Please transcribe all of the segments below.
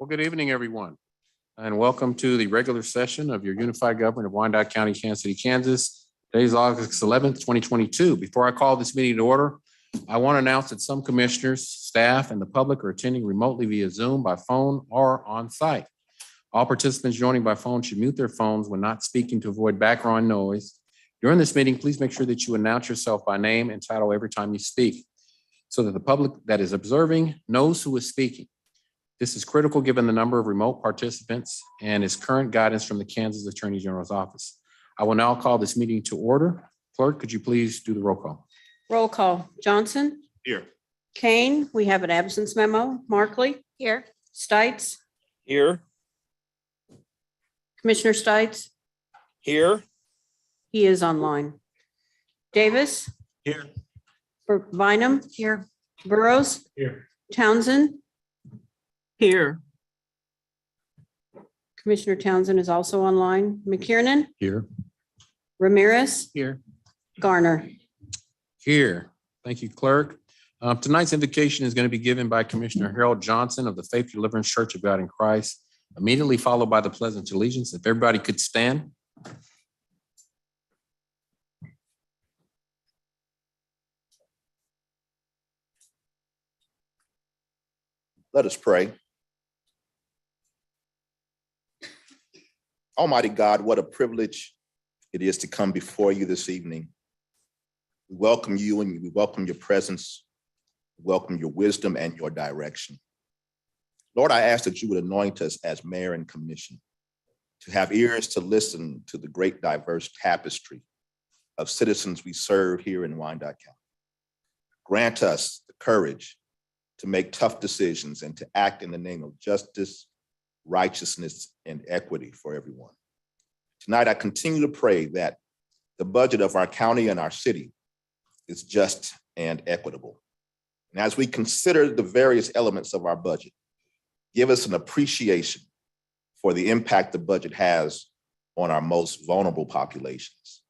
Well, good evening, everyone, and welcome to the regular session of your Unified Government of Wyandotte County, Kansas City, Kansas. Today is August 11th, 2022. Before I call this meeting to order, I want to announce that some commissioners, staff, and the public are attending remotely via Zoom, by phone, or on site. All participants joining by phone should mute their phones when not speaking to avoid background noise. During this meeting, please make sure that you announce yourself by name and title every time you speak, so that the public that is observing knows who is speaking. This is critical given the number of remote participants and is current guidance from the Kansas Attorney General's office. I will now call this meeting to order. Clerk, could you please do the roll call? Roll call. Johnson. Here. Kane, we have an absence memo. Markley. Here. Stites. Here. Commissioner Stites. Here. He is online. Davis. Here. Bynum. Here. Burrows. Here. Townsend. Here. Commissioner Townsend is also online. McKiernan. Here. Ramirez. Here. Garner. Here. Thank you, Clerk. Tonight's invocation is going to be given by Commissioner Harold Johnson of the Faith Deliverance Church of God in Christ, immediately followed by the Pledge of Allegiance. If everybody could stand. Let us pray. Almighty God, what a privilege it is to come before you this evening. We welcome you and we welcome your presence, we welcome your wisdom and your direction. Lord, I ask that you would anoint us as mayor and commission to have ears to listen to the great diverse tapestry of citizens we serve here in Wyandotte County. Grant us the courage to make tough decisions and to act in the name of justice, righteousness, and equity for everyone. Tonight, I continue to pray that the budget of our county and our city is just and equitable. And as we consider the various elements of our budget, give us an appreciation for the impact the budget has on our most vulnerable populations.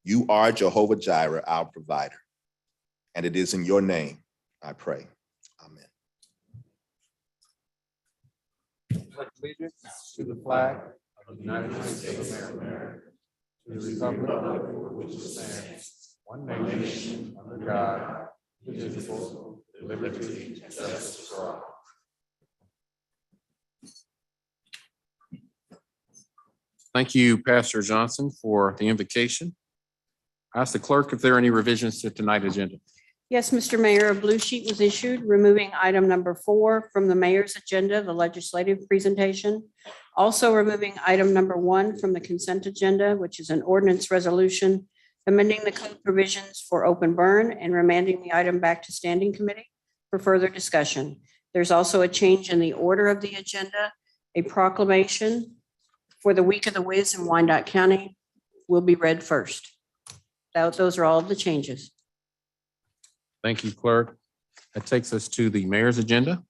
You are Jehovah Jireh, our provider, and it is in your name I pray. Amen. Allegiance to the flag of the United States of America, to the republic for which it stands, one nation, under God, indivisible, with liberty and justice for all. Thank you, Pastor Johnson, for the invocation. I ask the clerk if there are any revisions to tonight's agenda. Yes, Mr. Mayor, a blue sheet was issued removing item number 4 from the mayor's agenda, the legislative presentation. Also removing item number 1 from the consent agenda, which is an ordinance resolution amending the code provisions for open burn and remanding the item back to standing committee for further discussion. There's also a change in the order of the agenda. A proclamation for the Week of the Wiz in Wyandotte County will be read first. Those are all of the changes. Thank you, Clerk. That takes us to the mayor's agenda.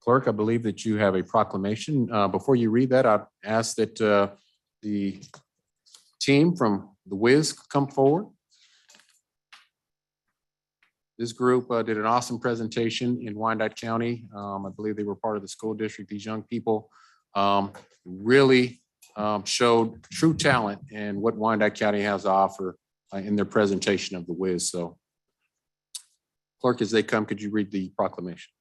Clerk, I believe that you have a proclamation. Before you read that, I'd ask that the team from the Wiz come forward. This group did an awesome presentation in Wyandotte County. I believe they were part of the school district. These young people really showed true talent and what Wyandotte County has to offer in their presentation of the Wiz. So, Clerk, as they come, could you read the proclamation?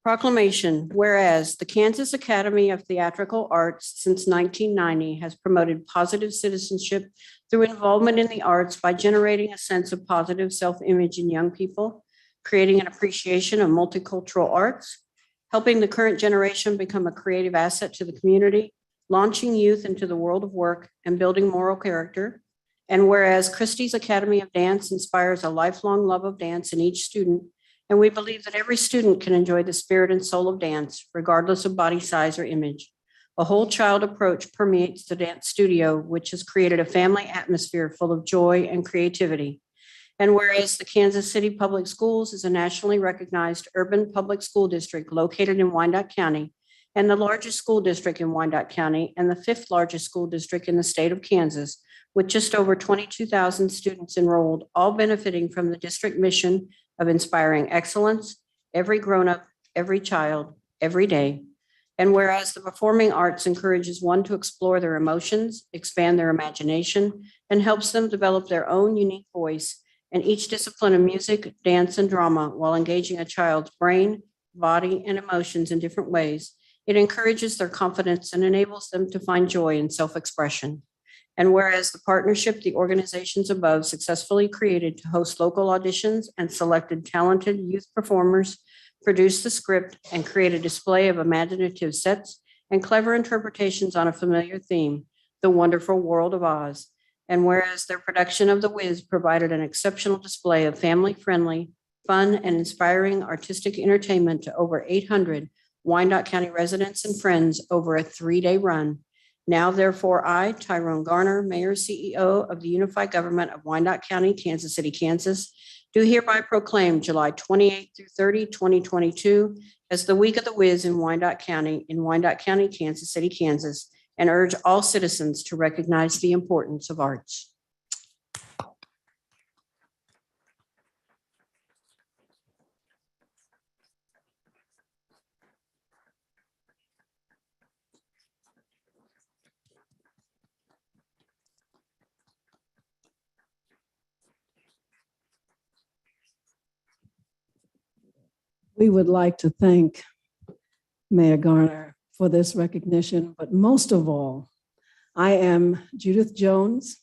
Proclamation, whereas the Kansas Academy of Theatrical Arts since 1990 has promoted positive citizenship through involvement in the arts by generating a sense of positive self-image in young people, creating an appreciation of multicultural arts, helping the current generation become a creative asset to the community, launching youth into the world of work, and building moral character. And whereas Christie's Academy of Dance inspires a lifelong love of dance in each student, and we believe that every student can enjoy the spirit and soul of dance, regardless of body size or image. A whole child approach permeates the dance studio, which has created a family atmosphere full of joy and creativity. And whereas the Kansas City Public Schools is a nationally recognized urban public school district located in Wyandotte County, and the largest school district in Wyandotte County, and the 5th largest school district in the state of Kansas, with just over 22,000 students enrolled, all benefiting from the district mission of inspiring excellence, every grown-up, every child, every day. And whereas the performing arts encourages one to explore their emotions, expand their imagination, and helps them develop their own unique voice in each discipline of music, dance, and drama while engaging a child's brain, body, and emotions in different ways, it encourages their confidence and enables them to find joy in self-expression. And whereas the partnership the organizations above successfully created to host local auditions and selected talented youth performers, produced the script, and create a display of imaginative sets and clever interpretations on a familiar theme, The Wonderful World of Oz. And whereas their production of The Wiz provided an exceptional display of family-friendly, fun, and inspiring artistic entertainment to over 800 Wyandotte County residents and friends over a 3-day run. Now, therefore, I, Tyrone Garner, Mayor, CEO of the Unified Government of Wyandotte County, Kansas City, Kansas, do hereby proclaim July 28 through 30, 2022 as the Week of the Wiz in Wyandotte County, Kansas City, Kansas, and urge all citizens to recognize the importance of arts. We would like to thank Mayor Garner for this recognition, but most of all, I am Judith Jones,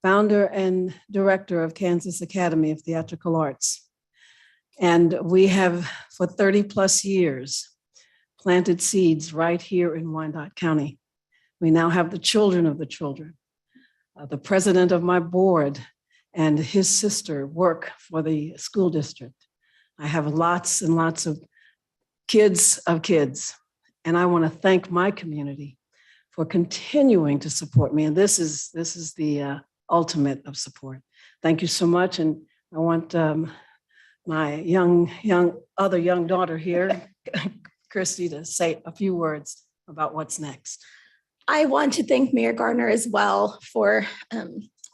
founder and director of Kansas Academy of Theatrical Arts. And we have, for 30 plus years, planted seeds right here in Wyandotte County. We now have the children of the children. The president of my board and his sister work for the school district. I have lots and lots of kids, and I want to thank my community for continuing to support me. And this is the ultimate of support. Thank you so much. And I want my other young daughter here, Christy, to say a few words about what's next. I want to thank Mayor Garner as well for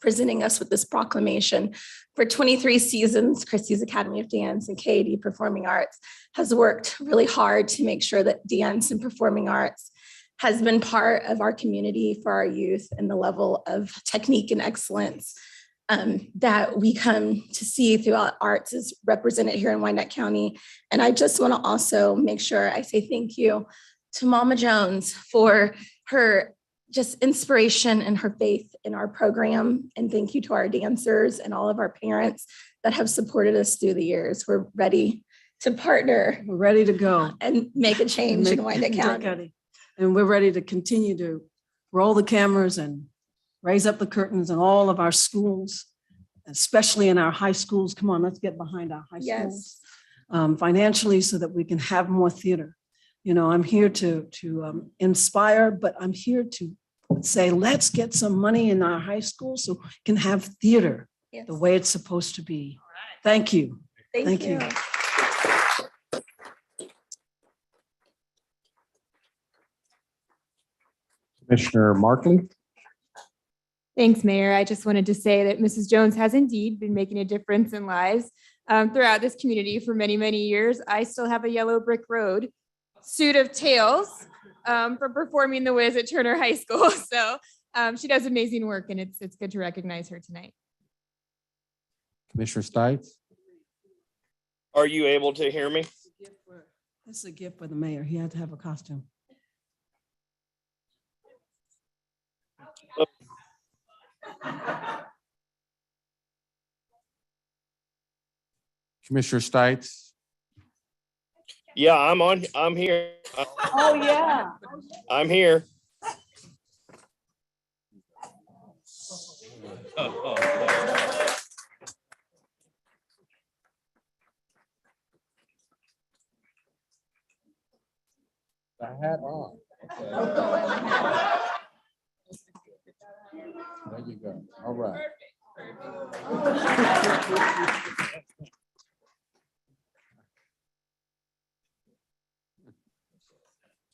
presenting us with this proclamation. For 23 seasons, Christie's Academy of Dance and KAD Performing Arts has worked really hard to make sure that dance and performing arts has been part of our community for our youth, and the level of technique and excellence that we come to see throughout arts is represented here in Wyandotte County. And I just want to also make sure I say thank you to Mama Jones for her just inspiration and her faith in our program. And thank you to our dancers and all of our parents that have supported us through the years. We're ready to partner. We're ready to go. And make a change in Wyandotte County. And we're ready to continue to roll the cameras and raise up the curtains in all of our schools, especially in our high schools. Come on, let's get behind our high schools financially so that we can have more theater. You know, I'm here to inspire, but I'm here to say, let's get some money in our high school so we can have theater the way it's supposed to be. Thank you. Thank you. Commissioner Markley. Thanks, Mayor. I just wanted to say that Mrs. Jones has indeed been making a difference in lives throughout this community for many, many years. I still have a yellow brick road suit of tails for performing The Wiz at Turner High School. So she does amazing work, and it's good to recognize her tonight. Commissioner Stites. Are you able to hear me? This is a gift for the mayor. He had to have a costume. Commissioner Stites. Yeah, I'm here. Oh, yeah. I'm here. The hat on. There you go. All right.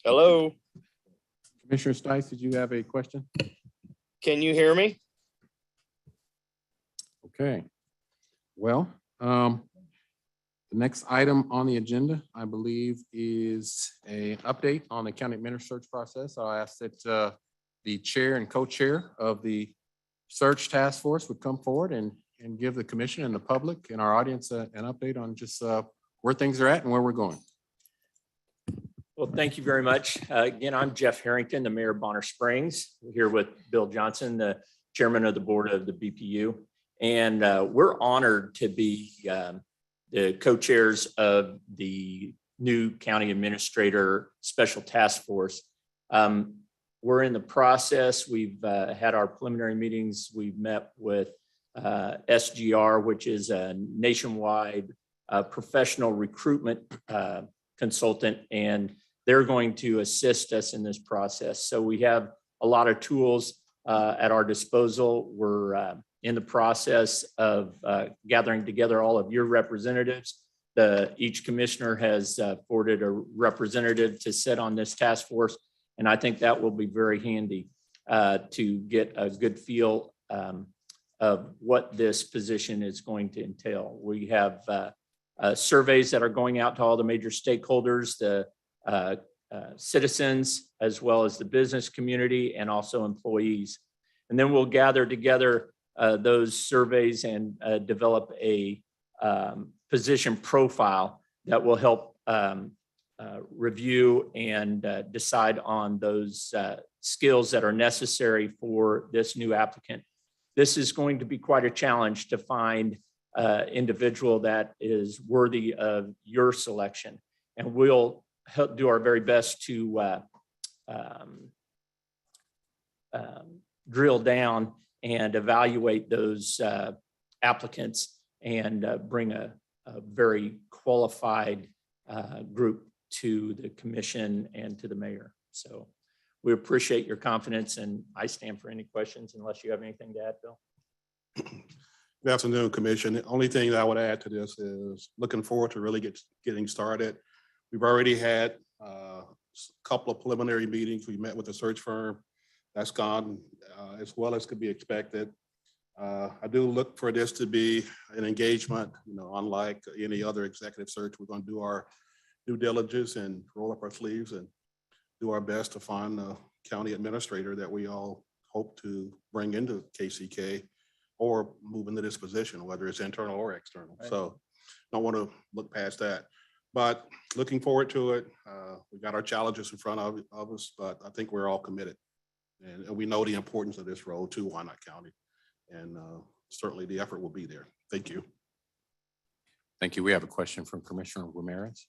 Hello, Commissioner Stites, did you have a question? can you hear me? Okay. Well, the The next item on the agenda, I believe, is an update on the county administrator search process. I'll ask that the chair and co-chair of the search task force would come forward and give the commission and the public and our audience an update on just where things are at and where we're going. Well, thank you very much. Again, I'm Jeff Harrington, the mayor of Bonner Springs, We're here with Bill Johnson, the chairman of the board of the BPU. And we're honored to be the co-chairs of the new county administrator special task force. We're in the process. We've had our preliminary meetings. We've met with SGR, which is a nationwide professional recruitment consultant, and they're going to assist us in this process. So we have a lot of tools at our disposal. We're in the process of gathering together all of your representatives. Each commissioner has forwarded a representative to sit on this task force, and I think that will be very handy to get a good feel of what this position is going to entail. We have surveys that are going out to all the major stakeholders, the citizens, as well as the business community and also employees. And then we'll gather together those surveys and develop a position profile that will help review and decide on those skills that are necessary for this new applicant. This is going to be quite a challenge to find individual that is worthy of your selection. And we'll help do our very best to drill down and evaluate those applicants and bring a very qualified group to the commission and to the mayor. So we appreciate your confidence, and I stand for any questions unless you have anything to add, Bill. Good afternoon, Commission. The only thing that I would add to this is looking forward to really getting started. We've already had a couple of preliminary meetings. We met with the search firm. That's gone as well as could be expected. I do look for this to be an engagement, unlike any other executive search. We're going to do our due diligence and roll up our sleeves and do our best to find the county administrator that we all hope to bring into KCK or move into this position, whether it's internal or external. Right. So don't want to look past that, but looking forward to it. We've got our challenges in front of us, but I think we're all committed. And we know the importance of this role to Wyandotte County. And certainly the effort will be there. Thank you. Thank you. We have a question from Commissioner Ramirez.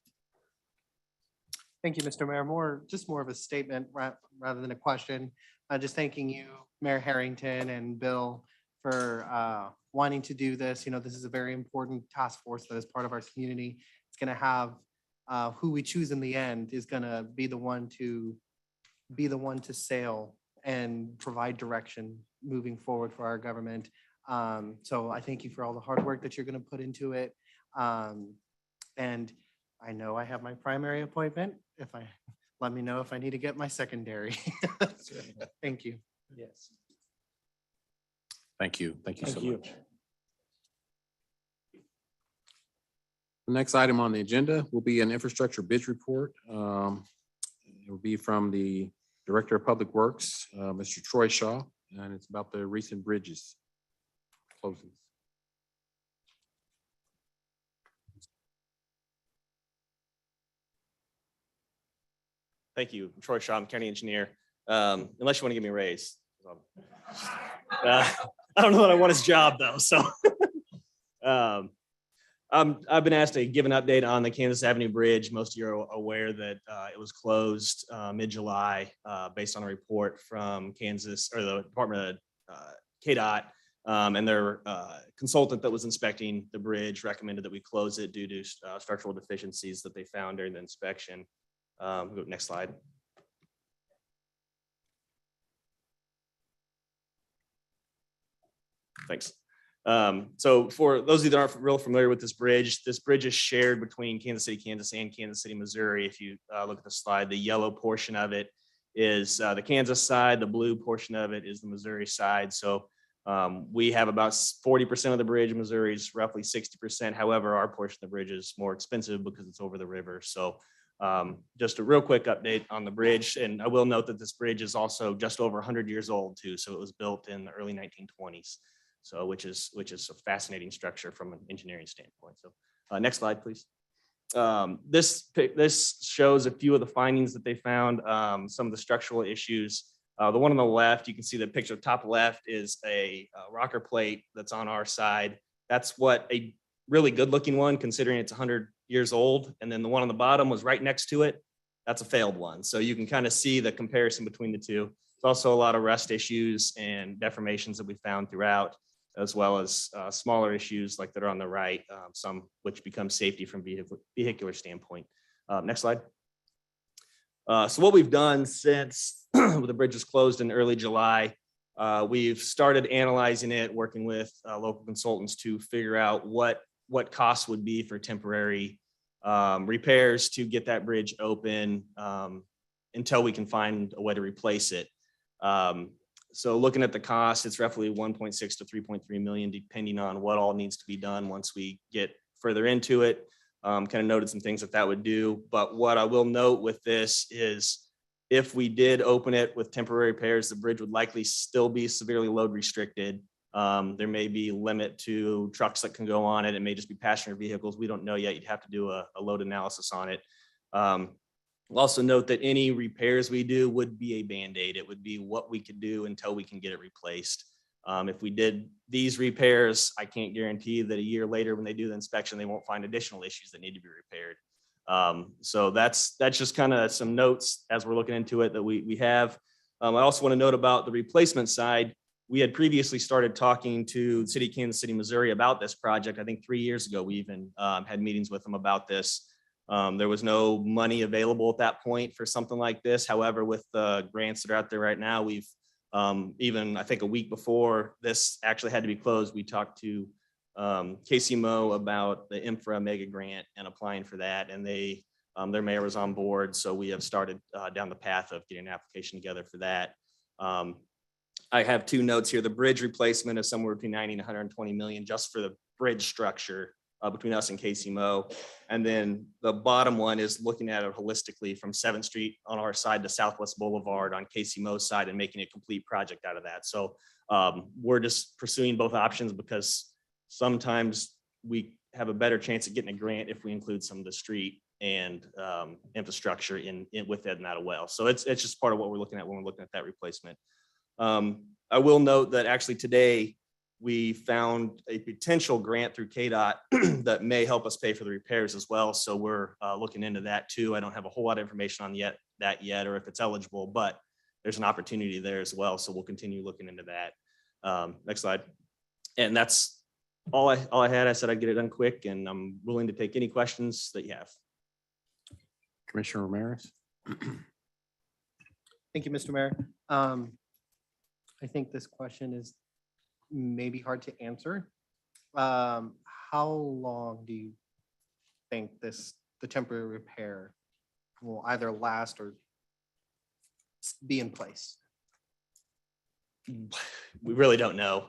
Thank you, Mr. Mayor. Just more of a statement rather than a question. Just thanking you, Mayor Harrington and Bill, for wanting to do this. This is a very important task force that is part of our community. It's going to have who we choose in the end is going to be the one to sail and provide direction moving forward for our government. So I thank you for all the hard work that you're going to put into it. And I know I have my primary appointment. Let me know if I need to get my secondary. Thank you. Yes. Thank you. Thank you so you. much. The next item on the agenda will be an infrastructure bids report. It will be from the Director of Public Works, Mr. Troy Shaw, and it's about the recent bridges closings. Thank you. I'm Troy Shaw, I'm county engineer. Unless you want to give me a raise. I don't know that I want his job though, so. I've been asked to give an update on the Kansas Avenue Bridge. Most of you are aware that it was closed mid-July based on a report from Kansas or the Department of KDOT, and their consultant that was inspecting the bridge recommended that we close it due to structural deficiencies that they found during the inspection. Next slide. Thanks. So for those of you that aren't real familiar with this bridge is shared between Kansas City, Kansas and Kansas City, Missouri. If you look at the slide, the yellow portion of it is the Kansas side, the blue portion of it is the Missouri side. So We have about 40% of the bridge. Missouri's roughly 60%. However, our portion of the bridge is more expensive because it's over the river. So just a real quick update on the bridge. And I will note that this bridge is also just over 100 years old too. So it was built in the early 1920s. So which is a fascinating structure from an engineering standpoint. So next slide, please. This shows a few of the findings that they found, some of the structural issues. The one on the left, you can see the picture top left is a rocker plate that's on our side. That's what a really good looking one, considering it's 100 years old. And then the one on the bottom was right next to it. That's a failed one. So you can kind of see the comparison between the two. There's also a lot of rust issues and deformations that we found throughout, as well as smaller issues like that are on the right, some which become safety from vehicular standpoint. Next slide. So what we've done since the bridge was closed in early July, we've started analyzing it, working with local consultants to figure out what costs would be for temporary repairs to get that bridge open until we can find a way to replace it. So looking at the cost, it's roughly 1.6 to 3.3 million, depending on what all needs to be done once we get further into it. Kind of noted some things that would do. But what I will note with this is if we did open it with temporary repairs, the bridge would likely still be severely load restricted. There may be limit to trucks that can go on it. It may just be passenger vehicles. We don't know yet. You'd have to do a load analysis on it. We'll also note that any repairs we do would be a Band-Aid. It would be what we could do until we can get it replaced. If we did these repairs, I can't guarantee that a year later when they do the inspection, they won't find additional issues that need to be repaired. So that's just kind of some notes as we're looking into it that we have. I also want to note about the replacement side. We had previously started talking to the city of Kansas City, Missouri about this project. I think 3 years ago, we even had meetings with them about this. There was no money available at that point for something like this. However, with the grants that are out there right now, we've even I think a week before this actually had to be closed, we talked to KCMO about the infra mega grant and applying for that. And they their mayor was on board. So we have started down the path of getting an application together for that. I have two notes here. The bridge replacement is somewhere between 90 and 120 million just for the bridge structure between us and KCMO. And then the bottom one is looking at it holistically from 7th Street on our side to Southwest Boulevard on KCMO's side and making a complete project out of that. So we're just pursuing both options because sometimes we have a better chance of getting a grant if we include some of the street and infrastructure in with it and that as well. So it's just part of what we're looking at when we're looking at that replacement. I will note that actually today we found a potential grant through KDOT that may help us pay for the repairs as well. So we're looking into that too. I don't have a whole lot of information on that yet, or if it's eligible, but there's an opportunity there as well. So we'll continue looking into that. Next slide. And that's all I had. I said I'd get it done quick, and I'm willing to take any questions that you have. Commissioner Ramirez. Thank you, Mr. Mayor. I think this question is maybe hard to answer. How long do you think the temporary repair will either last or be in place? We really don't know.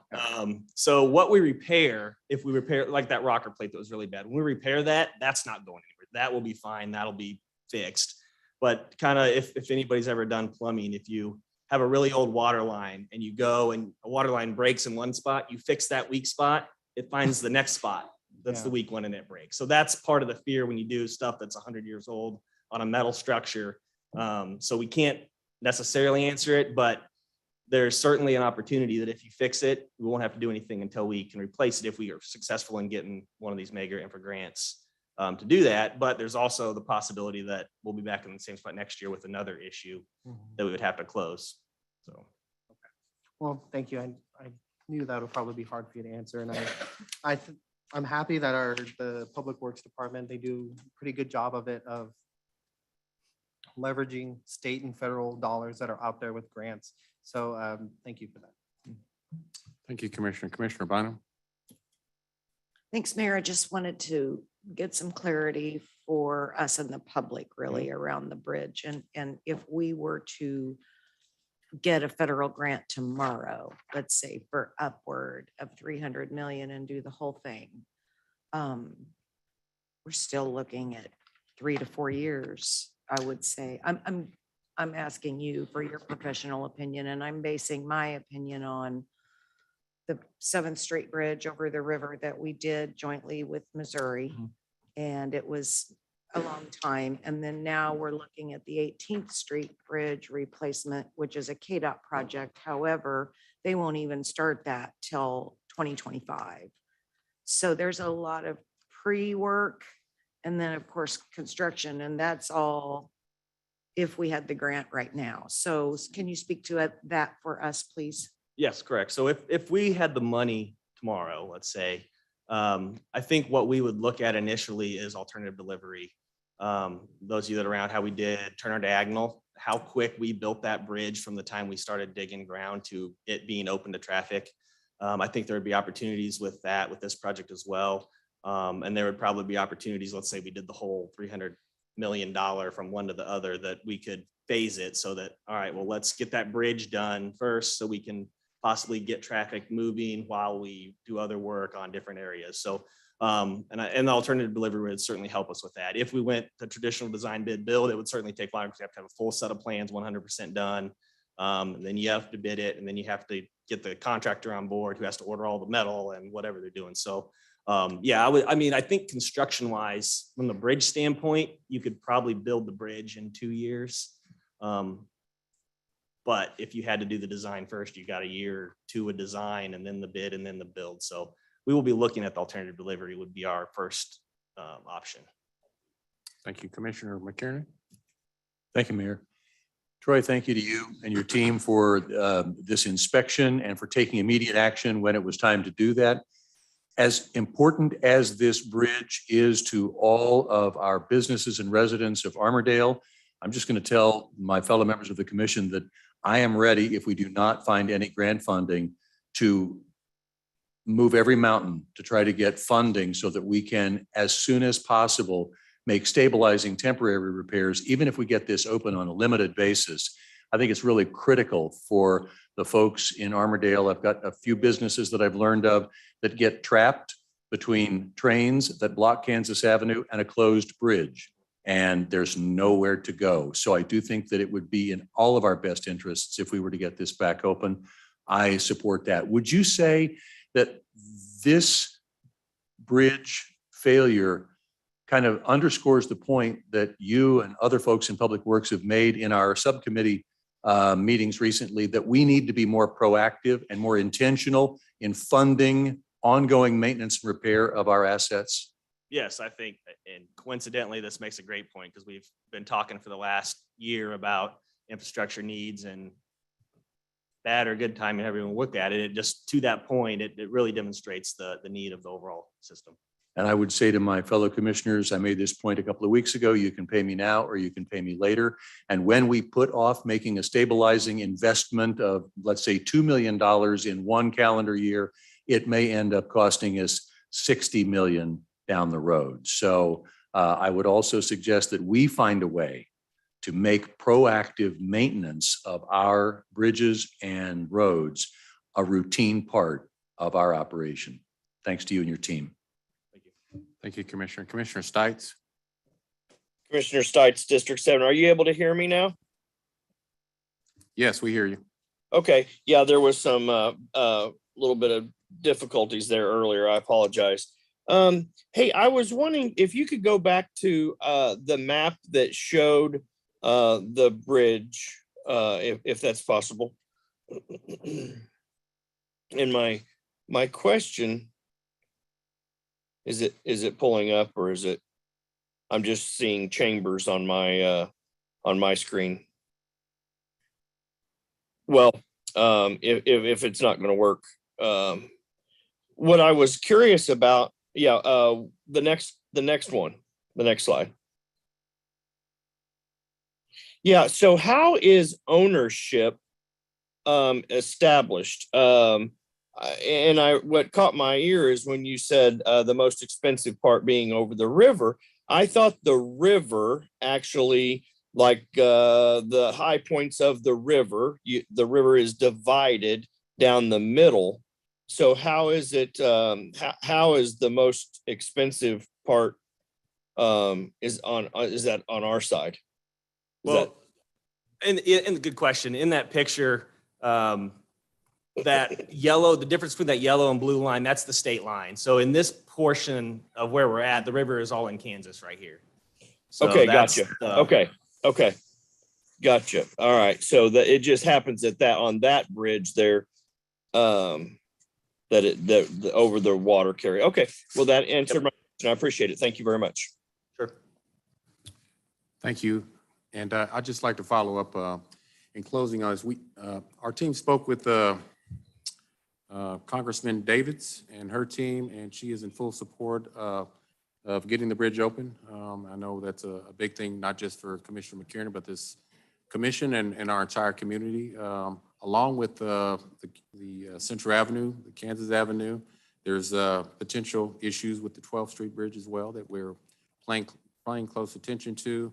So what we repair, if we repair like that rocker plate that was really bad, when we repair that, that's not going anywhere. That will be fine. That'll be fixed. But kind of if anybody's ever done plumbing, if you have a really old water line and you go and a water line breaks in one spot, you fix that weak spot, it finds the next spot. That's the weak one and it breaks. So that's part of the fear when you do stuff that's 100 years old on a metal structure. So we can't necessarily answer it, but there's certainly an opportunity that if you fix it, we won't have to do anything until we can replace it if we are successful in getting one of these mega infra grants to do that. But there's also the possibility that we'll be back in the same spot next year with another issue that we would have to close. So, okay. Well, thank you. I knew that would probably be hard for you to answer, and I'm happy that the Public Works Department, they do a pretty good job of it, of leveraging state and federal dollars that are out there with grants. So thank you for that. Thank you, Commissioner. Commissioner Bynum. Thanks, Mayor. I just wanted to get some clarity for us and the public really around the bridge. And if we were to get a federal grant tomorrow, let's say for upward of 300 million and do the whole thing, we're still looking at 3 to 4 years, I would say. I'm asking you for your professional opinion, and I'm basing my opinion on the 7th Street Bridge over the river that we did jointly with Missouri. And it was a long time. And then now we're looking at the 18th Street Bridge replacement, which is a KDOT project. However, they won't even start that till 2025. So there's a lot of pre-work and then of course, construction, and that's all if we had the grant right now. So can you speak to that for us, please? Yes, correct. So if we had the money tomorrow, let's say, I think what we would look at initially is alternative delivery. Those of you that are around how we did Turner Diagonal, how quick we built that bridge from the time we started digging ground to it being open to traffic. I think there would be opportunities with that, with this project as well. And there would probably be opportunities, let's say we did the whole $300 million from one to the other, that we could phase it so that, all right, well, let's get that bridge done first so we can possibly get traffic moving while we do other work on different areas. So, and the alternative delivery would certainly help us with that. If we went the traditional design bid build, it would certainly take longer because you have to have a full set of plans, 100% done. And then you have to bid it, and then you have to get the contractor on board who has to order all the metal and whatever they're doing. So, yeah, I think construction wise, from the bridge standpoint, you could probably build the bridge in 2 years. But if you had to do the design first, you got a year or two of design and then the bid and then the build. So we will be looking at the alternative delivery would be our first option. Thank you, Commissioner McKiernan. Thank you, Mayor. Troy, thank you to you and your team for this inspection and for taking immediate action when it was time to do that. As important as this bridge is to all of our businesses and residents of Armourdale, I'm just going to tell my fellow members of the commission that I am ready, if we do not find any grant funding, to move every mountain to try to get funding so that we can, as soon as possible, make stabilizing temporary repairs, even if we get this open on a limited basis. I think it's really critical for the folks in Armourdale. I've got a few businesses that I've learned of that get trapped between trains that block Kansas Avenue and a closed bridge, and there's nowhere to go. So I do think that it would be in all of our best interests if we were to get this back open. I support that. Would you say that this bridge failure kind of underscores the point that you and other folks in Public Works have made in our subcommittee meetings recently, that we need to be more proactive and more intentional in funding ongoing maintenance and repair of our assets? Yes, I think, and coincidentally, this makes a great point because we've been talking for the last year about infrastructure needs and bad or good time and everyone look at it. It just, to that point, it really demonstrates the need of the overall system. And I would say to my fellow commissioners, I made this point a couple of weeks ago, you can pay me now or you can pay me later. And when we put off making a stabilizing investment of, let's say, $2 million in one calendar year, it may end up costing us $60 million down the road. So I would also suggest that we find a way to make proactive maintenance of our bridges and roads a routine part of our operation. Thanks to you and your team. Thank you, Commissioner. Commissioner Stites. Commissioner Stites, District 7, are you able to hear me now? Yes, we hear you. Okay, yeah, there was some little bit of difficulties there earlier. I apologize. Hey, I was wondering if you could go back to the map that showed the bridge, if that's possible. And my question, is it pulling up, or is it, I'm just seeing chambers on my screen. Well, if it's not going to work, what I was curious about, the next one, the next slide. Yeah. So how is ownership established? And what caught my ear is when you said the most expensive part being over the river. I thought the river actually like the high points of the river, the river is divided down the middle. So how is it, how is the most expensive part is that on our side? Is that- Well, and a good question. In that picture, that yellow, the difference between that yellow and blue line, that's the state line. So in this portion of where we're at, the river is all in Kansas right here. So Okay, that's gotcha. the- Okay. Gotcha. All right. So that it just happens that on that bridge there, that over the water carry. Okay. Well, that answered my question. I appreciate it. Thank you very much. Sure. Thank you. And I'd just like to follow up in closing on this. Our team spoke with Congressman Davids and her team, and she is in full support of getting the bridge open. I know that's a big thing, not just for Commissioner McKiernan, but this commission and our entire community, along with the Central Avenue, the Kansas Avenue. There's potential issues with the 12th Street Bridge as well that we're paying close attention to,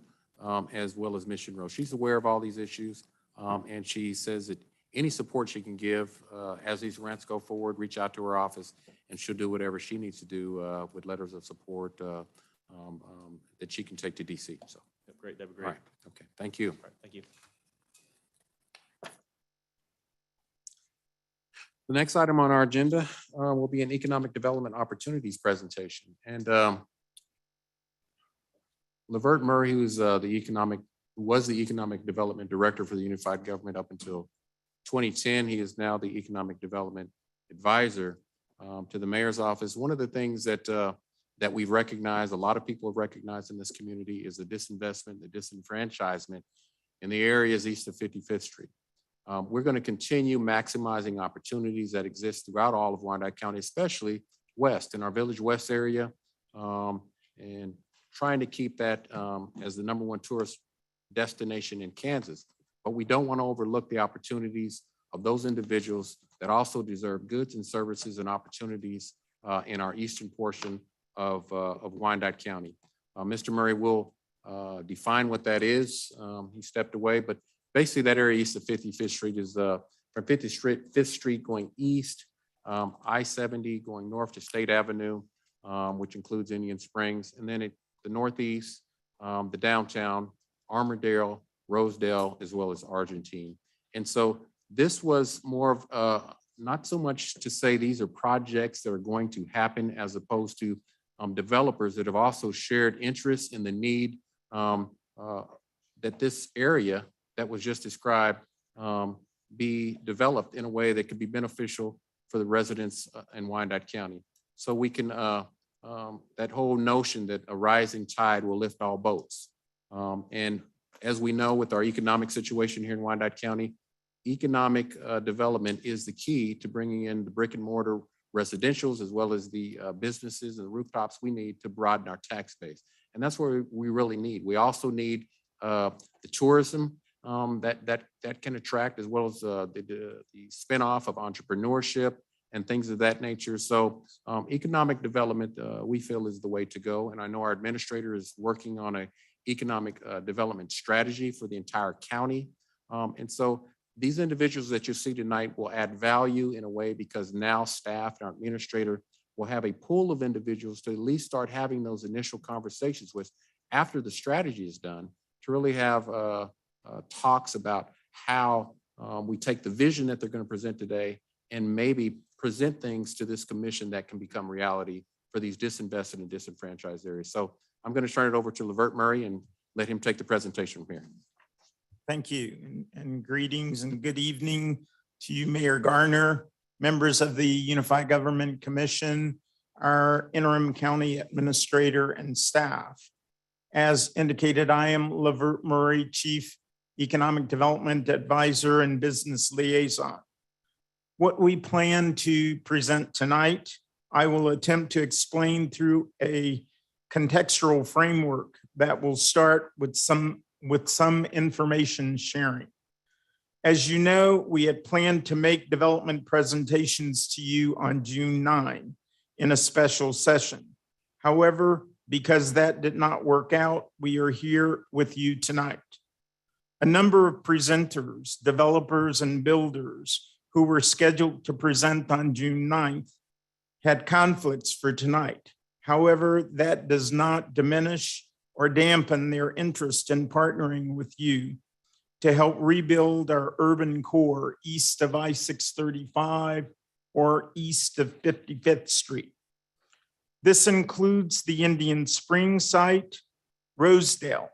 as well as Mission Road. She's aware of all these issues, and she says that any support she can give as these grants go forward, reach out to her office, and she'll do whatever she needs to do with letters of support that she can take to DC. So, Great, that'd be all great. right, okay, thank you. All right, thank you. The next item on our agenda will be an economic development opportunities presentation. And Lavert Murray, who was the economic development director for the Unified Government up until 2010. He is now the economic development advisor to the mayor's office. One of the things that we've recognized, a lot of people have recognized in this community, is the disinvestment, the disenfranchisement in the areas east of 55th Street. We're going to continue maximizing opportunities that exist throughout all of Wyandotte County, especially west in our Village West area, and trying to keep that as the #1 tourist destination in Kansas. But we don't want to overlook the opportunities of those individuals that also deserve goods and services and opportunities in our eastern portion of Wyandotte County. Mr. Murray will define what that is. He stepped away, but basically that area east of 55th Street is from 55th Street going east, I-70 going north to State Avenue, which includes Indian Springs, and then the northeast, the downtown, Armourdale, Rosedale, as well as Argentine. And so this was more of not so much to say these are projects that are going to happen, as opposed to developers that have also shared interest in the need that this area that was just described be developed in a way that could be beneficial for the residents in Wyandotte County. So we can, that whole notion that a rising tide will lift all boats. And as we know, with our economic situation here in Wyandotte County, economic development is the key to bringing in the brick and mortar residentials, as well as the businesses and the rooftops we need to broaden our tax base. And that's what we really need. We also need the tourism that can attract, as well as the spinoff of entrepreneurship and things of that nature. So economic development, we feel, is the way to go. And I know our administrator is working on an economic development strategy for the entire county. And so these individuals that you see tonight will add value in a way, because now staff and our administrator will have a pool of individuals to at least start having those initial conversations with after the strategy is done, to really have talks about how we take the vision that they're going to present today and maybe present things to this commission that can become reality for these disinvested and disenfranchised areas. So I'm going to turn it over to Lavert Murray and let him take the presentation from here. Thank you, and greetings and good evening to you, Mayor Garner, members of the Unified Government Commission, our interim county administrator and staff. As indicated, I am Lavert Murray, Chief Economic Development Advisor and Business Liaison. What we plan to present tonight, I will attempt to explain through a contextual framework that will start with some information sharing. As you know, we had planned to make development presentations to you on June 9 in a special session. However, because that did not work out, we are here with you tonight. A number of presenters, developers, and builders who were scheduled to present on June 9th had conflicts for tonight. However, that does not diminish or dampen their interest in partnering with you to help rebuild our urban core east of I-635 or east of 55th Street. This includes the Indian Springs site, Rosedale,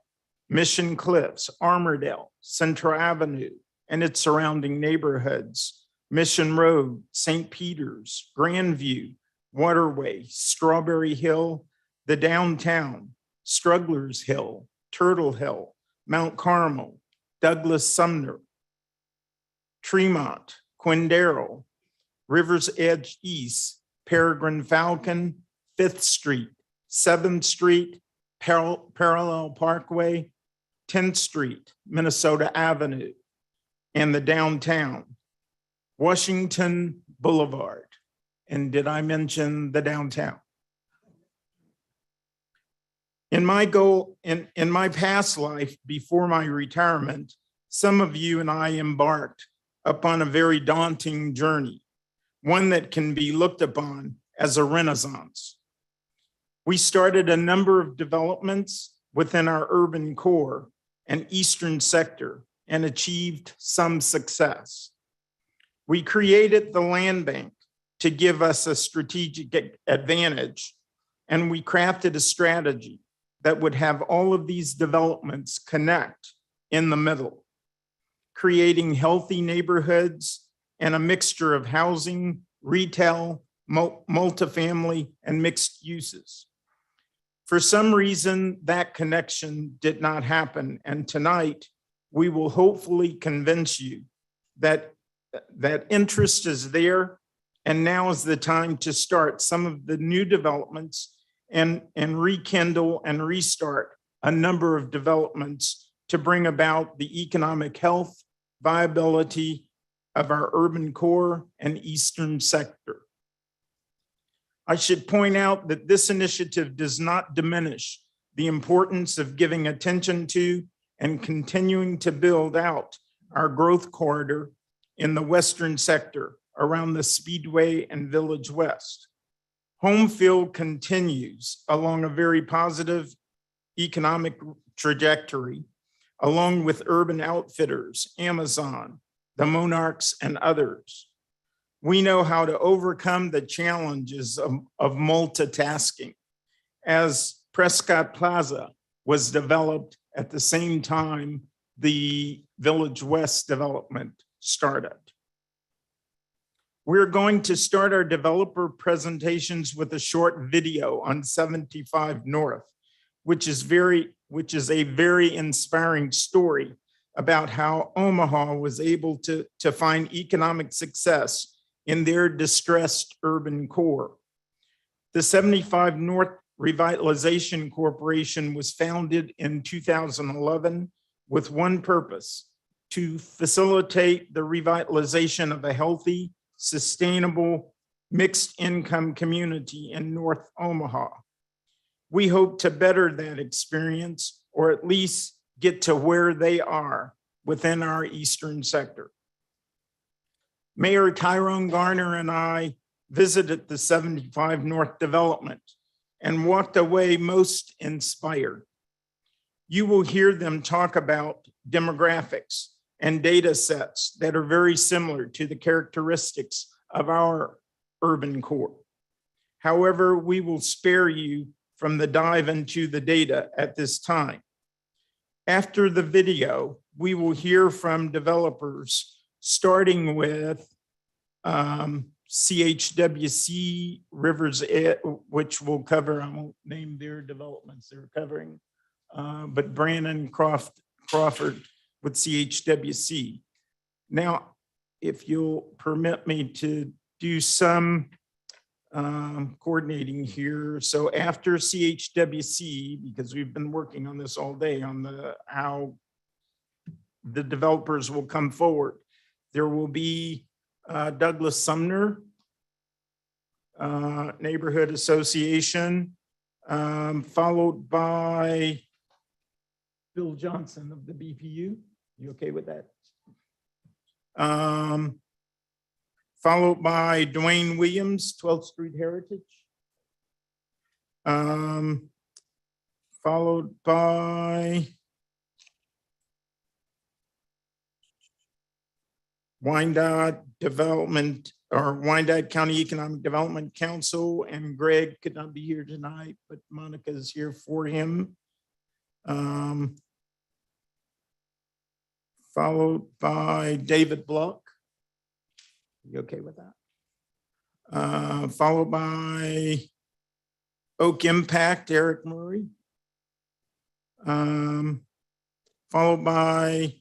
Mission Cliffs, Armourdale, Central Avenue, and its surrounding neighborhoods, Mission Road, St. Peter's, Grandview, Waterway, Strawberry Hill, the downtown, Strugglers Hill, Turtle Hill, Mount Carmel, Douglas Sumner, Tremont, Quindaro, Rivers Edge East, Peregrine Falcon, 5th Street, 7th Street, Parallel Parkway, 10th Street, Minnesota Avenue, and the downtown, Washington Boulevard. And did I mention the downtown? In my past life, before my retirement, some of you and I embarked upon a very daunting journey, one that can be looked upon as a renaissance. We started a number of developments within our urban core and eastern sector and achieved some success. We created the land bank to give us a strategic advantage, and we crafted a strategy that would have all of these developments connect in the middle, creating healthy neighborhoods and a mixture of housing, retail, multifamily, and mixed uses. For some reason, that connection did not happen, and tonight we will hopefully convince you that interest is there, and now is the time to start some of the new developments and rekindle and restart a number of developments to bring about the economic health, viability of our urban core and eastern sector. I should point out that this initiative does not diminish the importance of giving attention to and continuing to build out our growth corridor in the western sector around the Speedway and Village West. Home field continues along a very positive economic trajectory, along with Urban Outfitters, Amazon, the Monarchs, and others. We know how to overcome the challenges of multitasking, as Prescott Plaza was developed at the same time the Village West development started. We're going to start our developer presentations with a short video on 75 North, which is a very inspiring story about how Omaha was able to find economic success in their distressed urban core. The 75 North Revitalization Corporation was founded in 2011 with one purpose: to facilitate the revitalization of a healthy, sustainable, mixed income community in North Omaha. We hope to better that experience, or at least get to where they are within our eastern sector. Mayor Tyrone Garner and I visited the 75 North development and walked away most inspired. You will hear them talk about demographics and data sets that are very similar to the characteristics of our urban core. However, we will spare you from the dive into the data at this time. After the video, we will hear from developers, starting with CHWC, Rivers Edge, which will cover, I won't name their developments they're covering, but Brandon Crawford with CHWC. Now, if you'll permit me to do some coordinating here. So after CHWC, because we've been working on this all day on how the developers will come forward, there will be Douglas Sumner Neighborhood Association, followed by Bill Johnson of the BPU. You okay with that? Followed by Dwayne Williams, 12th Street Heritage. Followed by Wyandotte Development or Wyandotte County Economic Development Council, and Greg could not be here tonight, but Monica is here for him. Followed by David Block. You okay with that? Followed by Oak Impact, Eric Murray. Followed by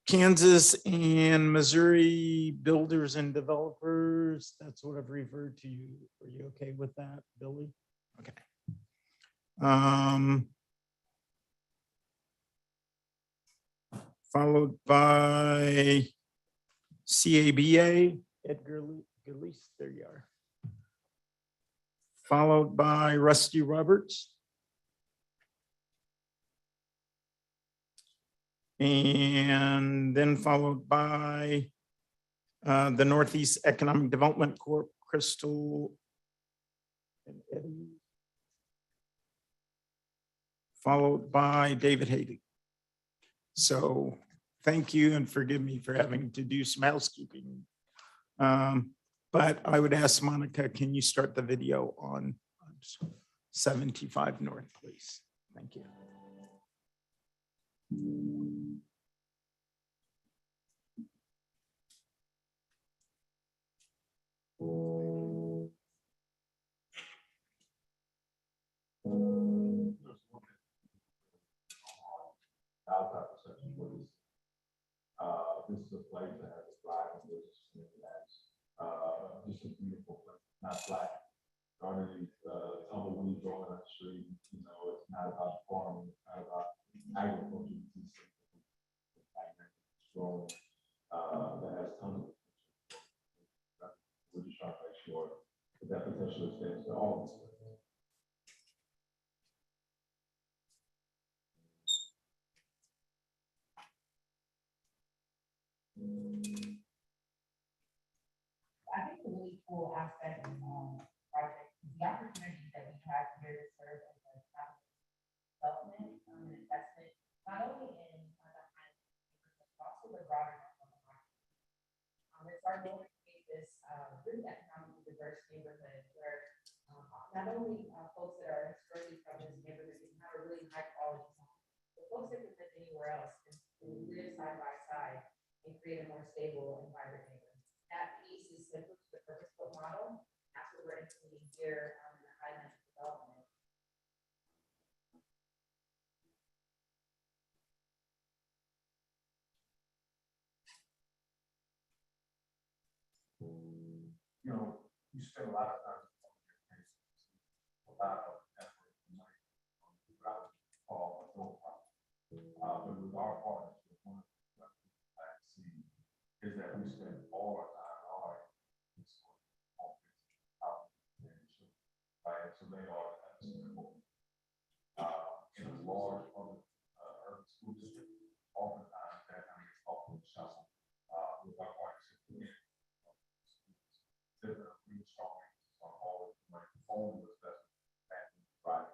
Kansas and Missouri Builders and Developers. That's what I've referred to you. Are you okay with that, Billy? Okay. Followed by CABA, Edgar Gillies, there you are. Followed by Rusty Roberts. And then followed by the Northeast Economic Development Corp, Crystal and Eddie. Followed by David Haley. So thank you and forgive me for having to do some housekeeping. But I would ask Monica, can you start the video on 75 North, please? Thank you. This is a place that has a flag and there's just a beautiful place, not flat. Garden, tumbleweeds growing on the street, you know, it's not about farming, it's not about agriculture. It's growing, that has tons of potential. We're just trying to make sure that potential extends to all of us. I think the really cool aspect of project is the opportunity that we have here to serve as a development and investment, not only in the high, but also the broader national market. It's our goal to create this really economically diverse neighborhood where not only folks that are historically from this neighborhood can have a really high quality home, but folks that can live anywhere else can live side by side and create a more stable and vibrant neighborhood. That piece is simply the purpose-built model. That's what we're including here in the high national development. You know, you spend a lot of time a lot of effort and money on the route called a goal project. But with our partners, one of the things I see is that we spend all our time, all our right? So they are in a large public urban school district. Oftentimes that kind of gets off the shuffle with our partnership. Reinstalling all of my phone was that right.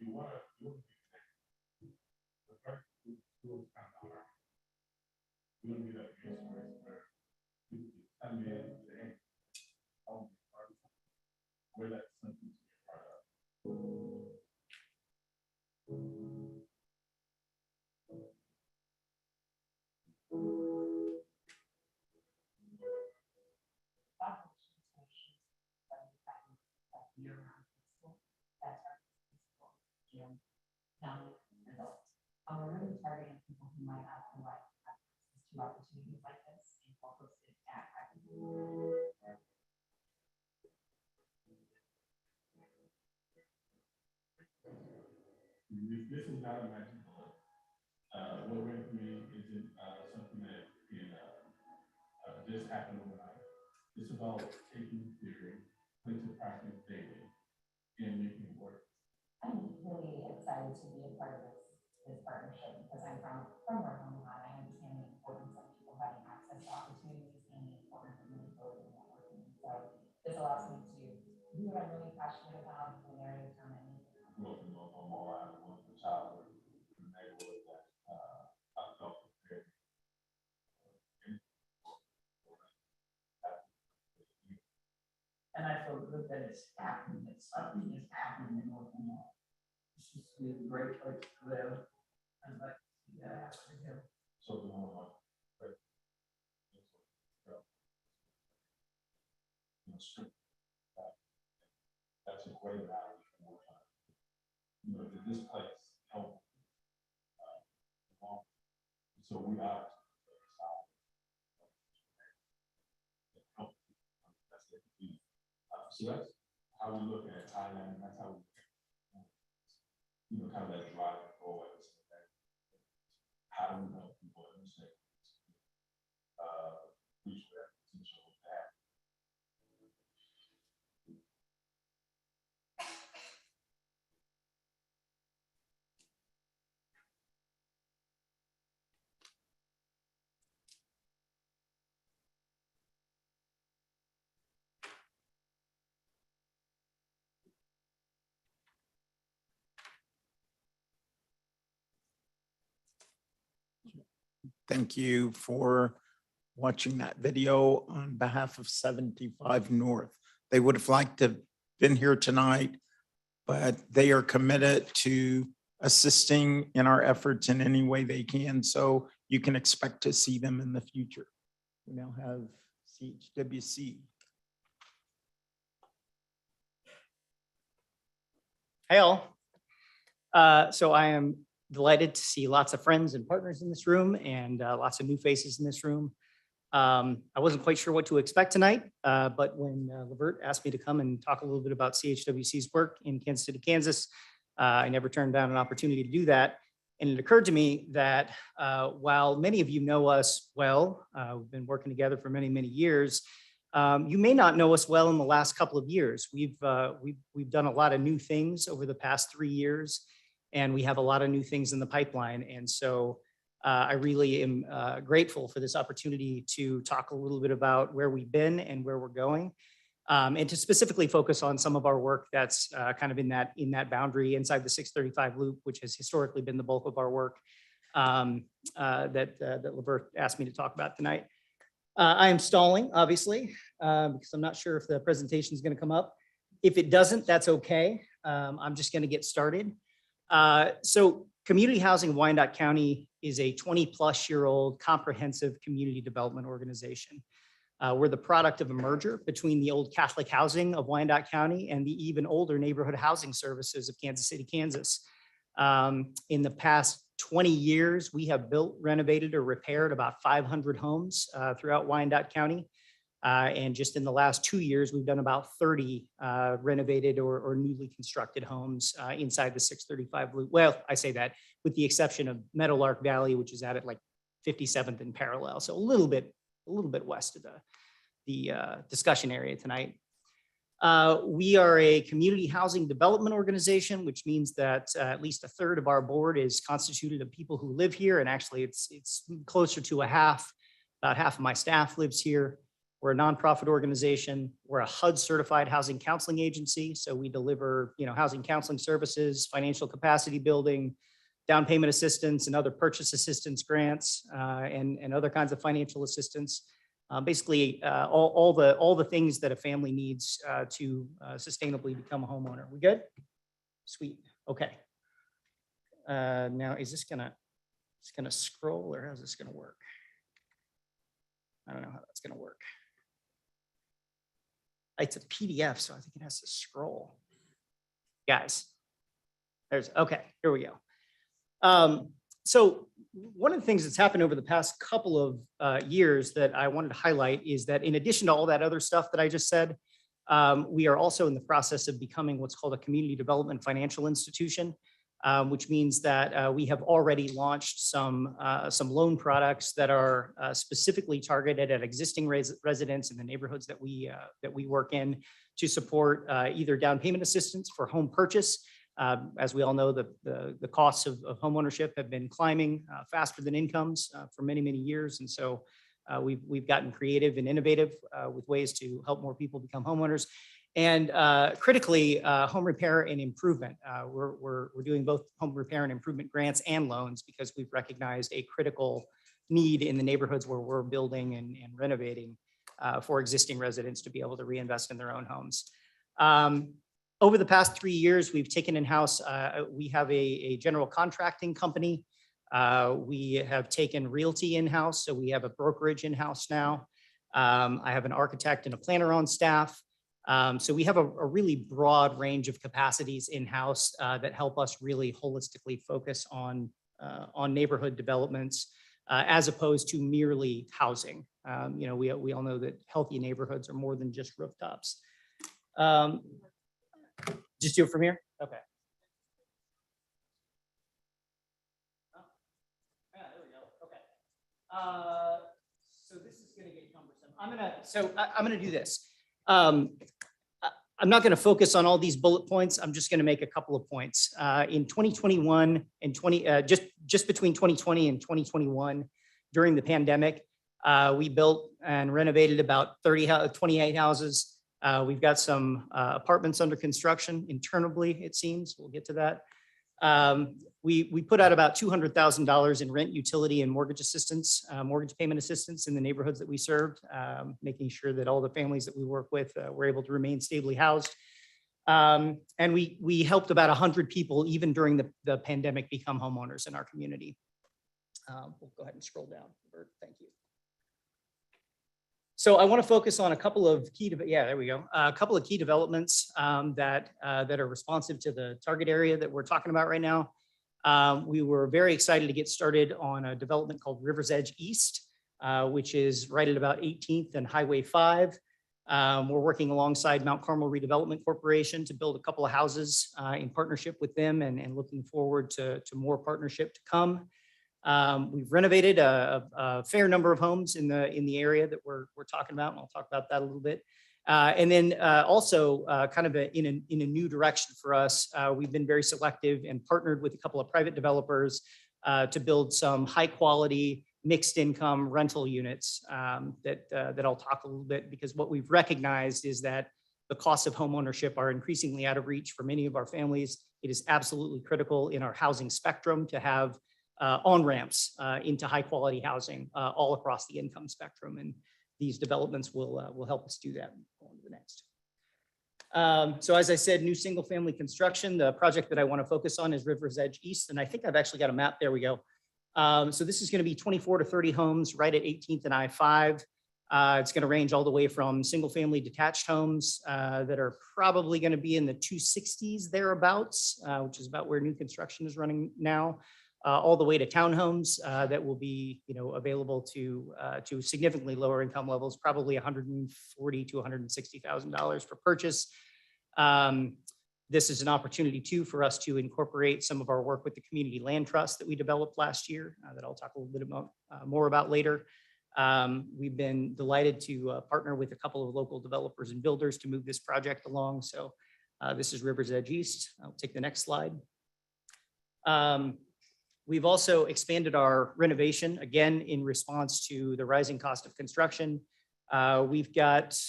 You want to the first school is kind of hard. You want to be that experience where you come in and where that's something to be a part of. We're really targeting people who might not otherwise have access to opportunities like this and also sit at This is not a magic bullet. What we're implementing isn't something that can just happen overnight. It's about taking theory, putting to practice daily, and making it work. I'm really excited to be a part of this partnership because I'm from North Carolina. I understand the importance of people having access to opportunities and the importance of really building networking. So this allows me to do what I'm really passionate about in an area of time I need. Working on more, I want the child in the neighborhood that I felt prepared. And I feel good that it's happening, that something is happening in North Carolina. It's just a great place to live. I'd like to see that happen here. So the one that's a great value for more time. You know, did this place help? So we are. So that's how we look at Thailand. That's how we, you know, kind of that drive forward. How do we help people in this state reach their potential path? Thank you for watching that video on behalf of 75 North. They would have liked to have been here tonight, but they are committed to assisting in our efforts in any way they can. So you can expect to see them in the future. We now have CHWC. Hey all. So I am delighted to see lots of friends and partners in this room and lots of new faces in this room. I wasn't quite sure what to expect tonight, but when Levert asked me to come and talk a little bit about CHWC's work in Kansas City, Kansas, I never turned down an opportunity to do that. And it occurred to me that while many of you know us well, we've been working together for many, many years, you may not know us well in the last couple of years. We've done a lot of new things over the past 3 years, and we have a lot of new things in the pipeline. And so I really am grateful for this opportunity to talk a little bit about where we've been and where we're going, and to specifically focus on some of our work that's kind of in that boundary inside the 635 loop, which has historically been the bulk of our work that Levert asked me to talk about tonight. I am stalling, obviously, because I'm not sure if the presentation is going to come up. If it doesn't, that's okay. I'm just going to get started. So Community Housing of Wyandotte County is a 20-plus-year-old comprehensive community development organization. We're the product of a merger between the old Catholic housing of Wyandotte County and the even older neighborhood housing services of Kansas City, Kansas. In the past 20 years, we have built, renovated, or repaired about 500 homes throughout Wyandotte County. And just in the last 2 years, we've done about 30 renovated or newly constructed homes inside the 635 loop. Well, I say that with the exception of Meadowlark Valley, which is at like 57th and parallel. So a little bit west of the discussion area tonight. We are a community housing development organization, which means that at least a third of our board is constituted of people who live here. And actually it's closer to a half, about half of my staff lives here. We're a nonprofit organization. We're a HUD certified housing counseling agency. So we deliver, housing counseling services, financial capacity building, down payment assistance and other purchase assistance grants, and other kinds of financial assistance. Basically, all the things that a family needs to sustainably become a homeowner. We good? Sweet. Okay. Now, is this gonna scroll, or how's this gonna work? I don't know how that's gonna work. It's a PDF, so I think it has to scroll. Guys, okay, here we go. So one of the things that's happened over the past couple of years that I wanted to highlight is that in addition to all that other stuff that I just said, We are also in the process of becoming what's called a community development financial institution, which means that we have already launched some loan products that are specifically targeted at existing residents in the neighborhoods that we work in to support either down payment assistance for home purchase. As we all know, the costs of homeownership have been climbing faster than incomes for many, many years. And so we've gotten creative and innovative with ways to help more people become homeowners. And critically, home repair and improvement. We're doing both home repair and improvement grants and loans because we've recognized a critical need in the neighborhoods where we're building and renovating for existing residents to be able to reinvest in their own homes. Over the past 3 years, we've taken in-house, we have a general contracting company. We have taken realty in-house, so we have a brokerage in-house now. I have an architect and a planner on staff. So we have a really broad range of capacities in-house that help us really holistically focus on neighborhood developments as opposed to merely housing. You know, we all know that healthy neighborhoods are more than just rooftops. Just do it from here? Okay. Oh, yeah, there we go. Okay. So this is going to get cumbersome. I'm going to do this. I'm not going to focus on all these bullet points. I'm just going to make a couple of points. In 2021 and just between 2020 and 2021, during the pandemic, we built and renovated about 28 houses. We've got some apartments under construction internally, it seems. We'll get to that. We put out about $200,000 in rent, utility, and mortgage assistance, mortgage payment assistance in the neighborhoods that we served, making sure that all the families that we work with were able to remain stably housed. And we helped about 100 people, even during the pandemic, become homeowners in our community. We'll go ahead and scroll down, Bert. Thank you. So I want to focus on a couple of key, there we go. A couple of key developments that are responsive to the target area that we're talking about right now. We were very excited to get started on a development called River's Edge East, which is right at about 18th and Highway 5. We're working alongside Mount Carmel Redevelopment Corporation to build a couple of houses in partnership with them and looking forward to more partnership to come. We've renovated a fair number of homes in the area that we're talking about, and I'll talk about that a little bit. And then also kind of in a new direction for us, we've been very selective and partnered with a couple of private developers to build some high quality mixed income rental units that I'll talk a little bit, because what we've recognized is that the costs of home ownership are increasingly out of reach for many of our families. It is absolutely critical in our housing spectrum to have on-ramps into high-quality housing all across the income spectrum, and these developments will help us do that. Go on to the next. So as I said, new single-family construction. The project that I want to focus on is River's Edge East, and I think I've actually got a map. There we go. So this is going to be 24 to 30 homes right at 18th and I-5. It's going to range all the way from single-family detached homes that are probably going to be in the 260s thereabouts, which is about where new construction is running now. All the way to townhomes that will be, available to significantly lower income levels, probably $140,000 to $160,000 for purchase. This is an opportunity too for us to incorporate some of our work with the Community Land Trust that we developed last year that I'll talk a little bit about more about later. We've been delighted to partner with a couple of local developers and builders to move this project along. So this is River's Edge East. I'll take the next slide. We've also expanded our renovation, again, in response to the rising cost of construction. We've got,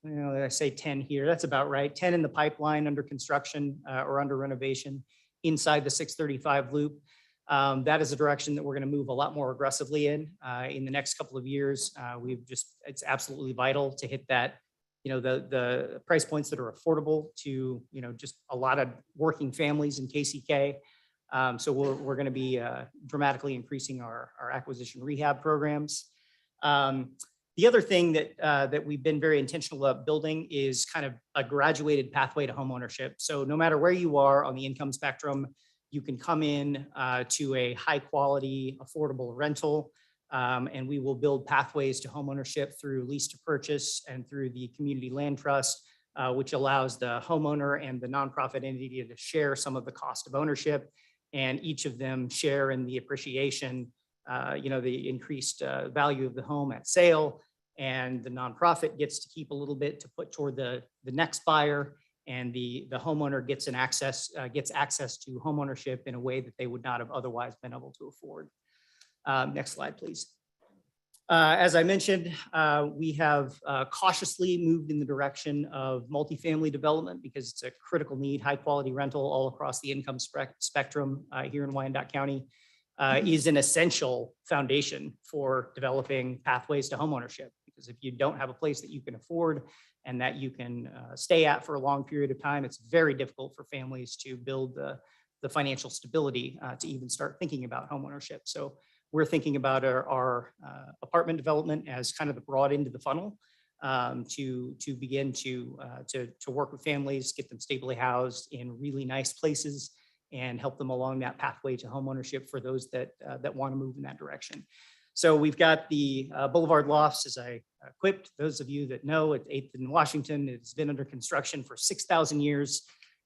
I say 10 here, that's about right, 10 in the pipeline under construction or under renovation inside the 635 loop. That is a direction that we're going to move a lot more aggressively in the next couple of years. It's absolutely vital to hit that, the price points that are affordable to, just a lot of working families in KCK. So we're going to be dramatically increasing our acquisition rehab programs. The other thing that we've been very intentional about building is kind of a graduated pathway to homeownership. So no matter where you are on the income spectrum, you can come in to a high quality, affordable rental, and we will build pathways to homeownership through lease to purchase and through the Community Land Trust which allows the homeowner and the nonprofit entity to share some of the cost of ownership, and each of them share in the appreciation, the increased value of the home at sale. And the nonprofit gets to keep a little bit to put toward the next buyer, and the homeowner gets access to homeownership in a way that they would not have otherwise been able to afford. Next slide, please. As I mentioned, we have cautiously moved in the direction of multifamily development because it's a critical need. High quality rental all across the income spectrum here in Wyandotte County is an essential foundation for developing pathways to homeownership. Because if you don't have a place that you can afford and that you can stay at for a long period of time, it's very difficult for families to build the financial stability to even start thinking about homeownership. So we're thinking about our apartment development as kind of the broad end of the funnel to begin to work with families, get them stably housed in really nice places, and help them along that pathway to homeownership for those that want to move in that direction. So we've got the Boulevard Lofts, as I quipped. Those of you that know, it's 8th in Washington. It's been under construction for 6,000 years,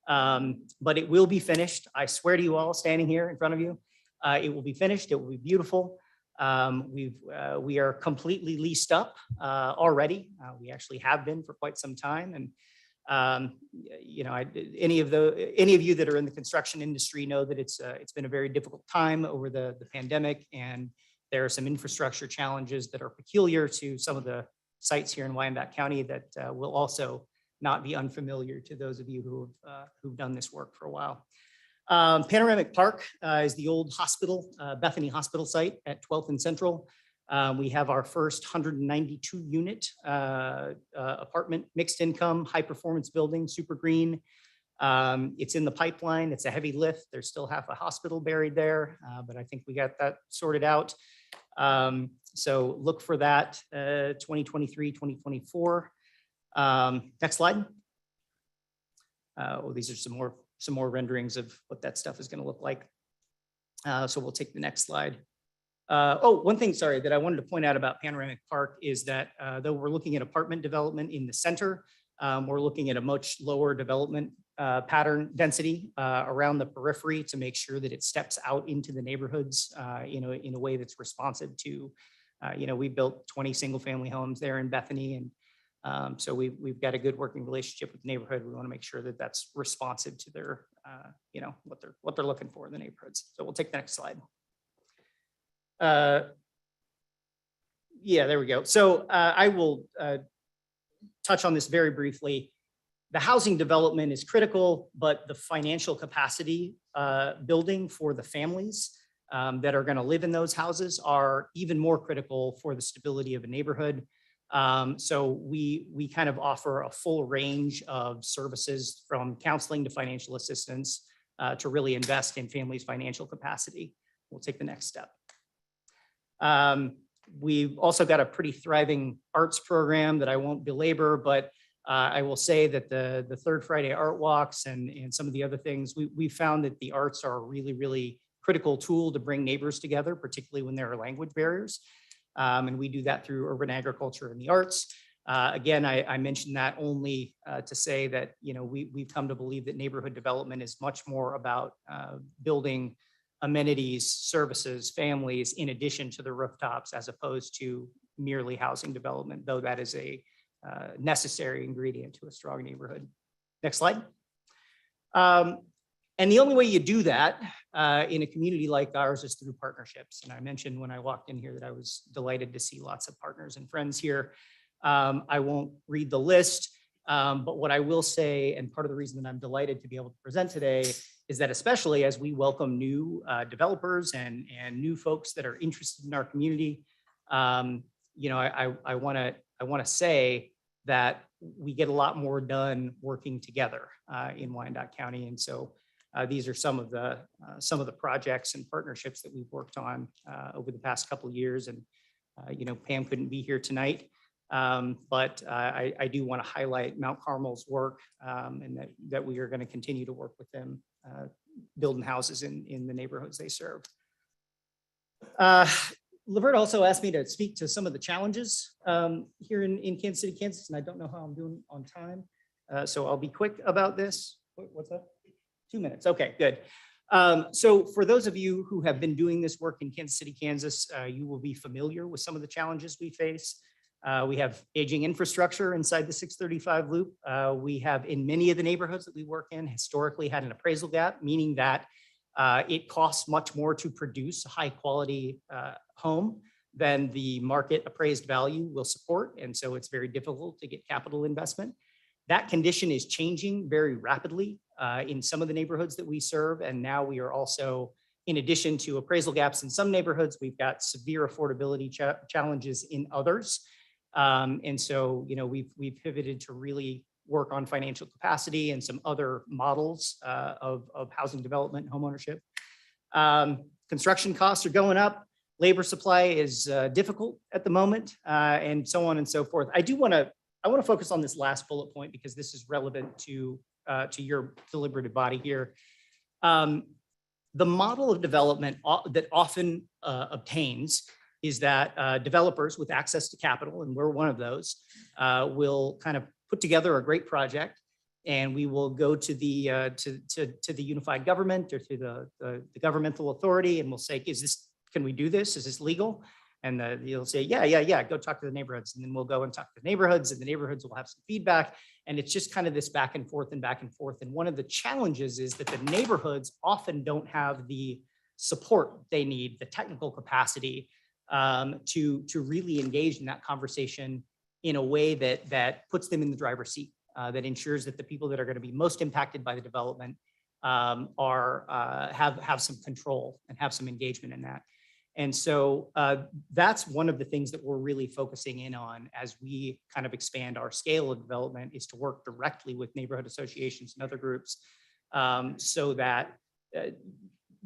but it will be finished. I swear to you all, standing here in front of you, it will be finished. It will be beautiful. We are completely leased up already. We actually have been for quite some time, and any of you that are in the construction industry know that it's been a very difficult time over the pandemic, and there are some infrastructure challenges that are peculiar to some of the sites here in Wyandotte County that will also not be unfamiliar to those of you who've done this work for a while. Panoramic Park is the old hospital, Bethany Hospital site at 12th and Central. We have our first 192 unit apartment, mixed income, high performance building, super green. It's in the pipeline. It's a heavy lift. There's still half a hospital buried there, but I think we got that sorted out. So look for that 2023, 2024. Next slide. These are some more renderings of what that stuff is going to look like. So we'll take the next slide. One thing, sorry, that I wanted to point out about Panoramic Park is that though we're looking at apartment development in the center, we're looking at a much lower development pattern density around the periphery to make sure that it steps out into the neighborhoods in a way that's responsive to, we built 20 single family homes there in Bethany, and so we've got a good working relationship with the neighborhood. We want to make sure that that's responsive to their, what they're looking for in the neighborhoods. So we'll take the next slide. Yeah, there we go. So I will touch on this very briefly. The housing development is critical, but the financial capacity building for the families that are going to live in those houses are even more critical for the stability of a neighborhood. So we kind of offer a full range of services from counseling to financial assistance to really invest in families' financial capacity. We'll take the next step. We've also got a pretty thriving arts program that I won't belabor, but I will say that the Third Friday Art Walks and some of the other things, we found that the arts are a really, really critical tool to bring neighbors together, particularly when there are language barriers. And we do that through urban agriculture and the arts. Again, I mentioned that only to say that, we've come to believe that neighborhood development is much more about building amenities, services, families, in addition to the rooftops, as opposed to merely housing development, though that is a necessary ingredient to a strong neighborhood. Next slide. And the only way you do that in a community like ours is through partnerships. And I mentioned when I walked in here that I was delighted to see lots of partners and friends here. I won't read the list, but what I will say, and part of the reason that I'm delighted to be able to present today, is that especially as we welcome new developers and new folks that are interested in our community, I want to say that we get a lot more done working together in Wyandotte County, and so these are some of the projects and partnerships that we've worked on over the past couple of years. And Pam couldn't be here tonight, but I do want to highlight Mount Carmel's work, and that we are going to continue to work with them, building houses in the neighborhoods they serve. Lavert also asked me to speak to some of the challenges here in Kansas City, Kansas, and I don't know how I'm doing on time. So I'll be quick about this. What's that? 2 minutes. Okay, good. So for those of you who have been doing this work in Kansas City, Kansas, you will be familiar with some of the challenges we face. We have aging infrastructure inside the 635 loop. We have in many of the neighborhoods that we work in historically had an appraisal gap, meaning that it costs much more to produce a high quality home than the market appraised value will support. And so it's very difficult to get capital investment. That condition is changing very rapidly in some of the neighborhoods that we serve. And now we are also, in addition to appraisal gaps in some neighborhoods, we've got severe affordability challenges in others. And so, you know, we've pivoted to really work on financial capacity and some other models of housing development, homeownership. Construction costs are going up. Labor supply is difficult at the moment, and so on and so forth. I want to focus on this last bullet point because this is relevant to your deliberative body here. The model of development that often obtains is that developers with access to capital, and we're one of those, will kind of put together a great project, and we will go to the unified government or to the governmental authority, and we'll say, can we do this? Is this legal? And you'll say, yeah, go talk to the neighborhoods. And then we'll go and talk to the neighborhoods, and the neighborhoods will have some feedback. And it's just kind of this back and forth and back and forth. And one of the challenges is that the neighborhoods often don't have the support they need, the technical capacity to really engage in that conversation in a way that puts them in the driver's seat, that ensures that the people that are going to be most impacted by the development have some control and have some engagement in that. And so that's one of the things that we're really focusing in on as we kind of expand our scale of development, is to work directly with neighborhood associations and other groups so that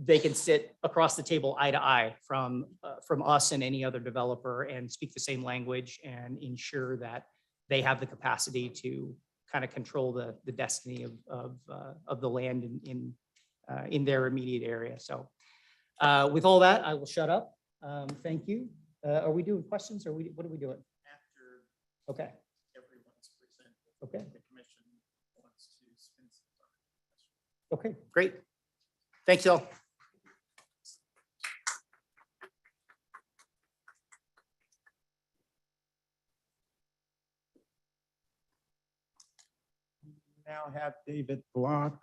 they can sit across the table eye to eye from us and any other developer and speak the same language and ensure that they have the capacity to kind of control the destiny of the land in their immediate area. So with all that, I will shut up. Thank you. Are we doing questions or what are we doing? After Okay. everyone's presented, Okay. the commission wants to spend some time. Okay, great. Thanks, y'all. Now have David Block,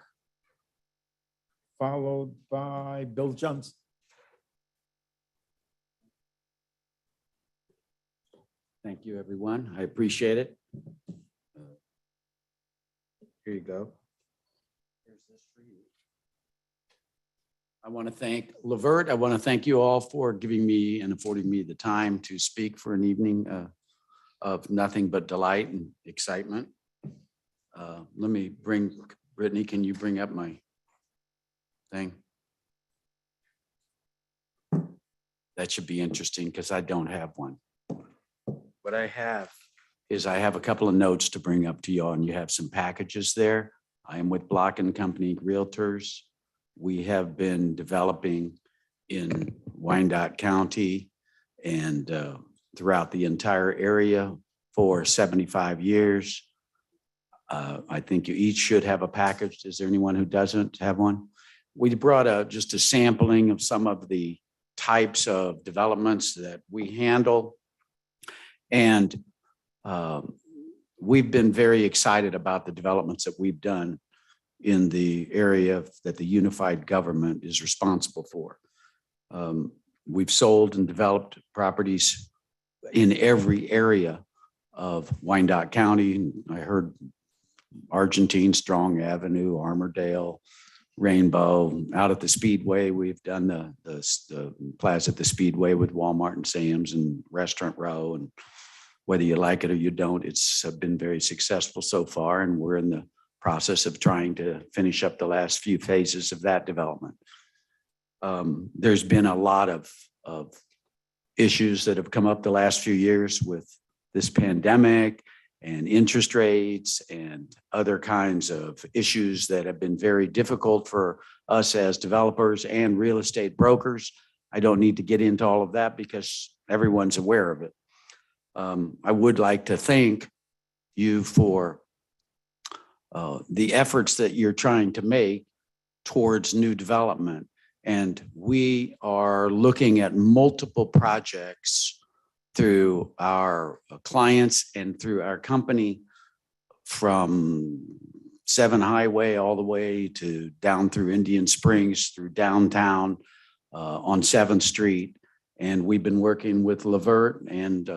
followed by Bill Johnson. Thank you, everyone. I appreciate it. Here you go. Here's this for you. I want to thank Lavert. I want to thank you all for giving me and affording me the time to speak for an evening of nothing but delight and excitement. Let me bring, Brittany, can you bring up my thing? That should be interesting because I don't have one. What I have is I have a couple of notes to bring up to you all, and you have some packages there. I am with Block and Company Realtors. We have been developing in Wyandotte County and throughout the entire area for 75 years. I think you each should have a package. Is there anyone who doesn't have one? We brought just a sampling of some of the types of developments that we handle. And we've been very excited about the developments that we've done in the area that the unified government is responsible for. We've sold and developed properties in every area of Wyandotte County. I heard Argentine, Strong Avenue, Armourdale, Rainbow. Out at the Speedway, we've done the plaza at the Speedway with Walmart and Sam's and Restaurant Row. And whether you like it or you don't, it's been very successful so far. And we're in the process of trying to finish up the last few phases of that development. There's been a lot of issues that have come up the last few years with this pandemic and interest rates and other kinds of issues that have been very difficult for us as developers and real estate brokers. I don't need to get into all of that because everyone's aware of it. I would like to thank you for the efforts that you're trying to make towards new development. And we are looking at multiple projects through our clients and through our company, from 7 Highway all the way to down through Indian Springs, through downtown, on 7th Street. And we've been working with Levert and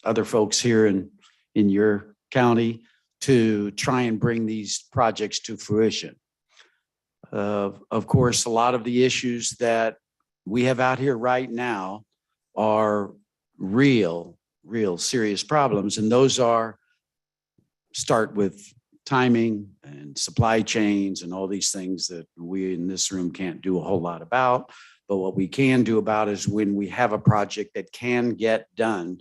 other folks here in your county to try and bring these projects to fruition. Of course, a lot of the issues that we have out here right now are real serious problems. And those start with timing and supply chains and all these things that we in this room can't do a whole lot about. But what we can do about is when we have a project that can get done,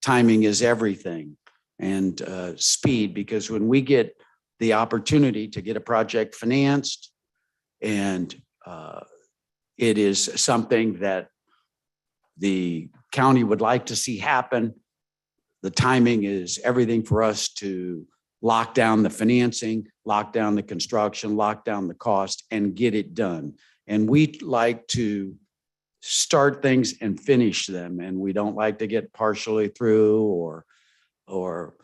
timing is everything, and speed, because when we get the opportunity to get a project financed and it is something that the county would like to see happen, the timing is everything for us to lock down the financing, lock down the construction, lock down the cost, and get it done. And we like to start things and finish them. And we don't like to get partially through or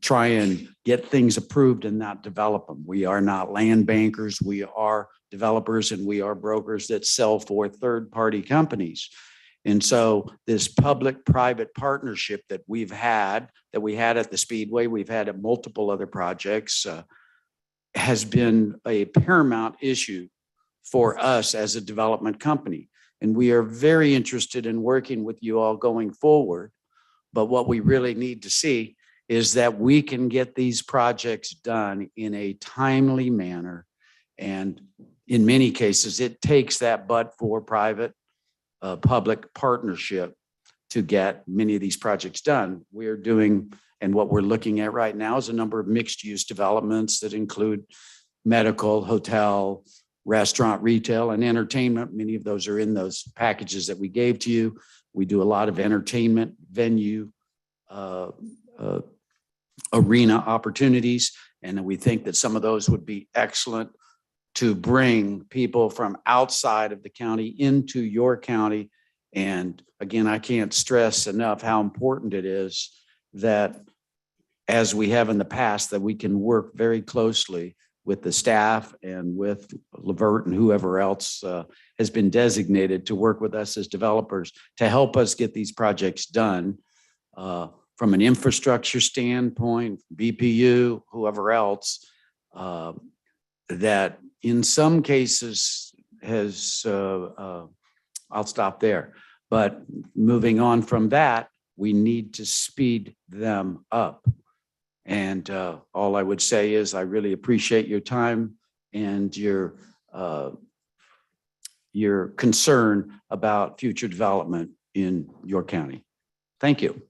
try and get things approved and not develop them. We are not land bankers. We are developers, and we are brokers that sell for third-party companies. And so this public-private partnership that we had at the Speedway, we've had at multiple other projects, has been a paramount issue for us as a development company. And we are very interested in working with you all going forward. But what we really need to see is that we can get these projects done in a timely manner. And in many cases, it takes that but-for-private public partnership to get many of these projects done. We're doing, and what we're looking at right now is a number of mixed-use developments that include medical, hotel, restaurant, retail, and entertainment. Many of those are in those packages that we gave to you. We do a lot of entertainment venue, arena opportunities, and we think that some of those would be excellent to bring people from outside of the county into your county. And again, I can't stress enough how important it is that, as we have in the past, that we can work very closely with the staff and with Levert and whoever else has been designated to work with us as developers to help us get these projects done from an infrastructure standpoint, BPU, whoever else, that in some cases has, I'll stop there. But moving on from that, we need to speed them up. And all I would say is I really appreciate your time and your concern about future development in your county. Thank you.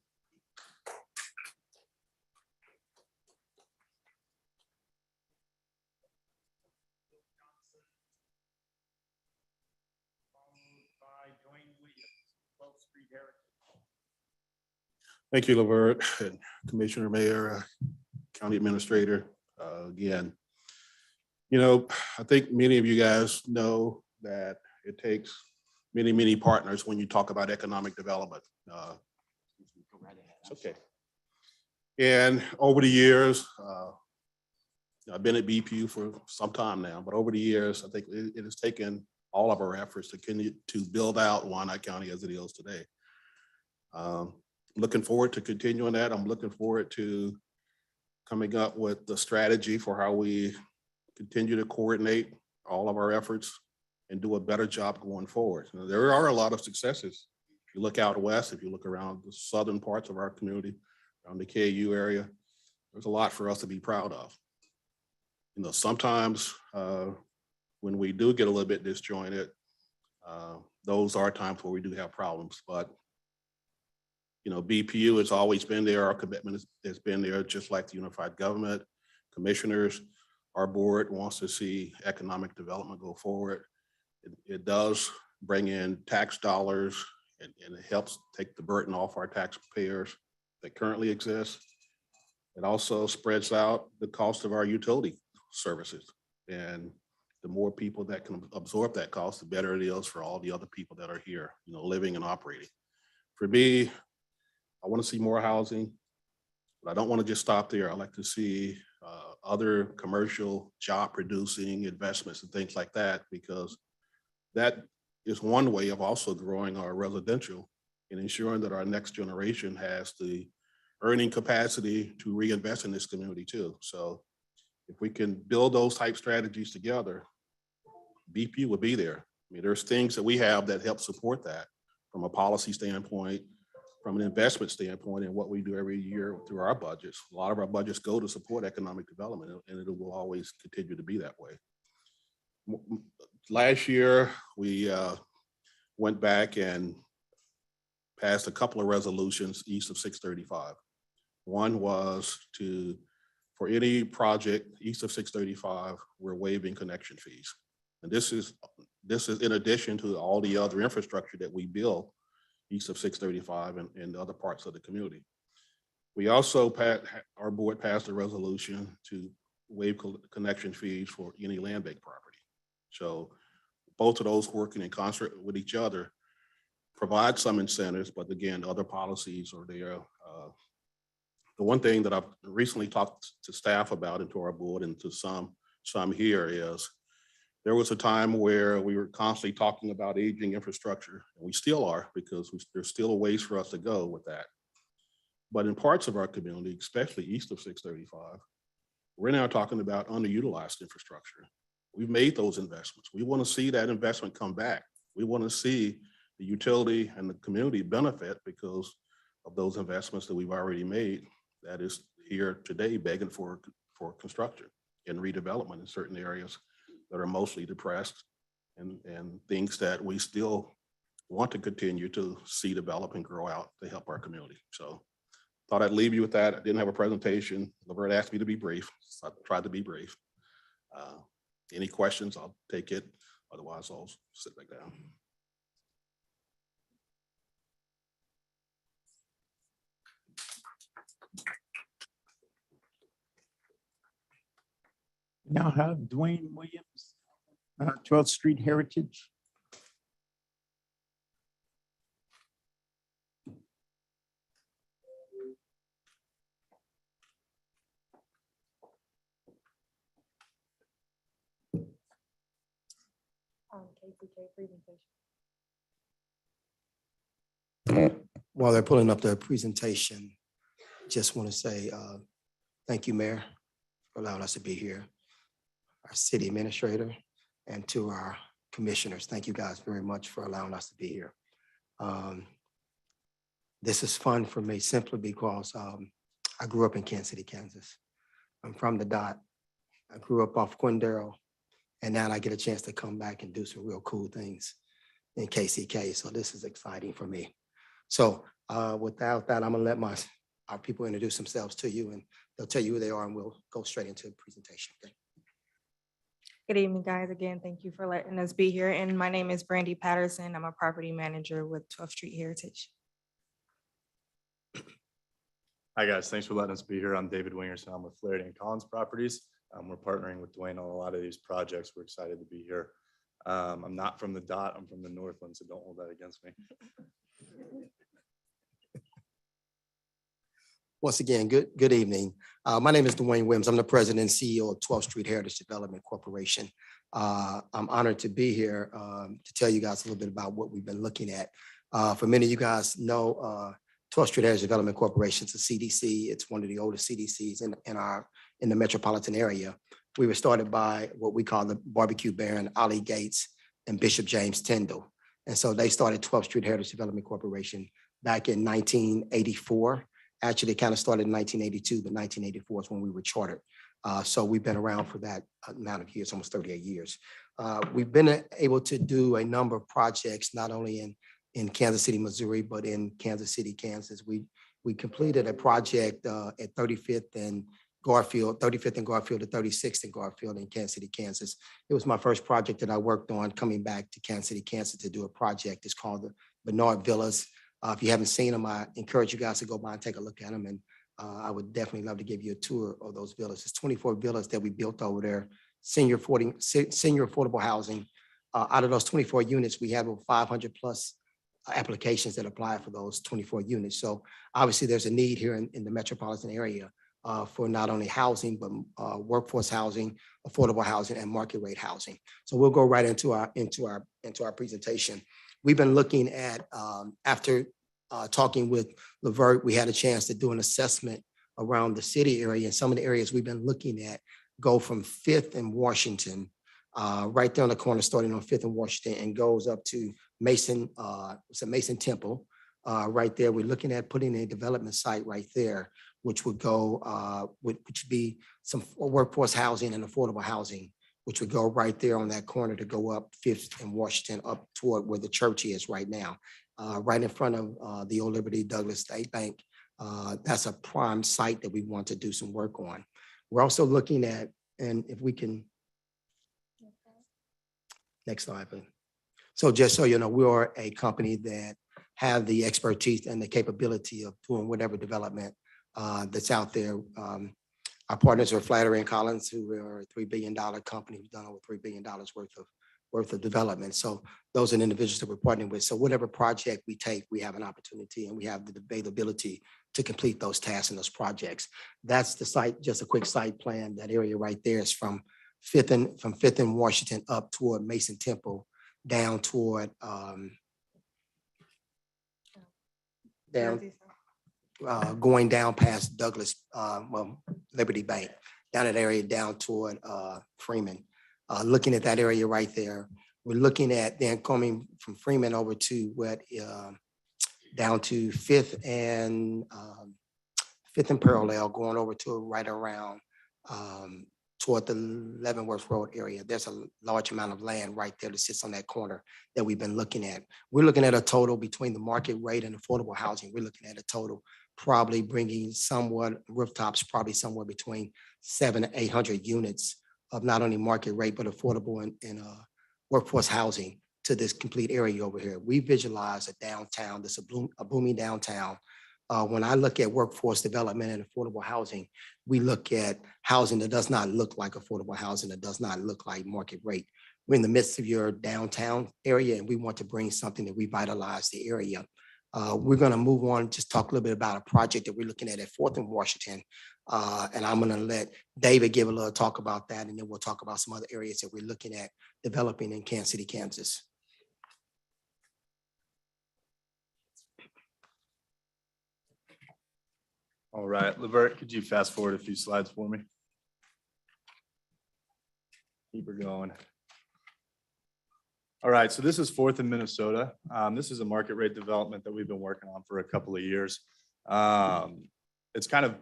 Thank you, Levert, and Commissioner, Mayor, County Administrator. Again, I think many of you guys know that it takes many, many partners when you talk about economic development. It's okay. And over the years, I've been at BPU for some time now, but over the years, I think it has taken all of our efforts to continue to build out Wyandotte County as it is today. Looking forward to continuing that. I'm looking forward to coming up with the strategy for how we continue to coordinate all of our efforts and do a better job going forward. Now, there are a lot of successes. If you look out west, if you look around the southern parts of our community, around the KU area, there's a lot for us to be proud of. Sometimes when we do get a little bit disjointed, those are times where we do have problems, but BPU has always been there. Our commitment has been there, just like the unified government, commissioners. Our board wants to see economic development go forward. It does bring in tax dollars and it helps take the burden off our taxpayers that currently exist. It also spreads out the cost of our utility services. And the more people that can absorb that cost, the better it is for all the other people that are here, living and operating. For me, I want to see more housing, but I don't want to just stop there. I like to see other commercial job producing investments and things like that, because that is one way of also growing our residential and ensuring that our next generation has the earning capacity to reinvest in this community too. So if we can build those type strategies together, BP will be there. I mean, there's things that we have that help support that from a policy standpoint, from an investment standpoint, and what we do every year through our budgets. A lot of our budgets go to support economic development, and it will always continue to be that way. Last year, we went back and passed a couple of resolutions east of 635. One was for any project east of 635, we're waiving connection fees. And this is in addition to all the other infrastructure that we build east of 635 and other parts of the community. We also, our board passed a resolution to waive connection fees for any land-based property. So both of those working in concert with each other provide some incentives, but again, other policies are there. The one thing that I've recently talked to staff about and to our board and to some here is there was a time where we were constantly talking about aging infrastructure, and we still are, because there's still a ways for us to go with that. But in parts of our community, especially east of 635, we're now talking about underutilized infrastructure. We've made those investments. We want to see that investment come back. We want to see the utility and the community benefit because of those investments that we've already made that is here today begging for construction and redevelopment in certain areas that are mostly depressed and things that we still want to continue to see develop and grow out to help our community. So thought I'd leave you with that. I didn't have a presentation. Laverne asked me to be brief, so I tried to be brief. Any questions, I'll take it. Otherwise, I'll sit back down. Now have Dwayne Williams, 12th Street Heritage. While they're pulling up the presentation, just want to say thank you, Mayor, for allowing us to be here, our city administrator, and to our commissioners. Thank you guys very much for allowing us to be here. This is fun for me simply because I grew up in Kansas City, Kansas. I'm from the dot. I grew up off Quindaro, and now I get a chance to come back and do some real cool things in KCK. So this is exciting for me. So without that, I'm gonna let our people introduce themselves to you, and they'll tell you who they are, and we'll go straight into the presentation. Okay? Good evening, guys. Again, thank you for letting us be here. And my name is Brandy Patterson. I'm a property manager with 12th Street Heritage. Hi, guys. Thanks for letting us be here. I'm David Wingerson. I'm with Flaherty and Collins Properties. We're partnering with Dwayne on a lot of these projects. We're excited to be here. I'm not from the dot. I'm from the Northland, so don't hold that against me. Once again, good evening. My name is Dwayne Williams. I'm the president and CEO of 12th Street Heritage Development Corporation. I'm honored to be here to tell you guys a little bit about what we've been looking at. For many of you guys know, 12th Street Heritage Development Corporation is a CDC. It's one of the oldest CDCs in the metropolitan area. We were started by what we call the barbecue baron, Ollie Gates and Bishop James Tyndall. And so they started 12th Street Heritage Development Corporation back in 1984. Actually, it kind of started in 1982, but 1984 is when we were chartered. So we've been around for that amount of years, almost 38 years. We've been able to do a number of projects, not only in Kansas City, Missouri, but in Kansas City, Kansas. We completed a project at 35th and Garfield to 36th and Garfield in Kansas City, Kansas. It was my first project that I worked on coming back to Kansas City, Kansas to do a project. It's called the Bernard Villas. If you haven't seen them, I encourage you guys to go by and take a look at them. And I would definitely love to give you a tour of those villas. It's 24 villas that we built over there, senior affordable housing. Out of those 24 units, we have over 500 plus applications that apply for those 24 units. So obviously there's a need here in the metropolitan area for not only housing, but workforce housing, affordable housing, and market rate housing. So we'll go right into our presentation. We've been looking at, after talking with Levert, we had a chance to do an assessment around the city area, and some of the areas we've been looking at go from 5th and Washington, right there on the corner, starting on 5th and Washington, and goes up to Mason, it's a Mason Temple. Right there, we're looking at putting a development site right there, which would go, which would be some workforce housing and affordable housing, which would go right there on that corner to go up 5th and Washington up toward where the church is right now, right in front of the Old Liberty Douglas State Bank. That's a prime site that we want to do some work on. We're also looking at, and if we can, next slide, please. So just so you know, we are a company that have the expertise and the capability of doing whatever development that's out there. Our partners are Flattery and Collins, who are a $3 billion company who's done over $3 billion worth of development. So those are the individuals that we're partnering with. So whatever project we take, we have an opportunity and we have the availability to complete those tasks and those projects. That's the site, just a quick site plan. That area right there is from 5th and Washington up toward Mason Temple, down toward going down past Douglas, Liberty Bank, down that area, down toward Freeman. Looking at that area right there, we're looking at then coming from Freeman over to what, down to 5th and Parallel, going over to right around toward the Leavenworth Road area. There's a large amount of land right there that sits on that corner that we've been looking at. We're looking at a total between the market rate and affordable housing. We're looking at a total probably bringing somewhat rooftops, probably somewhere between 700 to 800 units of not only market rate, but affordable and workforce housing to this complete area over here. We visualize a downtown, this a booming downtown. When I look at workforce development and affordable housing, we look at housing that does not look like affordable housing, that does not look like market rate. We're in the midst of your downtown area, and we want to bring something that revitalize the area. We're going to move on, just talk a little bit about a project that we're looking at 4th and Washington. And I'm going to let David give a little talk about that, and then we'll talk about some other areas that we're looking at developing in Kansas City, Kansas. All right, Levert, could you fast forward a few slides for me? Keep her going. All right, so this is 4th in Minnesota. This is a market rate development that we've been working on for a couple of years. It's kind of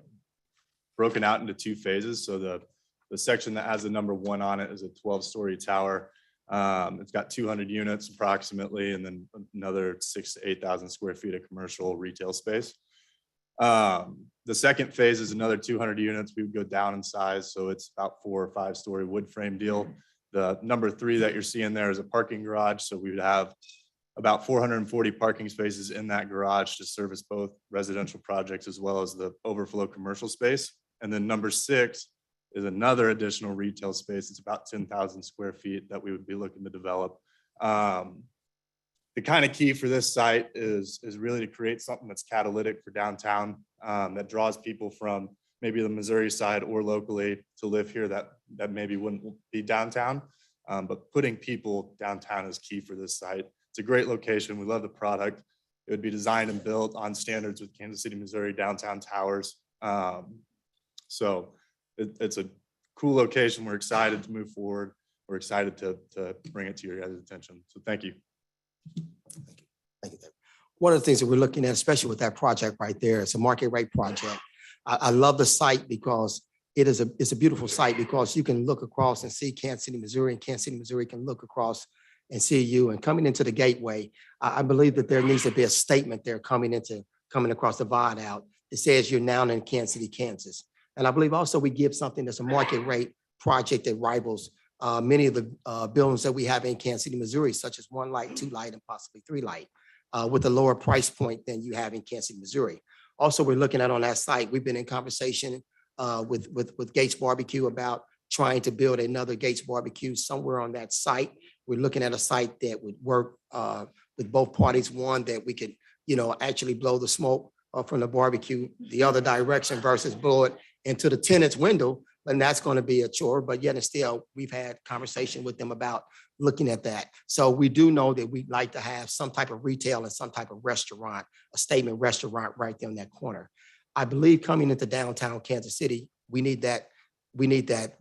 broken out into 2 phases. So the section that has the number 1 on it is a 12-story tower. It's got 200 units approximately, and then another 6,000 to 8,000 square feet of commercial retail space. The second phase is another 200 units. We would go down in size, so it's about 4 or 5-story wood frame deal. The number 3 that you're seeing there is a parking garage, so we would have about 440 parking spaces in that garage to service both residential projects as well as the overflow commercial space. And then number 6 is another additional retail space. It's about 10,000 square feet that we would be looking to develop. The kind of key for this site is really to create something that's catalytic for downtown, that draws people from maybe the Missouri side or locally to live here that maybe wouldn't be downtown. But putting people downtown is key for this site. It's a great location. We love the product. It would be designed and built on standards with Kansas City, Missouri downtown towers. So it's a cool location. We're excited to move forward. We're excited to bring it to your guys' attention. So thank you. Thank you, David. One of the things that we're looking at, especially with that project right there, it's a market rate project. I love the site because it's a beautiful site because you can look across and see Kansas City, Missouri, and Kansas City, Missouri can look across and see you. And coming into the gateway, I believe that there needs to be a statement there coming across the viaduct that says you're now in Kansas City, Kansas. And I believe also we give something that's a market rate project that rivals many of the buildings that we have in Kansas City, Missouri, such as 1 Light, 2 Light, and possibly 3 Light, with a lower price point than you have in Kansas City, Missouri. Also, we're looking at on that site, we've been in conversation with Gates Barbecue about trying to build another Gates Barbecue somewhere on that site. We're looking at a site that would work with both parties. One, that we could, actually blow the smoke from the barbecue the other direction versus blow it into the tenant's window. And that's going to be a chore, but yet and still, we've had conversation with them about looking at that. So we do know that we'd like to have some type of retail and some type of restaurant, a statement restaurant right there in that corner. I believe coming into downtown Kansas City, we need that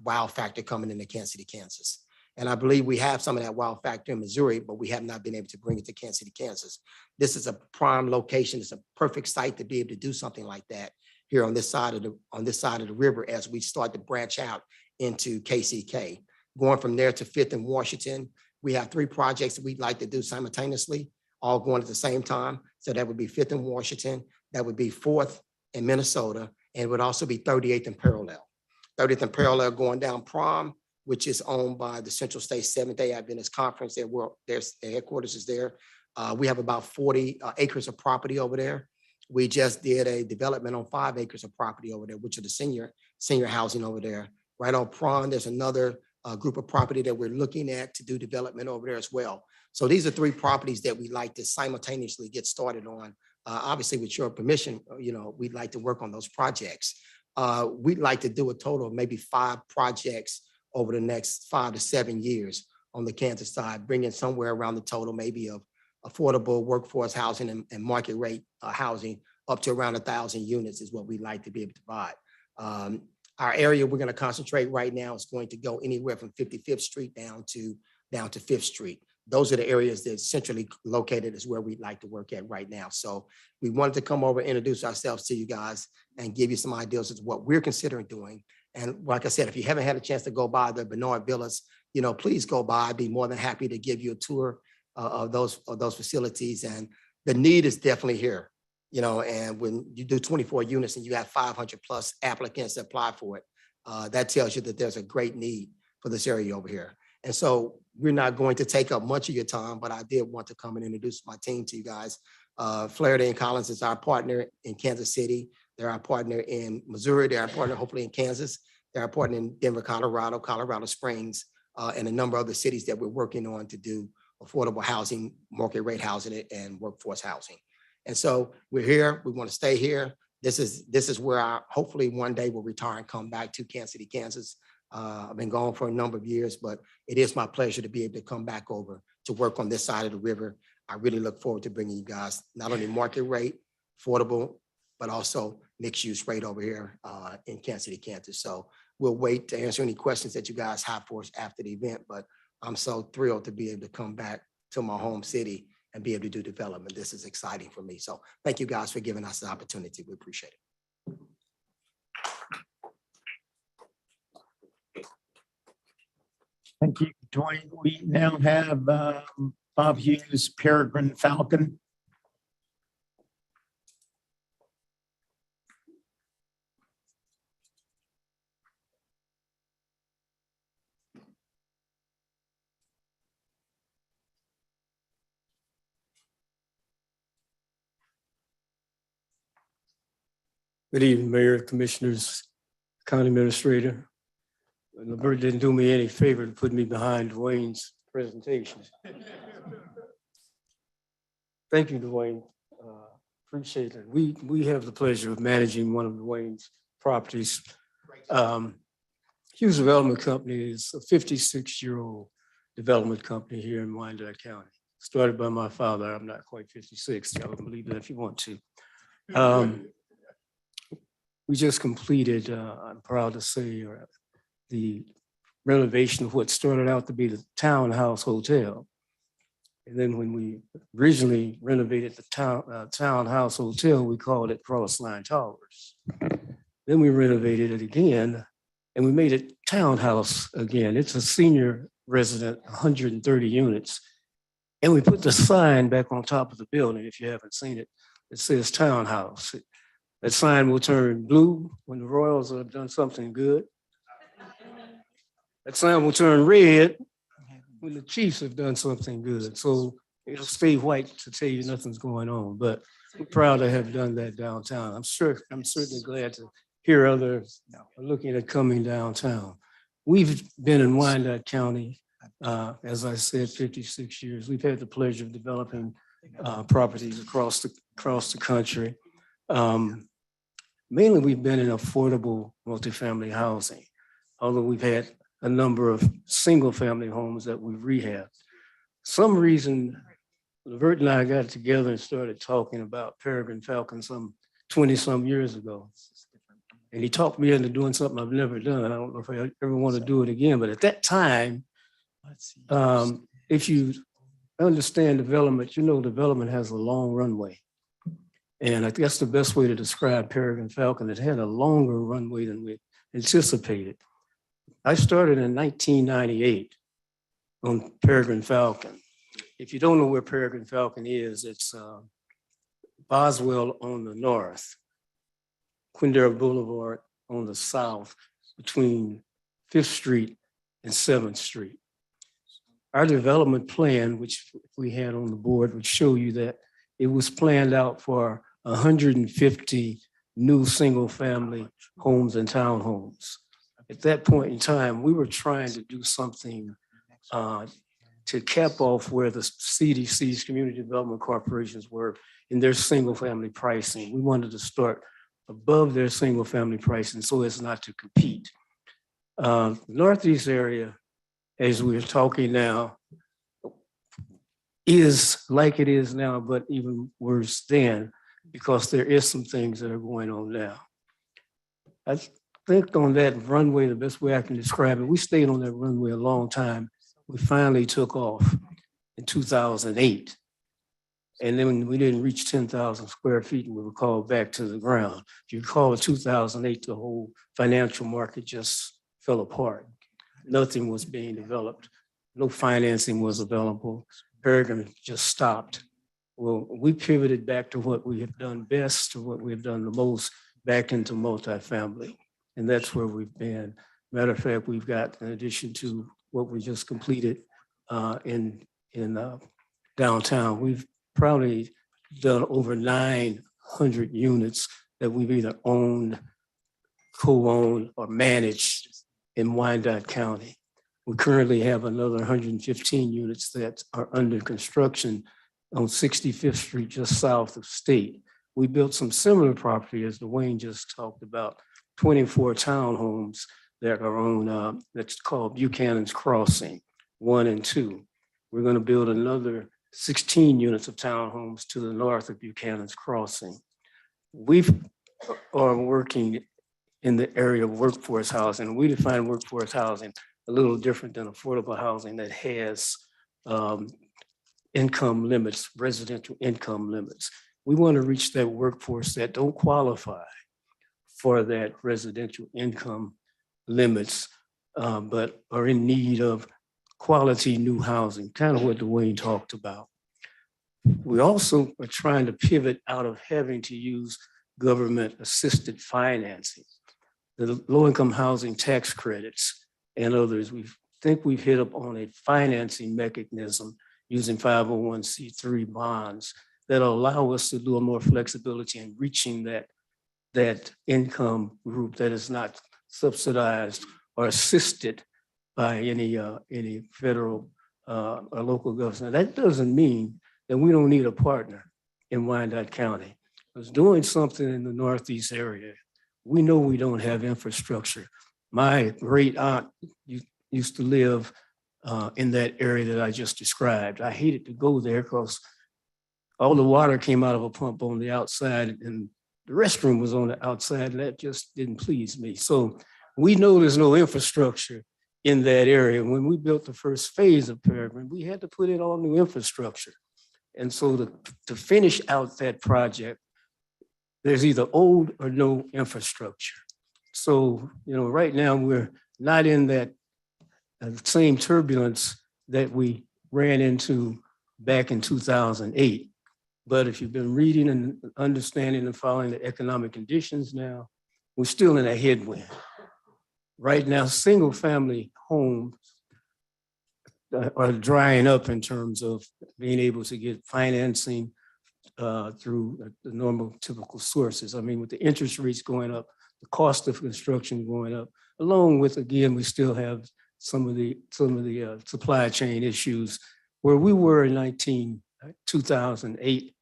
wow factor coming into Kansas City, Kansas. And I believe we have some of that wow factor in Missouri, but we have not been able to bring it to Kansas City, Kansas. This is a prime location. It's a perfect site to be able to do something like that here on this side of the river as we start to branch out into KCK. Going from there to 5th and Washington, we have 3 projects that we'd like to do simultaneously, all going at the same time. So that would be 5th and Washington, that would be 4th in Minnesota, and it would also be 38th and Parallel. 30th and Parallel going down Prom, which is owned by the Central States Seventh-day Adventist Conference. Their headquarters is there. We have about 40 acres of property over there. We just did a development on 5 acres of property over there, which are the senior housing over there. Right on Prom, there's another group of property that we're looking at to do development over there as well. So these are 3 properties that we'd like to simultaneously get started on. Obviously, with your permission, we'd like to work on those projects. We'd like to do a total of maybe 5 projects over the next 5 to 7 years on the Kansas side, bringing somewhere around the total maybe of affordable workforce housing and market rate housing up to around 1,000 units is what we'd like to be able to buy. Our area we're going to concentrate right now is going to go anywhere from 55th Street down to 5th Street. Those are the areas that centrally located is where we'd like to work at right now. So we wanted to come over, introduce ourselves to you guys and give you some ideas as to what we're considering doing. And like I said, if you haven't had a chance to go by the Bernard Villas, please go by. I'd be more than happy to give you a tour of those facilities. And the need is definitely here, and when you do 24 units and you have 500 plus applicants that apply for it, that tells you that there's a great need for this area over here. And so we're not going to take up much of your time, but I did want to come and introduce my team to you guys. Flaherty and Collins is our partner in Kansas City. They're our partner in Missouri. They're our partner hopefully in Kansas. They're our partner in Denver, Colorado, Colorado Springs, and a number of other cities that we're working on to do affordable housing, market rate housing, and workforce housing. And so we're here. We want to stay here. This is where I hopefully one day will retire and come back to Kansas City, Kansas. I've been gone for a number of years, but it is my pleasure to be able to come back over to work on this side of the river. I really look forward to bringing you guys not only market rate, affordable, but also mixed use rate over here in Kansas City, Kansas. So we'll wait to answer any questions that you guys have for us after the event, but I'm so thrilled to be able to come back to my home city and be able to do development. This is exciting for me. So thank you guys for giving us the opportunity. We appreciate it. Thank you, Dwayne. We now have Bob Hughes, Peregrine Falcon. Good evening, Mayor, Commissioners, County Administrator. Levert didn't do me any favor to put me behind Dwayne's presentation. Thank you, Dwayne. Appreciate it. We have the pleasure of managing one of Dwayne's properties. Hughes Development Company is a 56-year-old development company here in Wyandotte County. Started by my father. I'm not quite 56. Y'all can believe that if you want to. We just completed, I'm proud to say, the renovation of what started out to be the Townhouse Hotel. And then when we originally renovated the Townhouse Hotel, we called it Crossline Towers. Then we renovated it again and we made it Townhouse again. It's a senior resident, 130 units. And we put the sign back on top of the building. If you haven't seen it, it says Townhouse. That sign will turn blue when the Royals have done something good. That sign will turn red when the Chiefs have done something good. So it'll stay white to tell you nothing's going on, but we're proud to have done that downtown. I'm certainly glad to hear others are looking at coming downtown. We've been in Wyandotte County, as I said, 56 years. We've had the pleasure of developing properties across the country. Mainly, we've been in affordable multifamily housing, although we've had a number of single-family homes that we've rehabbed. Some reason, Levert and I got together and started talking about Peregrine Falcon some 20-some years ago. And he talked me into doing something I've never done. I don't know if I ever want to do it again, but at that time, if you understand development, you know development has a long runway. And I guess the best way to describe Peregrine Falcon, it had a longer runway than we anticipated. I started in 1998 on Peregrine Falcon. If you don't know where Peregrine Falcon is, it's Boswell on the north, Quindara Boulevard on the south, between 5th Street and 7th Street. Our development plan, which we had on the board, would show you that it was planned out for 150 new single-family homes and townhomes. At that point in time, we were trying to do something to cap off where the CDC's, Community Development Corporations, were in their single-family pricing. We wanted to start above their single-family pricing so as not to compete. Northeast area, as we're talking now, is like it is now, but even worse then, because there is some things that are going on now. I think on that runway, the best way I can describe it, we stayed on that runway a long time. We finally took off in 2008. And then we didn't reach 10,000 square feet and we were called back to the ground. If you recall, in 2008, the whole financial market just fell apart. Nothing was being developed. No financing was available. Peregrine just stopped. Well, we pivoted back to what we have done best, to what we have done the most, back into multifamily. And that's where we've been. Matter of fact, we've got, in addition to what we just completed in downtown, we've probably done over 900 units that we've either owned, co-owned, or managed in Wyandotte County. We currently have another 115 units that are under construction on 65th Street, just south of State. We built some similar property, as Dwayne just talked about, 24 townhomes that are on, that's called Buchanan's Crossing, 1 and 2. We're going to build another 16 units of townhomes to the north of Buchanan's Crossing. We are working in the area of workforce housing. We define workforce housing a little different than affordable housing that has income limits, residential income limits. We want to reach that workforce that don't qualify for that residential income limits, but are in need of quality new housing, kind of what Dwayne talked about. We also are trying to pivot out of having to use government assisted financing, the low-income housing tax credits and others. We think we've hit up on a financing mechanism using 501c3 bonds that allow us to do a more flexibility in reaching that income group that is not subsidized or assisted by any federal or local government. That doesn't mean that we don't need a partner in Wyandotte County. I was doing something in the Northeast area. We know we don't have infrastructure. My great aunt used to live in that area that I just described. I hated to go there because all the water came out of a pump on the outside and the restroom was on the outside, and that just didn't please me. So we know there's no infrastructure in that area. When we built the first phase of Peregrine, we had to put in all new infrastructure. And so to finish out that project, there's either old or no infrastructure. So, right now we're not in that same turbulence that we ran into back in 2008. But if you've been reading and understanding and following the economic conditions now, we're still in a headwind. Right now, single family homes are drying up in terms of being able to get financing through the normal typical sources. I mean, with the interest rates going up, the cost of construction going up, along with, again, we still have some of the supply chain issues where we were in 2008.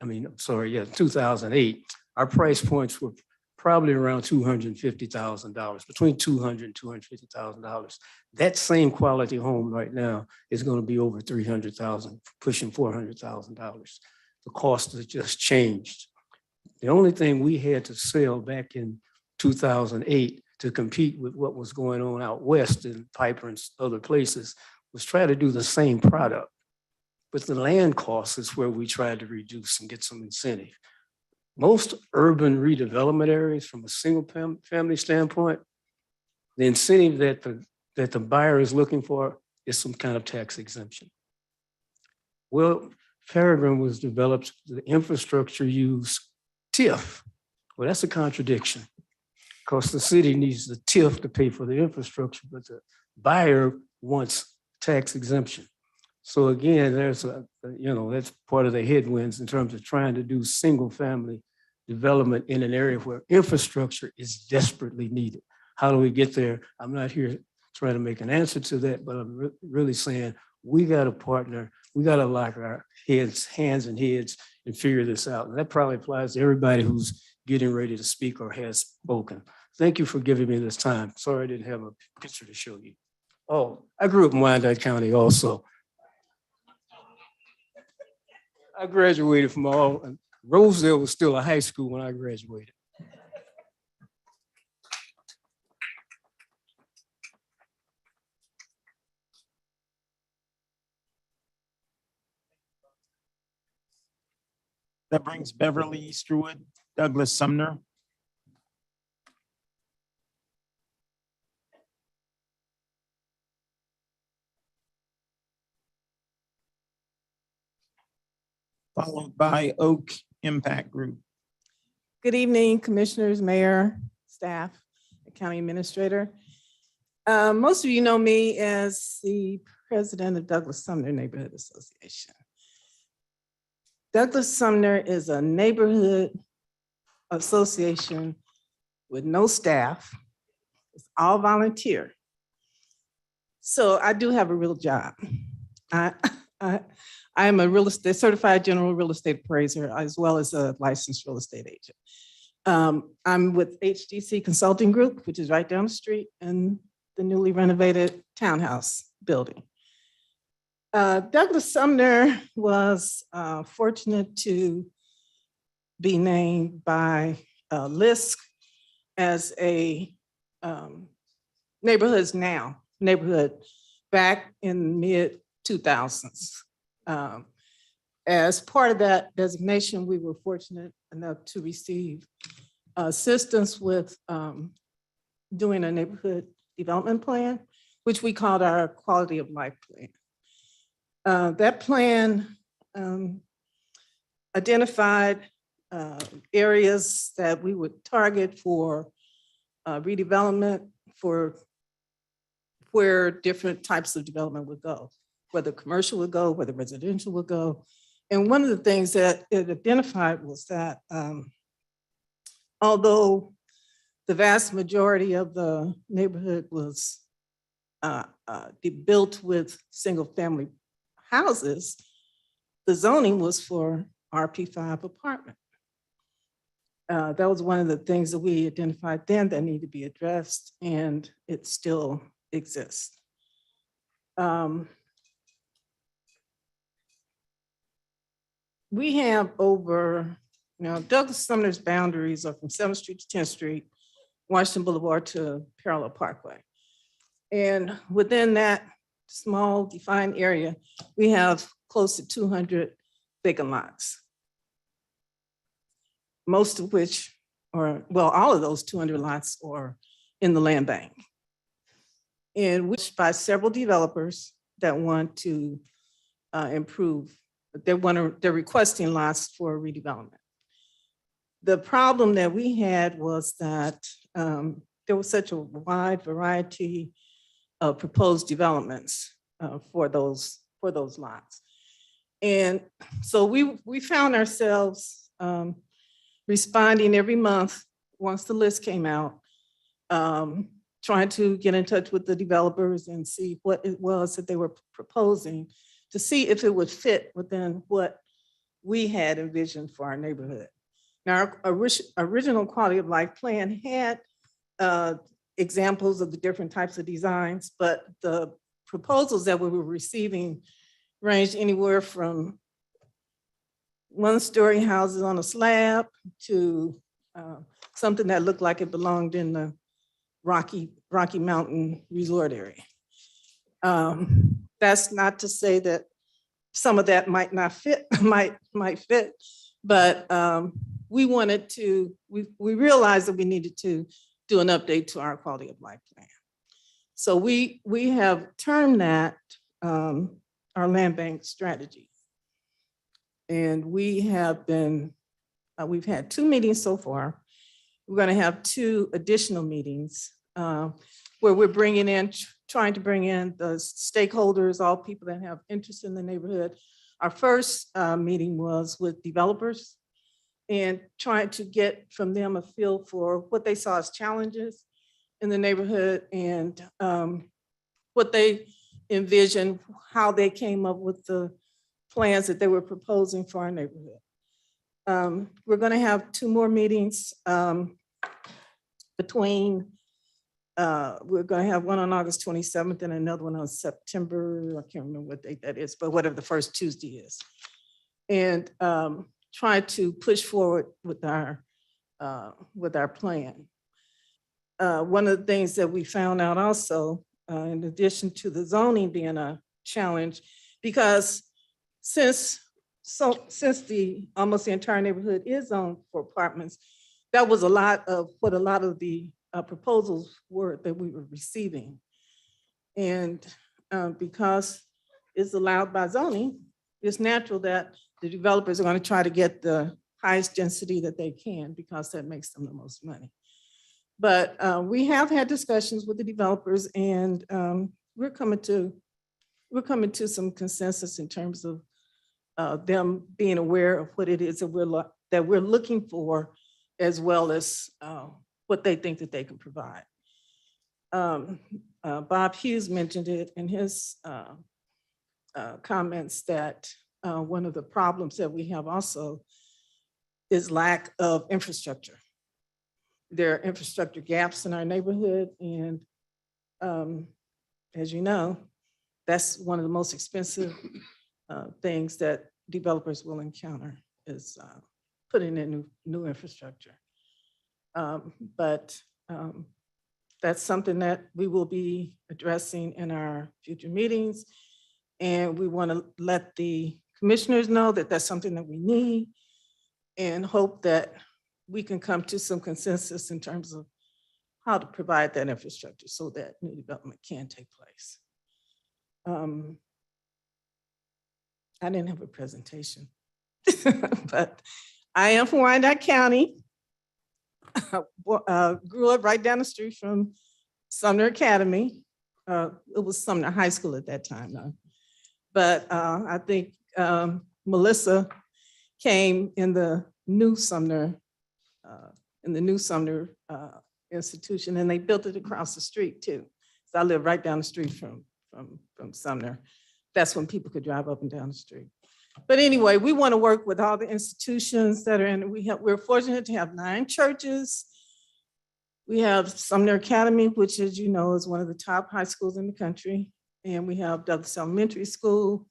2008, our price points were probably around $250,000, between $200,000 and $250,000. That same quality home right now is going to be over $300,000, pushing $400,000. The cost has just changed. The only thing we had to sell back in 2008 to compete with what was going on out west in Piper and other places was try to do the same product. But the land cost is where we tried to reduce and get some incentive. Most urban redevelopment areas, from a single family standpoint, the incentive that the buyer is looking for is some kind of tax exemption. Well, Peregrine was developed, the infrastructure used TIF. Well, that's a contradiction because the city needs the TIF to pay for the infrastructure, but the buyer wants tax exemption. So again, there's that's part of the headwinds in terms of trying to do single family development in an area where infrastructure is desperately needed. How do we get there? I'm not here trying to make an answer to that, but I'm really saying we got to partner. We got to lock our hands and heads and figure this out. And that probably applies to everybody who's getting ready to speak or has spoken. Thank you for giving me this time. Sorry I didn't have a picture to show you. Oh, I grew up in Wyandotte County also. I graduated from Rosedale was still a high school when I graduated. That brings Beverly Easterwood, Douglas Sumner. Followed by Oak Impact Group. Good evening, commissioners, mayor, staff, and county administrator. Most of you know me as the president of Douglas Sumner Neighborhood Association. Douglas Sumner is a neighborhood association with no staff. It's all volunteer. So I do have a real job. I am a certified general real estate appraiser, as well as a licensed real estate agent. I'm with HDC Consulting Group, which is right down the street in the newly renovated townhouse building. Douglas Sumner was fortunate to be named by LISC as a neighborhood back in mid 2000s. As part of that designation, we were fortunate enough to receive assistance with doing a neighborhood development plan, which we called our quality of life plan. That plan identified areas that we would target for redevelopment, for where different types of development would go, whether commercial would go, whether residential would go. And one of the things that it identified was that although the vast majority of the neighborhood was built with single family houses, the zoning was for RP5 apartment. That was one of the things that we identified then that needed to be addressed, and it still exists. We have Douglas Sumner's boundaries are from 7th Street to 10th Street, Washington Boulevard to Parallel Parkway. And within that small defined area, we have close to 200 vacant lots. Most of which are, well, all of those 200 lots are in the land bank, and which by several developers that want to improve. They're requesting lots for redevelopment. The problem that we had was that there was such a wide variety of proposed developments for those lots. And so we found ourselves responding every month once the list came out, trying to get in touch with the developers and see what it was that they were proposing to see if it would fit within what we had envisioned for our neighborhood. Now, our original quality of life plan had examples of the different types of designs, but the proposals that we were receiving ranged anywhere from one-story houses on a slab to something that looked like it belonged in the Rocky Mountain resort area. That's not to say that some of that might not fit, might fit, but we realized that we needed to do an update to our quality of life plan. So we have termed that our land bank strategy. And we've had 2 meetings so far. We're going to have 2 additional meetings where we're trying to bring in the stakeholders, all people that have interest in the neighborhood. Our first meeting was with developers and trying to get from them a feel for what they saw as challenges in the neighborhood and what they envisioned, how they came up with the plans that they were proposing for our neighborhood. We're going to have 2 more meetings we're going to have one on August 27th and another one on September, I can't remember what date that is, but whatever the first Tuesday is. And try to push forward with our plan. One of the things that we found out also, in addition to the zoning being a challenge, because since almost the entire neighborhood is zoned for apartments, that was a lot of the proposals were that we were receiving. And because it's allowed by zoning, it's natural that the developers are going to try to get the highest density that they can because that makes them the most money. But we have had discussions with the developers and we're coming to some consensus in terms of them being aware of what it is that we're looking for, as well as what they think that they can provide. Bob Hughes mentioned it in his comments that one of the problems that we have also is lack of infrastructure. There are infrastructure gaps in our neighborhood, and as you know, that's one of the most expensive things that developers will encounter is putting in new infrastructure. But that's something that we will be addressing in our future meetings. And we want to let the commissioners know that that's something that we need and hope that we can come to some consensus in terms of how to provide that infrastructure so that new development can take place. I didn't have a presentation, but I am from Wyandotte County. Grew up right down the street from Sumner Academy. It was Sumner High School at that time, though. But I think Melissa came in the new Sumner institution, and they built it across the street too. So I live right down the street from Sumner. That's when people could drive up and down the street. But anyway, we want to work with all the institutions that are in. We're fortunate to have 9 churches. We have Sumner Academy, which, as you know, is one of the top high schools in the country. And we have Douglas Elementary School.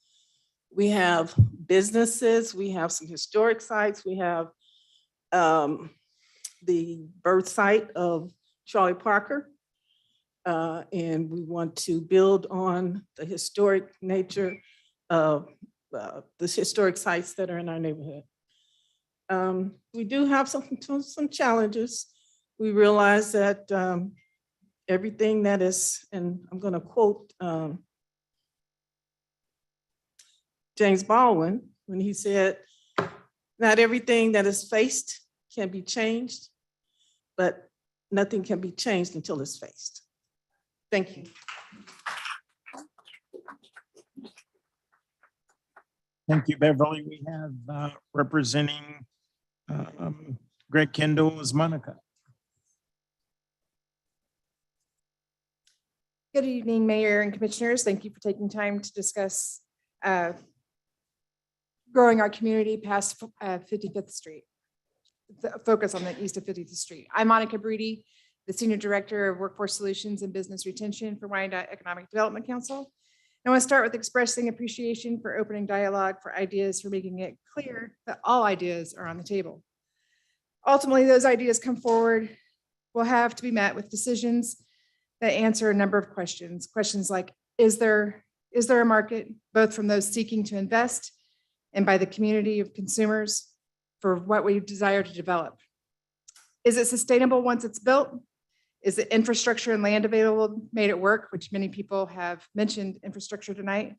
We have businesses. We have some historic sites. We have the birth site of Charlie Parker. And we want to build on the historic nature of the historic sites that are in our neighborhood. We do have some challenges. We realize that everything that is, and I'm going to quote James Baldwin when he said, "Not everything that is faced can be changed, but nothing can be changed until it's faced." Thank you. Thank you, Beverly. We have representing Greg Kendall is Monica. Good evening, Mayor and Commissioners. Thank you for taking time to discuss growing our community past 55th Street. The focus on the east of 50th Street. I'm Monica Breedy, the Senior Director of Workforce Solutions and Business Retention for Wyandotte Economic Development Council. I want to start with expressing appreciation for opening dialogue, for ideas, for making it clear that all ideas are on the table. Ultimately, those ideas come forward will have to be met with decisions that answer a number of questions. Questions like, is there a market, both from those seeking to invest and by the community of consumers for what we desire to develop? Is it sustainable once it's built? Is the infrastructure and land available made it work, which many people have mentioned infrastructure tonight?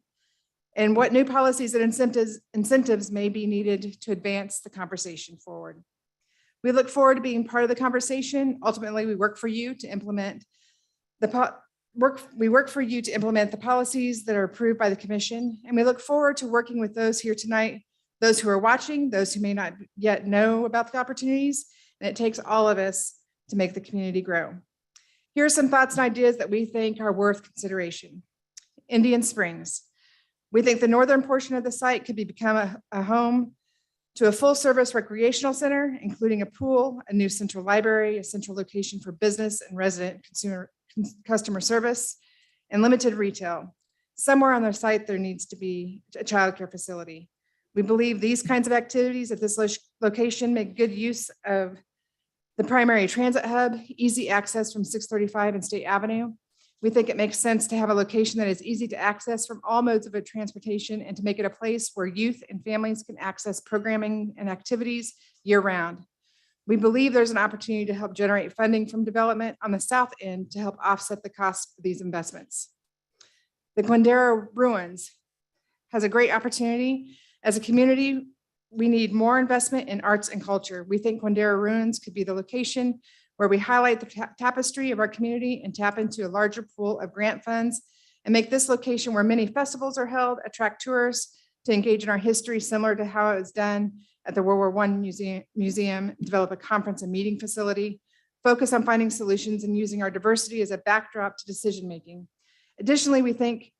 And what new policies and incentives may be needed to advance the conversation forward? We look forward to being part of the conversation. Ultimately, we work for you to implement the policies that are approved by the commission. And we look forward to working with those here tonight, those who are watching, those who may not yet know about the opportunities. And it takes all of us to make the community grow. Here are some thoughts and ideas that we think are worth consideration. Indian Springs. We think the northern portion of the site could become a home to a full-service recreational center, including a pool, a new central library, a central location for business and resident customer service, and limited retail. Somewhere on their site, there needs to be a childcare facility. We believe these kinds of activities at this location make good use of the primary transit hub, easy access from 635 and State Avenue. We think it makes sense to have a location that is easy to access from all modes of transportation and to make it a place where youth and families can access programming and activities year-round. We believe there's an opportunity to help generate funding from development on the south end to help offset the cost of these investments. The Quindera Ruins has a great opportunity. As a community, we need more investment in arts and culture. We think Quindera Ruins could be the location where we highlight the tapestry of our community and tap into a larger pool of grant funds and make this location where many festivals are held, attract tourists to engage in our history, similar to how it was done at the World War I Museum, develop a conference and meeting facility, focus on finding solutions and using our diversity as a backdrop to decision-making. Additionally, we think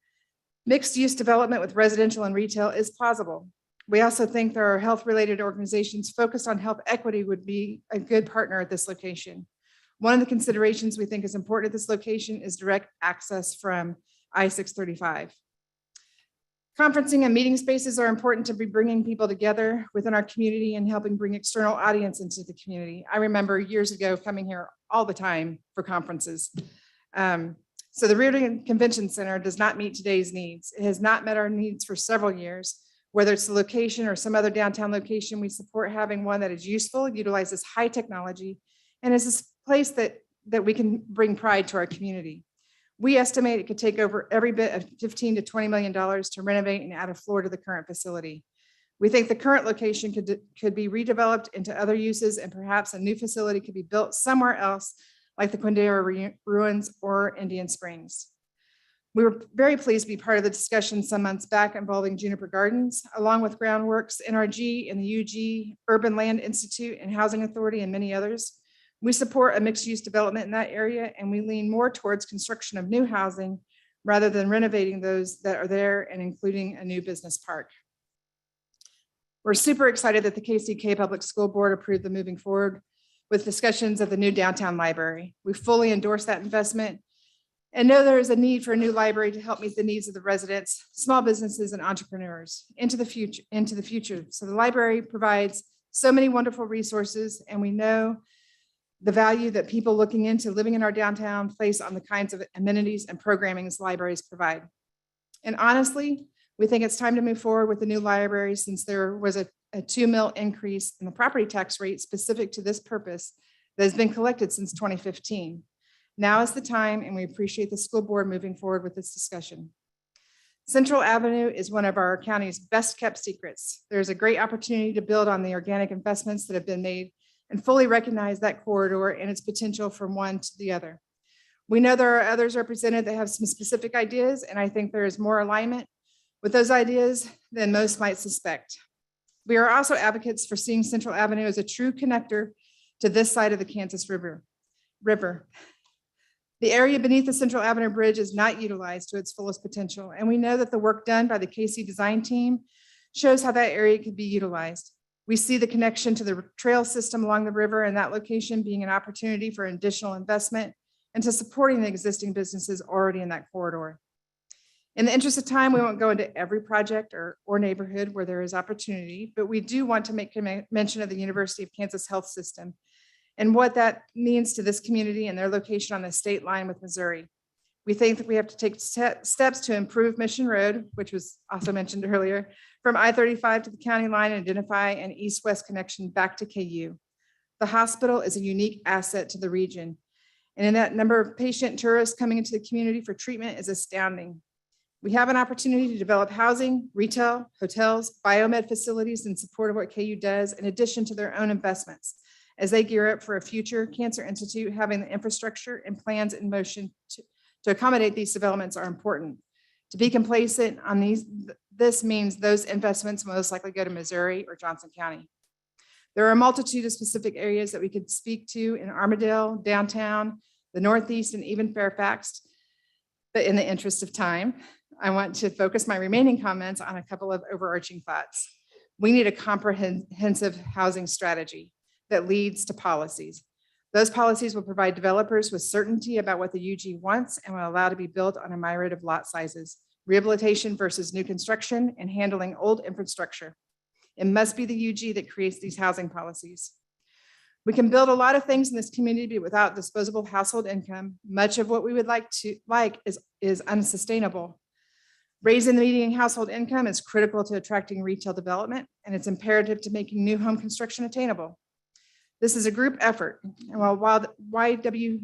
mixed-use development with residential and retail is plausible. We also think there are health-related organizations focused on health equity would be a good partner at this location. One of the considerations we think is important at this location is direct access from I-635. Conferencing and meeting spaces are important to be bringing people together within our community and helping bring external audience into the community. I remember years ago coming here all the time for conferences. So the Reardon Convention Center does not meet today's needs. It has not met our needs for several years. Whether it's the location or some other downtown location, we support having one that is useful, utilizes high technology, and is a place that we can bring pride to our community. We estimate it could take over every bit of $15 to $20 million to renovate and add a floor to the current facility. We think the current location could be redeveloped into other uses, and perhaps a new facility could be built somewhere else, like the Quindera Ruins or Indian Springs. We were very pleased to be part of the discussion some months back involving Juniper Gardens, along with Groundworks, NRG, and the UG Urban Land Institute and Housing Authority, and many others. We support a mixed-use development in that area, and we lean more towards construction of new housing rather than renovating those that are there and including a new business park. We're super excited that the KCK Public School Board approved the moving forward with discussions of the new downtown library. We fully endorse that investment and know there is a need for a new library to help meet the needs of the residents, small businesses, and entrepreneurs into the future. So the library provides so many wonderful resources, and we know the value that people looking into living in our downtown place on the kinds of amenities and programming libraries provide. And honestly, we think it's time to move forward with the new library, since there was a $2 million increase in the property tax rate specific to this purpose that has been collected since 2015. Now is the time, and we appreciate the school board moving forward with this discussion. Central Avenue is one of our county's best kept secrets. There's a great opportunity to build on the organic investments that have been made and fully recognize that corridor and its potential from one to the other. We know there are others represented that have some specific ideas, and I think there is more alignment with those ideas than most might suspect. We are also advocates for seeing Central Avenue as a true connector to this side of the Kansas River. The area beneath the Central Avenue Bridge is not utilized to its fullest potential, and we know that the work done by the KC design team shows how that area could be utilized. We see the connection to the trail system along the river and that location being an opportunity for additional investment and to supporting the existing businesses already in that corridor. In the interest of time, we won't go into every project or neighborhood where there is opportunity, but we do want to make mention of the University of Kansas Health System and what that means to this community and their location on the state line with Missouri. We think that we have to take steps to improve Mission Road, which was also mentioned earlier, from I-35 to the county line and identify an east-west connection back to KU. The hospital is a unique asset to the region, and in that number of patient tourists coming into the community for treatment is astounding. We have an opportunity to develop housing, retail, hotels, biomed facilities in support of what KU does, in addition to their own investments, as they gear up for a future cancer institute. Having the infrastructure and plans in motion to accommodate these developments are important. To be complacent on this means those investments most likely go to Missouri or Johnson County. There are a multitude of specific areas that we could speak to in Armadale, downtown, the Northeast, and even Fairfax. But in the interest of time, I want to focus my remaining comments on a couple of overarching thoughts. We need a comprehensive housing strategy that leads to policies. Those policies will provide developers with certainty about what the UG wants and will allow to be built on a myriad of lot sizes, rehabilitation versus new construction, and handling old infrastructure. It must be the UG that creates these housing policies. We can build a lot of things in this community without disposable household income. Much of what we would like is unsustainable. Raising the median household income is critical to attracting retail development, and it's imperative to making new home construction attainable. This is a group effort, and while WYEDC,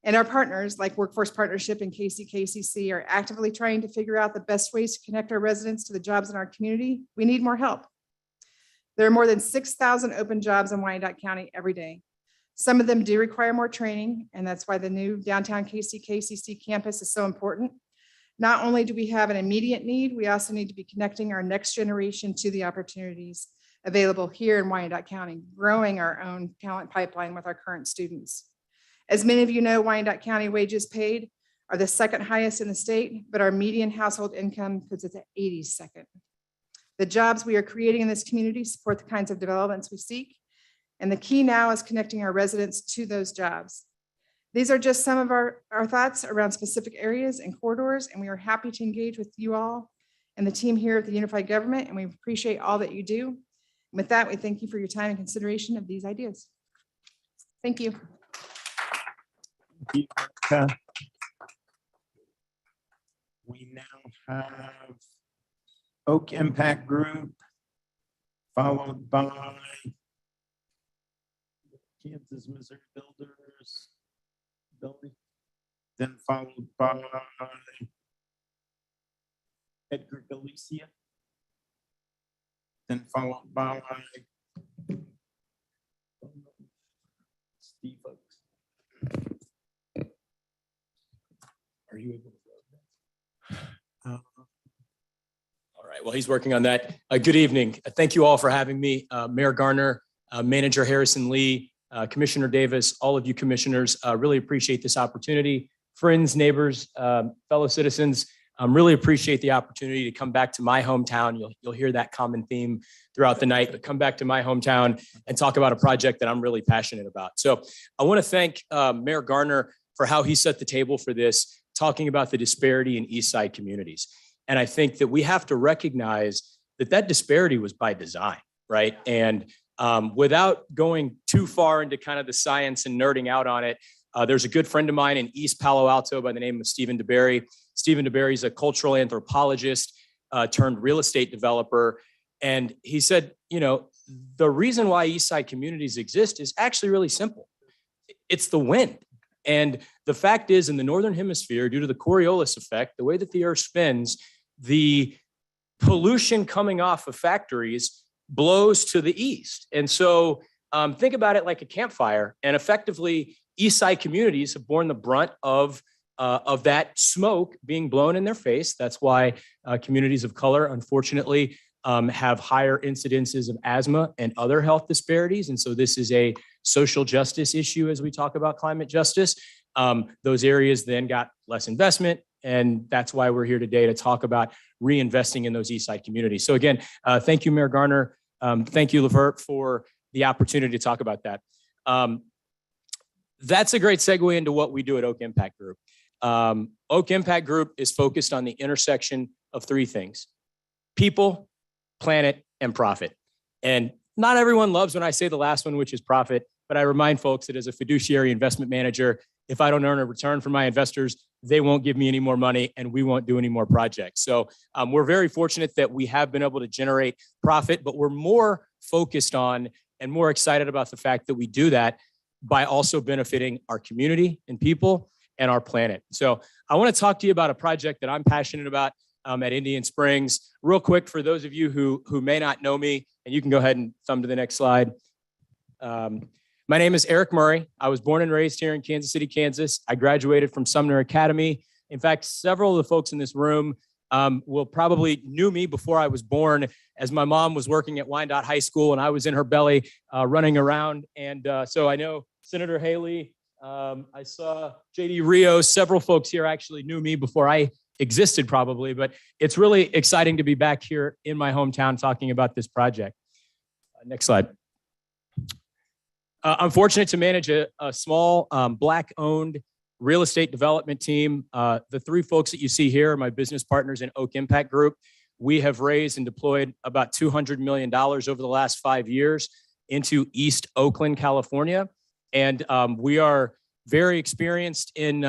and our partners like Workforce Partnership and KCKCC are actively trying to figure out the best ways to connect our residents to the jobs in our community, we need more help. There are more than 6,000 open jobs in Wyandotte County every day. Some of them do require more training, and that's why the new downtown KCKCC campus is so important. Not only do we have an immediate need, we also need to be connecting our next generation to the opportunities available here in Wyandotte County, growing our own talent pipeline with our current students. As many of you know, Wyandotte County wages paid are the second highest in the state, but our median household income puts us at 82nd. The jobs we are creating in this community support the kinds of developments we seek, and the key now is connecting our residents to those jobs. These are just some of our thoughts around specific areas and corridors, and we are happy to engage with you all and the team here at the Unified Government, and we appreciate all that you do. With that, we thank you for your time and consideration of these ideas. Thank you. We now have Oak Impact Group, followed by Kansas Missouri Builders, then followed by Edgar Galicia, then followed by Steve Oaks. Are you able to? All right, well, he's working on that. Good evening. Thank you all for having me. Mayor Garner, Manager Harrison Lee, Commissioner Davis, all of you commissioners, really appreciate this opportunity. Friends, neighbors, fellow citizens, really appreciate the opportunity to come back to my hometown. You'll hear that common theme throughout the night, but come back to my hometown and talk about a project that I'm really passionate about. So I want to thank Mayor Garner for how he set the table for this, talking about the disparity in East Side communities. And I think that we have to recognize that that disparity was by design, right? And without going too far into kind of the science and nerding out on it, there's a good friend of mine in East Palo Alto by the name of Stephen DeBerry. Stephen DeBerry is a cultural anthropologist turned real estate developer. And he said, you know, the reason why East Side communities exist is actually really simple. It's the wind. And the fact is, in the Northern Hemisphere, due to the Coriolis effect, the way that the earth spins, the pollution coming off of factories blows to the east. And so think about it like a campfire. And effectively, East Side communities have borne the brunt of of that smoke being blown in their face. That's why communities of color, unfortunately, have higher incidences of asthma and other health disparities. And so this is a social justice issue as we talk about climate justice. Those areas then got less investment. And that's why we're here today to talk about reinvesting in those East Side communities. So again, thank you, Mayor Garner. Thank you, Levert, for the opportunity to talk about that. That's a great segue into what we do at Oak Impact Group. Oak Impact Group is focused on the intersection of three things: people, planet, and profit. And not everyone loves when I say the last one, which is profit, but I remind folks that as a fiduciary investment manager, if I don't earn a return from my investors, they won't give me any more money and we won't do any more projects. So we're very fortunate that we have been able to generate profit, but we're more focused on and more excited about the fact that we do that by also benefiting our community and people and our planet. So I want to talk to you about a project that I'm passionate about at Indian Springs. Real quick, for those of you who may not know me, and you can go ahead and thumb to the next slide. My name is Eric Murray. I was born and raised here in Kansas City, Kansas. I graduated from Sumner Academy. In fact, several of the folks in this room will probably knew me before I was born, as my mom was working at Wyandotte High School and I was in her belly running around. And so I know Senator Haley, I saw JD Rios, several folks here actually knew me before I existed probably, but it's really exciting to be back here in my hometown talking about this project. Next slide. I'm fortunate to manage a small Black-owned real estate development team. The three folks that you see here are my business partners in Oak Impact Group. We have raised and deployed about $200 million over the last 5 years into East Oakland, California. And we are very experienced in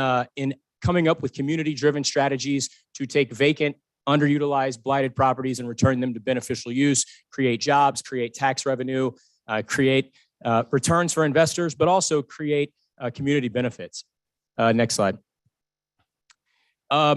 coming up with community-driven strategies to take vacant, underutilized, blighted properties and return them to beneficial use, create jobs, create tax revenue, create returns for investors, but also create community benefits. Next slide.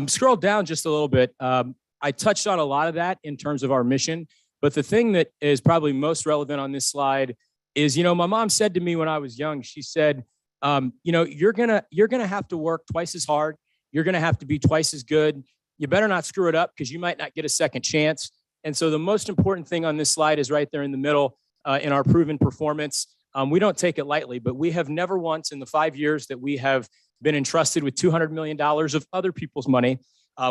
Scroll down just a little bit. I touched on a lot of that in terms of our mission, but the thing that is probably most relevant on this slide is, my mom said to me when I was young, she said, you're gonna have to work twice as hard. You're gonna have to be twice as good. You better not screw it up because you might not get a second chance. And so the most important thing on this slide is right there in the middle in our proven performance. We don't take it lightly, but we have never once in the 5 years that we have been entrusted with $200 million of other people's money.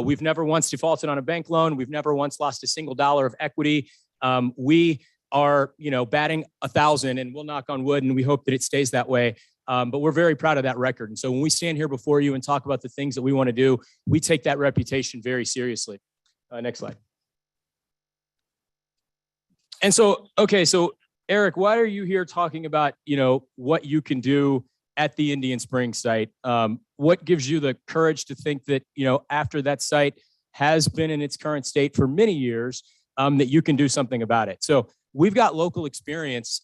We've never once defaulted on a bank loan. We've never once lost a single dollar of equity. We are, batting 1,000, and we'll knock on wood, and we hope that it stays that way. But we're very proud of that record. And so when we stand here before you and talk about the things that we want to do, we take that reputation very seriously. Next slide. And so, okay, so Eric, why are you here talking about, what you can do at the Indian Springs site? What gives you the courage to think that, after that site has been in its current state for many years, that you can do something about it? So we've got local experience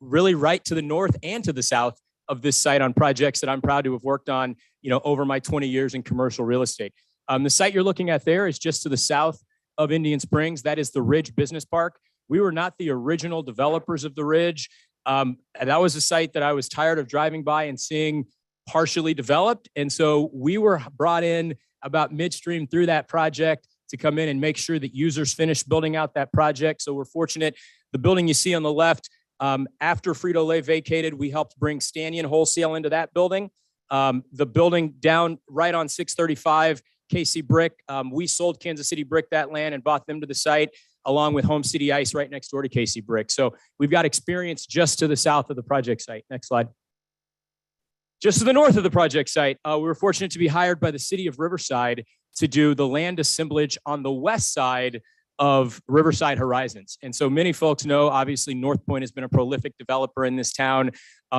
really right to the north and to the south of this site on projects that I'm proud to have worked on, over my 20 years in commercial real estate. The site you're looking at there is just to the south of Indian Springs. That is the Ridge Business Park. We were not the original developers of the Ridge. That was a site that I was tired of driving by and seeing partially developed. And so we were brought in about midstream through that project to come in and make sure that users finished building out that project. So we're fortunate. The building you see on the left, after Frito-Lay vacated, we helped bring Stanion Wholesale into that building. The building down right on 635 KC Brick, we sold Kansas City Brick that land and bought them to the site, along with Home City Ice right next door to KC Brick. So we've got experience just to the south of the project site. Next slide. Just to the north of the project site, we were fortunate to be hired by the city of Riverside to do the land assemblage on the west side of Riverside Horizons. And so many folks know, obviously, North Point has been a prolific developer in this town.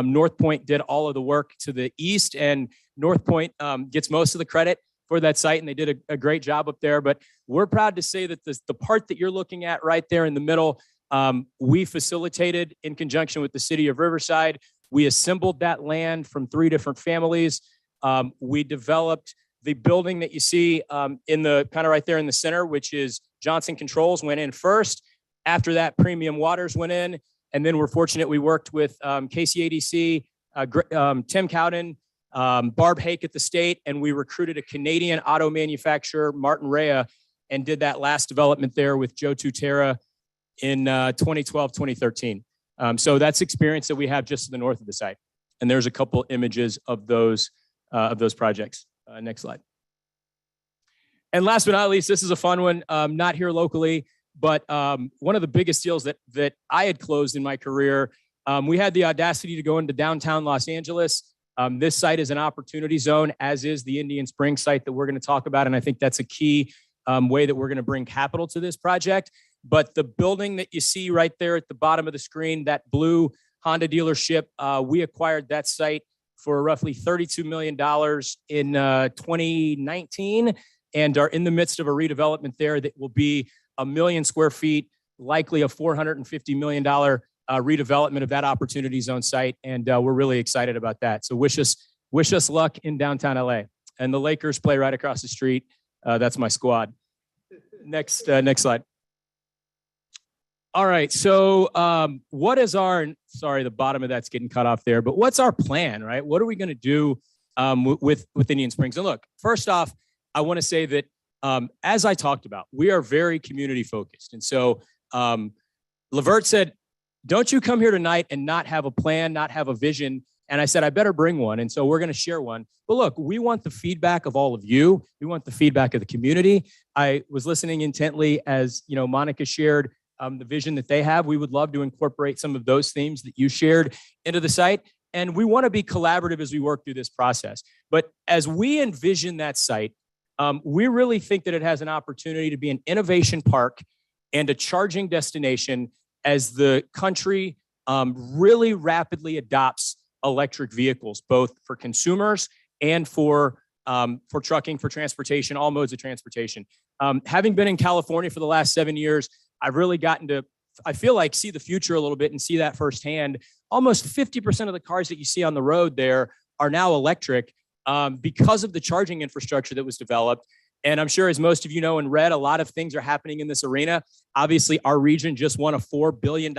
North Point did all of the work to the east, and North Point gets most of the credit for that site, and they did a great job up there. But we're proud to say that the part that you're looking at right there in the middle, we facilitated in conjunction with the city of Riverside. We assembled that land from 3 different families. We developed the building that you see in the kind of right there in the center, which is Johnson Controls, went in first. After that, Premium Waters went in. And then we're fortunate we worked with KCADC, Tim Cowden, Barb Hake at the state, and we recruited a Canadian auto manufacturer, Martin Rea, and did that last development there with Joe Tutera in 2012, 2013. So that's experience that we have just to the north of the site. And there's a couple images of those projects. Next slide. And last but not least, this is a fun one, not here locally, but one of the biggest deals that I had closed in my career. We had the audacity to go into downtown Los Angeles. This site is an opportunity zone, as is the Indian Springs site that we're going to talk about. And I think that's a key way that we're going to bring capital to this project. But the building that you see right there at the bottom of the screen, that blue Honda dealership, we acquired that site for roughly $32 million in 2019 and are in the midst of a redevelopment there that will be 1 million square feet, likely a $450 million redevelopment of that opportunity zone site. And we're really excited about that. So wish us luck in downtown LA. And the Lakers play right across the street. That's my squad. Next slide. All right. So what is sorry, the bottom of that's getting cut off there, but what's our plan, right? What are we going to do with Indian Springs? And look, first off, I want to say that as I talked about, we are very community focused. And so Levert said, don't you come here tonight and not have a plan, not have a vision. And I said, I better bring one. And so we're going to share one. But look, we want the feedback of all of you. We want the feedback of the community. I was listening intently as, Monica shared the vision that they have. We would love to incorporate some of those themes that you shared into the site. And we want to be collaborative as we work through this process. But as we envision that site, we really think that it has an opportunity to be an innovation park and a charging destination as the country really rapidly adopts electric vehicles, both for consumers and for trucking, for transportation, all modes of transportation. Having been in California for the last 7 years, I've really gotten to, I feel like, see the future a little bit and see that firsthand. Almost 50% of the cars that you see on the road there are now electric because of the charging infrastructure that was developed. And I'm sure, as most of you know and read, a lot of things are happening in this arena. Obviously, our region just won a $4 billion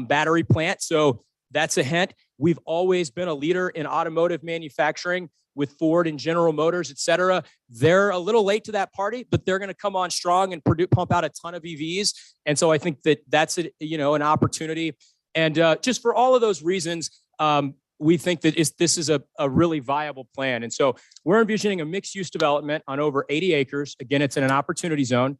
battery plant. So that's a hint. We've always been a leader in automotive manufacturing with Ford and General Motors, et cetera. They're a little late to that party, but they're going to come on strong and pump out a ton of EVs. And so I think that that's an opportunity. And just for all of those reasons, we think that this is a really viable plan. And so we're envisioning a mixed-use development on over 80 acres. Again, it's in an opportunity zone.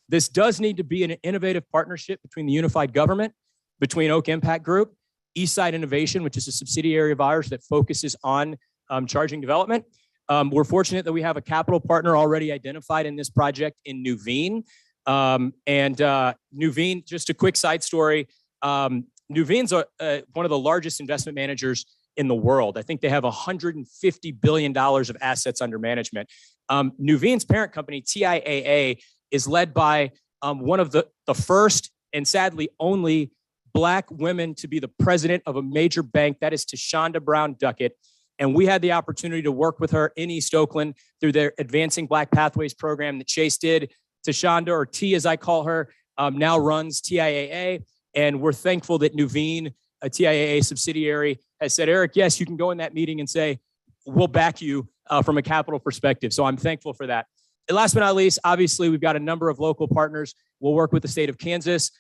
This does need to be an innovative partnership between the unified government, between Oak Impact Group, Eastside Innovation, which is a subsidiary of ours that focuses on charging development. We're fortunate that we have a capital partner already identified in this project in Nuveen. Nuveen, just a quick side story, Nuveen's one of the largest investment managers in the world. I think they have $150 billion of assets under management. Nuveen's parent company, TIAA, is led by one of the first and sadly only Black women to be the president of a major bank. That is Tashonda Brown Duckett. And we had the opportunity to work with her in East Oakland through their Advancing Black Pathways program that Chase did. Tashonda, or T as I call her, now runs TIAA. And we're thankful that Nuveen, a TIAA subsidiary, has said, Eric, yes, you can go in that meeting and say, we'll back you from a capital perspective. So I'm thankful for that. And last but not least, obviously, we've got a number of local partners. We'll work with the state of Kansas.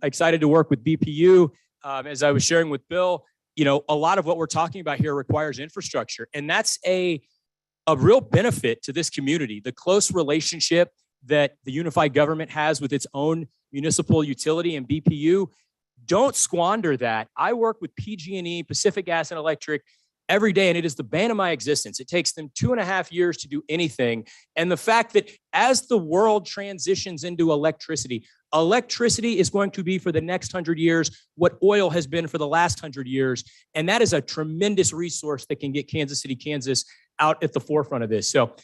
Excited to work with BPU. As I was sharing with Bill, a lot of what we're talking about here requires infrastructure. And that's a real benefit to this community. The close relationship that the unified government has with its own municipal utility and BPU, don't squander that. I work with PG&E, Pacific Gas and Electric, every day, and it is the bane of my existence. It takes them 2.5 years to do anything. And the fact that as the world transitions into electricity is going to be for the next 100 years what oil has been for the last 100 years. And that is a tremendous resource that can get Kansas City, Kansas out at the forefront of this. So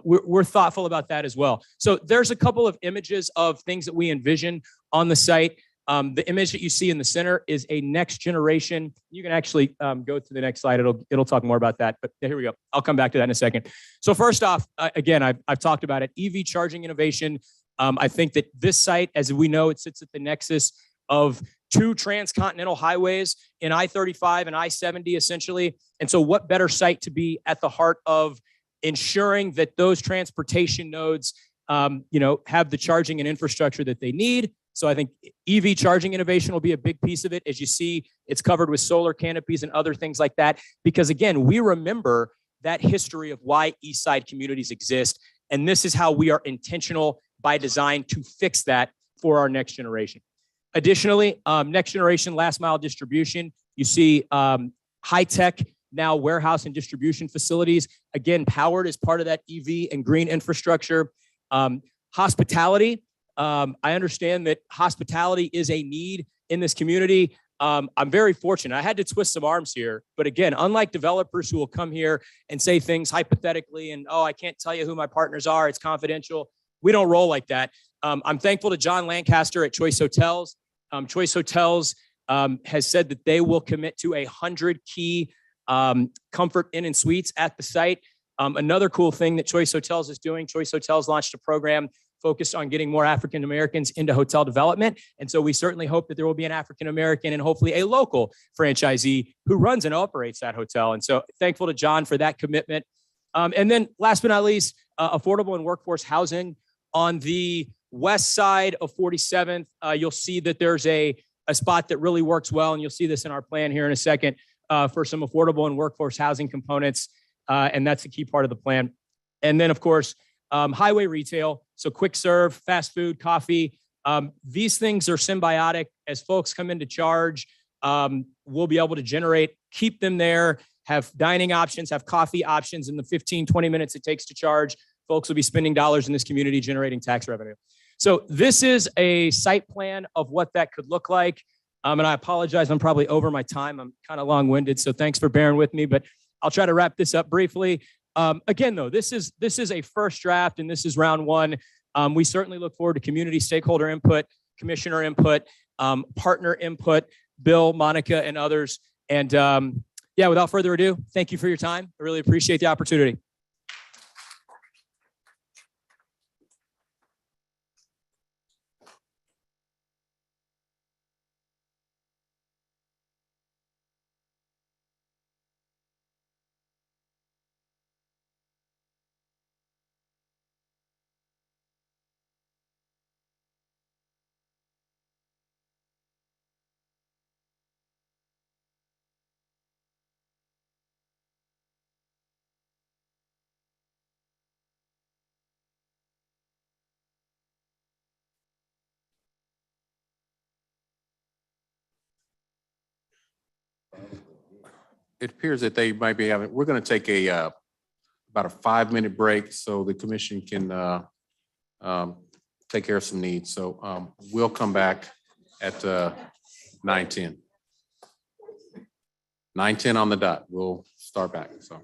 we're thoughtful about that as well. So there's a couple of images of things that we envision on the site. The image that you see in the center is a next generation. You can actually go to the next slide. It'll talk more about that, but here we go. I'll come back to that in a second. So first off, again, I've talked about it, EV charging innovation. I think that this site, as we know, it sits at the nexus of two transcontinental highways in I-35 and I-70 essentially. And so what better site to be at the heart of ensuring that those transportation nodes, have the charging and infrastructure that they need. So I think EV charging innovation will be a big piece of it. As you see, it's covered with solar canopies and other things like that. Because again, we remember that history of why East Side communities exist. And this is how we are intentional by design to fix that for our next generation. Additionally, next generation last mile distribution, you see high-tech now warehouse and distribution facilities, again, powered as part of that EV and green infrastructure. Hospitality, I understand that hospitality is a need in this community. I'm very fortunate. I had to twist some arms here, but again, unlike developers who will come here and say things hypothetically and, oh, I can't tell you who my partners are, it's confidential. We don't roll like that. I'm thankful to John Lancaster at Choice Hotels. Choice Hotels has said that they will commit to 100 key comfort inn and suites at the site. Another cool thing that Choice Hotels is doing, Choice Hotels launched a program focused on getting more African Americans into hotel development. And so we certainly hope that there will be an African American and hopefully a local franchisee who runs and operates that hotel. And so thankful to John for that commitment. And then last but not least, affordable and workforce housing. On the west side of 47th, you'll see that there's a spot that really works well. And you'll see this in our plan here in a second for some affordable and workforce housing components. And that's a key part of the plan. And then, of course, highway retail. So quick serve, fast food, coffee. These things are symbiotic. As folks come in to charge, we'll be able to generate, keep them there, have dining options, have coffee options in the 15, 20 minutes it takes to charge. Folks will be spending dollars in this community, generating tax revenue. So this is a site plan of what that could look like. And I apologize, I'm probably over my time. I'm kind of long-winded, so thanks for bearing with me, but I'll try to wrap this up briefly. Again, though, this is a first draft and this is round one. We certainly look forward to community stakeholder input, commissioner input, partner input, Bill, Monica, and others. And yeah, without further ado, thank you for your time. I really appreciate the opportunity. It appears that they might be having, we're going to take about a 5-minute break so the commission can take care of some needs. So we'll come back at 9:10. 9:10 on the dot. We'll start back. So.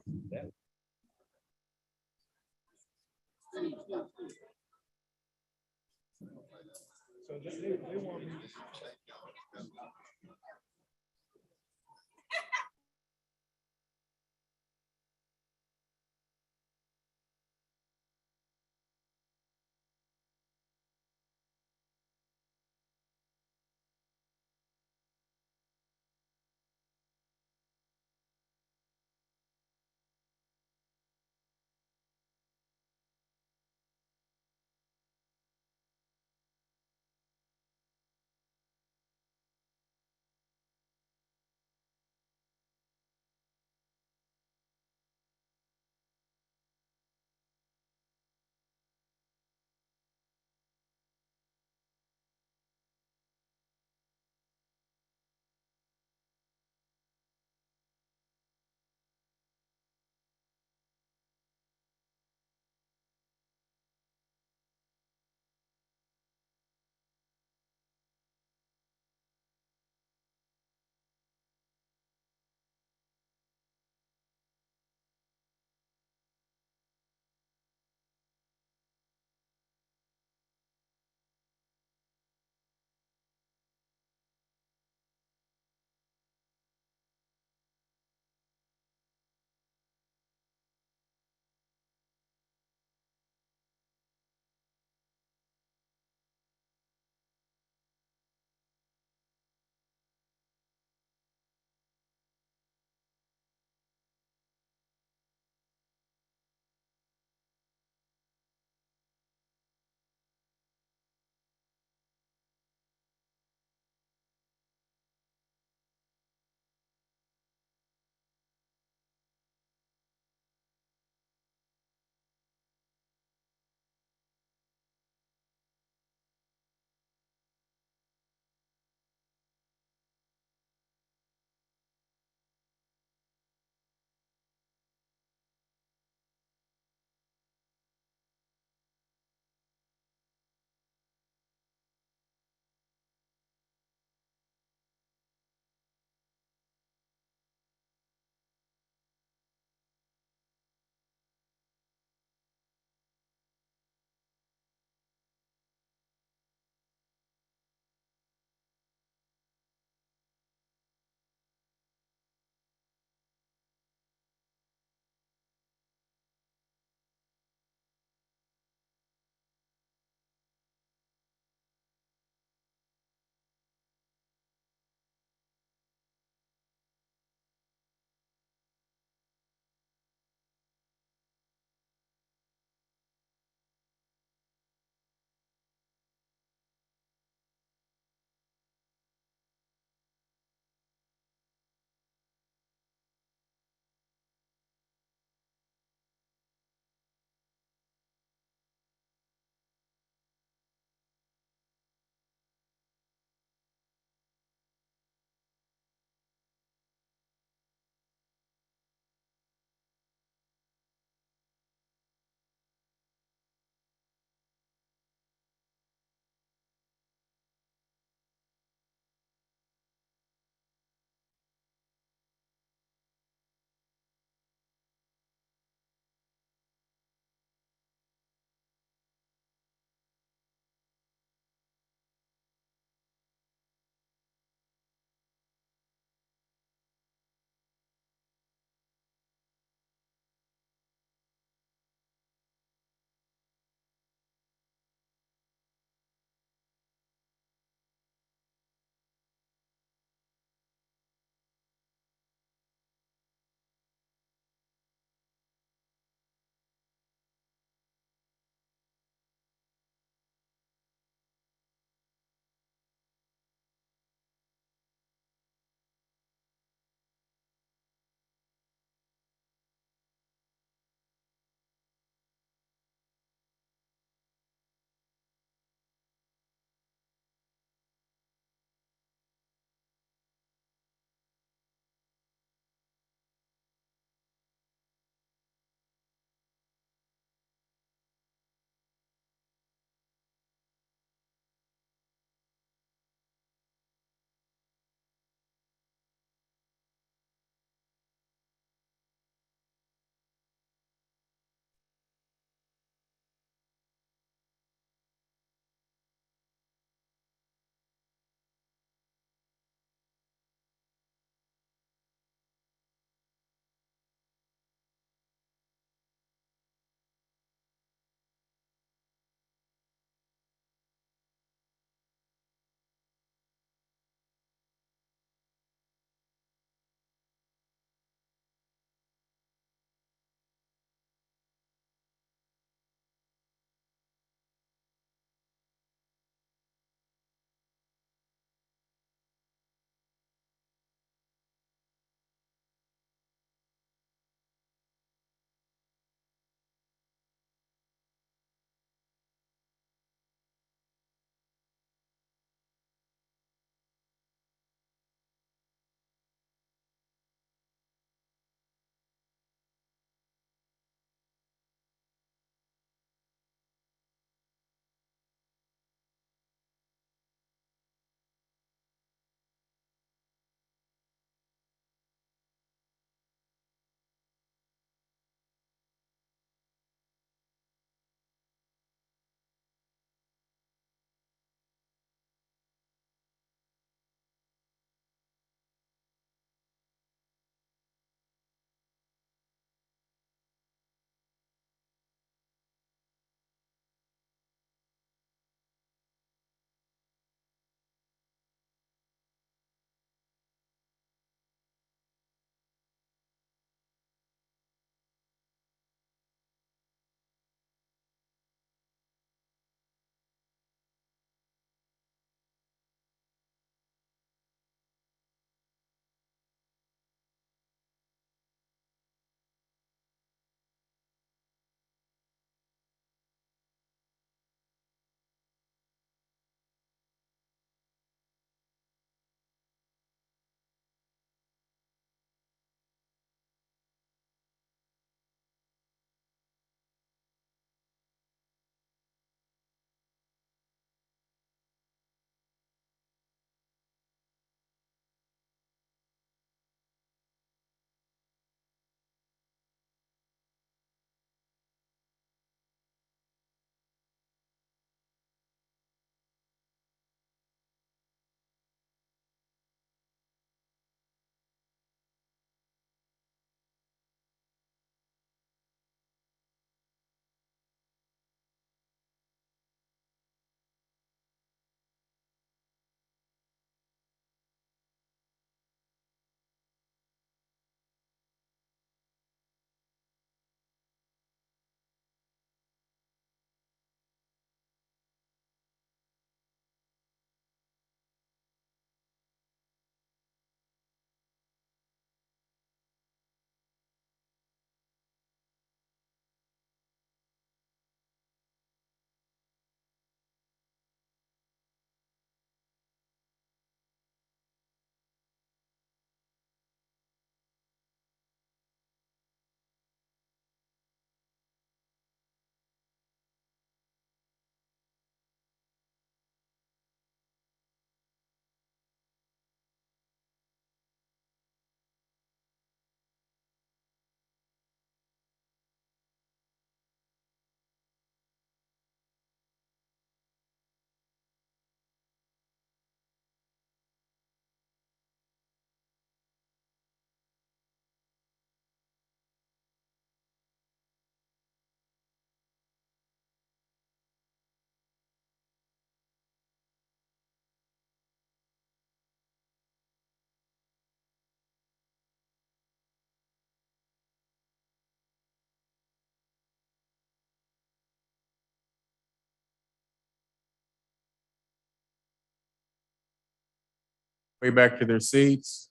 way back to their seats.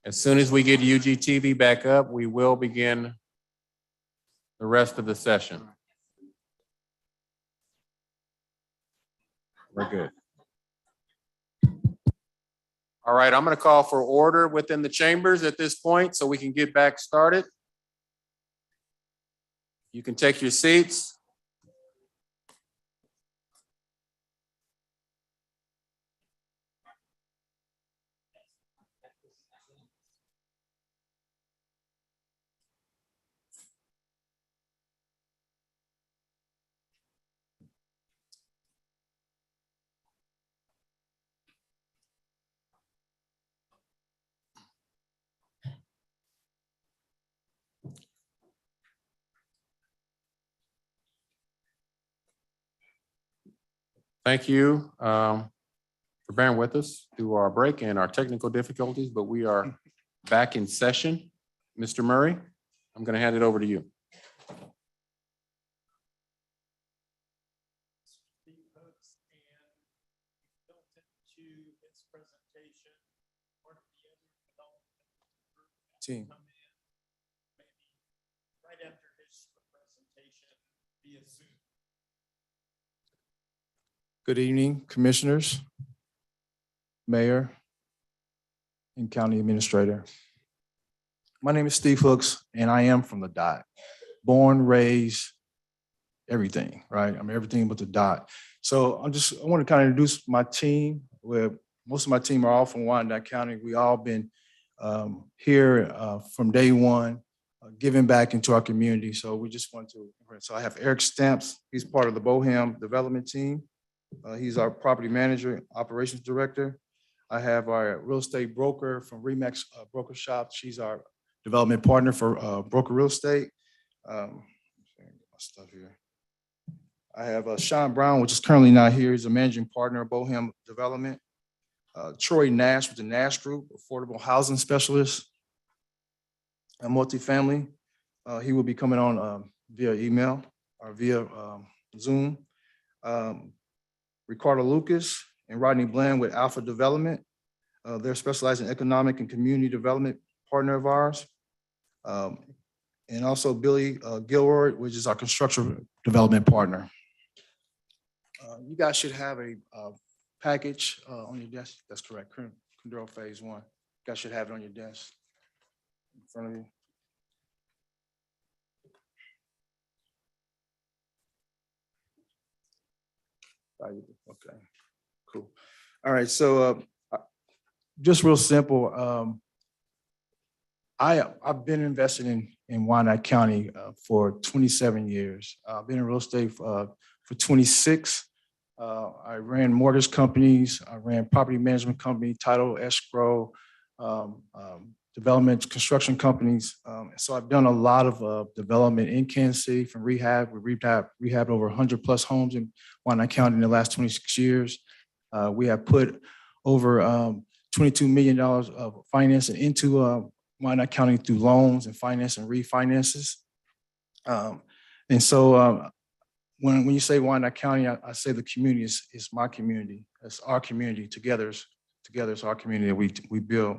As soon as we get UGTV back up, we will begin the rest of the session. We're good. All right, I'm going to call for order within the chambers at this point so we can get back started. You can take your seats. Thank you for bearing with us through our break and our technical difficulties, but we are back in session. Mr. Murray, I'm going to hand it over to you. Team. Right after his presentation via Zoom. Good evening, commissioners, mayor, and county administrator. My name is Steve Hooks, and I am from the dot. Born, raised, everything, right? I'm everything but the dot. So I want to kind of introduce my team, where most of my team are all from Wyandotte County. We all been here from day one, giving back into our community. So we just want to, so I have Eric Stamps. He's part of the Boham development team. He's our property manager, operations director. I have our real estate broker from Remax Broker Shop. She's our development partner for broker real estate. My stuff here. I have Sean Brown, which is currently not here. He's a managing partner of Boham Development. Troy Nash with the Nash Group, affordable housing specialist, a multifamily. He will be coming on via email or via Zoom. Ricardo Lucas and Rodney Bland with Alpha Development. They're specialized in economic and community development partner of ours. And also Billy Gilroy, which is our construction development partner. You guys should have a package on your desk. That's correct. Condor Phase 1. You guys should have it on your desk in front of you. Okay, cool. All right, so just real simple. I've been invested in Wyandotte County for 27 years. I've been in real estate for 26. I ran mortgage companies. I ran property management company, title, escrow, development, construction companies. So I've done a lot of development in Kansas City from rehab. We rehabbed over 100 plus homes in Wyandotte County in the last 26 years. We have put over $22 million of financing into Wyandotte County through loans and finance and refinances. And so when you say Wyandotte County, I say the community is my community. It's our community. Together it's our community that we build.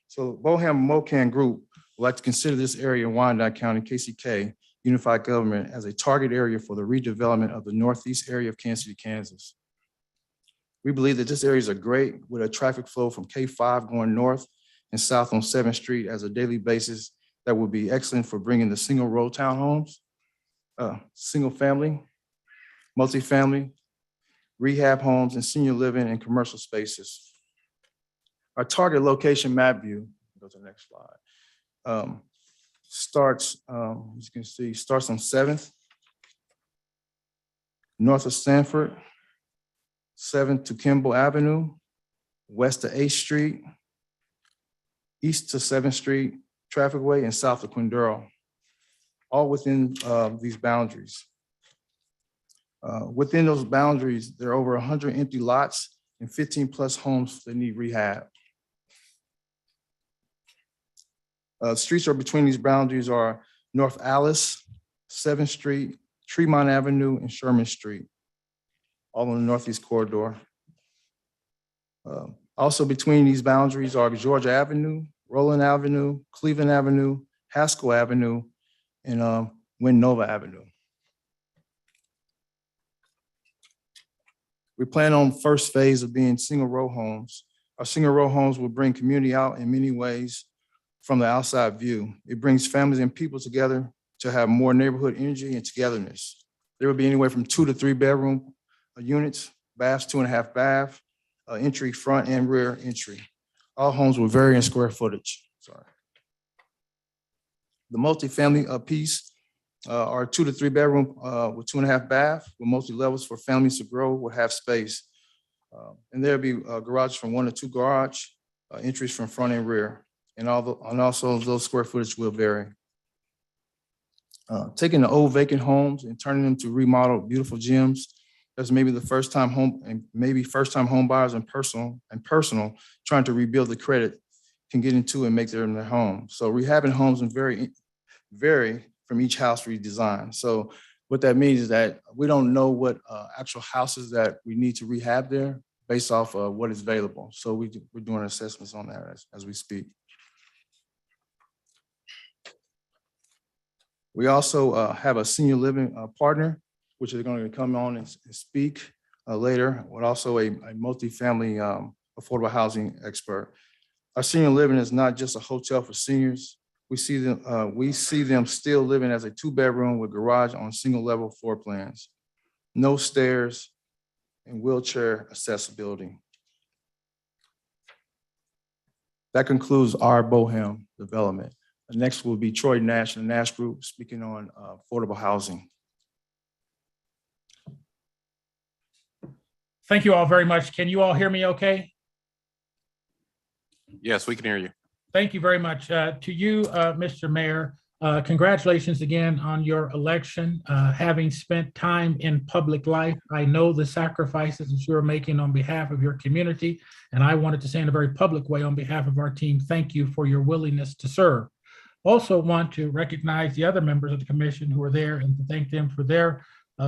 So Boham Mocan Group would like to consider this area in Wyandotte County, KCK, Unified Government, as a target area for the redevelopment of the northeast area of Kansas City, Kansas. We believe that this area is great with a traffic flow from K5 going north and south on 7th Street as a daily basis that would be excellent for bringing the single row townhomes, single family, multifamily, rehab homes, and senior living and commercial spaces. Our target location map view, go to the next slide, starts, as you can see, starts on 7th, north of Sanford, 7th to Kimball Avenue, west to 8th Street, east to 7th Street, Trafficway, and south of Quindaro, all within these boundaries. Within those boundaries, there are over 100 empty lots and 15 plus homes that need rehab. Streets are between these boundaries are North Alice, 7th Street, Tremont Avenue, and Sherman Street, all on the northeast corridor. Also between these boundaries are Georgia Avenue, Roland Avenue, Cleveland Avenue, Haskell Avenue, and Winova Avenue. We plan on first phase of being single row homes. Our single row homes will bring community out in many ways from the outside view. It brings families and people together to have more neighborhood energy and togetherness. There will be anywhere from 2 to 3 bedroom units, baths, 2.5 bath, entry, front and rear entry. All homes will vary in square footage. Sorry. The multifamily piece are 2 to 3 bedroom with 2.5 bath with multi-levels for families to grow will have space. And there'll be garages from 1 to 2 garage, entries from front and rear. And also those square footage will vary. Taking the old vacant homes and turning them to remodeled beautiful gyms. That's maybe the first time home buyers and personal trying to rebuild the credit can get into and make them their home. So rehabbing homes and vary from each house redesign. So what that means is that we don't know what actual houses that we need to rehab there based off of what is available. So we're doing assessments on that as we speak. We also have a senior living partner, which is going to come on and speak later, but also a multifamily affordable housing expert. Our senior living is not just a hotel for seniors. We see them still living as a 2-bedroom with garage on single level floor plans, no stairs, and wheelchair accessibility. That concludes our Bohem development. Next will be Troy Nash and the Nash Group speaking on affordable housing. Thank you all very much. Can you all hear me okay? Yes, we can hear you. Thank you very much. To you, Mr. Mayor, congratulations again on your election. Having spent time in public life, I know the sacrifices that you're making on behalf of your community. And I wanted to say in a very public way on behalf of our team, thank you for your willingness to serve. Also want to recognize the other members of the commission who are there and to thank them for their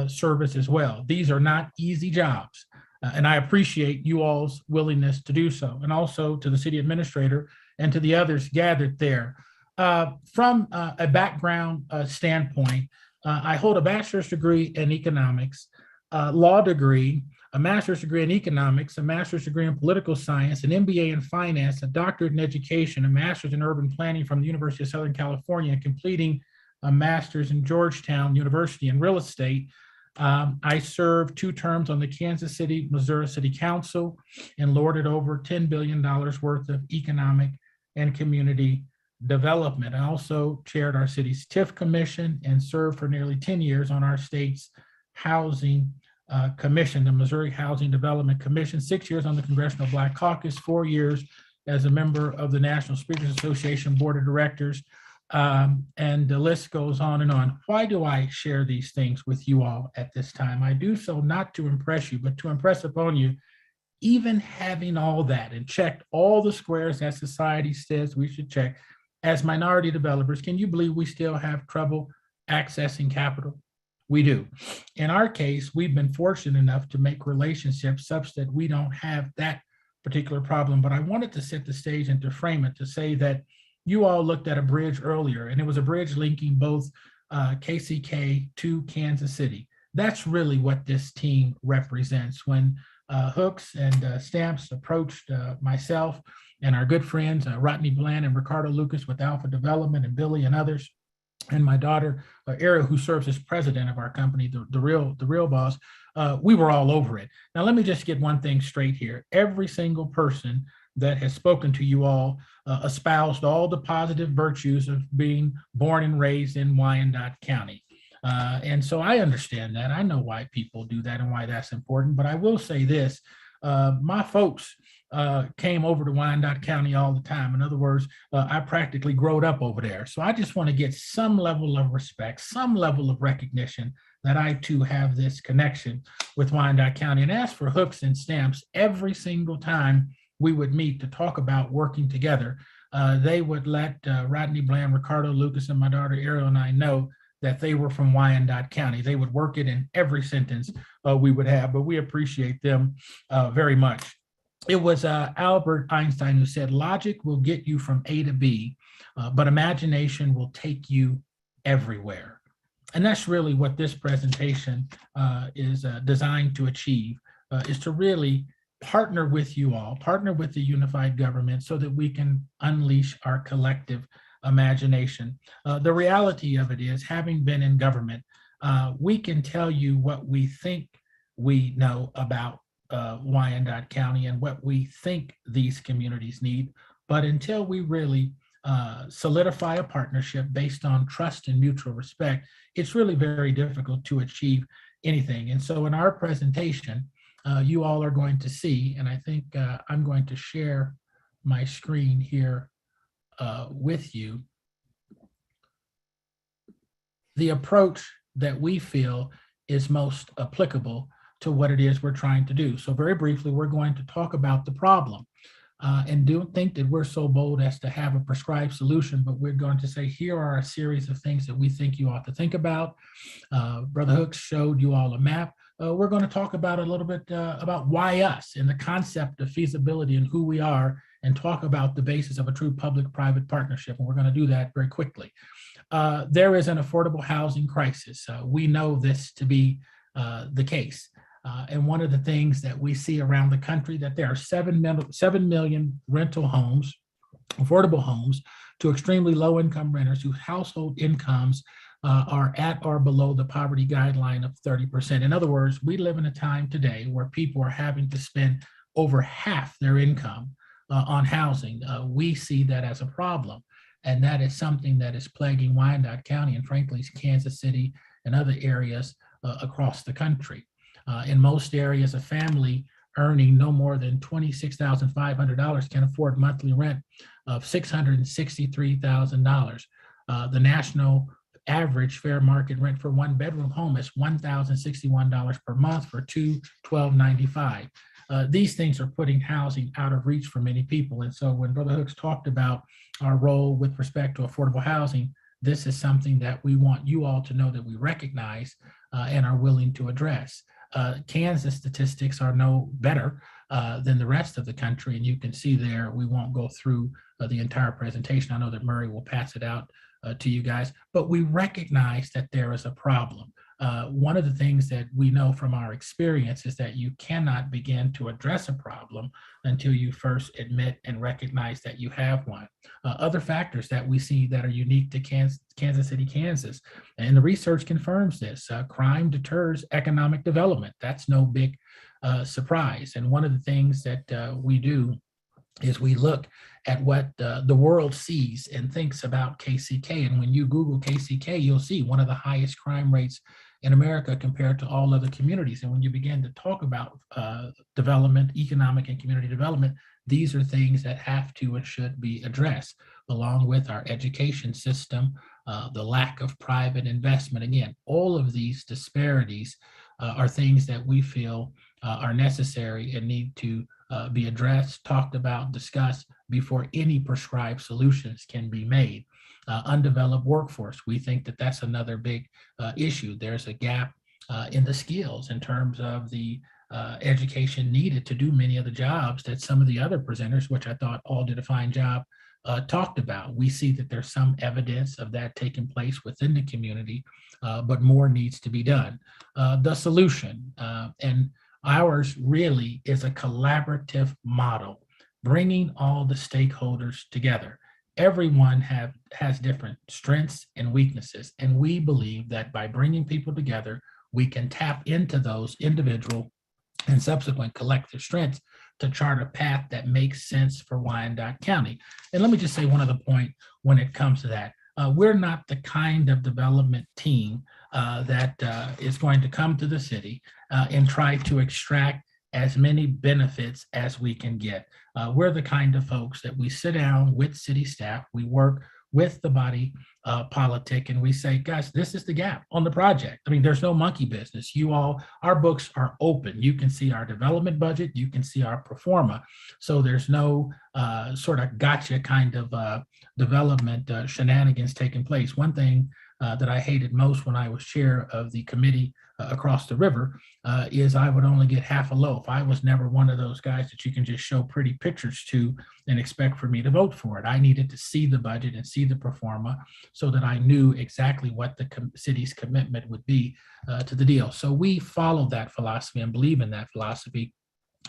service as well. These are not easy jobs. And I appreciate you all's willingness to do so. And also to the city administrator and to the others gathered there. From a background standpoint, I hold a bachelor's degree in economics, law degree, a master's degree in economics, a master's degree in political science, an MBA in finance, a doctorate in education, a master's in urban planning from the University of Southern California, and completing a master's in Georgetown University in real estate. I served 2 terms on the Kansas City, Missouri City Council and lorded over $10 billion worth of economic and community development. I also chaired our city's TIF commission and served for nearly 10 years on our state's housing commission, the Missouri Housing Development Commission, 6 years on the Congressional Black Caucus, 4 years as a member of the National Speakers Association Board of Directors. And the list goes on and on. Why do I share these things with you all at this time? I do so not to impress you, but to impress upon you, even having all that and checked all the squares that society says we should check, as minority developers, can you believe we still have trouble accessing capital? We do. In our case, we've been fortunate enough to make relationships such that we don't have that particular problem. But I wanted to set the stage and to frame it to say that you all looked at a bridge earlier, and it was a bridge linking both KCK to Kansas City. That's really what this team represents. When Hooks and Stamps approached myself and our good friends, Rodney Bland and Ricardo Lucas with Alpha Development and Billy and others, and my daughter, Era, who serves as president of our company, the real boss, we were all over it. Now, let me just get one thing straight here. Every single person that has spoken to you all espoused all the positive virtues of being born and raised in Wyandotte County. And so I understand that. I know why people do that and why that's important. But I will say this, my folks came over to Wyandotte County all the time. In other words, I practically growed up over there. So I just want to get some level of respect, some level of recognition that I too have this connection with Wyandotte County. And as for Hooks and Stamps, every single time we would meet to talk about working together, they would let Rodney Bland, Ricardo Lucas, and my daughter Ariel and I know that they were from Wyandotte County. They would work it in every sentence we would have, but we appreciate them very much. it was Albert Einstein who said, logic will get you from A to B, but imagination will take you everywhere. And that's really what this presentation is designed to achieve, is to really partner with you all, partner with the unified government so that we can unleash our collective imagination. The reality of it is, having been in government, we can tell you what we think we know about Wyandotte County and what we think these communities need. But until we really solidify a partnership based on trust and mutual respect, it's really very difficult to achieve anything. And so in our presentation, you all are going to see, and I think I'm going to share my screen here with you, the approach that we feel is most applicable to what it is we're trying to do. So very briefly, we're going to talk about the problem. And don't think that we're so bold as to have a prescribed solution, but we're going to say, here are a series of things that we think you ought to think about. Brother Hooks showed you all a map. We're going to talk about a little bit about why us and the concept of feasibility and who we are, and talk about the basis of a true public-private partnership. And we're going to do that very quickly. There is an affordable housing crisis. We know this to be the case. And one of the things that we see around the country, that there are 7 million rental homes, affordable homes, to extremely low-income renters whose household incomes are at or below the poverty guideline of 30%. In other words, we live in a time today where people are having to spend over half their income on housing. We see that as a problem, and that is something that is plaguing Wyandotte County and frankly, Kansas City and other areas across the country. In most areas, a family earning no more than $26,500 can afford monthly rent of $663,000. The national average fair market rent for one bedroom home is $1,061 per month for two, $1,295. These things are putting housing out of reach for many people. And so when Brother Hooks talked about our role with respect to affordable housing, this is something that we want you all to know that we recognize and are willing to address. Kansas statistics are no better than the rest of the country. And you can see there, we won't go through the entire presentation. I know that Murray will pass it out to you guys, but we recognize that there is a problem. One of the things that we know from our experience is that you cannot begin to address a problem until you first admit and recognize that you have one. Other factors that we see that are unique to Kansas City, Kansas, and the research confirms this, crime deters economic development. That's no big surprise. And one of the things that we do is we look at what the world sees and thinks about KCK. And when you Google KCK, you'll see one of the highest crime rates in America compared to all other communities. And when you begin to talk about development, economic and community development, these are things that have to and should be addressed, along with our education system, the lack of private investment. Again, all of these disparities are things that we feel are necessary and need to be addressed, talked about, discussed before any prescribed solutions can be made. Undeveloped workforce, we think that that's another big issue. There's a gap in the skills in terms of the education needed to do many of the jobs that some of the other presenters, which I thought all did a fine job, talked about. We see that there's some evidence of that taking place within the community, but more needs to be done. The solution, and ours really is a collaborative model, bringing all the stakeholders together. Everyone has different strengths and weaknesses, and we believe that by bringing people together, we can tap into those individual and subsequent collective strengths to chart a path that makes sense for Wyandotte County. And let me just say one other point when it comes to that. We're not the kind of development team that is going to come to the city and try to extract as many benefits as we can get. We're the kind of folks that we sit down with city staff, we work with the body politic, and we say, guys, this is the gap on the project. I mean, there's no monkey business. You all, our books are open. You can see our development budget, you can see our pro forma. So there's no sort of gotcha kind of development shenanigans taking place. One thing that I hated most when I was chair of the committee across the river is I would only get half a loaf. I was never one of those guys that you can just show pretty pictures to and expect for me to vote for it. I needed to see the budget and see the pro forma so that I knew exactly what the city's commitment would be to the deal. So we follow that philosophy and believe in that philosophy.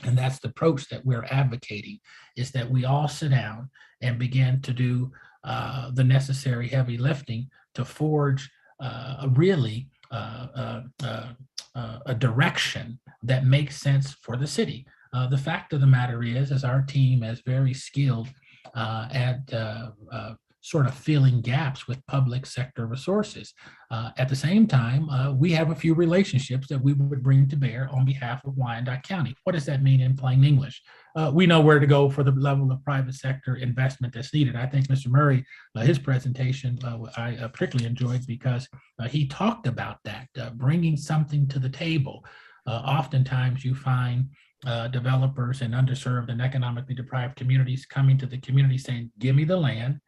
And that's the approach that we're advocating, is that we all sit down and begin to do the necessary heavy lifting to forge a direction that makes sense for the city. The fact of the matter is our team is very skilled at sort of filling gaps with public sector resources. At the same time, we have a few relationships that we would bring to bear on behalf of Wyandotte County. What does that mean in plain English? We know where to go for the level of private sector investment that's needed. I think Mr. Murray, his presentation, I particularly enjoyed because he talked about that, bringing something to the table. Oftentimes you find developers in underserved and economically deprived communities coming to the community saying, give me the land,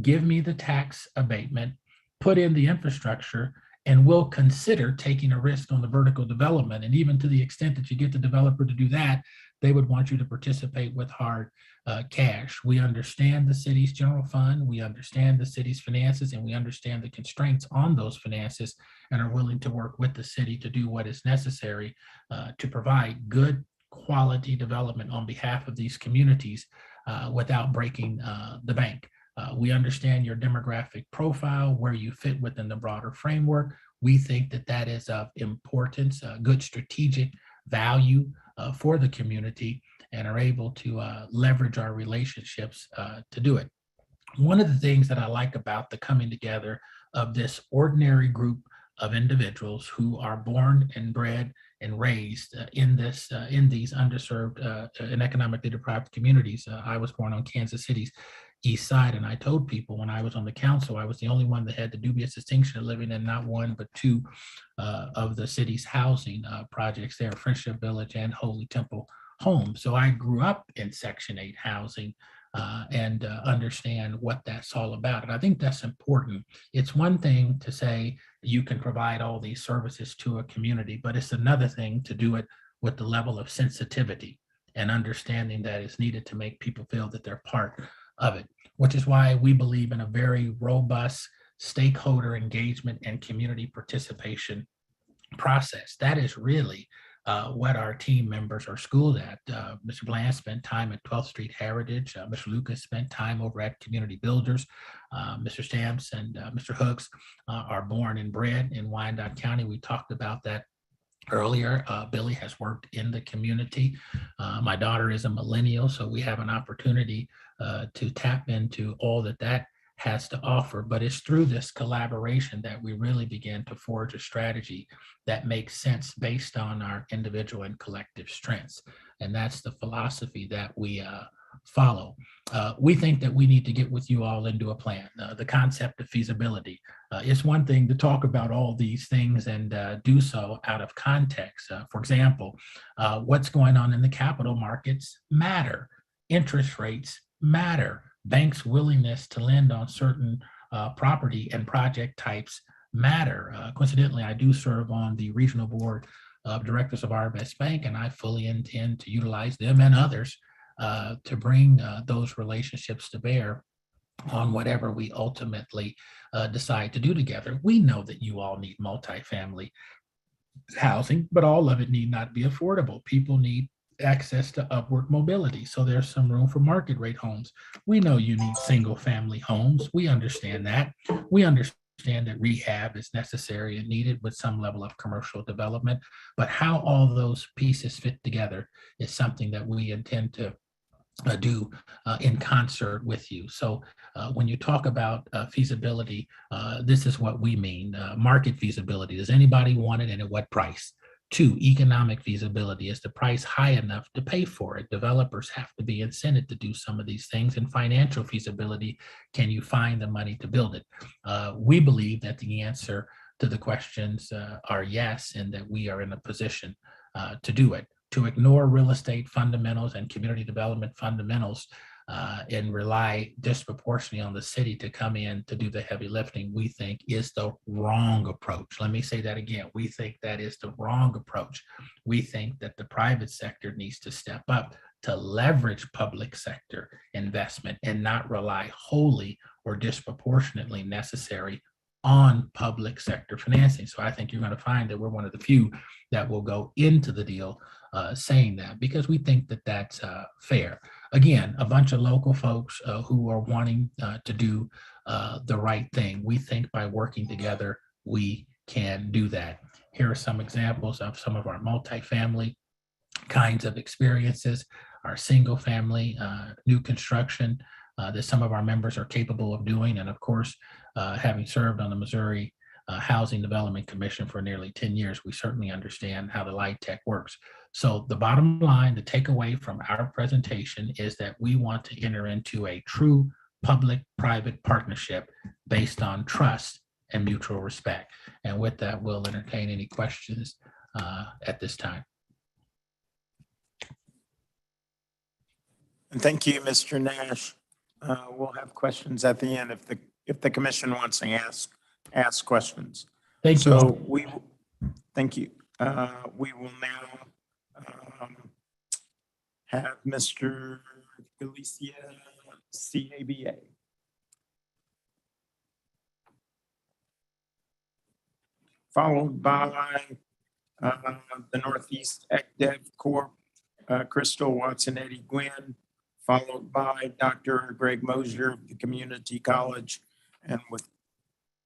give me the tax abatement, put in the infrastructure, and we'll consider taking a risk on the vertical development. And even to the extent that you get the developer to do that, they would want you to participate with hard cash. We understand the city's general fund, we understand the city's finances, and we understand the constraints on those finances, and are willing to work with the city to do what is necessary to provide good quality development on behalf of these communities without breaking the bank. We understand your demographic profile, where you fit within the broader framework. We think that that is of importance, good strategic value for the community, and are able to leverage our relationships to do it. One of the things that I like about the coming together of this ordinary group of individuals who are born and bred and raised in these underserved and economically deprived communities. I was born on Kansas City's east side, and I told people when I was on the council, I was the only one that had the dubious distinction of living in not one but two of the city's housing projects there, Friendship Village and Holy Temple Home. So I grew up in Section 8 housing and understand what that's all about. And I think that's important. It's one thing to say you can provide all these services to a community, but it's another thing to do it with the level of sensitivity and understanding that is needed to make people feel that they're part of it, which is why we believe in a very robust stakeholder engagement and community participation process. That is really what our team members are schooled at. Mr. Bland spent time at 12th Street Heritage. Mr. Lucas spent time over at Community Builders. Mr. Stamps and Mr. Hooks are born and bred in Wyandotte County. We talked about that earlier. Billy has worked in the community. My daughter is a millennial, so we have an opportunity to tap into all that has to offer. But it's through this collaboration that we really begin to forge a strategy that makes sense based on our individual and collective strengths. And that's the philosophy that we follow. We think that we need to get with you all into a plan. The concept of feasibility. It's one thing to talk about all these things and do so out of context. For example, what's going on in the capital markets matter. Interest rates matter. Banks' willingness to lend on certain property and project types matter. Coincidentally, I do serve on the regional board of directors of RBS Bank, and I fully intend to utilize them and others to bring those relationships to bear on whatever we ultimately decide to do together. We know that you all need multifamily housing, but all of it need not be affordable. People need access to upward mobility. So there's some room for market rate homes. We know you need single family homes. We understand that. We understand that rehab is necessary and needed with some level of commercial development, but how all those pieces fit together is something that we intend to do in concert with you. So when you talk about feasibility, this is what we mean. Market feasibility. Does anybody want it and at what price? 2, economic feasibility. Is the price high enough to pay for it? Developers have to be incented to do some of these things. And financial feasibility, can you find the money to build it? We believe that the answer to the questions are yes, and that we are in a position to do it. To ignore real estate fundamentals and community development fundamentals and rely disproportionately on the city to come in to do the heavy lifting, we think is the wrong approach. Let me say that again. We think that is the wrong approach. We think that the private sector needs to step up to leverage public sector investment and not rely wholly or disproportionately necessary on public sector financing. So I think you're going to find that we're one of the few that will go into the deal saying that, because we think that that's fair. Again, a bunch of local folks who are wanting to do the right thing. We think by working together, we can do that. Here are some examples of some of our multifamily kinds of experiences, our single family, new construction that some of our members are capable of doing. And of course, having served on the Missouri Housing Development Commission for nearly 10 years, we certainly understand how the light tech works. So the bottom line, the takeaway from our presentation is that we want to enter into a true public-private partnership based on trust and mutual respect. And with that, we'll entertain any questions at this time. And thank you, Mr. Nash. We'll have questions at the end if the commission wants to ask questions. Thank you. So thank you. We will now have Mr. Galicia, CABA. Followed by the Northeast ECDev Corp, Crystal Watson Eddie Gwynn, followed by Dr. Greg Mosier of the Community College, and with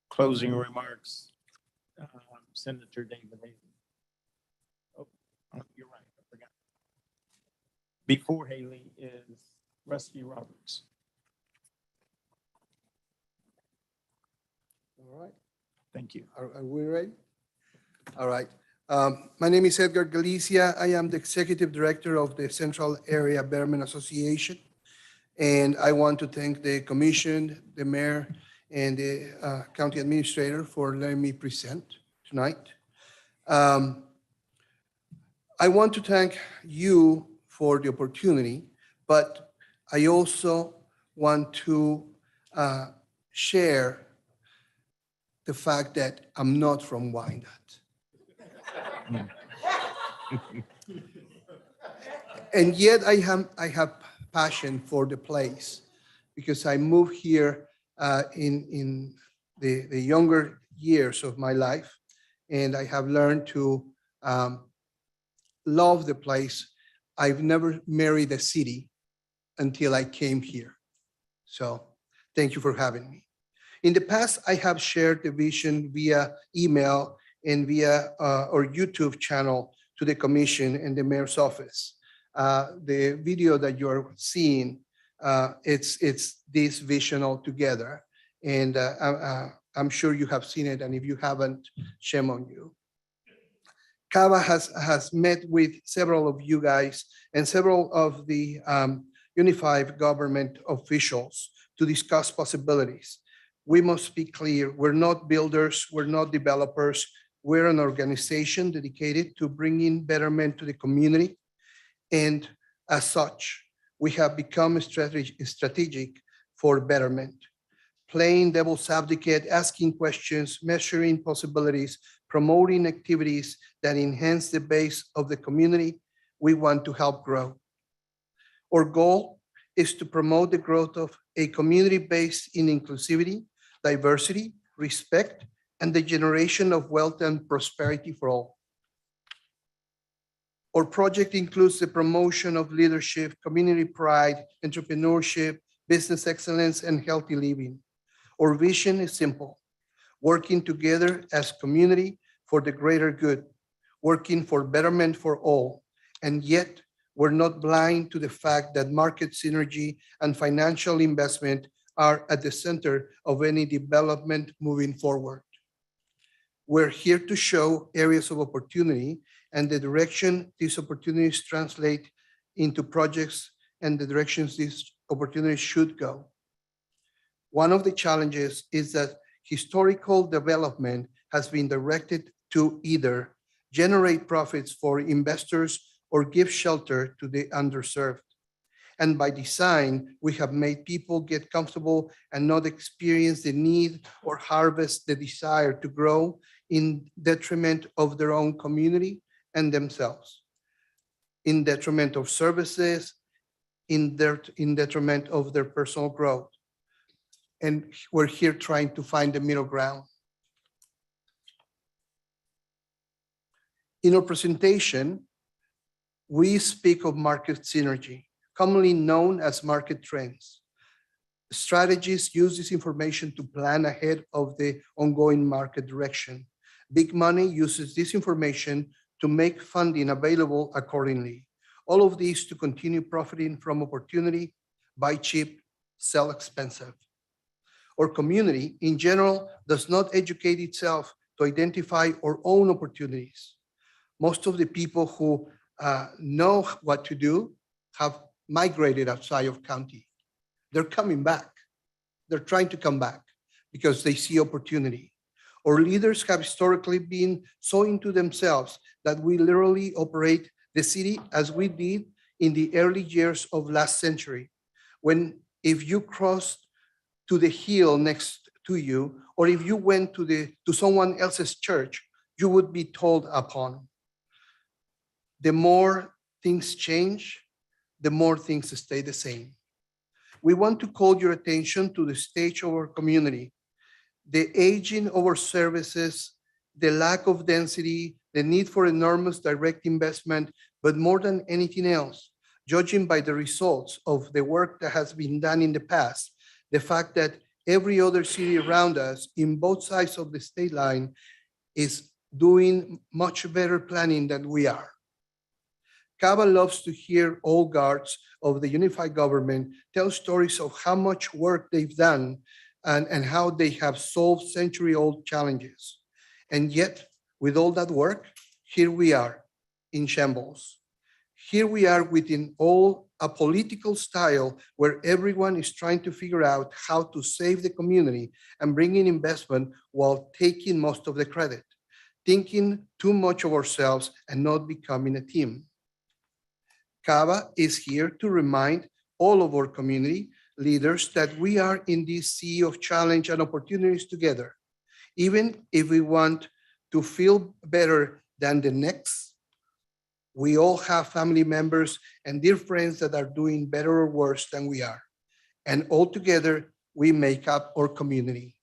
closing remarks, Senator David Haley. Oh, you're right, I forgot. Before Haley is Rusty Roberts. All right. Thank you. Are we ready? All right. My name is Edgar Galicia. I am the Executive Director of the Central Area Betterment Association. And I want to thank the Commission, the Mayor, and the County Administrator for letting me present tonight. I want to thank you for the opportunity, but I also want to share the fact that I'm not from Wyandotte. And yet I have passion for the place because I moved here in the younger years of my life, and I have learned to love the place. I've never married a city until I came here. So thank you for having me. In the past, I have shared the vision via email and via our YouTube channel to the Commission and the Mayor's office. The video that you're seeing, it's this vision altogether. And I'm sure you have seen it, and if you haven't, shame on you. CABA has met with several of you guys and several of the unified government officials to discuss possibilities. We must be clear, we're not builders, we're not developers, we're an organization dedicated to bringing betterment to the community. And as such, we have become strategic for betterment. Playing devil's advocate, asking questions, measuring possibilities, promoting activities that enhance the base of the community we want to help grow. Our goal is to promote the growth of a community based in inclusivity, diversity, respect, and the generation of wealth and prosperity for all. Our project includes the promotion of leadership, community pride, entrepreneurship, business excellence, and healthy living. Our vision is simple: working together as community for the greater good, working for betterment for all. And yet, we're not blind to the fact that market synergy and financial investment are at the center of any development moving forward. We're here to show areas of opportunity and the direction these opportunities translate into projects and the directions these opportunities should go. One of the challenges is that historical development has been directed to either generate profits for investors or give shelter to the underserved. And by design, we have made people get comfortable and not experience the need or harvest the desire to grow in detriment of their own community and themselves, in detriment of services, in detriment of their personal growth. And we're here trying to find the middle ground. In our presentation, we speak of market synergy, commonly known as market trends. Strategists use this information to plan ahead of the ongoing market direction. Big money uses this information to make funding available accordingly. All of these to continue profiting from opportunity, buy cheap, sell expensive. Our community in general does not educate itself to identify our own opportunities. Most of the people who know what to do have migrated outside of county. They're coming back. They're trying to come back because they see opportunity. Our leaders have historically been so into themselves that we literally operate the city as we did in the early years of last century, when if you crossed to the hill next to you, or if you went to someone else's church, you would be told upon. The more things change, the more things stay the same. We want to call your attention to the stage of our community, the aging of our services, the lack of density, the need for enormous direct investment, but more than anything else, judging by the results of the work that has been done in the past, the fact that every other city around us in both sides of the state line is doing much better planning than we are. CAVA loves to hear old guards of the unified government tell stories of how much work they've done and how they have solved century-old challenges. And yet, with all that work, here we are in shambles. Here we are within all a political style where everyone is trying to figure out how to save the community and bring in investment while taking most of the credit, thinking too much of ourselves and not becoming a team. CAVA is here to remind all of our community leaders that we are in this sea of challenge and opportunities together. Even if we want to feel better than the next, we all have family members and dear friends that are doing better or worse than we are. And all together, we make up our community.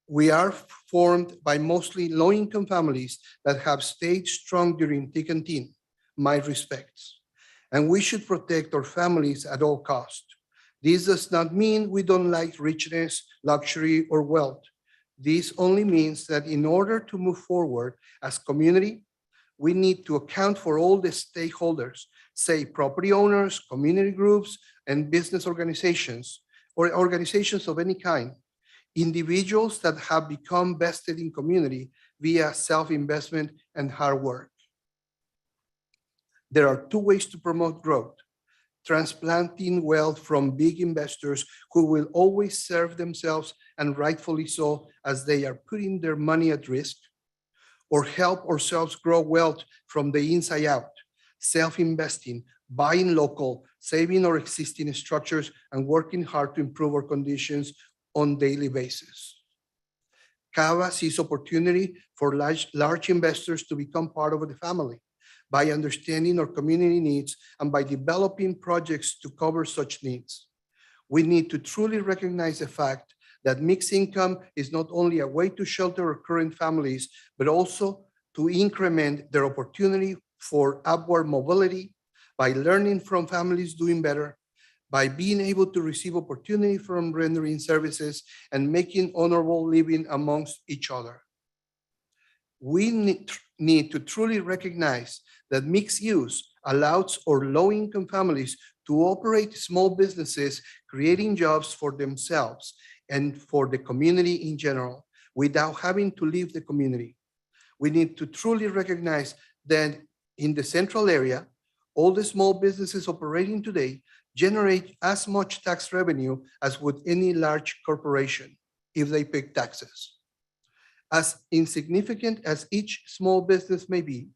We are formed by mostly low-income families that have stayed strong during thick and thin. My respects. And we should protect our families at all costs. This does not mean we don't like richness, luxury, or wealth. This only means that in order to move forward as community, we need to account for all the stakeholders, say property owners, community groups, and business organizations, or organizations of any kind, individuals that have become vested in community via self-investment and hard work. There are two ways to promote growth: transplanting wealth from big investors who will always serve themselves, and rightfully so, as they are putting their money at risk, or help ourselves grow wealth from the inside out, self-investing, buying local, saving our existing structures, and working hard to improve our conditions on a daily basis. CAVA sees opportunity for large investors to become part of the family by understanding our community needs and by developing projects to cover such needs. We need to truly recognize the fact that mixed income is not only a way to shelter our current families, but also to increment their opportunity for upward mobility by learning from families doing better, by being able to receive opportunity from rendering services and making honorable living amongst each other. We need to truly recognize that mixed use allows our low-income families to operate small businesses, creating jobs for themselves and for the community in general, without having to leave the community. We need to truly recognize that in the central area, all the small businesses operating today generate as much tax revenue as would any large corporation if they pay taxes. As insignificant as each small business may be,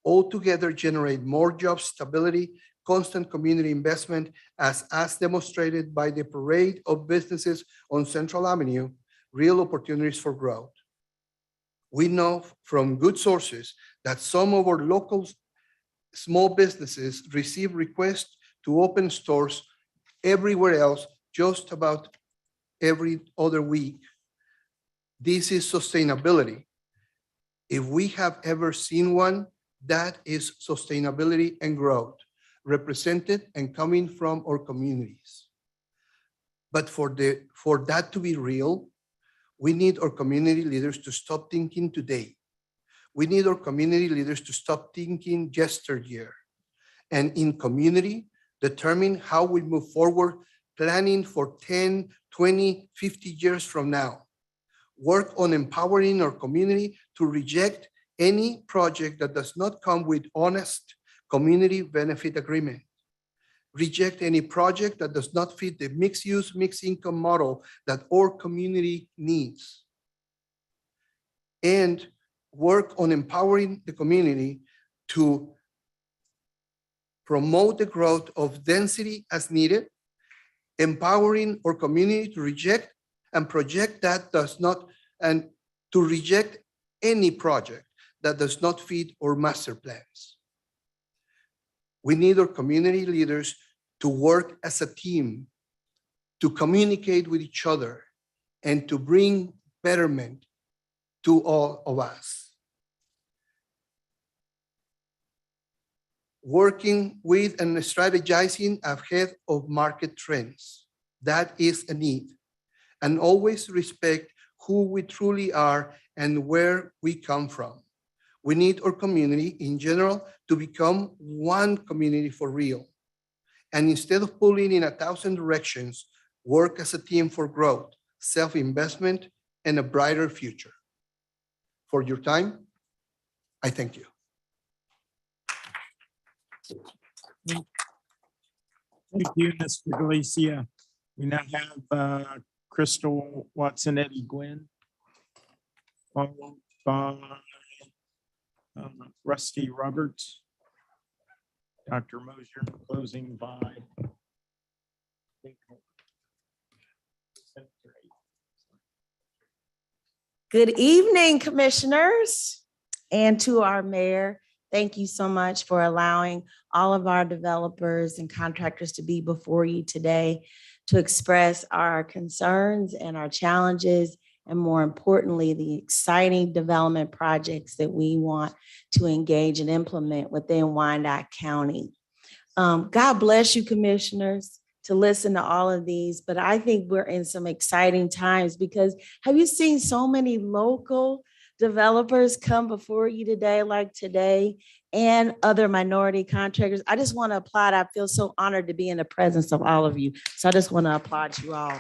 all together generate more job stability, constant community investment as demonstrated by the parade of businesses on Central Avenue, real opportunities for growth. We know from good sources that some of our local small businesses receive requests to open stores everywhere else just about every other week. This is sustainability. If we have ever seen one, that is sustainability and growth, represented and coming from our communities. But for that to be real, we need our community leaders to stop thinking today. We need our community leaders to stop thinking yesteryear, and in community, determine how we move forward, planning for 10, 20, 50 years from now. Work on empowering our community to reject any project that does not come with honest community benefit agreement. Reject any project that does not fit the mixed use, mixed income model that our community needs. And work on empowering the community to promote the growth of density as needed, empowering our community to reject and project that does not, and to reject any project that does not fit our master plans. We need our community leaders to work as a team, to communicate with each other, and to bring betterment to all of us. Working with and strategizing ahead of market trends. That is a need. And always respect who we truly are and where we come from. We need our community in general to become one community for real. And instead of pulling in 1,000 directions, work as a team for growth, self-investment, and a brighter future. For your time, I thank you. Thank you, Mr. Galicia. We now have Crystal Watson, Eddie Gwynn, followed by Rusty Roberts, Dr. Mosier, closing by Good evening, commissioners, and to our mayor. Thank you so much for allowing all of our developers and contractors to be before you today to express our concerns and our challenges, and more importantly, the exciting development projects that we want to engage and implement within Wyandotte County. God bless you, commissioners, to listen to all of these, but I think we're in some exciting times because have you seen so many local developers come before you today, like today, and other minority contractors? I just want to applaud. I feel so honored to be in the presence of all of you. So I just want to applaud you all.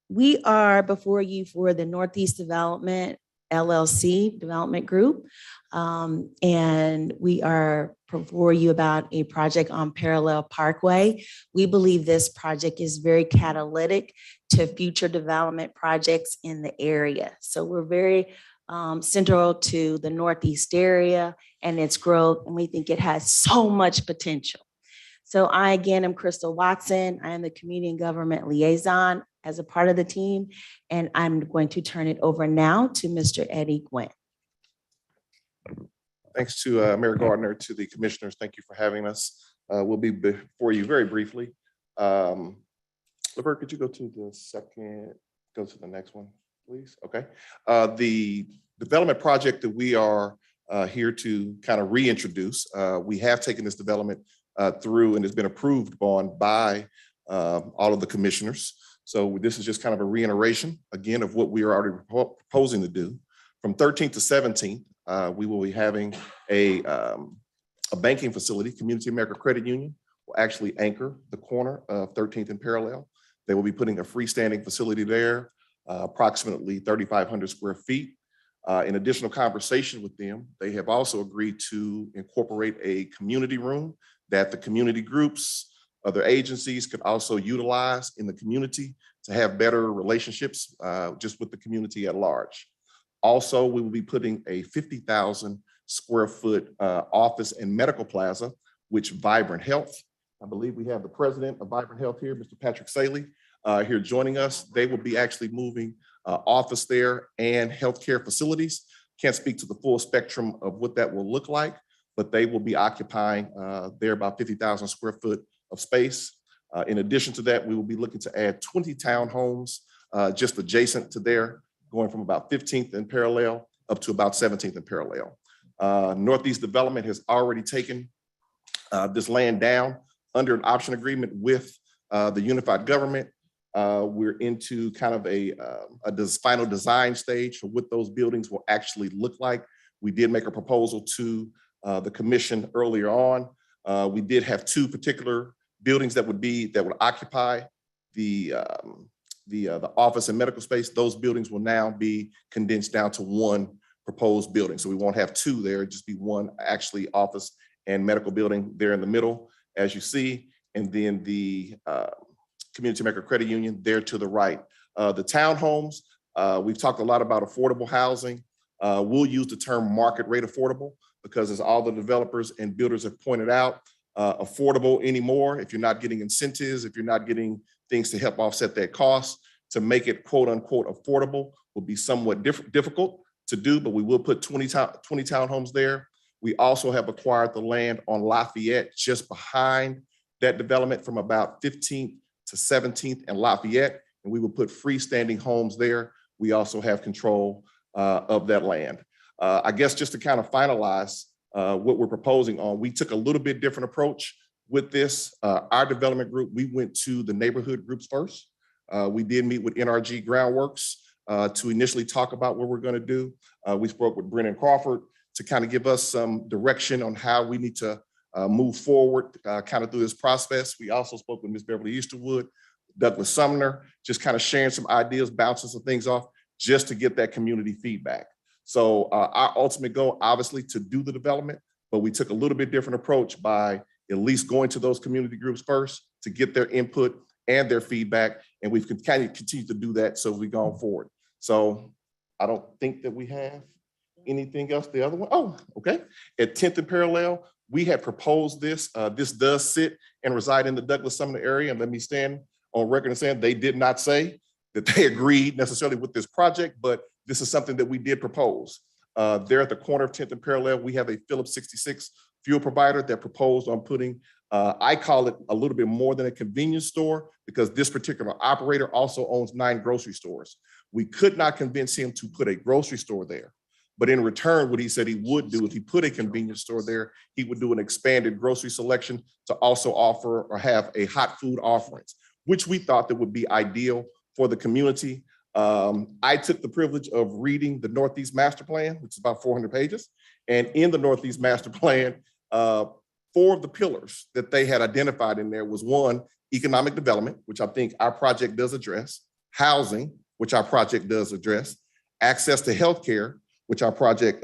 We are before you for the Northeast Development LLC Development Group. And we are before you about a project on Parallel Parkway. We believe this project is very catalytic to future development projects in the area. So we're very central to the Northeast area and its growth, and we think it has so much potential. So I, again, am Crystal Watson. I am the Community and Government Liaison as a part of the team, and I'm going to turn it over now to Mr. Eddie Gwynn. Thanks to Mayor Gardner, to the commissioners. Thank you for having us. We'll be before you very briefly. Levert, could you go to the next one, please? Okay. The development project that we are here to kind of reintroduce, we have taken this development through and it's been approved on by all of the commissioners. So this is just kind of a reiteration, again, of what we are already proposing to do. From 13th to 17th, we will be having a banking facility. Community America Credit Union will actually anchor the corner of 13th and Parallel. They will be putting a freestanding facility there, approximately 3,500 square feet. In additional conversation with them, they have also agreed to incorporate a community room that the community groups, other agencies could also utilize in the community to have better relationships just with the community at large. Also, we will be putting a 50,000 square foot office and medical plaza, which Vibrant Health, I believe we have the president of Vibrant Health here, Mr. Patrick Saley, here joining us. They will be actually moving office there and healthcare facilities. Can't speak to the full spectrum of what that will look like, but they will be occupying there about 50,000 square foot of space. In addition to that, we will be looking to add 20 townhomes just adjacent to there, going from about 15th and Parallel up to about 17th and Parallel. Northeast Development has already taken this land down under an option agreement with the unified government. We're into kind of a final design stage for what those buildings will actually look like. We did make a proposal to the commission earlier on. We did have two particular buildings that would occupy the office and medical space. Those buildings will now be condensed down to one proposed building. So we won't have two there, just be one actually office and medical building there in the middle, as you see. And then the Community Maker Credit Union there to the right. The townhomes, we've talked a lot about affordable housing. We'll use the term market rate affordable because as all the developers and builders have pointed out, affordable anymore, if you're not getting incentives, if you're not getting things to help offset that cost, to make it quote unquote affordable will be somewhat difficult to do, but we will put 20 townhomes there. We also have acquired the land on Lafayette just behind that development from about 15th to 17th and Lafayette, and we will put freestanding homes there. We also have control of that land. I guess just to kind of finalize what we're proposing on, we took a little bit different approach with this. Our development group, we went to the neighborhood groups first. We did meet with NRG Groundworks to initially talk about what we're going to do. We spoke with Brennan Crawford to kind of give us some direction on how we need to move forward kind of through this process. We also spoke with Ms. Beverly Easterwood, Douglas Sumner, just kind of sharing some ideas, bouncing some things off just to get that community feedback. So our ultimate goal, obviously, to do the development, but we took a little bit different approach by at least going to those community groups first to get their input and their feedback. And we've kind of continued to do that so we've gone forward. So I don't think that we have anything else. The other one, oh, okay. At 10th and Parallel, we had proposed this. This does sit and reside in the Douglas Sumner area. And let me stand on record and saying they did not say that they agreed necessarily with this project, but this is something that we did propose. There at the corner of 10th and Parallel, we have a Phillips 66 fuel provider that proposed on putting, I call it a little bit more than a convenience store because this particular operator also owns 9 grocery stores. We could not convince him to put a grocery store there. But in return, what he said he would do if he put a convenience store there, he would do an expanded grocery selection to also offer or have a hot food offerings, which we thought that would be ideal for the community. I took the privilege of reading the Northeast Master Plan, which is about 400 pages. And in the Northeast Master Plan, 4 of the pillars that they had identified in there was 1, economic development, which I think our project does address, housing, which our project does address, access to healthcare, which our project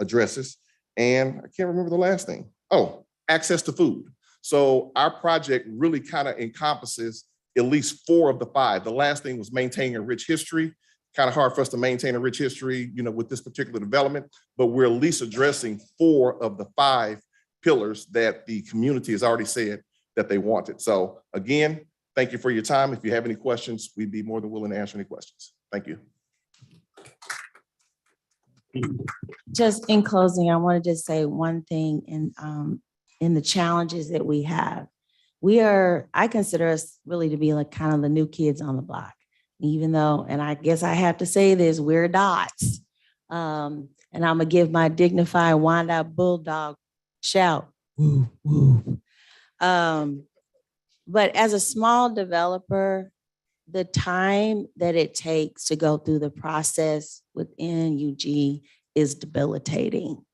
addresses. And I can't remember the last thing. Oh, access to food. So our project really kind of encompasses at least 4 of the 5. The last thing was maintaining a rich history. Kind of hard for us to maintain a rich history, with this particular development, but we're at least addressing 4 of the 5 pillars that the community has already said that they wanted. So again, thank you for your time. If you have any questions, we'd be more than willing to answer any questions. Thank you. Just in closing, I want to just say one thing in the challenges that we have. I consider us really to be like kind of the new kids on the block, even though, and I guess I have to say this, we're dots. And I'm gonna give my dignified wind-up bulldog shout, woo, woo. But as a small developer, the time that it takes to go through the process within UG is debilitating.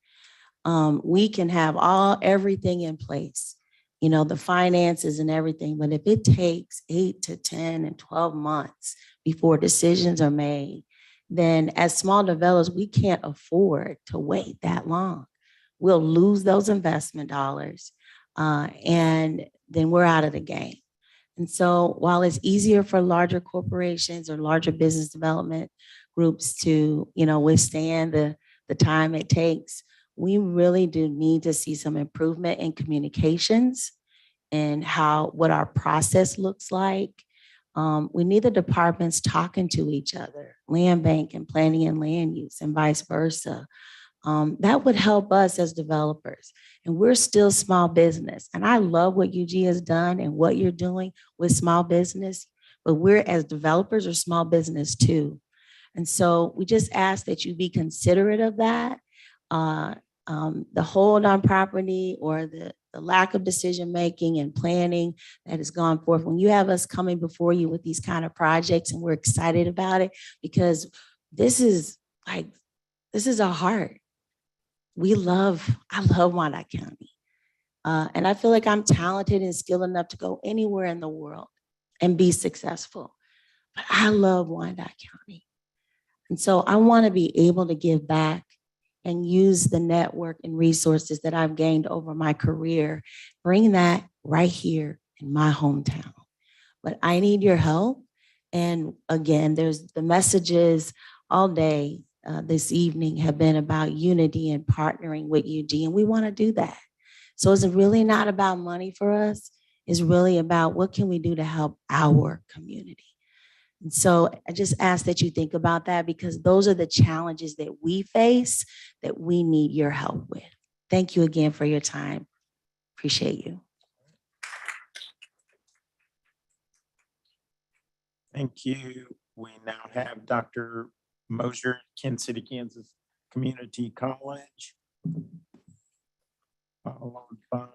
We can have everything in place, the finances and everything, but if it takes 8 to 10 and 12 months before decisions are made, then as small developers, we can't afford to wait that long. We'll lose those investment dollars and then we're out of the game. And so while it's easier for larger corporations or larger business development groups to, withstand the time it takes, we really do need to see some improvement in communications and what our process looks like. We need the departments talking to each other, land bank and planning and land use and vice versa. That would help us as developers. And we're still small business. And I love what UG has done and what you're doing with small business, but we're as developers are small business too. And so we just ask that you be considerate of that. The hold on property or the lack of decision-making and planning that has gone forth. When you have us coming before you with these kind of projects and we're excited about it because this is our heart. I love Wyandotte County. And I feel like I'm talented and skilled enough to go anywhere in the world and be successful. But I love Wyandotte County. And so I want to be able to give back and use the network and resources that I've gained over my career, bring that right here in my hometown. But I need your help. And again, there's the messages all day this evening have been about unity and partnering with UG, and we want to do that. So it's really not about money for us. It's really about what can we do to help our community. And so I just ask that you think about that because those are the challenges that we face that we need your help with. Thank you again for your time. Appreciate you. Thank you. We now have Dr. Mosier, Kansas City, Kansas Community College, followed by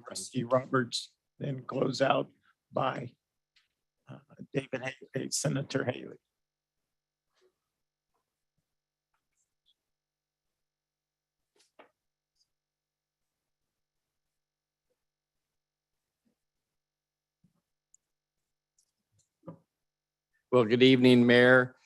Rusty Roberts, then close out by David Haley, Senator Haley. Well, good evening, Mayor,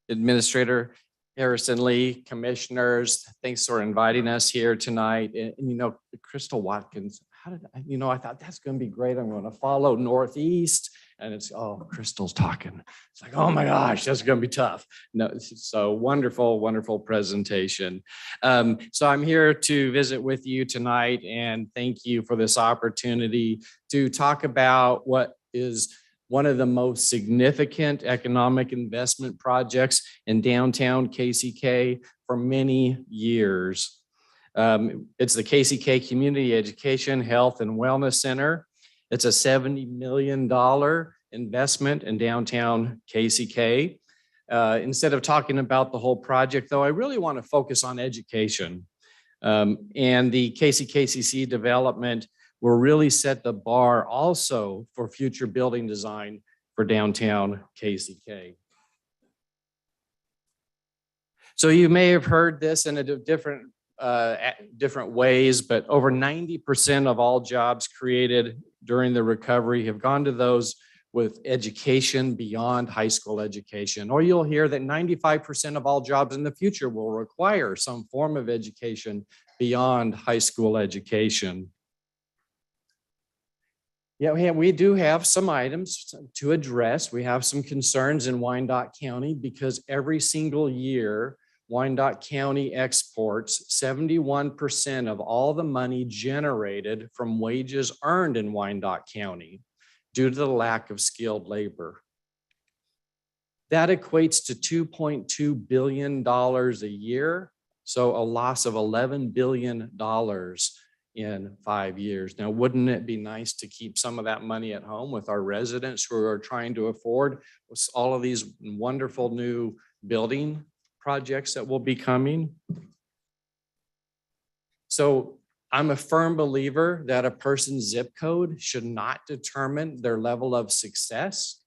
Administrator Harrison Lee, Commissioners. Thanks for inviting us here tonight. And you know, Crystal Watkins, I thought that's going to be great. I'm going to follow Northeast. And it's, oh, Crystal's talking. It's like, oh my gosh, that's going to be tough. No, so wonderful, wonderful presentation. So I'm here to visit with you tonight and thank you for this opportunity to talk about what is one of the most significant economic investment projects in downtown KCK for many years. It's the KCK Community Education, Health, and Wellness Center. It's a $70 million investment in downtown KCK. Instead of talking about the whole project, though, I really want to focus on education. And the KCKCC development will really set the bar also for future building design for downtown KCK. So you may have heard this in a different ways, but over 90% of all jobs created during the recovery have gone to those with education beyond high school education. Or you'll hear that 95% of all jobs in the future will require some form of education beyond high school education. Yeah, we do have some items to address. We have some concerns in Wyandotte County because every single year, Wyandotte County exports 71% of all the money generated from wages earned in Wyandotte County due to the lack of skilled labor. That equates to $2.2 billion a year, so a loss of $11 billion in 5 years. Now, wouldn't it be nice to keep some of that money at home with our residents who are trying to afford all of these wonderful new building projects that will be coming? So I'm a firm believer that a person's zip code should not determine their level of success.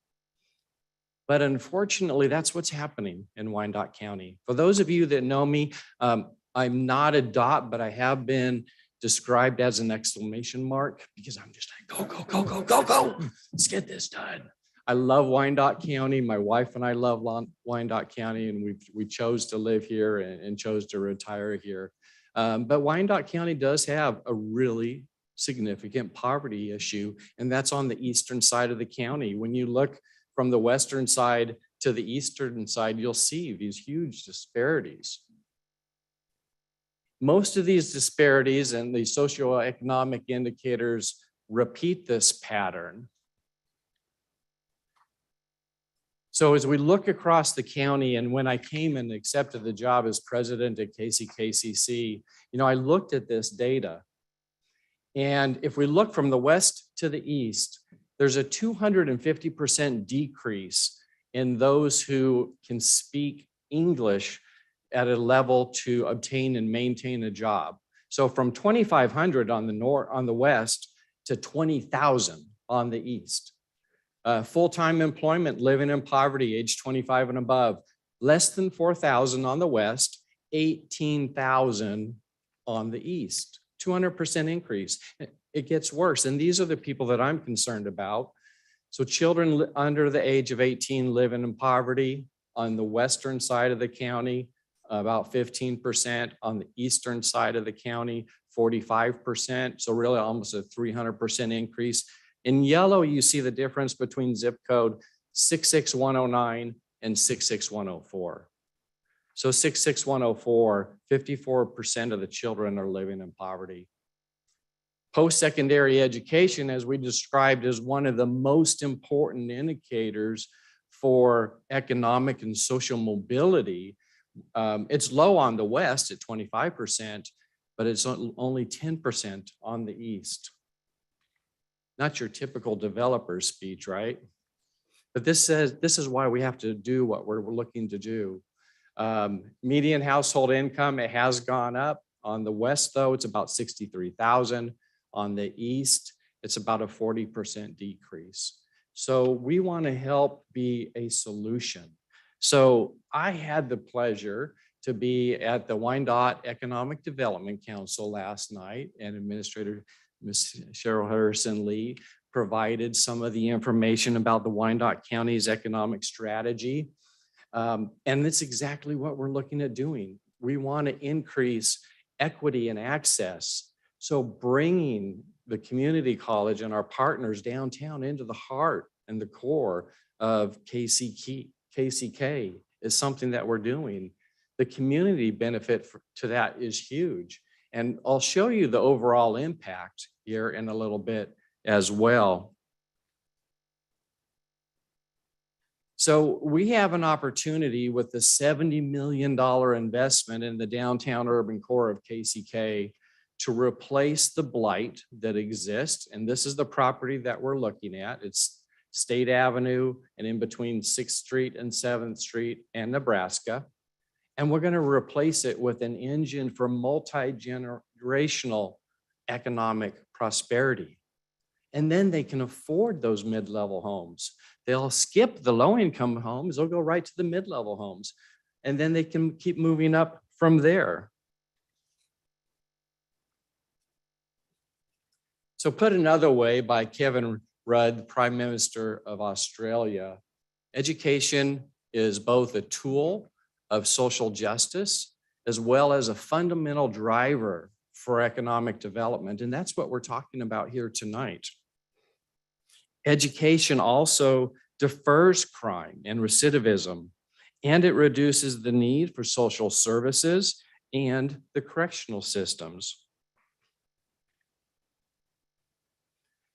But unfortunately, that's what's happening in Wyandotte County. For those of you that know me, I'm not a dot, but I have been described as an exclamation mark because I'm just like, go, go, go, go, go, go. Let's get this done. I love Wyandotte County. My wife and I love Wyandotte County, and we chose to live here and chose to retire here. But Wyandotte County does have a really significant poverty issue, and that's on the eastern side of the county. When you look from the western side to the eastern side, you'll see these huge disparities. Most of these disparities and the socioeconomic indicators repeat this pattern. So as we look across the county, and when I came and accepted the job as president at KCKCC, I looked at this data. And if we look from the west to the east, there's a 250% decrease in those who can speak English at a level to obtain and maintain a job. So from 2,500 on the west to 20,000 on the east. Full-time employment, living in poverty, age 25 and above, less than 4,000 on the west, 18,000 on the east, 200% increase. It gets worse. And these are the people that I'm concerned about. So children under the age of 18 living in poverty on the western side of the county, about 15%, on the eastern side of the county, 45%. So really almost a 300% increase. In yellow, you see the difference between zip code 66109 and 66104. So 66104, 54% of the children are living in poverty. Post-secondary education, as we described, is one of the most important indicators for economic and social mobility. It's low on the west at 25%, but it's only 10% on the east. Not your typical developer speech, right? But this is why we have to do what we're looking to do. Median household income, it has gone up. On the west, though, it's about 63,000. On the east, it's about a 40% decrease. So we want to help be a solution. So I had the pleasure to be at the Wyandotte Economic Development Council last night, and Administrator Ms. Cheryl Harrison Lee provided some of the information about the Wyandotte County's economic strategy. And that's exactly what we're looking at doing. We want to increase equity and access. So bringing the community college and our partners downtown into the heart and the core of KCK is something that we're doing. The community benefit to that is huge. And I'll show you the overall impact here in a little bit as well. So we have an opportunity with the $70 million investment in the downtown urban core of KCK to replace the blight that exists. And this is the property that we're looking at. It's State Avenue and in between 6th Street and 7th Street and Nebraska. And we're going to replace it with an engine for multi-generational economic prosperity. And then they can afford those mid-level homes. They'll skip the low-income homes. They'll go right to the mid-level homes. And then they can keep moving up from there. So put another way by Kevin Rudd, Prime Minister of Australia, education is both a tool of social justice as well as a fundamental driver for economic development. And that's what we're talking about here tonight. Education also defers crime and recidivism, and it reduces the need for social services and the correctional systems.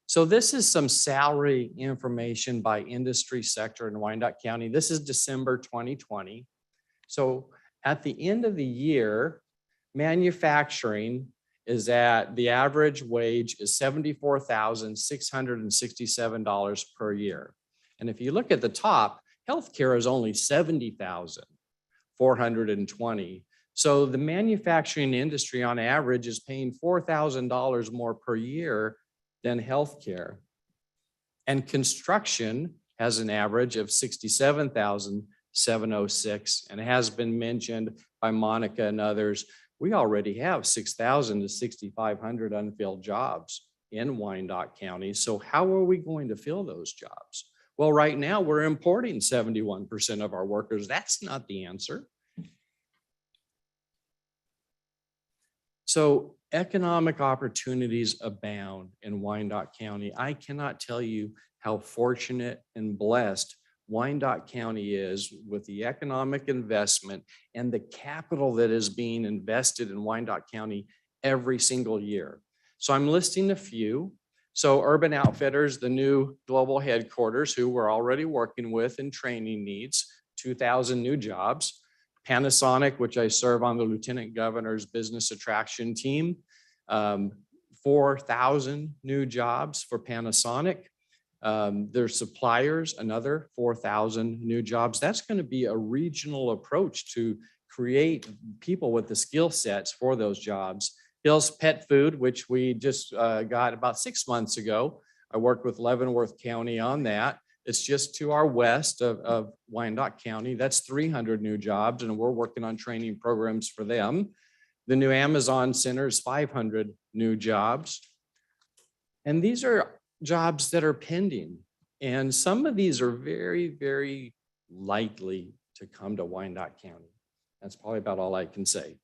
So this is some salary information by industry sector in Wyandotte County. This is December 2020. So at the end of the year, manufacturing is at the average wage is $74,667 per year. And if you look at the top, healthcare is only $70,420. So the manufacturing industry on average is paying $4,000 more per year than healthcare. And construction has an average of $67,706, and it has been mentioned by Monica and others. We already have 6,000 to 6,500 unfilled jobs in Wyandotte County. So how are we going to fill those jobs? Well, right now we're importing 71% of our workers. That's not the answer. So economic opportunities abound in Wyandotte County. I cannot tell you how fortunate and blessed Wyandotte County is with the economic investment and the capital that is being invested in Wyandotte County every single year. So I'm listing a few. So Urban Outfitters, the new global headquarters, who we're already working with and training needs, 2,000 new jobs. Panasonic, which I serve on the Lieutenant Governor's Business Attraction Team, 4,000 new jobs for Panasonic. Their suppliers, another 4,000 new jobs. That's going to be a regional approach to create people with the skill sets for those jobs. Hill's Pet Food, which we just got about 6 months ago. I worked with Leavenworth County on that. It's just to our west of Wyandotte County. That's 300 new jobs, and we're working on training programs for them. The new Amazon Center is 500 new jobs. And these are jobs that are pending. And some of these are very, very likely to come to Wyandotte County. That's probably about all I can say.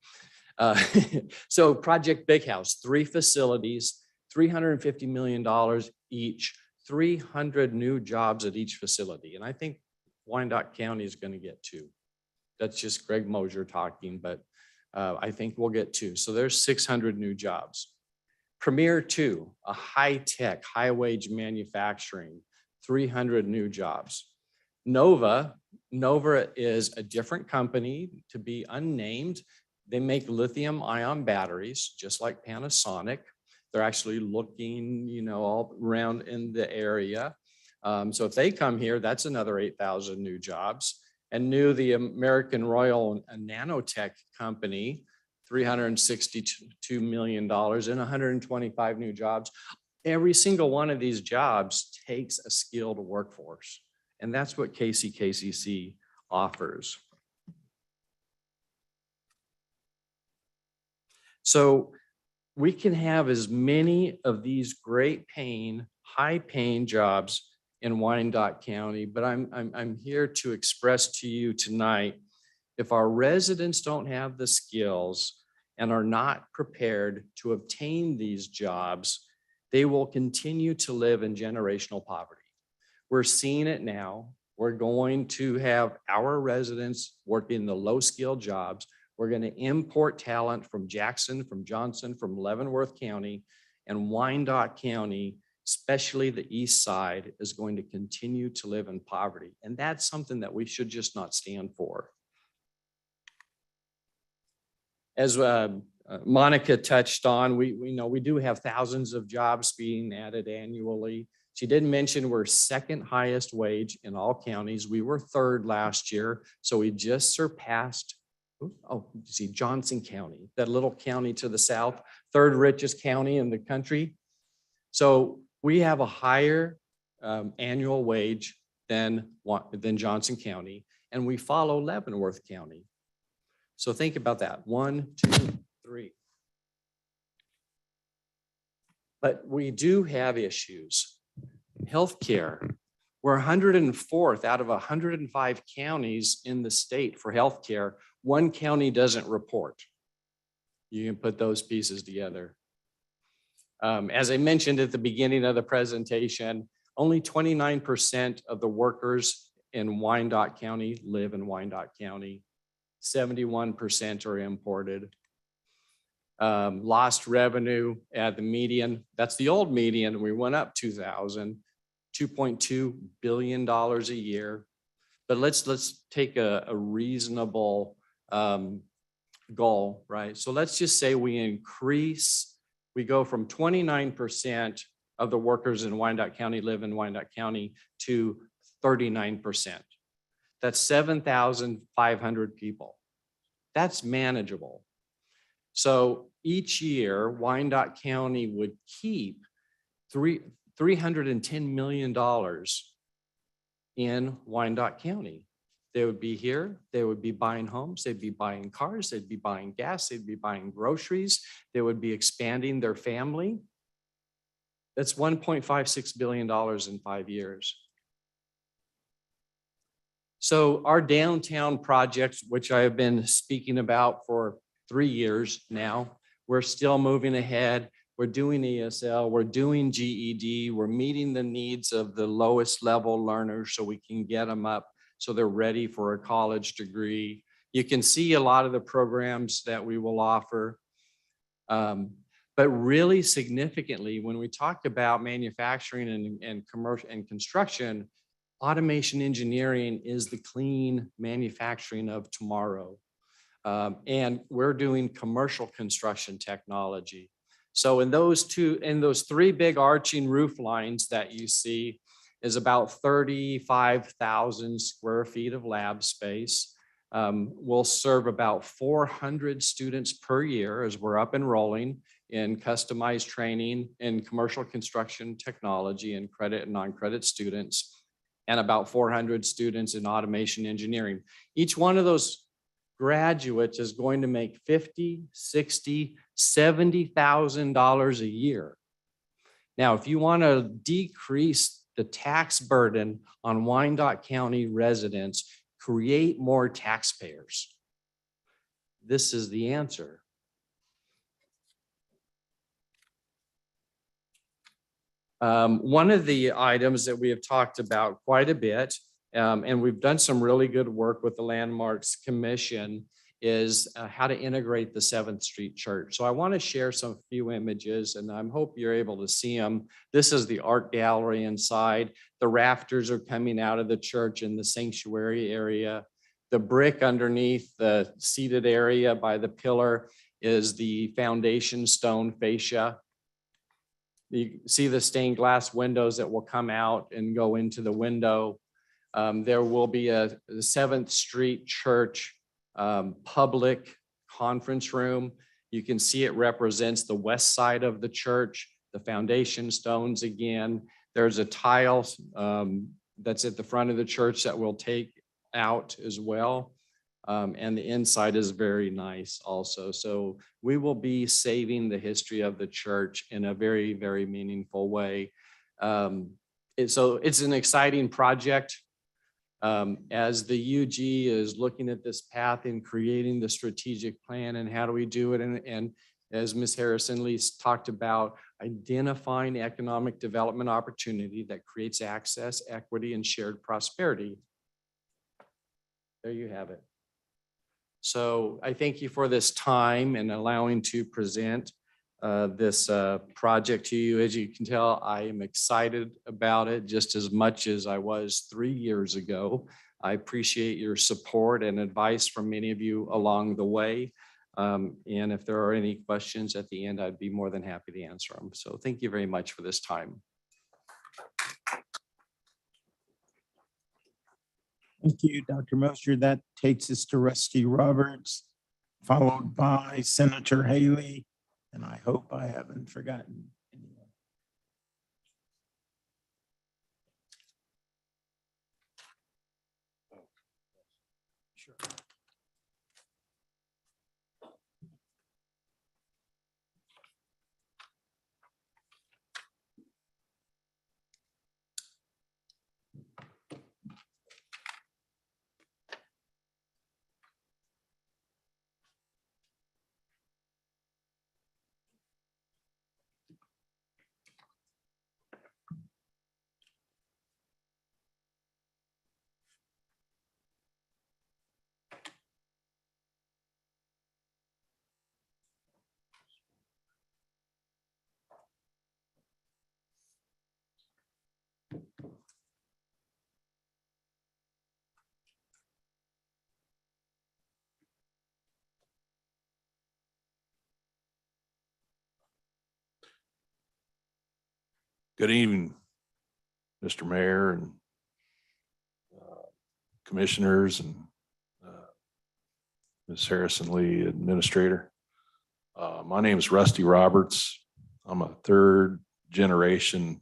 So Project Big House, 3 facilities, $350 million each, 300 new jobs at each facility. And I think Wyandotte County is going to get 2. That's just Greg Mosier talking, but I think we'll get 2. So there's 600 new jobs. Premier 2, a high-tech, high-wage manufacturing, 300 new jobs. Nova is a different company, to be unnamed. They make lithium-ion batteries, just like Panasonic. They're actually looking, all around in the area. So if they come here, that's another 8,000 new jobs. And the American Royal Nanotech Company, $362 million and 125 new jobs. Every single one of these jobs takes a skilled workforce. And that's what KCKCC offers. So we can have as many of these great paying, high paying jobs in Wyandotte County, but I'm here to express to you tonight, if our residents don't have the skills and are not prepared to obtain these jobs, they will continue to live in generational poverty. We're seeing it now. We're going to have our residents working the low-skilled jobs. We're going to import talent from Jackson, from Johnson, from Leavenworth County, and Wyandotte County, especially the east side, is going to continue to live in poverty. And that's something that we should just not stand for. As Monica touched on, we know we do have thousands of jobs being added annually. She did mention we're second highest wage in all counties. We were 3rd last year, so we just surpassed, Johnson County, that little county to the south, 3rd richest county in the country. So we have a higher annual wage than Johnson County, and we follow Leavenworth County. So think about that, 1, 2, 3. But we do have issues. Healthcare, we're 104th out of 105 counties in the state for healthcare. 1 county doesn't report. You can put those pieces together. As I mentioned at the beginning of the presentation, only 29% of the workers in Wyandotte County live in Wyandotte County. 71% are imported. Lost revenue at the median, that's the old median, we went up 2,000, $2.2 billion a year. But let's take a reasonable goal, right? So let's just say we go from 29% of the workers in Wyandotte County live in Wyandotte County to 39%. That's 7,500 people. That's manageable. So each year, Wyandotte County would keep $310 million in Wyandotte County. They would be here, they would be buying homes, they'd be buying cars, they'd be buying gas, they'd be buying groceries, they would be expanding their family. That's $1.56 billion in 5 years. So our downtown project, which I have been speaking about for 3 years now, we're still moving ahead. we're doing ESL, we're doing GED, we're meeting the needs of the lowest level learners so we can get them up so they're ready for a college degree. You can see a lot of the programs that we will offer. But really significantly, when we talk about manufacturing and commercial and construction, automation engineering is the clean manufacturing of tomorrow. And we're doing commercial construction technology. So in those three big arching roof lines that you see is about 35,000 square feet of lab space. We'll serve about 400 students per year as we're up and rolling in customized training in commercial construction technology and credit and non-credit students, and about 400 students in automation engineering. Each one of those graduates is going to make $50,000, $60,000, $70,000 a year. Now, if you want to decrease the tax burden on Wyandotte County residents, create more taxpayers. This is the answer. One of the items that we have talked about quite a bit, and we've done some really good work with the Landmarks Commission, is how to integrate the 7th Street Church. So I want to share some few images, and I hope you're able to see them. This is the art gallery inside. The rafters are coming out of the church in the sanctuary area. The brick underneath the seated area by the pillar is the foundation stone fascia. You see the stained glass windows that will come out and go into the window. There will be a 7th Street Church public conference room. You can see it represents the west side of the church, the foundation stones again. There's a tile that's at the front of the church that we'll take out as well. And the inside is very nice also. So we will be saving the history of the church in a very, very meaningful way. So it's an exciting project. As the UG is looking at this path and creating the strategic plan and how do we do it, and as Ms. Harrison-Lee talked about, identifying economic development opportunity that creates access, equity, and shared prosperity. There you have it. So I thank you for this time and allowing to present this project to you. As you can tell, I am excited about it just as much as I was 3 years ago. I appreciate your support and advice from many of you along the way. And if there are any questions at the end, I'd be more than happy to answer them. So thank you very much for this time. Thank you, Dr. Mosher. That takes us to Rusty Roberts, followed by Senator Haley, and I hope I haven't forgotten anyone. Sure. Good evening, Mr. Mayor and commissioners and Ms. Harrison-Lee, administrator. My name is Rusty Roberts. I'm a 3rd generation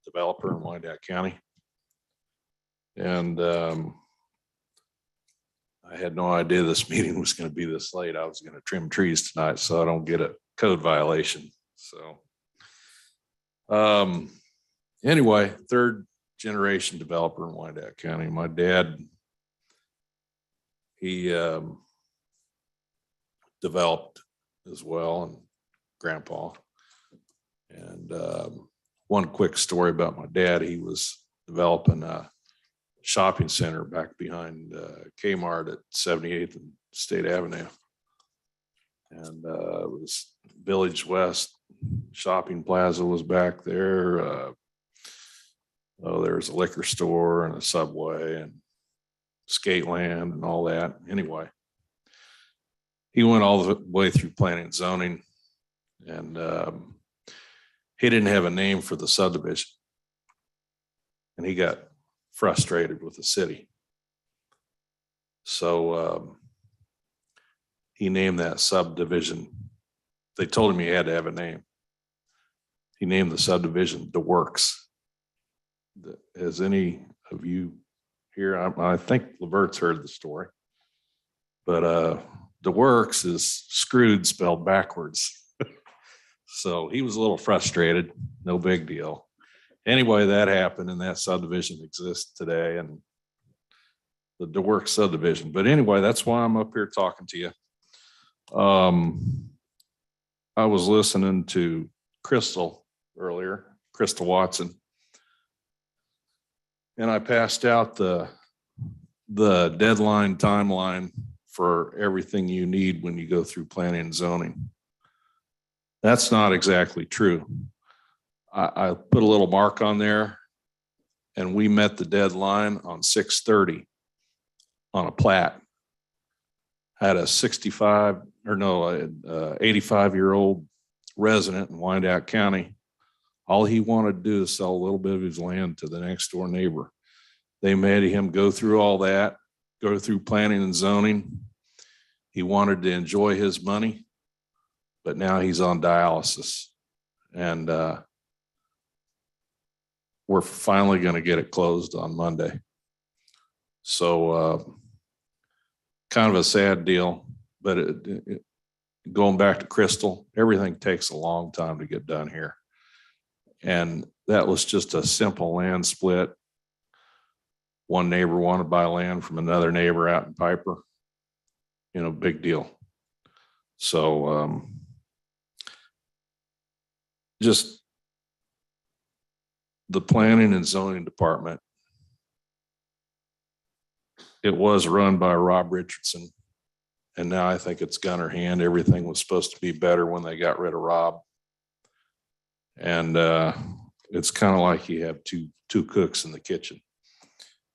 developer in Wyandotte County. And I had no idea this meeting was going to be this late. I was going to trim trees tonight so I don't get a code violation. So anyway, 3rd generation developer in Wyandotte County. My dad, he developed as well and grandpa. And one quick story about my dad, he was developing a shopping center back behind Kmart at 78th and State Avenue. And it was Village West Shopping Plaza was back there. There's a liquor store and a Subway and skate land and all that. Anyway, he went all the way through planning and zoning, and he didn't have a name for the subdivision. And he got frustrated with the city. So he named that subdivision. They told him he had to have a name. He named the subdivision The Works. Has any of you here, I think Levert's heard the story, but The Works is screwed spelled backwards. So he was a little frustrated, no big deal. Anyway, that happened and that subdivision exists today, and the Works subdivision. But anyway, that's why I'm up here talking to you. I was listening to Crystal earlier, Crystal Watson, and I passed out the deadline timeline for everything you need when you go through planning and zoning. That's not exactly true. I put a little mark on there, and we met the deadline on 6/30 on a plat. Had a 85-year-old resident in Wyandotte County. All he wanted to do is sell a little bit of his land to the next door neighbor. They made him go through all that, go through planning and zoning. He wanted to enjoy his money, but now he's on dialysis. And we're finally going to get it closed on Monday. So kind of a sad deal, but going back to Crystal, everything takes a long time to get done here. And that was just a simple land split. One neighbor wanted to buy land from another neighbor out in Piper. Big deal. So just the planning and zoning department, it was run by Rob Richardson, and now I think it's Gunner Hand. Everything was supposed to be better when they got rid of Rob. And it's kind of like you have two cooks in the kitchen.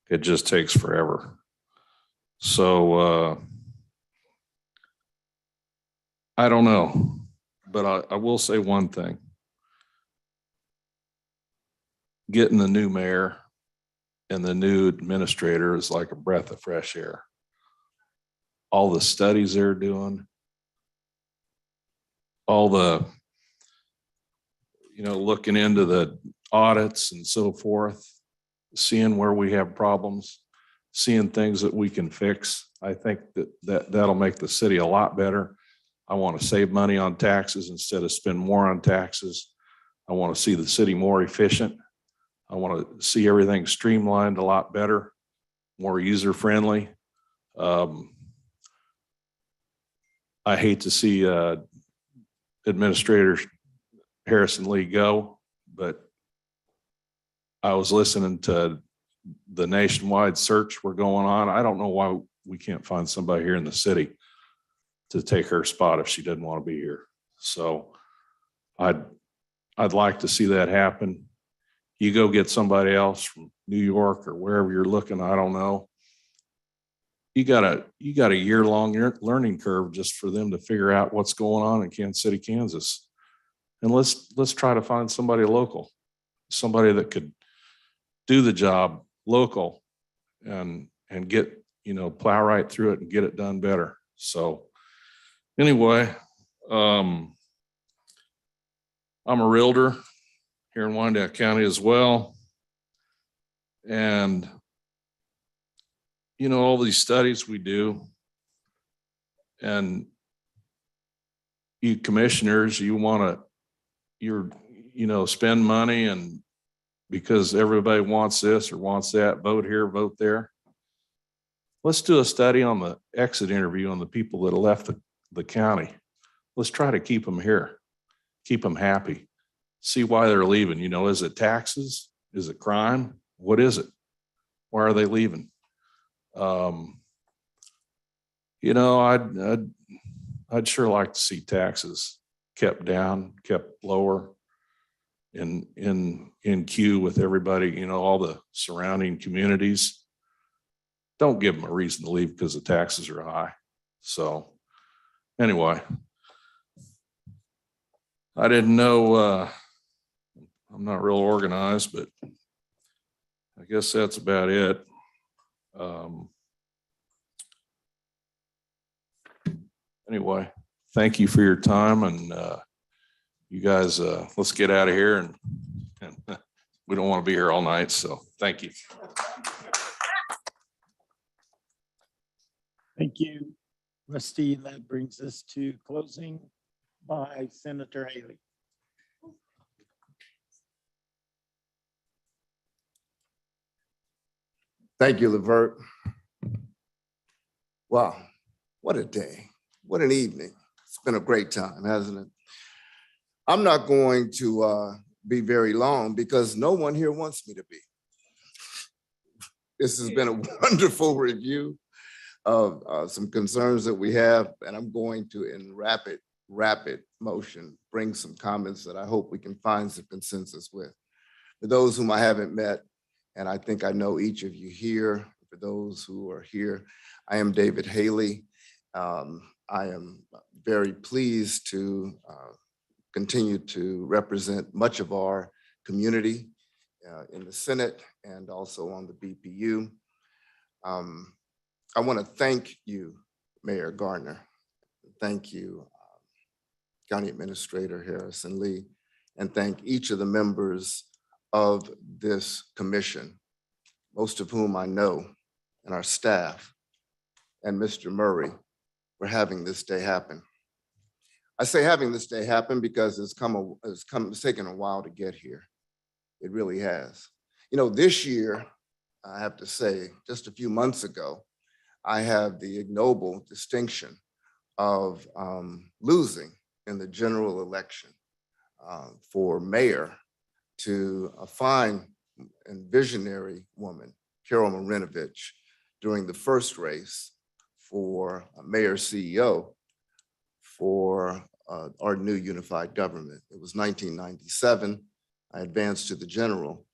It just takes forever. So I don't know, but I will say one thing. Getting the new mayor and the new administrator is like a breath of fresh air. All the studies they're doing, all the, looking into the audits and so forth, seeing where we have problems, seeing things that we can fix. I think that'll make the city a lot better. I want to save money on taxes instead of spend more on taxes. I want to see the city more efficient. I want to see everything streamlined a lot better, more user-friendly. I hate to see Administrator Harrison Lee go, but I was listening to the nationwide search we're going on. I don't know why we can't find somebody here in the city to take her spot if she doesn't want to be here. So I'd like to see that happen. You go get somebody else from New York or wherever you're looking, I don't know. You got a year-long learning curve just for them to figure out what's going on in Kansas City, Kansas. And let's try to find somebody local, somebody that could do the job local and get, plow right through it and get it done better. So anyway, I'm a realtor here in Wyandotte County as well. And, all these studies we do, and you commissioners, you want to, spend money, and because everybody wants this or wants that, vote here, vote there. Let's do a study on the exit interview on the people that left the county. Let's try to keep them here. keep them happy. See why they're leaving. You know, is it taxes? Is it crime? What is it? Why are they leaving? You know, I'd sure like to see taxes kept down, kept lower in queue with everybody, you know, all the surrounding communities. Don't give them a reason to leave because the taxes are high. So anyway, I didn't know, I'm not real organized, but I guess that's about it. Anyway, thank you for your time, and you guys, let's get out of here, and we don't want to be here all night, so thank you. Thank you, Rusty. That brings us to closing by Senator Haley. Thank you, Levert. Wow, what a day. What an evening. It's been a great time, hasn't it? I'm not going to be very long because no one here wants me to be. This has been a wonderful review of some concerns that we have, and I'm going to, in rapid motion, bring some comments that I hope we can find some consensus with. For those whom I haven't met, and I think I know each of you here, for those who are here, I am David Haley. I am very pleased to continue to represent much of our community in the Senate and also on the BPU. I want to thank you, Mayor Gardner. Thank you, County Administrator Harrison Lee, and thank each of the members of this commission, most of whom I know, and our staff, and Mr. Murray, for having this day happen. I say having this day happen because it's taken a while to get here. It really has. You know, this year, I have to say, just a few months ago, I have the ignoble distinction of losing in the general election for mayor to a fine and visionary woman, Carol Marinovich, during the first race for mayor CEO for our new unified government. It was 1997. I advanced to the general,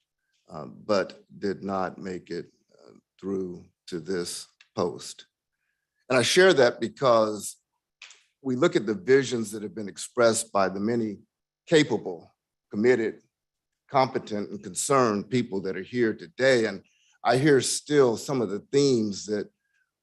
but did not make it through to this post. And I share that because we look at the visions that have been expressed by the many capable, committed, competent, and concerned people that are here today. And I hear still some of the themes that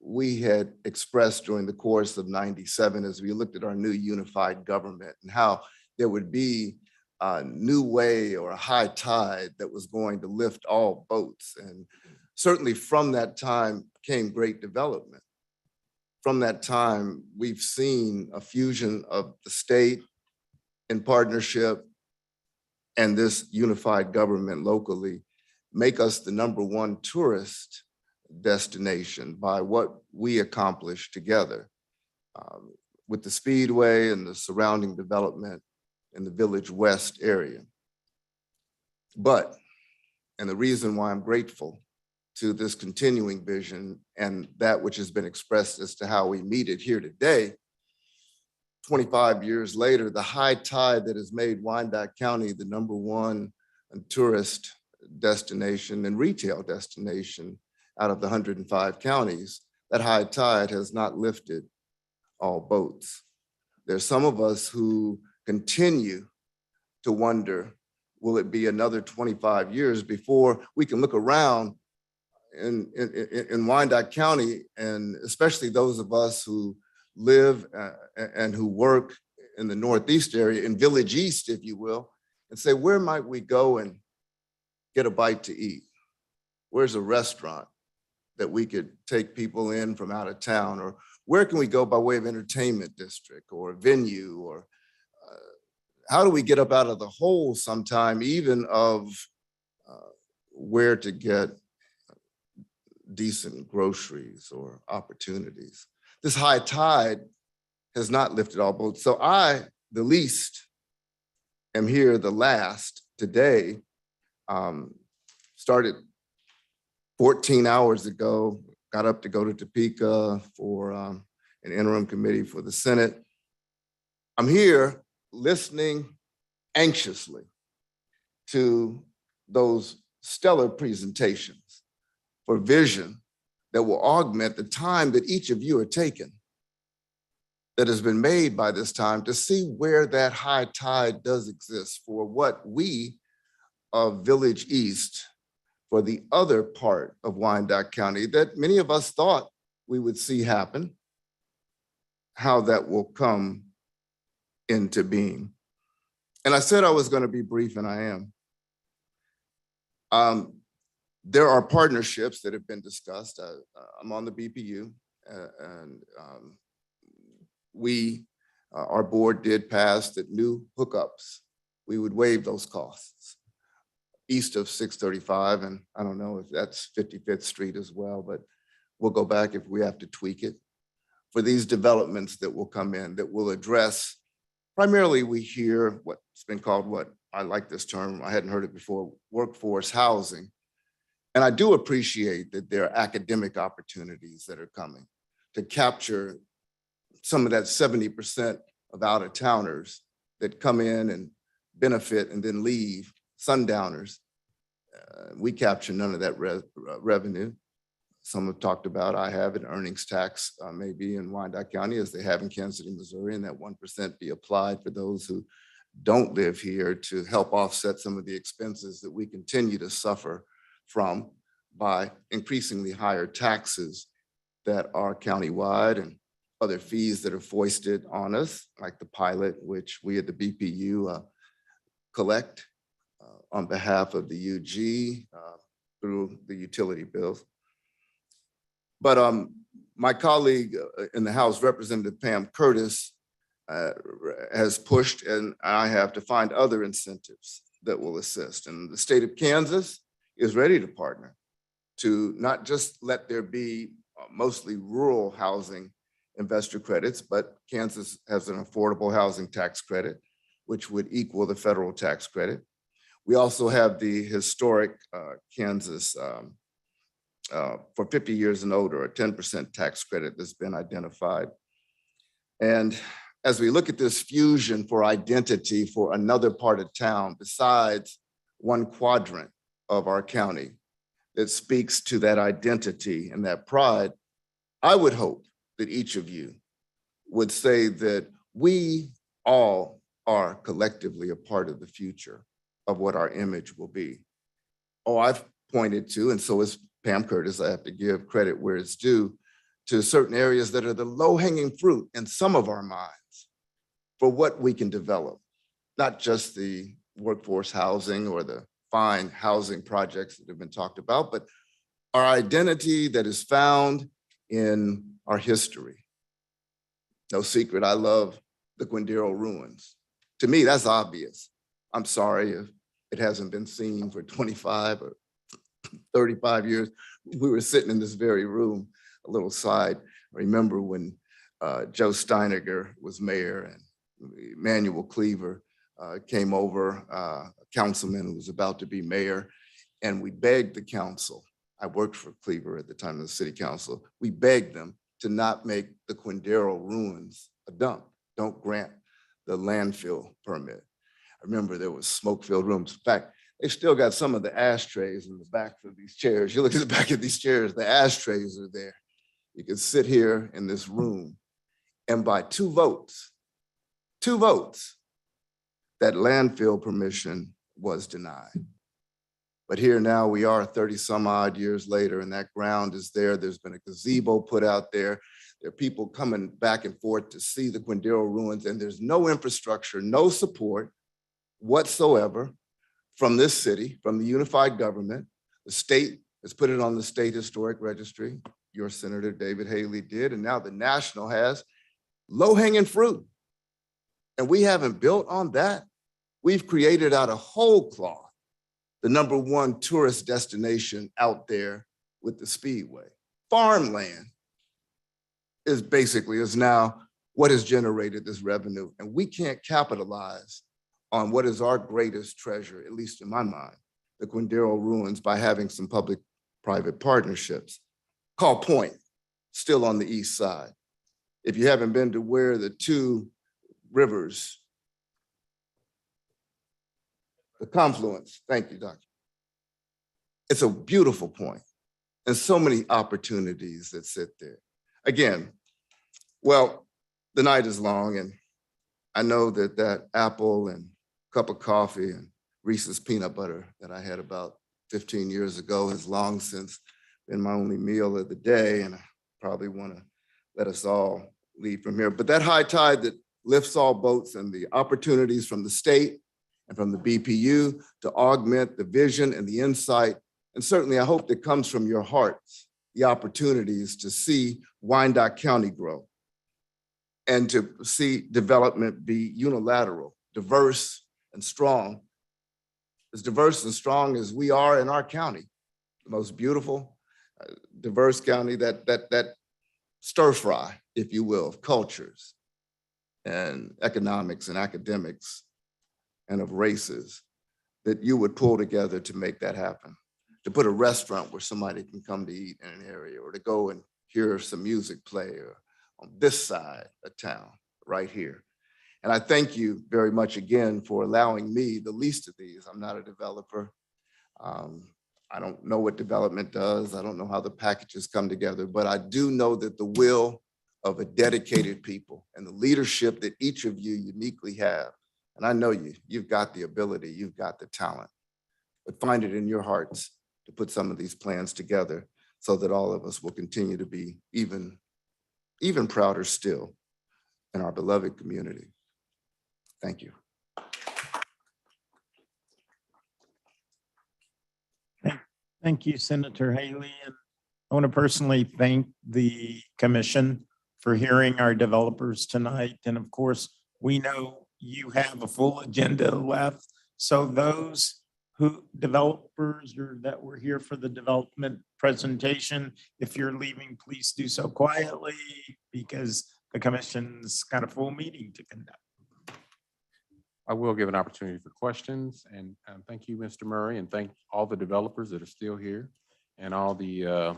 we had expressed during the course of 97 as we looked at our new unified government and how there would be a new way or a high tide that was going to lift all boats. And certainly from that time came great development. From that time, we've seen a fusion of the state in partnership and this unified government locally make us the #1 tourist destination by what we accomplished together with the Speedway and the surrounding development in the Village West area. But, and the reason why I'm grateful to this continuing vision and that which has been expressed as to how we meet it here today, 25 years later, the high tide that has made Wyandotte County the #1 tourist destination and retail destination out of the 105 counties, that high tide has not lifted all boats. There's some of us who continue to wonder, will it be another 25 years before we can look around in Wyandotte County, and especially those of us who live and who work in the Northeast area, in Village East, if you will, and say, where might we go and get a bite to eat? Where's a restaurant that we could take people in from out of town? Or where can we go by way of entertainment district or a venue? Or how do we get up out of the hole sometime, even of where to get decent groceries or opportunities? This high tide has not lifted all boats. So I, the least am here the last today. Started 14 hours ago, got up to go to Topeka for an interim committee for the Senate. I'm here listening anxiously to those stellar presentations for vision that will augment the time that each of you are taking, that has been made by this time to see where that high tide does exist for what we of Village East, for the other part of Wyandotte County that many of us thought we would see happen, how that will come into being. And I said I was going to be brief, and I am. There are partnerships that have been discussed. I'm on the BPU, and our board did pass that new hookups, we would waive those costs east of 635, and I don't know if that's 55th Street as well, but we'll go back if we have to tweak it. For these developments that will come in, that will address, primarily we hear what's been called, what I like this term, I hadn't heard it before, workforce housing. And I do appreciate that there are academic opportunities that are coming to capture some of that 70% of out-of-towners that come in and benefit and then leave, sundowners. We capture none of that revenue. Some have talked about, I have an earnings tax maybe in Wyandotte County as they have in Kansas City, Missouri, and that 1% be applied for those who don't live here to help offset some of the expenses that we continue to suffer from by increasingly higher taxes that are countywide and other fees that are foisted on us, like the pilot, which we at the BPU collect on behalf of the UG through the utility bills. But my colleague in the House, Representative Pam Curtis, has pushed, and I have to find other incentives that will assist. And the state of Kansas is ready to partner to not just let there be mostly rural housing investor credits, but Kansas has an affordable housing tax credit, which would equal the federal tax credit. We also have the historic Kansas for 50 years and older, a 10% tax credit that's been identified. And as we look at this fusion for identity for another part of town, besides one quadrant of our county that speaks to that identity and that pride, I would hope that each of you would say that we all are collectively a part of the future of what our image will be. Oh, I've pointed to, and so is Pam Curtis, I have to give credit where it's due, to certain areas that are the low-hanging fruit in some of our minds for what we can develop, not just the workforce housing or the fine housing projects that have been talked about, but our identity that is found in our history. No secret, I love the Quindaro ruins. To me, that's obvious. I'm sorry if it hasn't been seen for 25 or 35 years. We were sitting in this very room, a little side. I remember when Joe Steiniger was mayor and Emmanuel Cleaver came over, a councilman who was about to be mayor, and we begged the council. I worked for Cleaver at the time of the city council. We begged them to not make the Quindaro ruins a dump. Don't grant the landfill permit. I remember there was smoke-filled rooms. In fact, they still got some of the ashtrays in the backs of these chairs. You look at the back of these chairs, the ashtrays are there. You can sit here in this room, and by two votes, that landfill permission was denied. But here now we are 30 some odd years later, and that ground is there. There's been a gazebo put out there. There are people coming back and forth to see the Quindaro ruins, and there's no infrastructure, no support whatsoever from this city, from the unified government. The state has put it on the state historic registry. Your Senator David Haley did, and now the national has. Low-hanging fruit. And we haven't built on that. We've created out of whole cloth the #1 tourist destination out there with the Speedway. Farmland is now what has generated this revenue, and we can't capitalize on what is our greatest treasure, at least in my mind, the Quindaro ruins, by having some public-private partnerships. Call Point, still on the east side. If you haven't been to where the two rivers, the confluence, thank you, Doctor. It's a beautiful point and so many opportunities that sit there. Again, well, the night is long and I know that that apple and cup of coffee and Reese's peanut butter that I had about 15 years ago has long since been my only meal of the day, and I probably want to let us all lead from here. But that high tide that lifts all boats and the opportunities from the state and from the BPU to augment the vision and the insight, and certainly I hope that comes from your hearts, the opportunities to see Wyandotte County grow and to see development be unilateral, diverse and strong, as diverse and strong as we are in our county, the most beautiful, diverse county, that stir fry, if you will, of cultures and economics and academics and of races that you would pull together to make that happen. To put a restaurant where somebody can come to eat in an area, or to go and hear some music play or on this side of town, right here. And I thank you very much again for allowing me the least of these. I'm not a developer. I don't know what development does. I don't know how the packages come together, but I do know that the will of a dedicated people and the leadership that each of you uniquely have, and I know you've got the ability, you've got the talent, but find it in your hearts to put some of these plans together so that all of us will continue to be even prouder still in our beloved community. Thank you. Thank you, Senator Haley. And I want to personally thank the commission for hearing our developers tonight. And of course, we know you have a full agenda left. So those developers or that were here for the development presentation, if you're leaving, please do so quietly because the commission's got a full meeting to conduct. I will give an opportunity for questions, and thank you, Mr. Murray, and thank all the developers that are still here and all the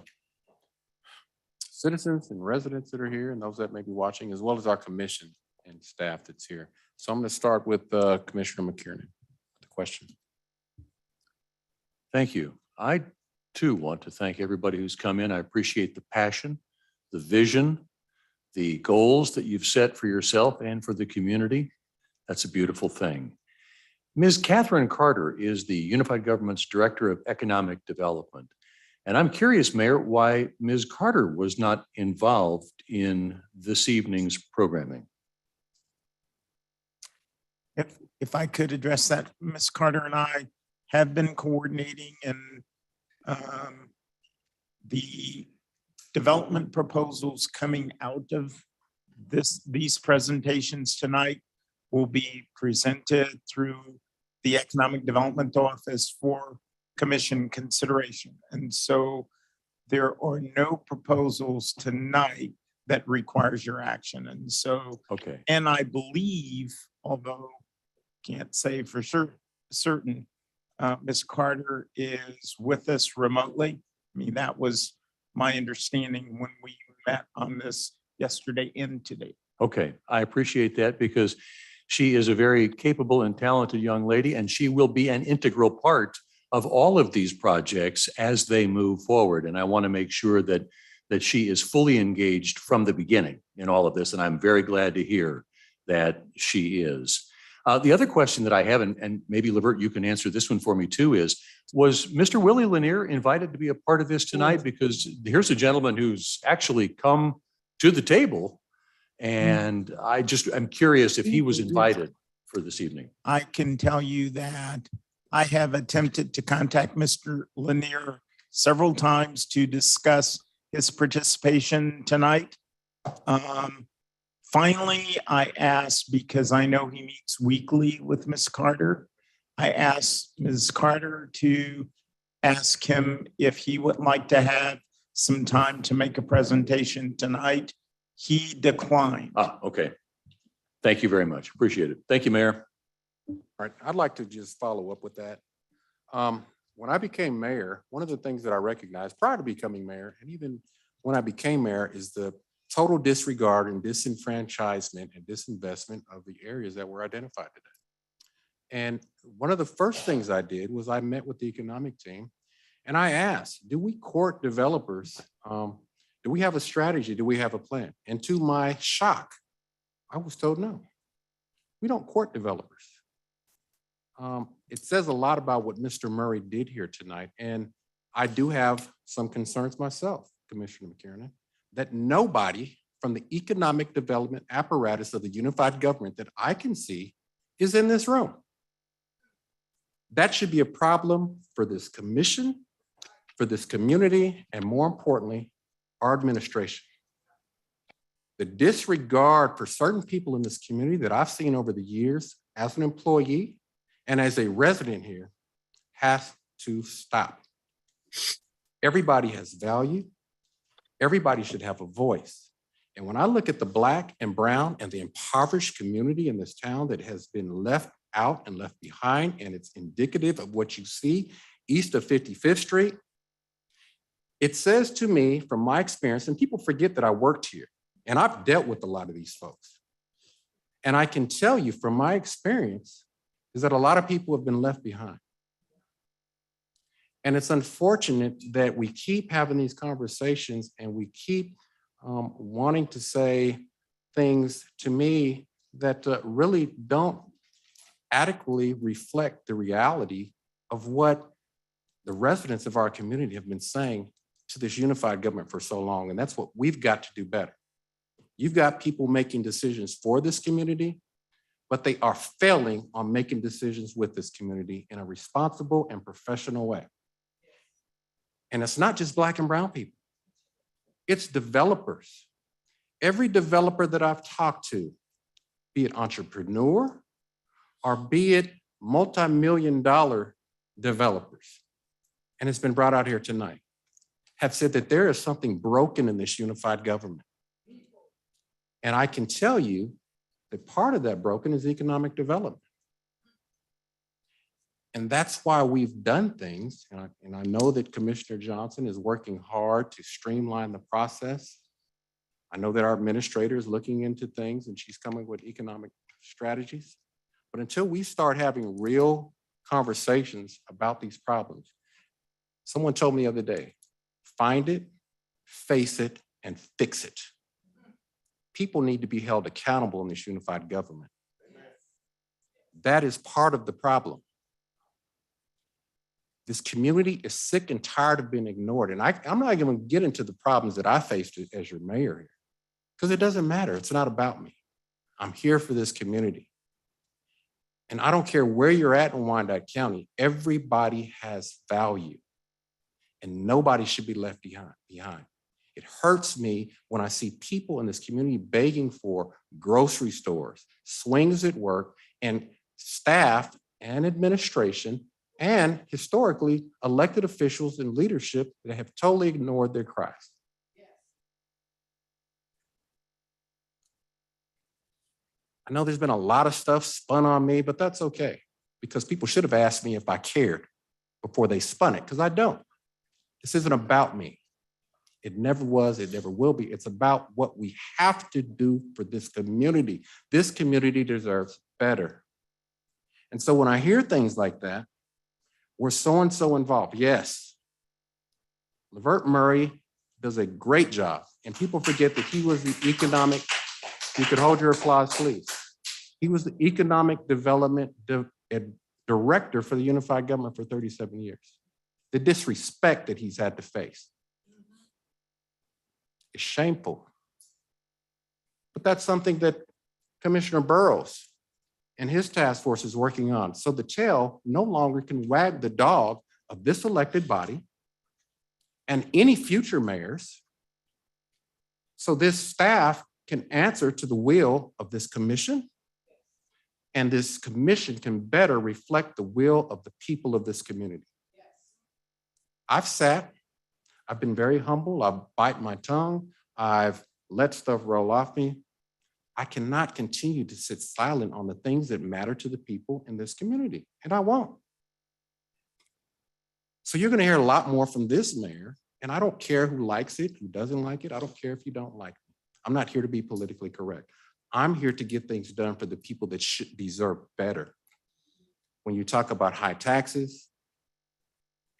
citizens and residents that are here and those that may be watching, as well as our commission and staff that's here. So I'm going to start with Commissioner McKiernan. The question. Thank you. I too want to thank everybody who's come in. I appreciate the passion, the vision, the goals that you've set for yourself and for the community. That's a beautiful thing. Ms. Catherine Carter is the Unified Government's Director of Economic Development. And I'm curious, Mayor, why Ms. Carter was not involved in this evening's programming. If I could address that, Ms. Carter and I have been coordinating, and the development proposals coming out of these presentations tonight will be presented through the Economic Development Office for commission consideration. And so there are no proposals tonight that requires your action. And so, okay. And I believe, although can't say for certain, Ms. Carter is with us remotely. I mean, that was my understanding when we met on this yesterday and today. Okay, I appreciate that because she is a very capable and talented young lady, and she will be an integral part of all of these projects as they move forward. And I want to make sure that she is fully engaged from the beginning in all of this. And I'm very glad to hear that she is. The other question that I have, and maybe Levert, you can answer this one for me too, was Mr. Willie Lanier invited to be a part of this tonight? Because here's a gentleman who's actually come to the table, and I'm curious if he was invited for this evening. I can tell you that I have attempted to contact Mr. Lanier several times to discuss his participation tonight. Finally, I asked, because I know he meets weekly with Ms. Carter, I asked Ms. Carter to ask him if he would like to have some time to make a presentation tonight. He declined. Okay. Thank you very much. Appreciate it. Thank you, Mayor. All right, I'd like to just follow up with that. When I became mayor, one of the things that I recognized prior to becoming mayor, and even when I became mayor, is the total disregard and disenfranchisement and disinvestment of the areas that were identified today. And one of the first things I did was I met with the economic team and I asked, do we court developers? Do we have a strategy? Do we have a plan? And to my shock, I was told no, we don't court developers. It says a lot about what Mr. Murray did here tonight. And I do have some concerns myself, Commissioner McKiernan, that nobody from the economic development apparatus of the unified government that I can see is in this room. That should be a problem for this commission, for this community, and more importantly, our administration. The disregard for certain people in this community that I've seen over the years as an employee and as a resident here has to stop. Everybody has value. Everybody should have a voice. And when I look at the Black and brown and the impoverished community in this town that has been left out and left behind, and it's indicative of what you see east of 55th Street, it says to me from my experience, and people forget that I worked here, and I've dealt with a lot of these folks. And I can tell you from my experience is that a lot of people have been left behind. And it's unfortunate that we keep having these conversations and we keep wanting to say things to me that really don't adequately reflect the reality of what the residents of our community have been saying to this unified government for so long. And that's what we've got to do better. You've got people making decisions for this community, but they are failing on making decisions with this community in a responsible and professional way. And it's not just Black and brown people. It's developers. Every developer that I've talked to, be it entrepreneur or be it multi-million-dollar developers, and it's been brought out here tonight, have said that there is something broken in this unified government. And I can tell you that part of that broken is economic development. And that's why we've done things. And I know that Commissioner Johnson is working hard to streamline the process. I know that our administrator is looking into things and she's coming with economic strategies. But until we start having real conversations about these problems, someone told me the other day, find it, face it, and fix it. People need to be held accountable in this unified government. That is part of the problem. This community is sick and tired of being ignored. And I'm not even going to get into the problems that I faced as your mayor here, because it doesn't matter. It's not about me. I'm here for this community. And I don't care where you're at in Wyandotte County, everybody has value and nobody should be left behind. It hurts me when I see people in this community begging for grocery stores, swings at work, and staff and administration, and historically elected officials and leadership that have totally ignored their cries. I know there's been a lot of stuff spun on me, but that's okay, because people should have asked me if I cared before they spun it, because I don't. This isn't about me. It never was, it never will be. It's about what we have to do for this community. This community deserves better. And so when I hear things like that, we're so-and-so involved. Yes, Levert Murray does a great job. And people forget that he was the economic, you could hold your applause, please. He was the economic development director for the unified government for 37 years. The disrespect that he's had to face is shameful. But that's something that Commissioner Burrows and his task force is working on. So the tail no longer can wag the dog of this elected body and any future mayors. So this staff can answer to the will of this commission, and this commission can better reflect the will of the people of this community. I've been very humble. I bite my tongue. I've let stuff roll off me. I cannot continue to sit silent on the things that matter to the people in this community, and I won't. So you're going to hear a lot more from this mayor, and I don't care who likes it, who doesn't like it. I don't care if you don't like me. I'm not here to be politically correct. I'm here to get things done for the people that should deserve better. When you talk about high taxes,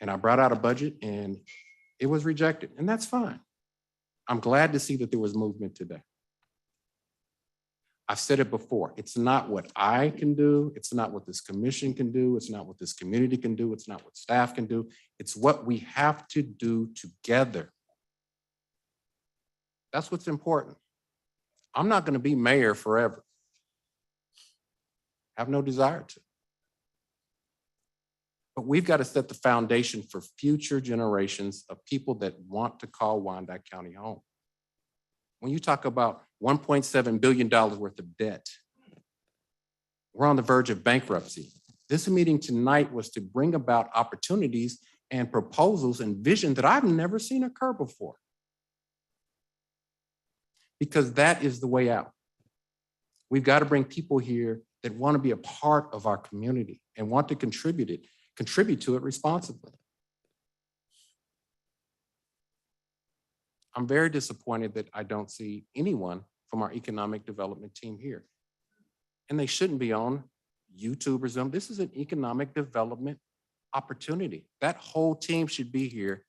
and I brought out a budget and it was rejected, and that's fine. I'm glad to see that there was movement today. I've said it before, it's not what I can do, it's not what this commission can do, it's not what this community can do, it's not what staff can do, it's what we have to do together. That's what's important. I'm not going to be mayor forever. I have no desire to. But we've got to set the foundation for future generations of people that want to call Wyandotte County home. When you talk about $1.7 billion worth of debt, we're on the verge of bankruptcy. This meeting tonight was to bring about opportunities and proposals and vision that I've never seen occur before. Because that is the way out. We've got to bring people here that want to be a part of our community and want to contribute to it responsibly. I'm very disappointed that I don't see anyone from our economic development team here. And they shouldn't be on YouTube or Zoom. This is an economic development opportunity. That whole team should be here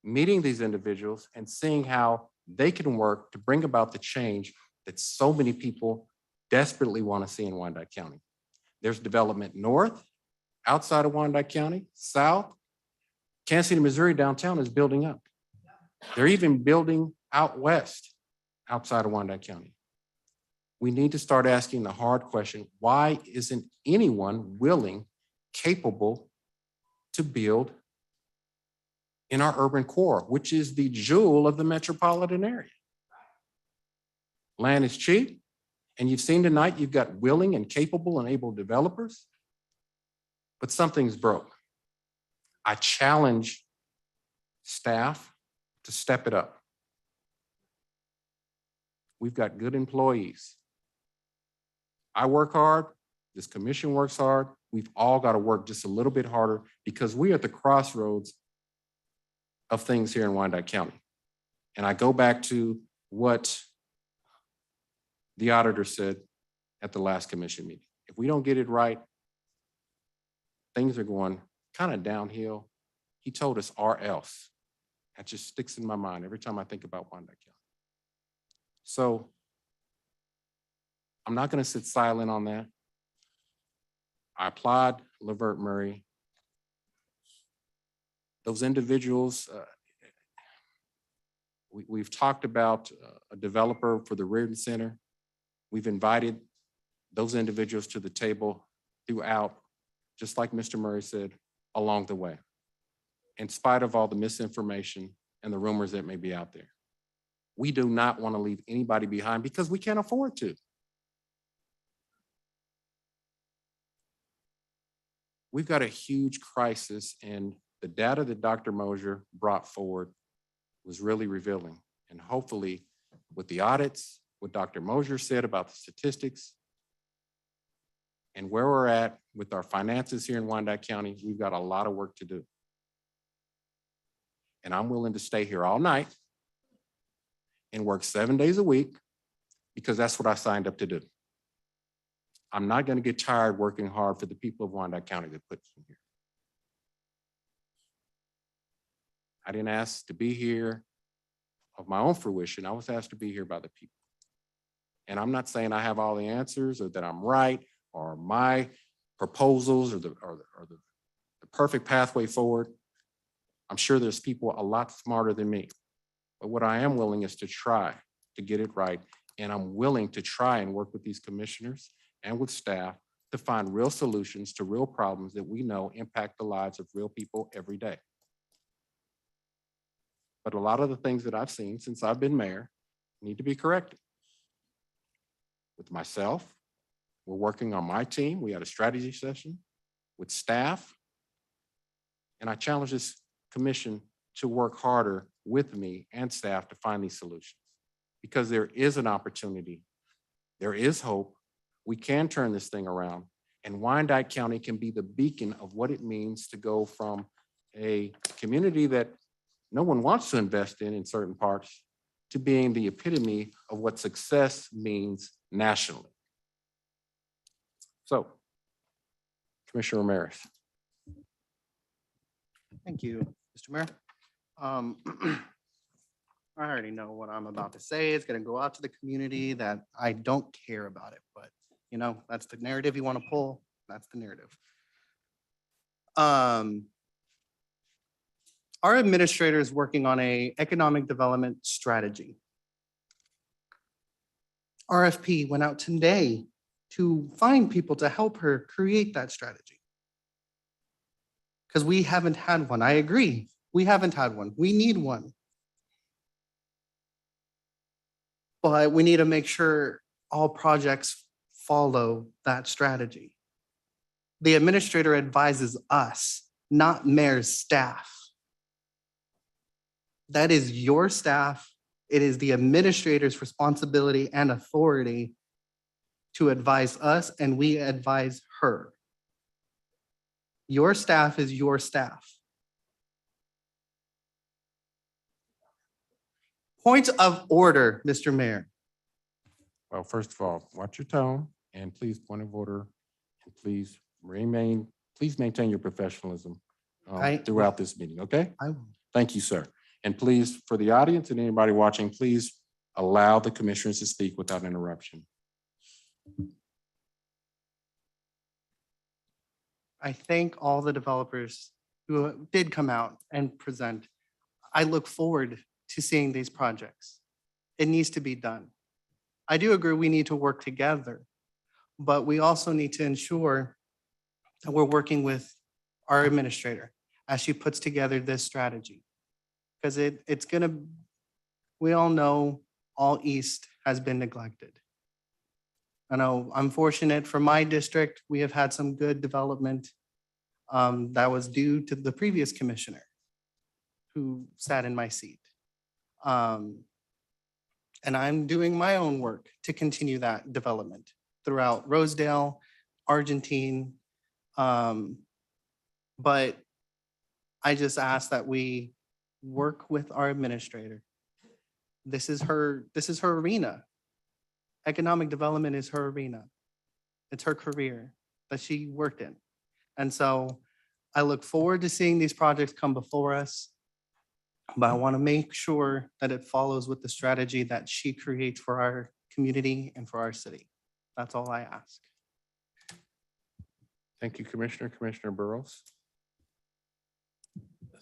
meeting these individuals and seeing how they can work to bring about the change that so many people desperately want to see in Wyandotte County. There's development north, outside of Wyandotte County, south. Kansas City, Missouri downtown is building up. They're even building out west, outside of Wyandotte County. We need to start asking the hard question, why isn't anyone willing, capable to build in our urban core, which is the jewel of the metropolitan area? Land is cheap, and you've seen tonight, you've got willing and capable and able developers, but something's broke. I challenge staff to step it up. We've got good employees. I work hard, this commission works hard. We've all got to work just a little bit harder because we are at the crossroads of things here in Wyandotte County. And I go back to what the auditor said at the last commission meeting. If we don't get it right, things are going kind of downhill. He told us or else. That just sticks in my mind every time I think about Wyandotte County. So I'm not going to sit silent on that. I applaud Lavert Murray. Those individuals, we've talked about a developer for the Reardon Center. We've invited those individuals to the table throughout, just like Mr. Murray said, along the way, in spite of all the misinformation and the rumors that may be out there. We do not want to leave anybody behind because we can't afford to. We've got a huge crisis, and the data that Dr. Mosier brought forward was really revealing. And hopefully with the audits, what Dr. Mosier said about the statistics, and where we're at with our finances here in Wyandotte County, we've got a lot of work to do. And I'm willing to stay here all night and work 7 days a week because that's what I signed up to do. I'm not going to get tired working hard for the people of Wyandotte County that put me here. I didn't ask to be here of my own fruition. I was asked to be here by the people. And I'm not saying I have all the answers or that I'm right or my proposals or the perfect pathway forward. I'm sure there's people a lot smarter than me. But what I am willing is to try to get it right. And I'm willing to try and work with these commissioners and with staff to find real solutions to real problems that we know impact the lives of real people every day. But a lot of the things that I've seen since I've been mayor need to be corrected. With myself, we're working on my team. We had a strategy session with staff. And I challenge this commission to work harder with me and staff to find these solutions, because there is an opportunity There is hope. We can turn this thing around. And Wyandotte County can be the beacon of what it means to go from a community that no one wants to invest in certain parts to being the epitome of what success means nationally. So, Commissioner Ramirez. Thank you, Mr. Mayor. I already know what I'm about to say. It's going to go out to the community that I don't care about it, but you know, that's the narrative you want to pull. That's the narrative. Our administrator is working on a economic development strategy. RFP went out today to find people to help her create that strategy. Because we haven't had one. I agree. We haven't had one. We need one. But we need to make sure all projects follow that strategy. The administrator advises us, not mayor's staff. That is your staff. It is the administrator's responsibility and authority to advise us, and we advise her. Your staff is your staff. Point of order, Mr. Mayor. Well, first of all, watch your tone and please point of order and please maintain your professionalism throughout this meeting, okay? I will. Thank you, sir. And please, for the audience and anybody watching, please allow the commissioners to speak without interruption. I thank all the developers who did come out and present. I look forward to seeing these projects. It needs to be done. I do agree we need to work together, but we also need to ensure that we're working with our administrator as she puts together this strategy. Because it's gonna, we all know all East has been neglected. I know I'm fortunate for my district, we have had some good development that was due to the previous commissioner who sat in my seat. And I'm doing my own work to continue that development throughout Rosedale, Argentine. But I just ask that we work with our administrator. This is her arena. Economic development is her arena. It's her career that she worked in. And so I look forward to seeing these projects come before us, but I want to make sure that it follows with the strategy that she creates for our community and for our city. That's all I ask. Thank you, Commissioner. Commissioner Burrows.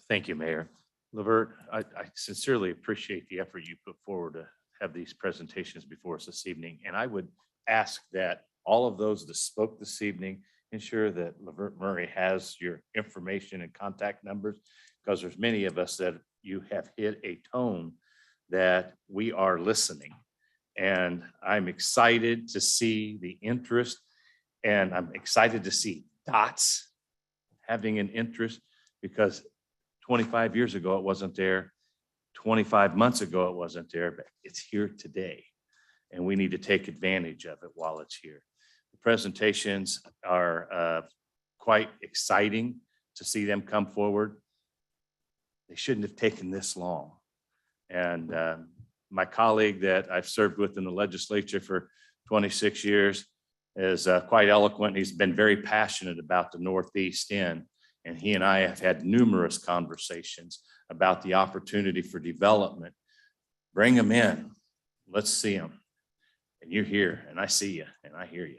Thank you, Mayor. Levert, I sincerely appreciate the effort you put forward to have these presentations before us this evening. And I would ask that all of those that spoke this evening ensure that Levert Murray has your information and contact numbers, because there's many of us that you have hit a tone that we are listening. And I'm excited to see the interest, and I'm excited to see DOTS having an interest, because 25 years ago, it wasn't there. 25 months ago, it wasn't there, but it's here today. And we need to take advantage of it while it's here. The presentations are quite exciting to see them come forward. They shouldn't have taken this long. And my colleague that I've served with in the legislature for 26 years is quite eloquent. He's been very passionate about the Northeast end. And he and I have had numerous conversations about the opportunity for development. Bring them in. Let's see them. And you're here, and I see you, and I hear you.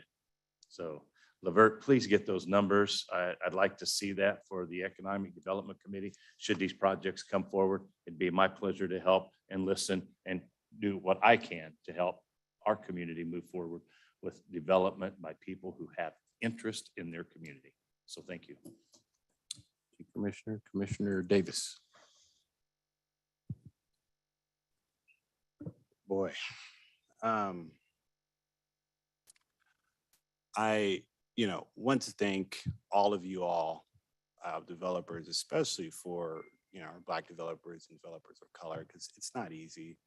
So, Levert, please get those numbers. I'd like to see that for the Economic Development Committee. Should these projects come forward, it'd be my pleasure to help and listen and do what I can to help our community move forward with development by people who have interest in their community. So thank you. Commissioner Davis. Boy, I want to thank all of you all, developers, especially for Black developers and developers of color, because it's not easy.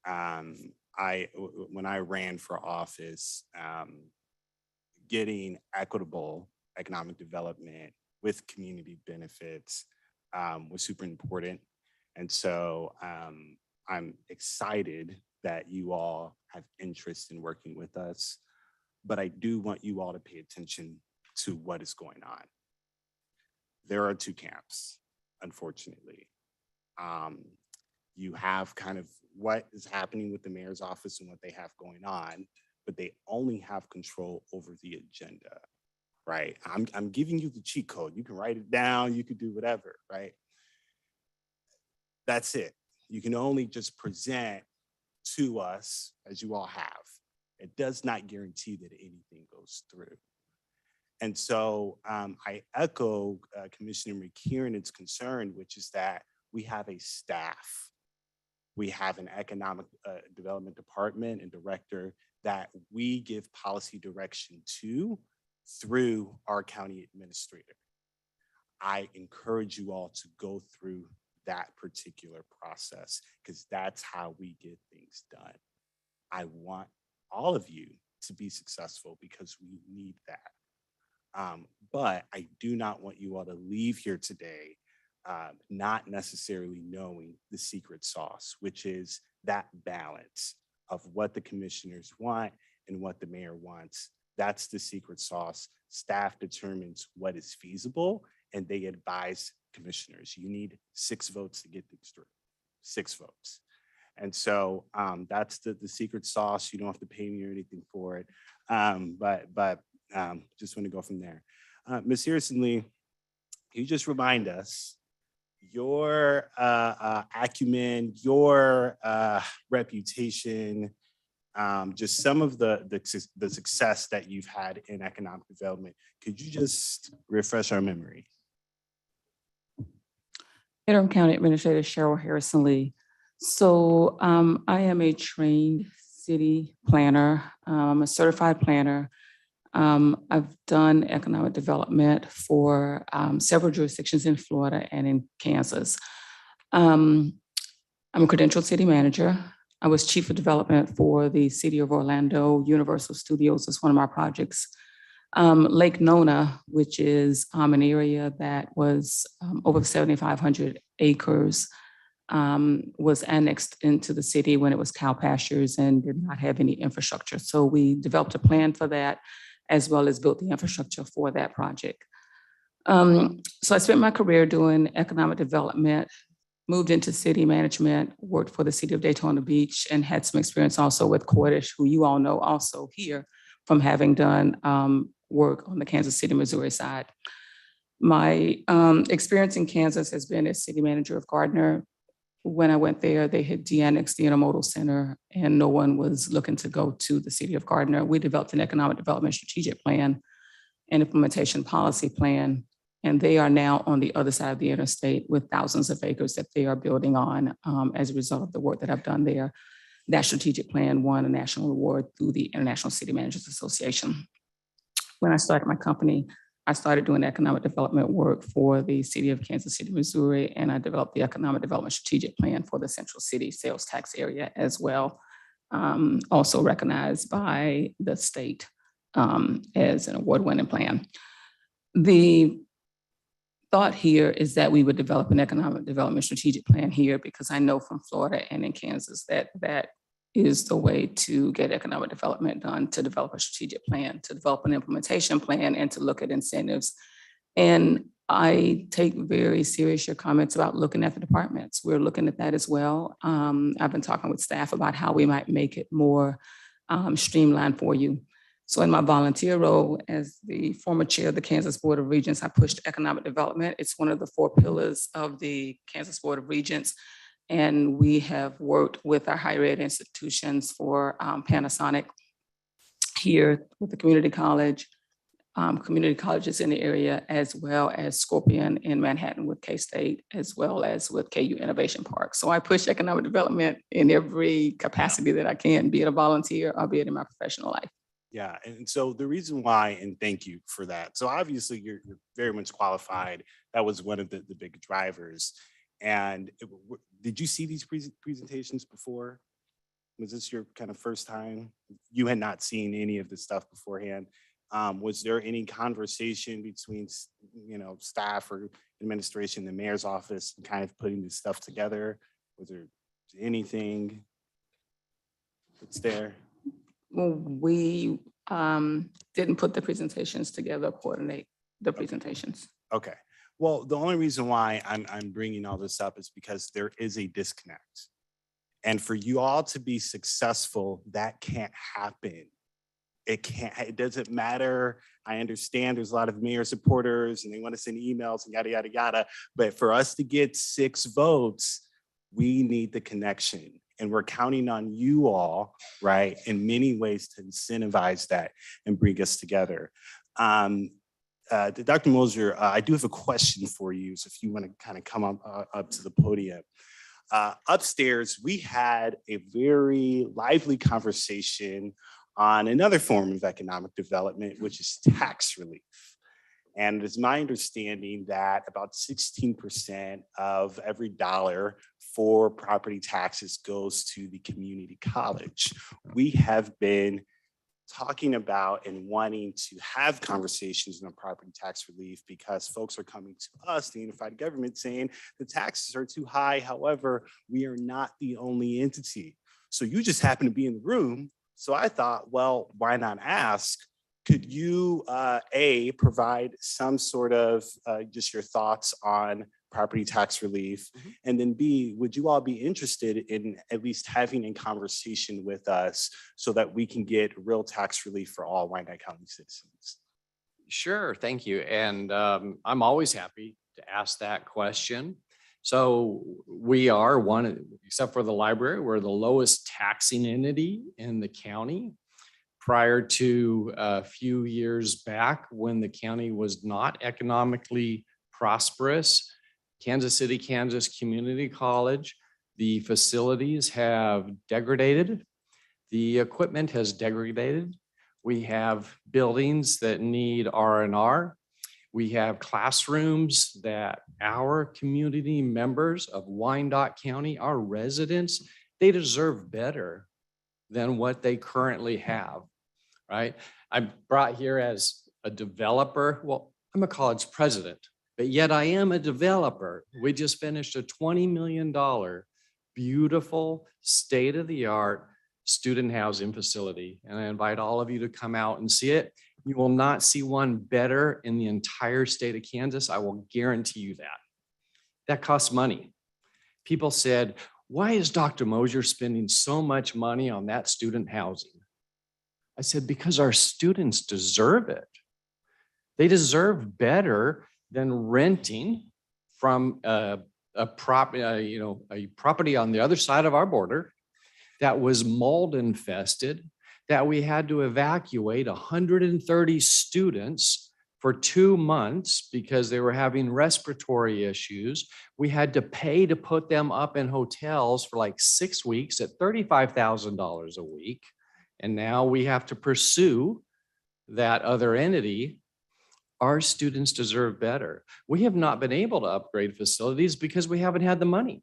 When I ran for office, getting equitable economic development with community benefits was super important. And so I'm excited that you all have interest in working with us, but I do want you all to pay attention to what is going on. There are two camps, unfortunately. You have kind of what is happening with the mayor's office and what they have going on, but they only have control over the agenda, right? I'm giving you the cheat code. You can write it down, you could do whatever, right? That's it. You can only just present to us as you all have. It does not guarantee that anything goes through. And so I echo Commissioner McKiernan's concern, which is that we have a staff. We have an economic development department and director that we give policy direction to through our county administrator. I encourage you all to go through that particular process because that's how we get things done. I want all of you to be successful because we need that. But I do not want you all to leave here today not necessarily knowing the secret sauce, which is that balance of what the commissioners want and what the mayor wants. That's the secret sauce. Staff determines what is feasible and they advise commissioners. You need 6 votes to get things through, 6 votes. And so that's the secret sauce. You don't have to pay me or anything for it. But just want to go from there. Ms. Harrison Lee, you just remind us your acumen, your reputation, just some of the success that you've had in economic development. Could you just refresh our memory? Interim County Administrator Cheryl Harrison Lee. So I am a trained city planner. I'm a certified planner. I've done economic development for several jurisdictions in Florida and in Kansas. I'm a credentialed city manager. I was chief of development for the city of Orlando. Universal Studios is one of my projects. Lake Nona, which is an area that was over 7,500 acres, was annexed into the city when it was cow pastures and did not have any infrastructure. So we developed a plan for that, as well as built the infrastructure for that project. So I spent my career doing economic development, moved into city management, worked for the city of Daytona Beach, and had some experience also with Cordish, who you all know also here from having done work on the Kansas City, Missouri side. My experience in Kansas has been as city manager of Gardner. When I went there, they had de-annexed the intermodal center and no one was looking to go to the city of Gardner. We developed an economic development strategic plan and implementation policy plan. And they are now on the other side of the interstate with thousands of acres that they are building on as a result of the work that I've done there. That strategic plan won a national award through the International City Managers Association. When I started my company, I started doing economic development work for the city of Kansas City, Missouri, and I developed the economic development strategic plan for the Central City sales tax area as well, also recognized by the state as an award-winning plan. The thought here is that we would develop an economic development strategic plan here because I know from Florida and in Kansas that that is the way to get economic development done, to develop a strategic plan, to develop an implementation plan, and to look at incentives. And I take very serious your comments about looking at the departments. We're looking at that as well. I've been talking with staff about how we might make it more streamlined for you. So in my volunteer role as the former chair of the Kansas Board of Regents, I pushed economic development. It's one of the 4 pillars of the Kansas Board of Regents. And we have worked with our higher ed institutions for Panasonic here with the community college, community colleges in the area, as well as Scorpion in Manhattan with K-State, as well as with KU Innovation Park. So I push economic development in every capacity that I can, be it a volunteer or be it in my professional life. Yeah, and so the reason why, and thank you for that. So obviously you're very much qualified. That was one of the big drivers. And did you see these presentations before? Was this your kind of first time? You had not seen any of this stuff beforehand. Was there any conversation between, staff or administration, the mayor's office, kind of putting this stuff together? Was there anything that's there? Well, we didn't put the presentations together, coordinate the presentations. Okay. Well, the only reason why I'm bringing all this up is because there is a disconnect. And for you all to be successful, that can't happen. It doesn't matter. I understand there's a lot of mayor supporters and they want to send emails and yada, yada, yada. But for us to get 6 votes, we need the connection. And we're counting on you all, right, in many ways to incentivize that and bring us together. Dr. Moser, I do have a question for you. So if you want to kind of come up to the podium. Upstairs, we had a very lively conversation on another form of economic development, which is tax relief. And it's my understanding that about 16% of every dollar for property taxes goes to the community college. We have been talking about and wanting to have conversations on property tax relief because folks are coming to us, the unified government, saying the taxes are too high. However, we are not the only entity. So you just happen to be in the room. So I thought, well, why not ask? Could you, provide some sort of just your thoughts on property tax relief? And then B, would you all be interested in at least having a conversation with us so that we can get real tax relief for all Wyandotte County citizens? Sure, thank you. And I'm always happy to ask that question. So we are one, except for the library, we're the lowest taxing entity in the county. Prior to a few years back, when the county was not economically prosperous, Kansas City, Kansas Community College, the facilities have degraded. The equipment has degraded. We have buildings that need R&R. We have classrooms that our community members of Wyandotte County, our residents, they deserve better than what they currently have, right? I'm brought here as a developer. Well, I'm a college president, but yet I am a developer. We just finished a $20 million, beautiful, state-of-the-art student housing facility. And I invite all of you to come out and see it. You will not see one better in the entire state of Kansas. I will guarantee you that. That costs money. People said, why is Dr. Moser spending so much money on that student housing? I said, because our students deserve it. They deserve better than renting from a property on the other side of our border that was mold infested, that we had to evacuate 130 students for 2 months because they were having respiratory issues. We had to pay to put them up in hotels for like 6 weeks at $35,000 a week. And now we have to pursue that other entity. Our students deserve better. We have not been able to upgrade facilities because we haven't had the money.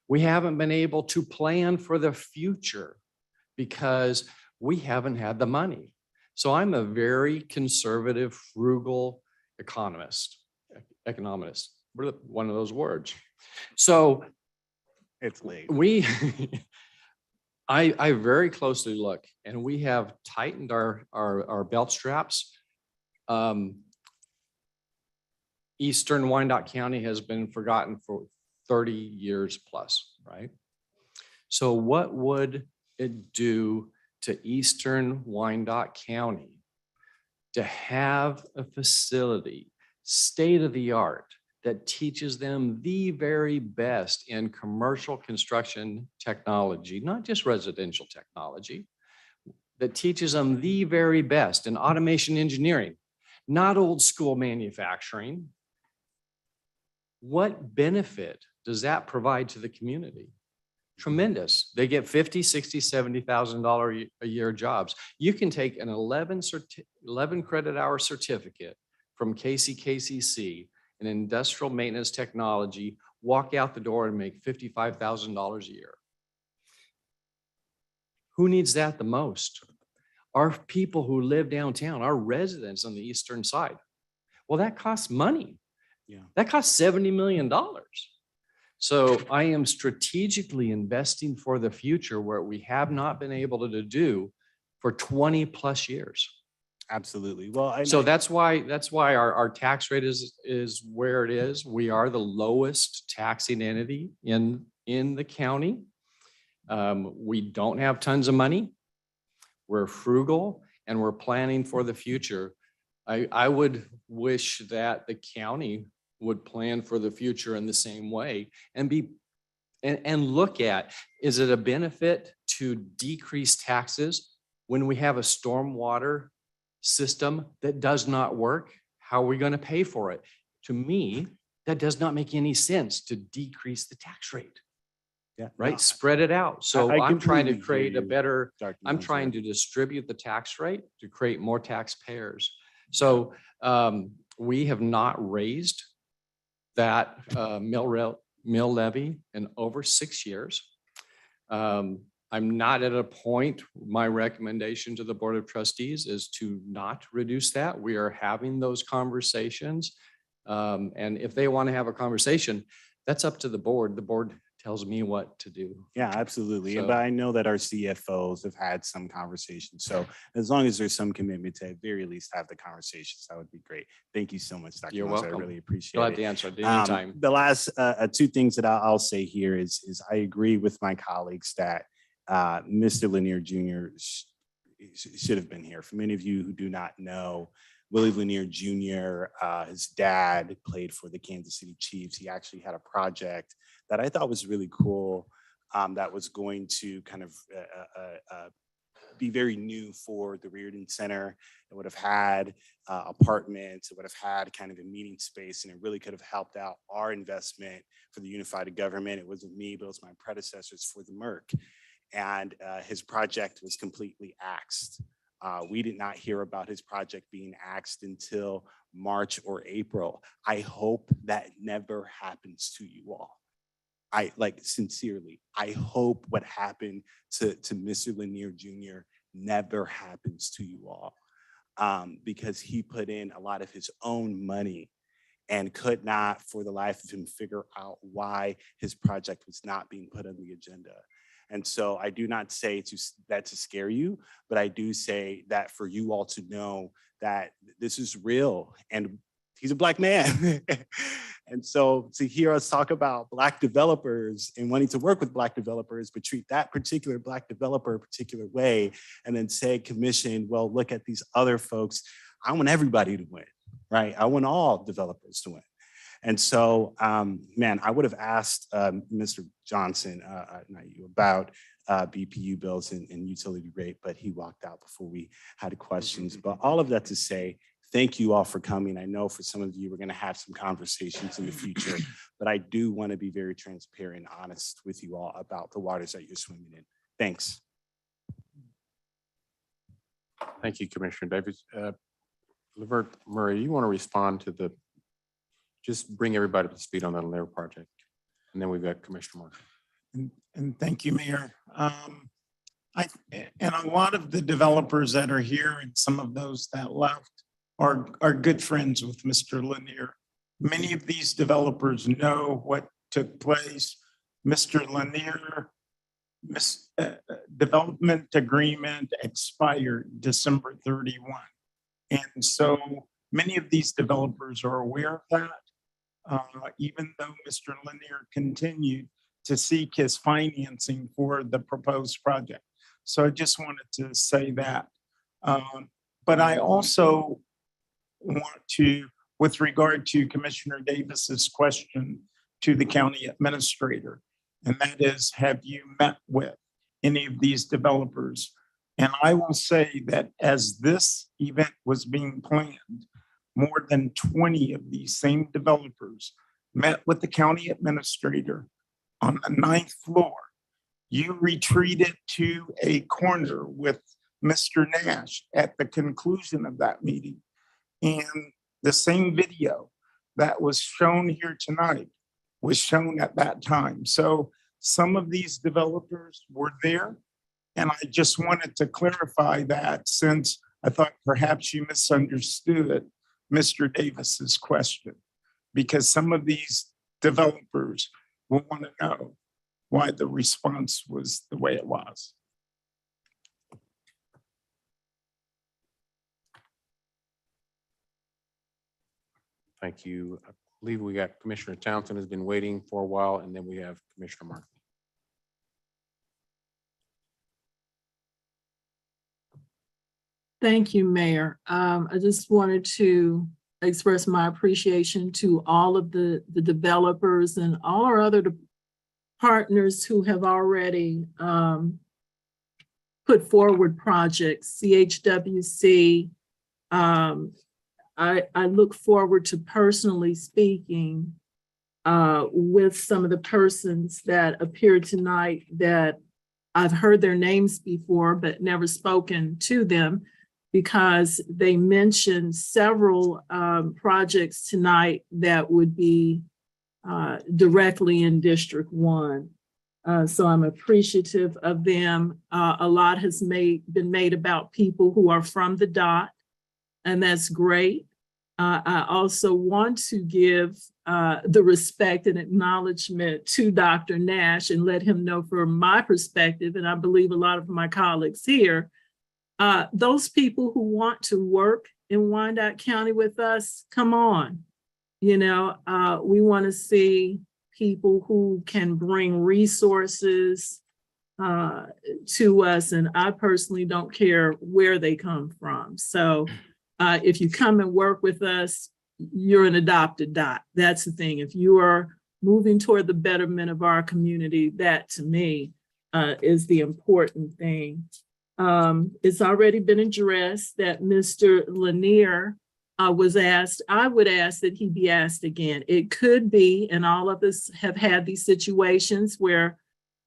We haven't been able to plan for the future because we haven't had the money. So I'm a very conservative, frugal economist. One of those words. So it's late. I very closely look, and we have tightened our belt straps. Eastern Wyandotte County has been forgotten for 30 years plus, right? So what would it do to Eastern Wyandotte County to have a facility, state-of-the-art, that teaches them the very best in commercial construction technology, not just residential technology, that teaches them the very best in automation engineering, not old school manufacturing? What benefit does that provide to the community? Tremendous. They get $50,000, $60,000, $70,000 a year jobs. You can take an 11 credit hour certificate from KCC in industrial maintenance technology, walk out the door and make $55,000 a year. Who needs that the most? Our people who live downtown, our residents on the eastern side. Well, that costs money. Yeah. That costs $70 million. So I am strategically investing for the future where we have not been able to do for 20 plus years. Absolutely. Well, So that's why our tax rate is where it is. We are the lowest taxing entity in the county. We don't have tons of money. We're frugal and we're planning for the future. I would wish that the county would plan for the future in the same way and look at, is it a benefit to decrease taxes when we have a stormwater system that does not work? How are we going to pay for it? To me, that does not make any sense to decrease the tax rate. Yeah, Right? no, Spread it out. So I I'm trying to completely create hear a you, better, Dr. I'm Munzer. trying to distribute the tax rate to create more taxpayers. So we have not raised that mill levy in over 6 years. I'm not at a point, my recommendation to the Board of Trustees is to not reduce that. We are having those conversations. And if they want to have a conversation, that's up to the board. The board tells me what to do. Yeah, absolutely. So- But I know that our CFOs have had some conversations. So as long as there's some commitment to at very least have the conversations, that would be great. Thank you so much, Dr. You're Munzer. welcome. I really appreciate Glad it. to answer at any time. The last two things that I'll say here is I agree with my colleagues that Mr. Lanier Jr. should have been here. For many of you who do not know, Willie Lanier Jr., his dad played for the Kansas City Chiefs. He actually had a project that I thought was really cool that was going to kind of be very new for the Reardon Center. It would have had apartments, it would have had kind of a meeting space, and it really could have helped out our investment for the unified government. It wasn't me, but it was my predecessors for the Merc. And his project was completely axed. We did not hear about his project being axed until March or April. I hope that never happens to you all. I sincerely, I hope what happened to Mr. Lanier Jr. never happens to you all, because he put in a lot of his own money and could not for the life of him figure out why his project was not being put on the agenda. And so I do not say that to scare you, but I do say that for you all to know that this is real and he's a Black man. And so to hear us talk about Black developers and wanting to work with Black developers, but treat that particular Black developer a particular way, and then say, commission, well, look at these other folks. I want everybody to win, right? I want all developers to win. And so, man, I would have asked Mr. Johnson, not you, about BPU bills and utility rate, but he walked out before we had questions. But all of that to say, thank you all for coming. I know for some of you, we're going to have some conversations in the future, but I do want to be very transparent and honest with you all about the waters that you're swimming in. Thanks. Thank you, Commissioner Davis. Levert Murray, you want to respond to just bring everybody up to speed on that Lanier project. And then we've got Commissioner Mark. And thank you, Mayor. And a lot of the developers that are here and some of those that left are good friends with Mr. Lanier. Many of these developers know what took place. Mr. Lanier, development agreement expired December 31. And so many of these developers are aware of that. Even though Mr. Lanier continued to seek his financing for the proposed project. So I just wanted to say that. But I also want to, with regard to Commissioner Davis's question to the county administrator, and that is, have you met with any of these developers? And I will say that as this event was being planned, more than 20 of these same developers met with the county administrator on the 9th floor. You retreated to a corner with Mr. Nash at the conclusion of that meeting. And the same video that was shown here tonight was shown at that time. So some of these developers were there And I just wanted to clarify that since I thought perhaps you misunderstood Mr. Davis's question, because some of these developers will want to know why the response was the way it was. Thank you. I believe we got Commissioner Townsend has been waiting for a while, and then we have Commissioner Murphy. Thank you, Mayor. I just wanted to express my appreciation to all of the developers and all our other partners who have already put forward projects, CHWC. I look forward to personally speaking with some of the persons that appeared tonight that I've heard their names before, but never spoken to them, because they mentioned several projects tonight that would be directly in District 1. So I'm appreciative of them. A lot has been made about people who are from the dot, and that's great. I also want to give the respect and acknowledgement to Dr. Nash and let him know from my perspective, and I believe a lot of my colleagues here, those people who want to work in Wyandotte County with us, come on. You know, we want to see people who can bring resources to us, and I personally don't care where they come from. So if you come and work with us, you're an adopted dot. That's the thing. If you are moving toward the betterment of our community, that to me is the important thing. It's already been addressed that Mr. Lanier was asked. I would ask that he be asked again. It could be, and all of us have had these situations where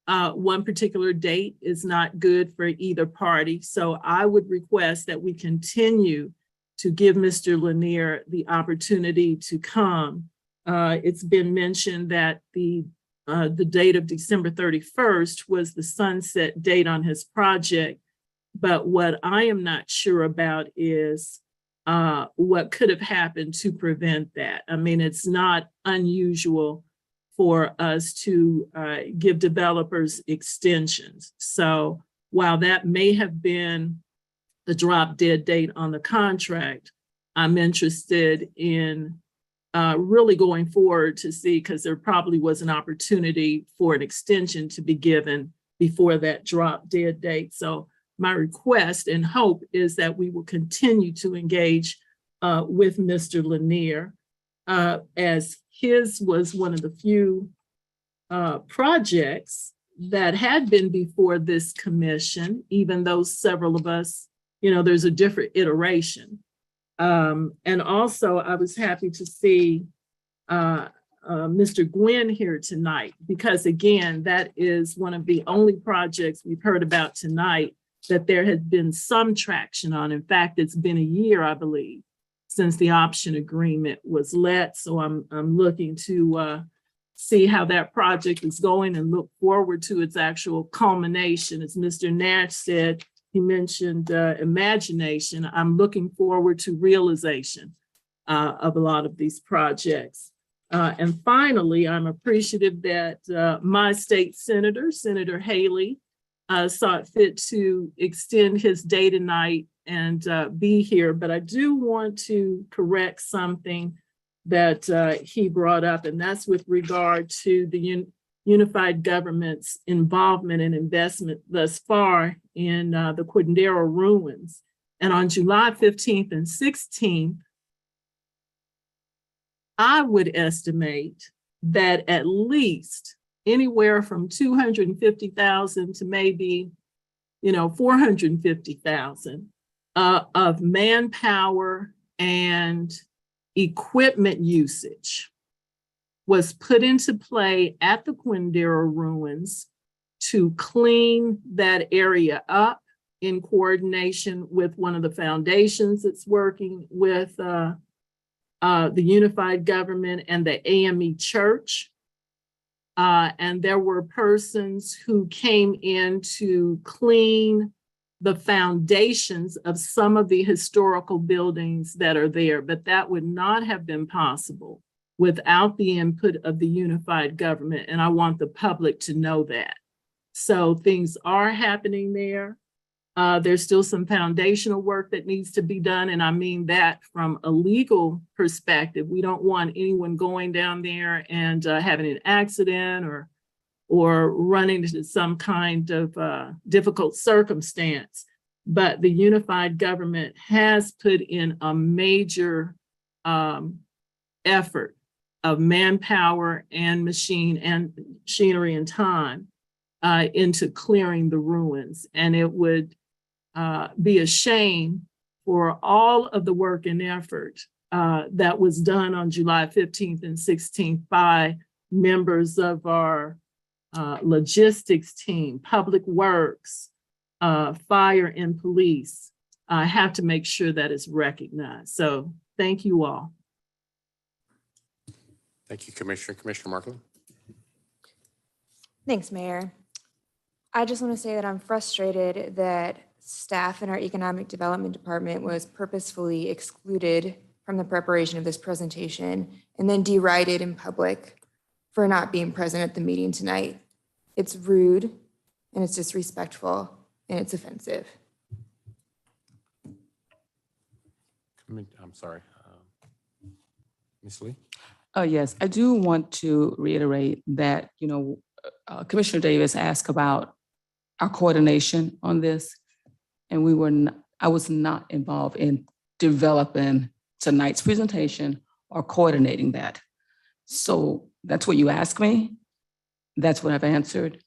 one particular date is not good for either party. So I would request that we continue to give Mr. Lanier the opportunity to come. It's been mentioned that the date of December 31st was the sunset date on his project. But what I am not sure about is what could have happened to prevent that. I mean, it's not unusual for us to give developers extensions. So while that may have been the drop dead date on the contract, I'm interested in really going forward to see, because there probably was an opportunity for an extension to be given before that drop dead date. So my request and hope is that we will continue to engage with Mr. Lanier, as his was one of the few projects that had been before this commission, even though several of us, you know, there's a different iteration. And also I was happy to see Mr. Gwynn here tonight, because again, that is one of the only projects we've heard about tonight that there has been some traction on. In fact, it's been a year, I believe, since the option agreement was let. So I'm looking to see how that project is going and look forward to its actual culmination. As Mr. Nash said, he mentioned imagination. I'm looking forward to realization of a lot of these projects. And finally, I'm appreciative that my state senator, Senator Haley, saw it fit to extend his day tonight and be here. But I do want to correct something that he brought up, and that's with regard to the unified government's involvement and investment thus far in the Quindaro ruins. And on July 15th and 16th, I would estimate that at least anywhere from 250,000 to maybe, 450,000 of manpower and equipment usage was put into play at the Quindaro ruins to clean that area up in coordination with one of the foundations that's working with the unified government and the AME Church. And there were persons who came in to clean the foundations of some of the historical buildings that are there, but that would not have been possible without the input of the unified government. And I want the public to know that. So things are happening there. There's still some foundational work that needs to be done. And I mean that from a legal perspective. We don't want anyone going down there and having an accident or running into some kind of difficult circumstance. But the unified government has put in a major effort of manpower and machinery and time into clearing the ruins. And it would be a shame for all of the work and effort that was done on July 15th and 16th by members of our logistics team, public works, fire and police. Have to make sure that is recognized. So thank you all. Thank you, Commissioner. Commissioner Markley. Thanks, Mayor. I just want to say that I'm frustrated that staff in our Economic Development Department was purposefully excluded from the preparation of this presentation and then derided in public for not being present at the meeting tonight. It's rude and it's disrespectful and it's offensive. I'm sorry. Ms. Lee? Yes, I do want to reiterate that, Commissioner Davis asked about our coordination on this, and I was not involved in developing tonight's presentation or coordinating that. So that's what you asked me. That's what I've answered.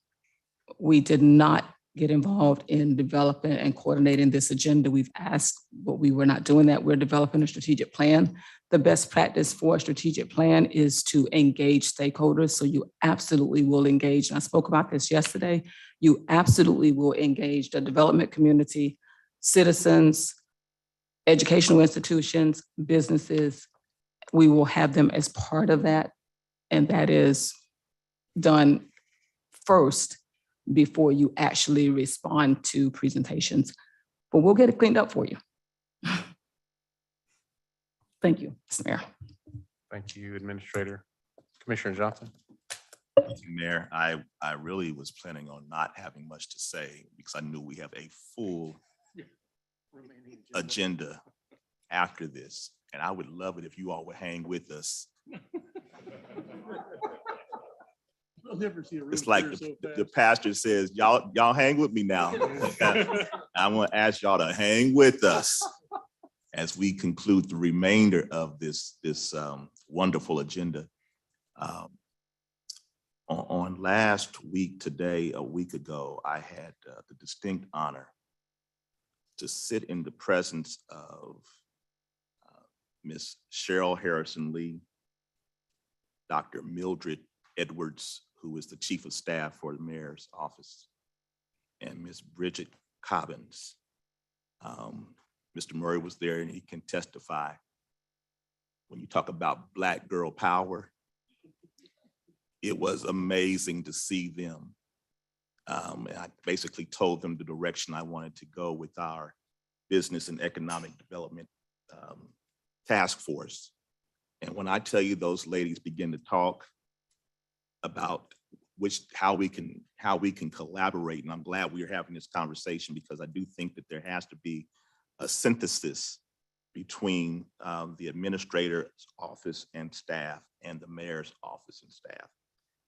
We did not get involved in developing and coordinating this agenda. We've asked, but we were not doing that. We're developing a strategic plan. The best practice for a strategic plan is to engage stakeholders. So you absolutely will engage. And I spoke about this yesterday. You absolutely will engage the development community, citizens, educational institutions, businesses. We will have them as part of that. And that is done first before you actually respond to presentations. But we'll get it cleaned up for you. Thank you, Mr. Mayor. Thank you, Administrator. Commissioner Johnson. Thank you, Mayor. I really was planning on not having much to say because I knew we have a full agenda after this. And I would love it if you all would hang with us. It's like the pastor says, y'all hang with me now. I want to ask y'all to hang with us as we conclude the remainder of this wonderful agenda. On last week, today, a week ago, I had the distinct honor to sit in the presence of Miss Cheryl Harrison Lee, Dr. Mildred Edwards, who is the Chief of Staff for the Mayor's Office, and Miss Bridget Cobbins. Mr. Murray was there and he can testify. When you talk about Black girl power, it was amazing to see them. And I basically told them the direction I wanted to go with our business and economic development task force. And when I tell you those ladies begin to talk about how we can collaborate, and I'm glad we are having this conversation because I do think that there has to be a synthesis between the administrator's office and staff and the mayor's office and staff.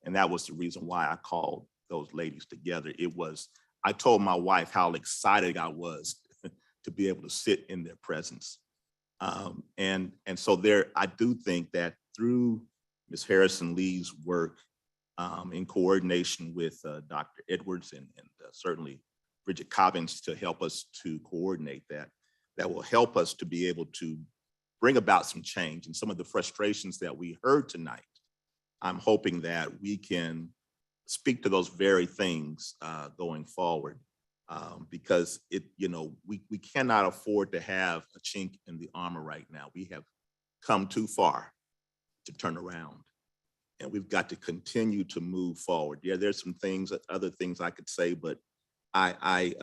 And that was the reason why I called those ladies together. I told my wife how excited I was to be able to sit in their presence. And so I do think that through Ms. Harrison Lee's work in coordination with Dr. Edwards and certainly Bridget Cobbins to help us to coordinate that will help us to be able to bring about some change. And some of the frustrations that we heard tonight, I'm hoping that we can speak to those very things going forward. Because we cannot afford to have a chink in the armor right now. We have come too far to turn around. and we've got to continue to move forward. Yeah, there's some things, other things I could say, but I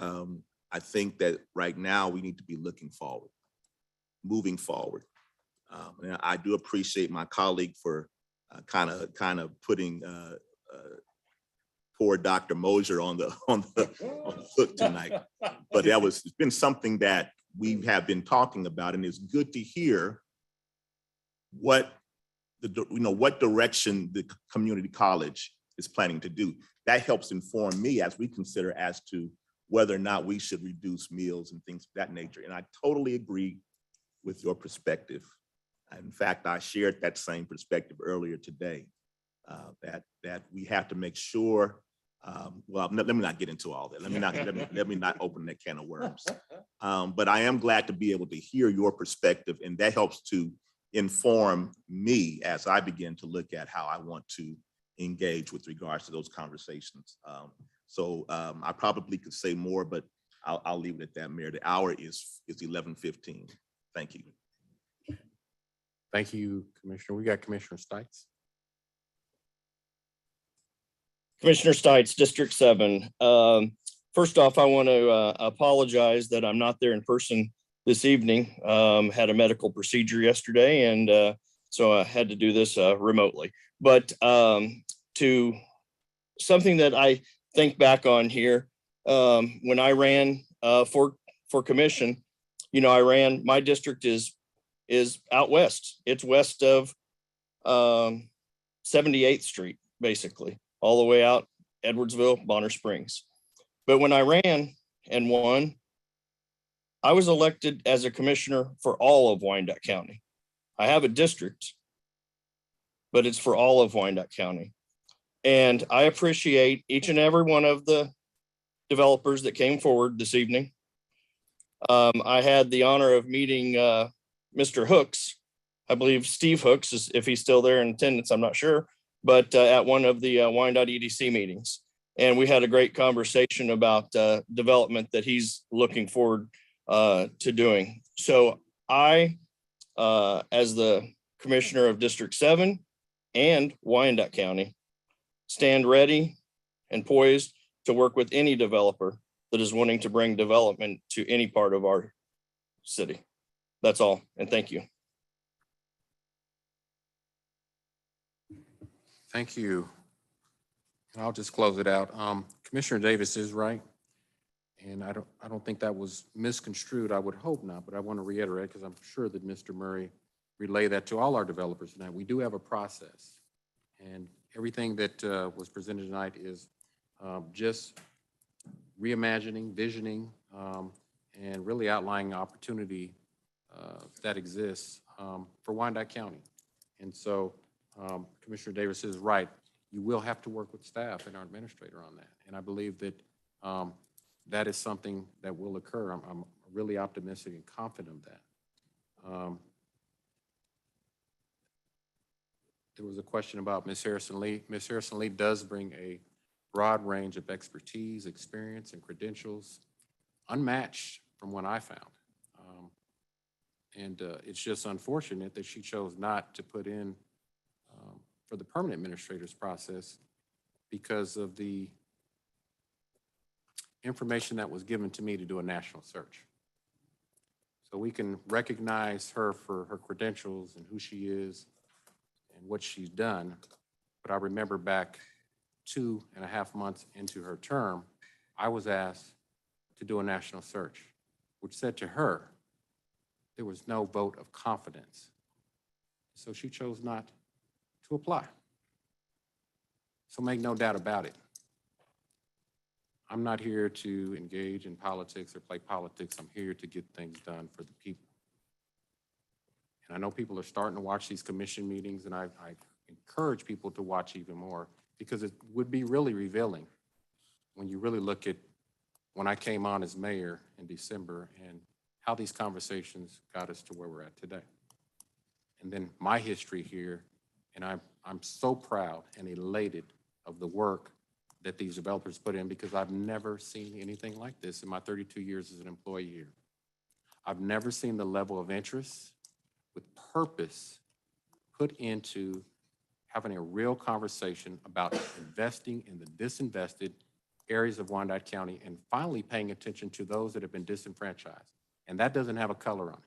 think that right now we need to be looking forward, moving forward. And I do appreciate my colleague for kind of putting poor Dr. Mosier on the hook tonight. But it's been something that we have been talking about, and it's good to hear what what direction the community college is planning to do. That helps inform me as we consider as to whether or not we should reduce meals and things of that nature. And I totally agree with your perspective. In fact, I shared that same perspective earlier today, that we have to make sure, well, let me not get into all that. Let me not open that can of worms. But I am glad to be able to hear your perspective, and that helps to inform me as I begin to look at how I want to engage with regards to those conversations. So I probably could say more, but I'll leave it at that, Mayor. The hour is 11:15. Thank you. Thank you, Commissioner. We got Commissioner Stites. Commissioner Stites, District 7. First off, I want to apologize that I'm not there in person this evening. Had a medical procedure yesterday, and so I had to do this remotely. But to something that I think back on here, when I ran for commission, my district is out west. It's west of 78th Street, basically, all the way out Edwardsville, Bonner Springs. But when I ran and won, I was elected as a commissioner for all of Wyandotte County. I have a district, but it's for all of Wyandotte County. And I appreciate each and every one of the developers that came forward this evening. I had the honor of meeting Mr. Hooks. I believe Steve Hooks, is, if he's still there in attendance, I'm not sure, but at one of the Wyandotte EDC meetings. And we had a great conversation about development that he's looking forward to doing. So I, as the Commissioner of District 7 and Wyandotte County, stand ready and poised to work with any developer that is wanting to bring development to any part of our city. That's all, and thank you. Thank you. And I'll just close it out. Commissioner Davis is right. And I don't think that was misconstrued. I would hope not, but I want to reiterate, because I'm sure that Mr. Murray relayed that to all our developers tonight. We do have a process, and everything that was presented tonight is just reimagining, visioning, and really outlining opportunity that exists for Wyandotte County. And so Commissioner Davis is right. You will have to work with staff and our administrator on that. And I believe that that is something that will occur. I'm really optimistic and confident of that. There was a question about Ms. Harrison Lee. Ms. Harrison Lee does bring a broad range of expertise, experience, and credentials, unmatched from what I found. And it's just unfortunate that she chose not to put in for the permanent administrator's process because of the information that was given to me to do a national search. So we can recognize her for her credentials and who she is and what she's done. But I remember back 2.5 months into her term, I was asked to do a national search, which said to her, there was no vote of confidence. So she chose not to apply. So make no doubt about it. I'm not here to engage in politics or play politics. I'm here to get things done for the people. And I know people are starting to watch these commission meetings, and I encourage people to watch even more, because it would be really revealing when you really look at when I came on as mayor in December and how these conversations got us to where we're at today. And then my history here, and I'm so proud and elated of the work that these developers put in, because I've never seen anything like this in my 32 years as an employee here. I've never seen the level of interest with purpose put into having a real conversation about investing in the disinvested areas of Wyandotte County and finally paying attention to those that have been disenfranchised. And that doesn't have a color on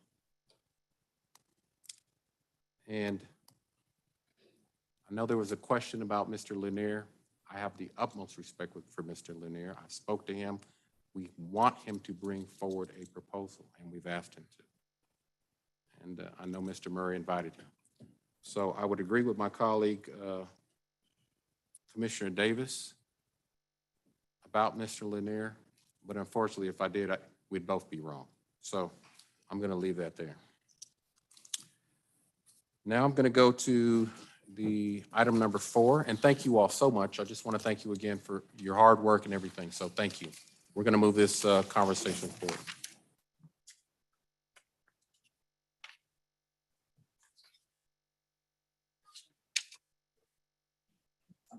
it. And I know there was a question about Mr. Lanier. I have the utmost respect for Mr. Lanier. I spoke to him. We want him to bring forward a proposal, and we've asked him to. And I know Mr. Murray invited him. So I would agree with my colleague, Commissioner Davis, about Mr. Lanier, but unfortunately, if I did, we'd both be wrong. So I'm going to leave that there. Now I'm going to go to the item number 4, and thank you all so much. I just want to thank you again for your hard work and everything. So thank you. We're going to move this conversation forward.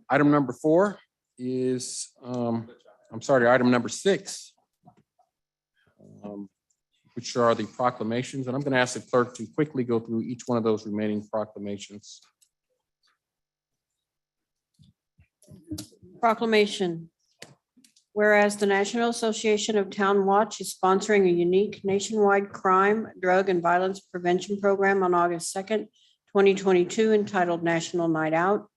Item number 4 is, item number 6, which are the proclamations. And I'm going to ask the clerk to quickly go through each one of those remaining proclamations. Proclamation. Whereas the National Association of Town Watch is sponsoring a unique nationwide crime, drug, and violence prevention program on August 2nd, 2022, entitled National Night Out.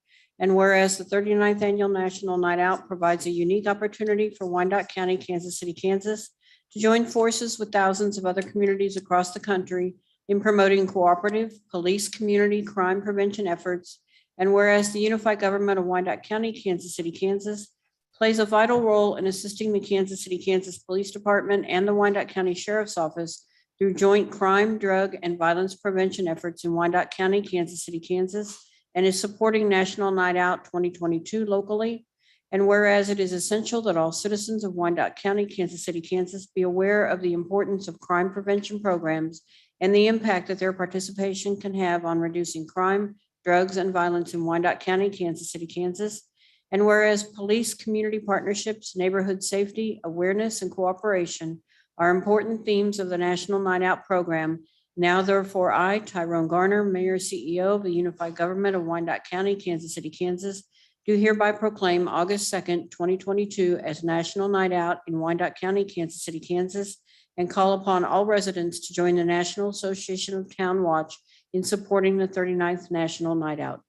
And whereas the 39th Annual National Night Out provides a unique opportunity for Wyandotte County, Kansas City, Kansas, to join forces with thousands of other communities across the country in promoting cooperative police community crime prevention efforts. And whereas the Unified Government of Wyandotte County, Kansas City, Kansas, plays a vital role in assisting the Kansas City, Kansas Police Department and the Wyandotte County Sheriff's Office through joint crime, drug, and violence prevention efforts in Wyandotte County, Kansas City, Kansas, and is supporting National Night Out 2022 locally. And whereas it is essential that all citizens of Wyandotte County, Kansas City, Kansas be aware of the importance of crime prevention programs and the impact that their participation can have on reducing crime, drugs, and violence in Wyandotte County, Kansas City, Kansas. And whereas police, community partnerships, neighborhood safety, awareness, and cooperation are important themes of the National Night Out program. Now, therefore, I, Tyrone Garner, Mayor, CEO of the Unified Government of Wyandotte County, Kansas City, Kansas, do hereby proclaim August 2nd, 2022 as National Night Out in Wyandotte County, Kansas City, Kansas, and call upon all residents to join the National Association of Town Watch in supporting the 39th National Night Out.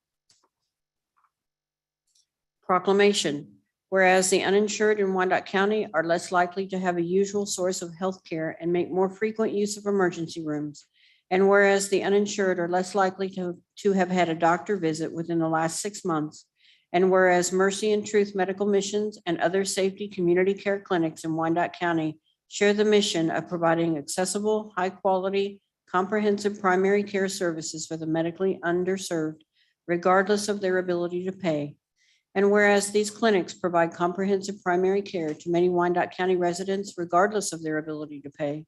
Proclamation. Whereas the uninsured in Wyandotte County are less likely to have a usual source of health care and make more frequent use of emergency rooms. And whereas the uninsured are less likely to have had a doctor visit within the last 6 months. And whereas Mercy and Truth Medical Missions and other safety community care clinics in Wyandotte County share the mission of providing accessible, high-quality, comprehensive primary care services for the medically underserved, regardless of their ability to pay. And whereas these clinics provide comprehensive primary care to many Wyandotte County residents, regardless of their ability to pay.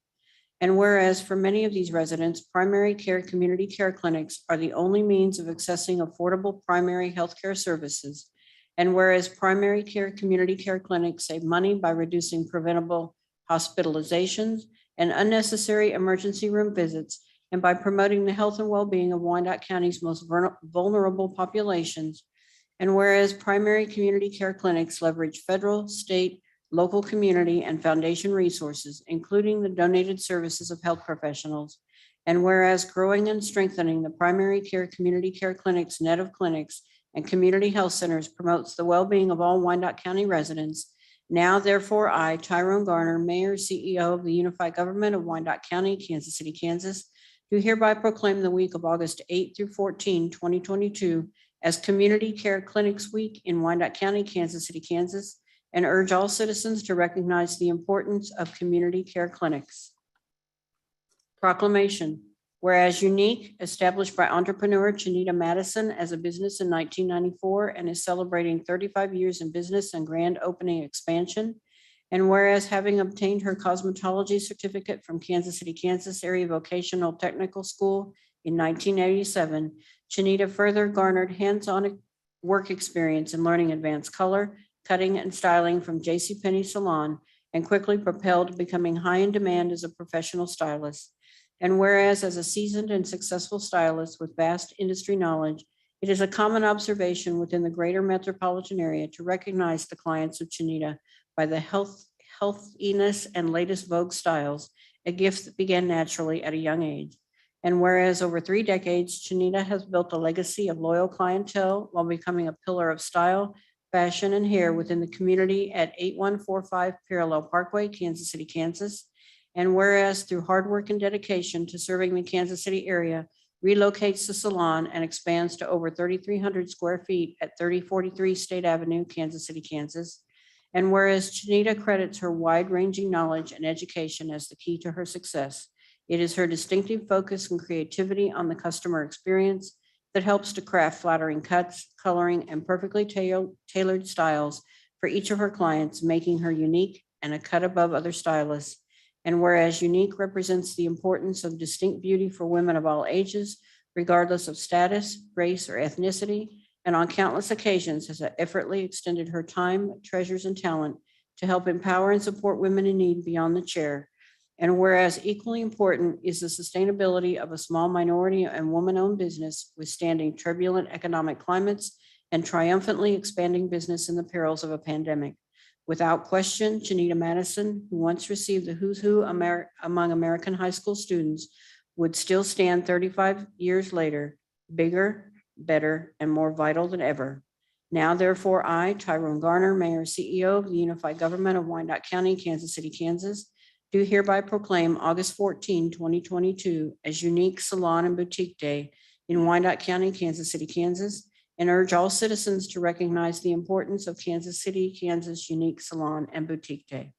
And whereas for many of these residents, primary care community care clinics are the only means of accessing affordable primary health care services. And whereas primary care community care clinics save money by reducing preventable hospitalizations and unnecessary emergency room visits, and by promoting the health and well-being of Wyandotte County's most vulnerable populations. And whereas primary community care clinics leverage federal, state, local community, and foundation resources, including the donated services of health professionals. And whereas growing and strengthening the primary care community care clinics net of clinics and community health centers promotes the well-being of all Wyandotte County residents. Now, therefore, I, Tyrone Garner, Mayor, CEO of the Unified Government of Wyandotte County, Kansas City, Kansas, do hereby proclaim the week of August 8 through 14, 2022 as Community Care Clinics Week in Wyandotte County, Kansas City, Kansas, and urge all citizens to recognize the importance of community care clinics. Proclamation. Whereas Unique, established by entrepreneur Chanita Madison as a business in 1994 and is celebrating 35 years in business and grand opening expansion. And whereas having obtained her cosmetology certificate from Kansas City, Kansas Area Vocational Technical School in 1987, Chanita further garnered hands-on work experience in learning advanced color, cutting, and styling from JCPenney Salon, and quickly propelled to becoming high in demand as a professional stylist. And whereas as a seasoned and successful stylist with vast industry knowledge It is a common observation within the greater metropolitan area to recognize the clients of Chinita by the healthiness and latest Vogue styles, a gift that began naturally at a young age. And whereas over 3 decades, Chinita has built a legacy of loyal clientele while becoming a pillar of style, fashion, and hair within the community at 8145 Parallel Parkway, Kansas City, Kansas. And whereas through hard work and dedication to serving the Kansas City area, relocates the salon and expands to over 3,300 square feet at 3043 State Avenue, Kansas City, Kansas. And whereas Chinita credits her wide-ranging knowledge and education as the key to her success, it is her distinctive focus and creativity on the customer experience that helps to craft flattering cuts, coloring, and perfectly tailored styles for each of her clients, making her unique and a cut above other stylists. And whereas unique represents the importance of distinct beauty for women of all ages, regardless of status, race, or ethnicity, and on countless occasions has effortlessly extended her time, treasures, and talent to help empower and support women in need beyond the chair. And whereas equally important is the sustainability of a small minority and woman-owned business withstanding turbulent economic climates and triumphantly expanding business in the perils of a pandemic. Without question, Chinita Madison, who once received the who's who among American high school students, would still stand 35 years later, bigger, better, and more vital than ever. Now, therefore, I, Tyrone Garner, Mayor, CEO of the Unified Government of Wyandotte County, Kansas City, Kansas, do hereby proclaim August 14, 2022 as Unique Salon and Boutique Day in Wyandotte County, Kansas City, Kansas, and urge all citizens to recognize the importance of Kansas City, Kansas Unique Salon and Boutique Day.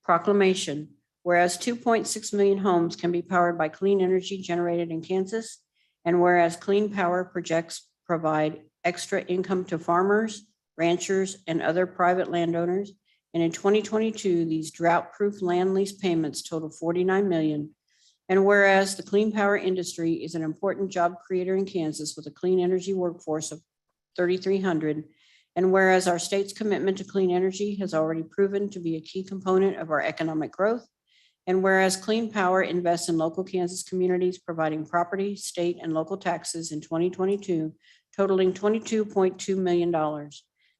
Proclamation. Whereas 2.6 million homes can be powered by clean energy generated in Kansas, and whereas clean power projects provide extra income to farmers, ranchers, and other private landowners, and in 2022, these drought-proof land lease payments total $49 million. And whereas the clean power industry is an important job creator in Kansas with a clean energy workforce of 3,300, and whereas our state's commitment to clean energy has already proven to be a key component of our economic growth, and whereas clean power invests in local Kansas communities providing property, state, and local taxes in 2022, totaling $22.2 million.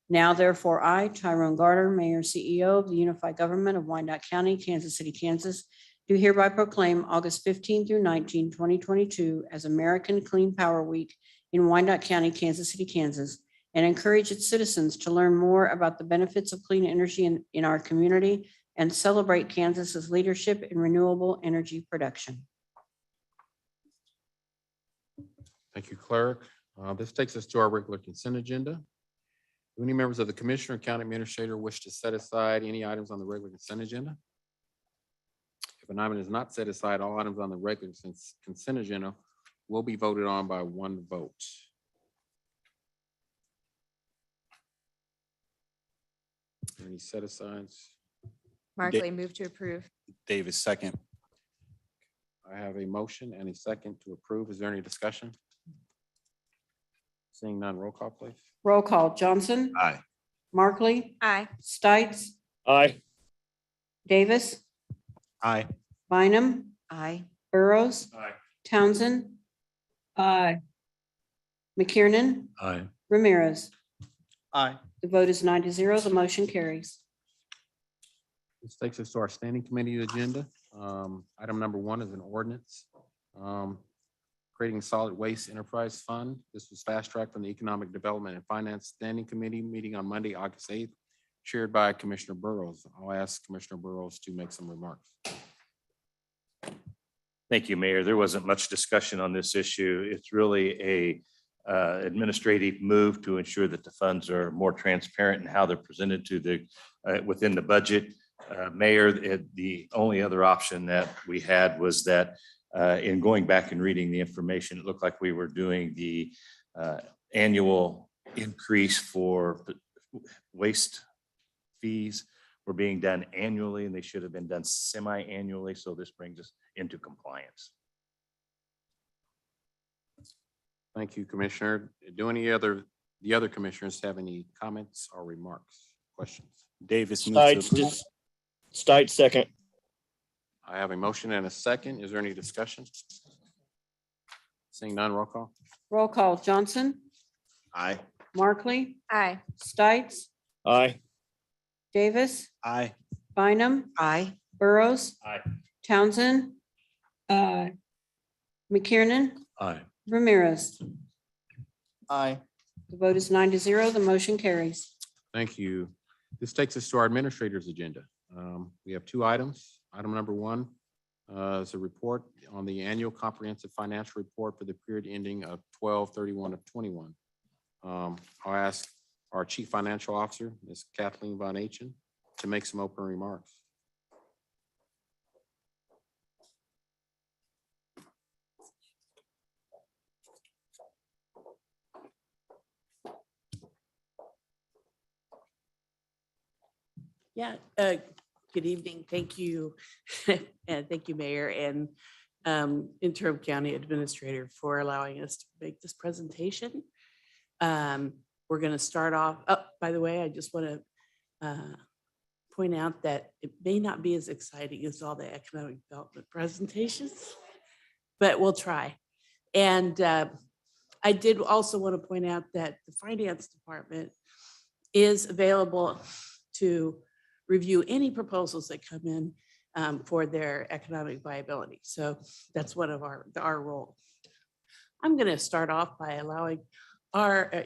Now, therefore, I, Tyrone Garner, Mayor, CEO of the Unified Government of Wyandotte County, Kansas City, Kansas, do hereby proclaim August 15 through 19, 2022 as American Clean Power Week in Wyandotte County, Kansas City, Kansas, and encourage its citizens to learn more about the benefits of clean energy in our community and celebrate Kansas's leadership in renewable energy production. Thank you, Clerk. This takes us to our regular consent agenda. Do any members of the Commissioner and County Administrator wish to set aside any items on the regular consent agenda? If an item is not set aside, all items on the regular consent agenda will be voted on by one vote. Any set asides? Markley, move to approve. Davis, second. I have a motion and a second to approve. Is there any discussion? Seeing none, roll call, please. Roll call. Johnson. Aye. Markley. Aye. Stites. Aye. Davis. Aye. Bynum. Aye. Burrows. Aye. Townsend. Aye. McKiernan. Aye. Ramirez. Aye. The vote is 9-0. The motion carries. This takes us to our standing committee agenda. Item number 1 is an ordinance creating solid waste enterprise fund. This was fast tracked from the Economic Development and Finance Standing Committee meeting on Monday, August 8th, chaired by Commissioner Burrows. I'll ask Commissioner Burrows to make some remarks. Thank you, Mayor. There wasn't much discussion on this issue. It's really a administrative move to ensure that the funds are more transparent in how they're presented to the within the budget. Mayor, the only other option that we had was that in going back and reading the information, it looked like we were doing the annual increase for waste fees were being done annually, and they should have been done semi-annually. So this brings us into compliance. Thank you, Commissioner. Do the other commissioners have any comments or remarks, questions? Davis, move to approve. Stites, second. I have a motion and a second. Is there any discussion? Seeing none, roll call. Roll call. Johnson, Aye. Markley, Aye. Stites, Aye. Davis, Aye. Bynum, Aye. Burrows, Aye. Townsend, McKiernan, Aye. Ramirez. Aye. The vote is 9-0. The motion carries. Thank you. This takes us to our administrator's agenda. We have two items. Item number one is a report on the annual comprehensive financial report for the period ending of 12/31/21. I'll ask our Chief Financial Officer, Ms. Kathleen Von Achen, to make some opening remarks. Yeah, good evening. Thank you. And thank you, Mayor and Interim County Administrator for allowing us to make this presentation. We're going to start off, by the way, I just want to point out that it may not be as exciting as all the economic development presentations, but we'll try. And I did also want to point out that the Finance Department is available to review any proposals that come in for their economic viability. So that's one of our role. I'm going to start off by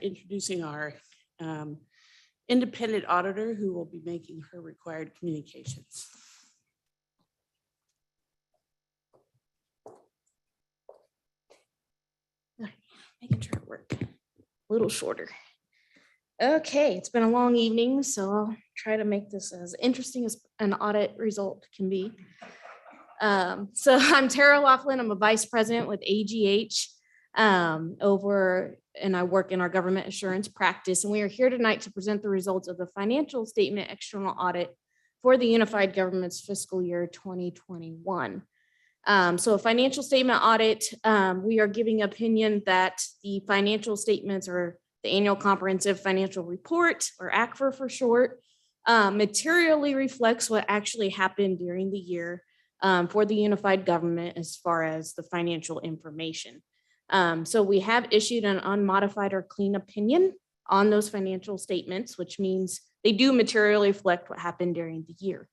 introducing our independent auditor who will be making her required communications. Making sure it works. A little shorter. Okay, it's been a long evening, so I'll try to make this as interesting as an audit result can be. So I'm Tara Laughlin. I'm a vice president with AGH and I work in our government assurance practice. And we are here tonight to present the results of the financial statement external audit for the Unified Government's fiscal year 2021. So a financial statement audit, we are giving opinion that the financial statements or the annual comprehensive financial report, or ACFR for short, materially reflects what actually happened during the year for the unified government as far as the financial information. So we have issued an unmodified or clean opinion on those financial statements, which means they do materially reflect what happened during the year.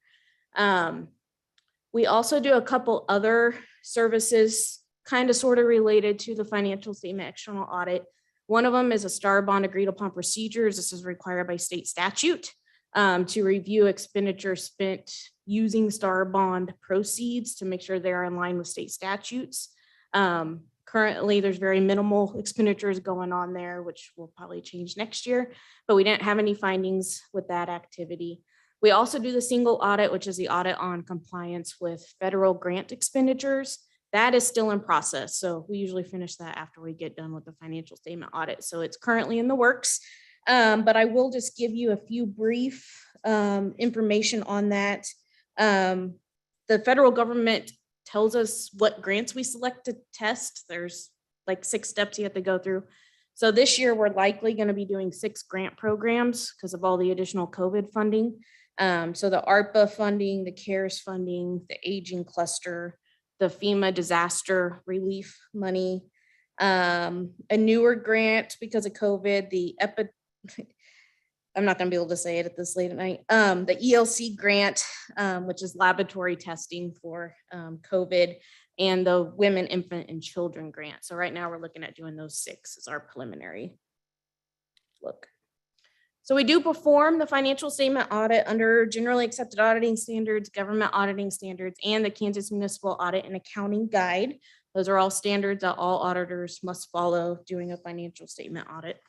We also do a couple other services kind of sort of related to the financial statement external audit. One of them is a STAR bond agreed upon procedures. This is required by state statute to review expenditures spent using STAR bond proceeds to make sure they are in line with state statutes. Currently, there's very minimal expenditures going on there, which will probably change next year, but we didn't have any findings with that activity. We also do the single audit, which is the audit on compliance with federal grant expenditures. That is still in process. So we usually finish that after we get done with the financial statement audit. So it's currently in the works, but I will just give you a few brief information on that. The federal government tells us what grants we select to test. There's like 6 steps you have to go through. So this year we're likely going to be doing 6 grant programs because of all the additional COVID funding. So the ARPA funding, the CARES funding, the aging cluster, the FEMA disaster relief money, a newer grant because of COVID, I'm not gonna be able to say it at this late at night, the ELC grant, which is laboratory testing for COVID, and the Women, Infant, and Children grant. So right now we're looking at doing those 6 as our preliminary look. So we do perform the financial statement audit under generally accepted auditing standards, government auditing standards, and the Kansas Municipal Audit and Accounting Guide. Those are all standards that all auditors must follow doing a financial statement audit.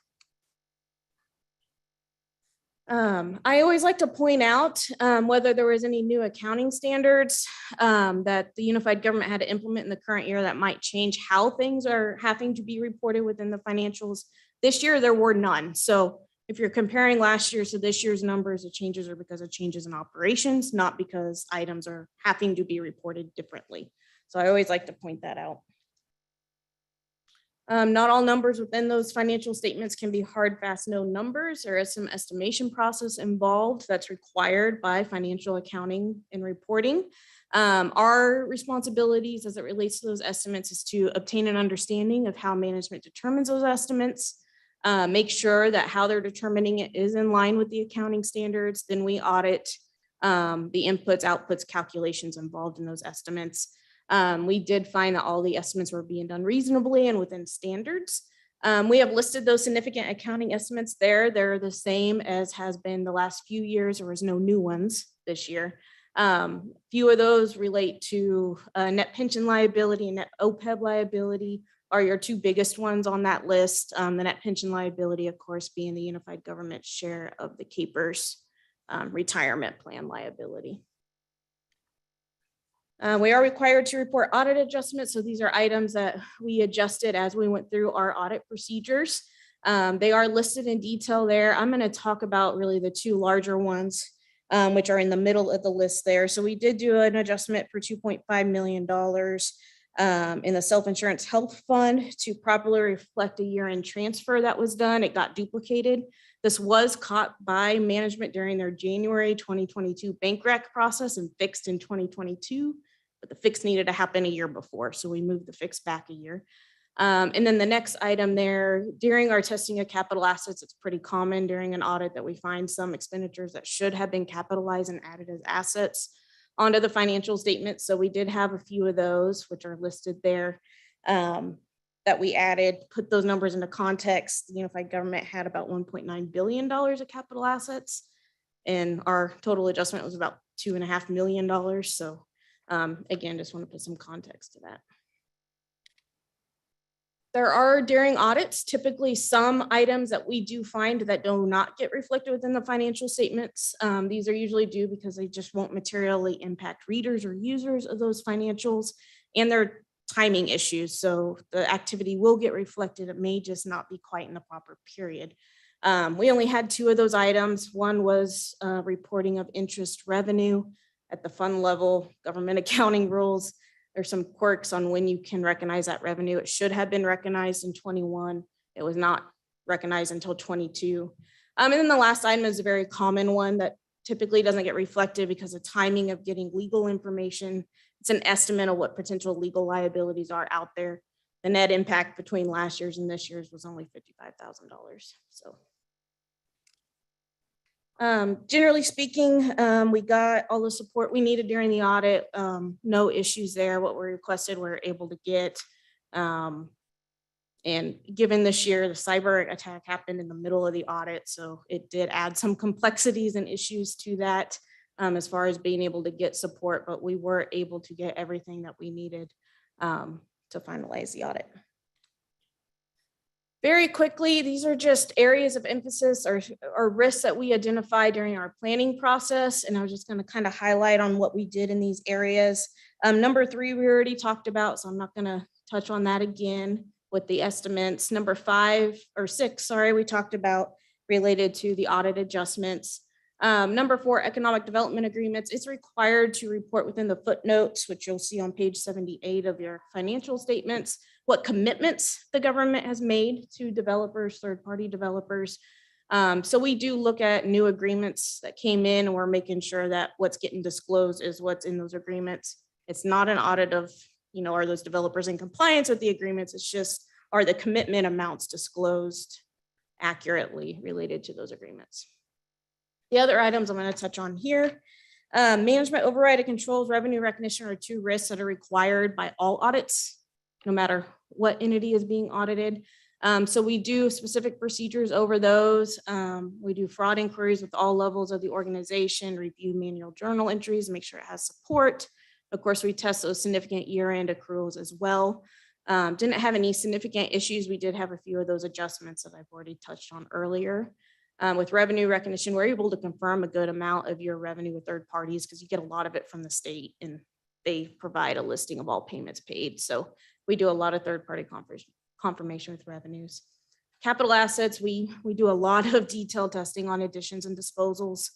I always like to point out whether there was any new accounting standards that the unified government had to implement in the current year that might change how things are having to be reported within the financials. This year, there were none. So if you're comparing last year's to this year's numbers, the changes are because of changes in operations, not because items are having to be reported differently. So I always like to point that out. Not all numbers within those financial statements can be hard, fast, no numbers. There is some estimation process involved that's required by financial accounting and reporting. Our responsibilities as it relates to those estimates is to obtain an understanding of how management determines those estimates, make sure that how they're determining it is in line with the accounting standards. Then we audit the inputs, outputs, calculations involved in those estimates. We did find that all the estimates were being done reasonably and within standards. We have listed those significant accounting estimates there. They're the same as has been the last few years. There was no new ones this year. Few of those relate to net pension liability and net OPEB liability are your two biggest ones on that list. The net pension liability, of course, being the unified government share of the CAPERS retirement plan liability. We are required to report audit adjustments. So these are items that we adjusted as we went through our audit procedures. They are listed in detail there. I'm going to talk about really the two larger ones, which are in the middle of the list there. So we did do an adjustment for $2.5 million in the self-insurance health fund to properly reflect a year-end transfer that was done. It got duplicated. This was caught by management during their January 2022 bank rec process and fixed in 2022, but the fix needed to happen a year before. So we moved the fix back a year. And then the next item there, during our testing of capital assets, it's pretty common during an audit that we find some expenditures that should have been capitalized and added as assets onto the financial statement. So we did have a few of those, which are listed there, that we added, put those numbers into context. The unified government had about $1.9 billion of capital assets, and our total adjustment was about $2.5 million. So again, just want to put some context to that. There are during audits, typically some items that we do find that do not get reflected within the financial statements. These are usually due because they just won't materially impact readers or users of those financials, and they're timing issues. So the activity will get reflected. It may just not be quite in the proper period. We only had two of those items. One was reporting of interest revenue at the fund level, government accounting rules. There's some quirks on when you can recognize that revenue. It should have been recognized in 21. It was not recognized until 22. And then the last item is a very common one that typically doesn't get reflected because of timing of getting legal information. It's an estimate of what potential legal liabilities are out there. The net impact between last year's and this year's was only $55,000. So generally speaking, we got all the support we needed during the audit. No issues there. What we requested, we were able to get. And given this year, the cyber attack happened in the middle of the audit. So it did add some complexities and issues to that as far as being able to get support, but we were able to get everything that we needed to finalize the audit. Very quickly, these are just areas of emphasis or risks that we identified during our planning process. And I was just going to kind of highlight on what we did in these areas. Number 3, we already talked about, so I'm not going to touch on that again with the estimates. Number 5 or 6, sorry, we talked about related to the audit adjustments. Number 4, economic development agreements. It's required to report within the footnotes, which you'll see on page 78 of your financial statements, what commitments the government has made to developers, third-party developers. So we do look at new agreements that came in, and we're making sure that what's getting disclosed is what's in those agreements. It's not an audit of, are those developers in compliance with the agreements? It's just, are the commitment amounts disclosed accurately related to those agreements? The other items I'm going to touch on here, management override and controls, revenue recognition are 2 risks that are required by all audits, no matter what entity is being audited. So we do specific procedures over those. We do fraud inquiries with all levels of the organization, review manual journal entries, make sure it has support. Of course, we test those significant year-end accruals as well. Didn't have any significant issues. We did have a few of those adjustments that I've already touched on earlier. With revenue recognition, we're able to confirm a good amount of your revenue with third parties because you get a lot of it from the state and they provide a listing of all payments paid. So we do a lot of third-party confirmation with revenues. Capital assets, we do a lot of detailed testing on additions and disposals,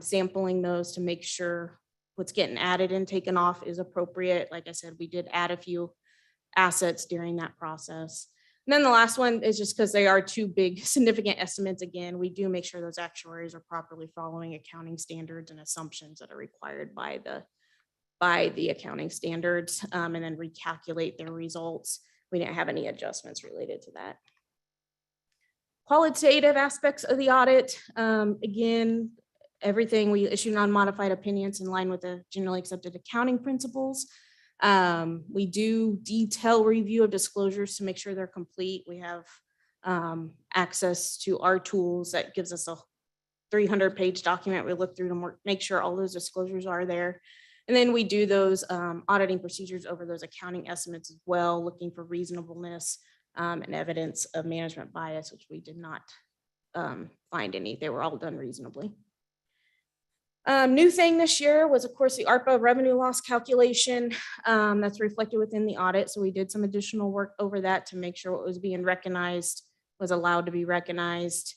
sampling those to make sure what's getting added and taken off is appropriate. Like I said, we did add a few assets during that process. And then the last one is just because they are 2 big significant estimates. Again, we do make sure those actuaries are properly following accounting standards and assumptions that are required by the by the accounting standards and then recalculate their results. We didn't have any adjustments related to that. Qualitative aspects of the audit, again, everything we issued non-modified opinions in line with the generally accepted accounting principles. We do detail review of disclosures to make sure they're complete. We have access to our tools that gives us a 300-page document. We look through them, make sure all those disclosures are there. And then we do those auditing procedures over those accounting estimates as well, looking for reasonableness and evidence of management bias, which we did not find any. They were all done reasonably. New thing this year was, of course, the ARPA revenue loss calculation that's reflected within the audit. So we did some additional work over that to make sure what was being recognized was allowed to be recognized.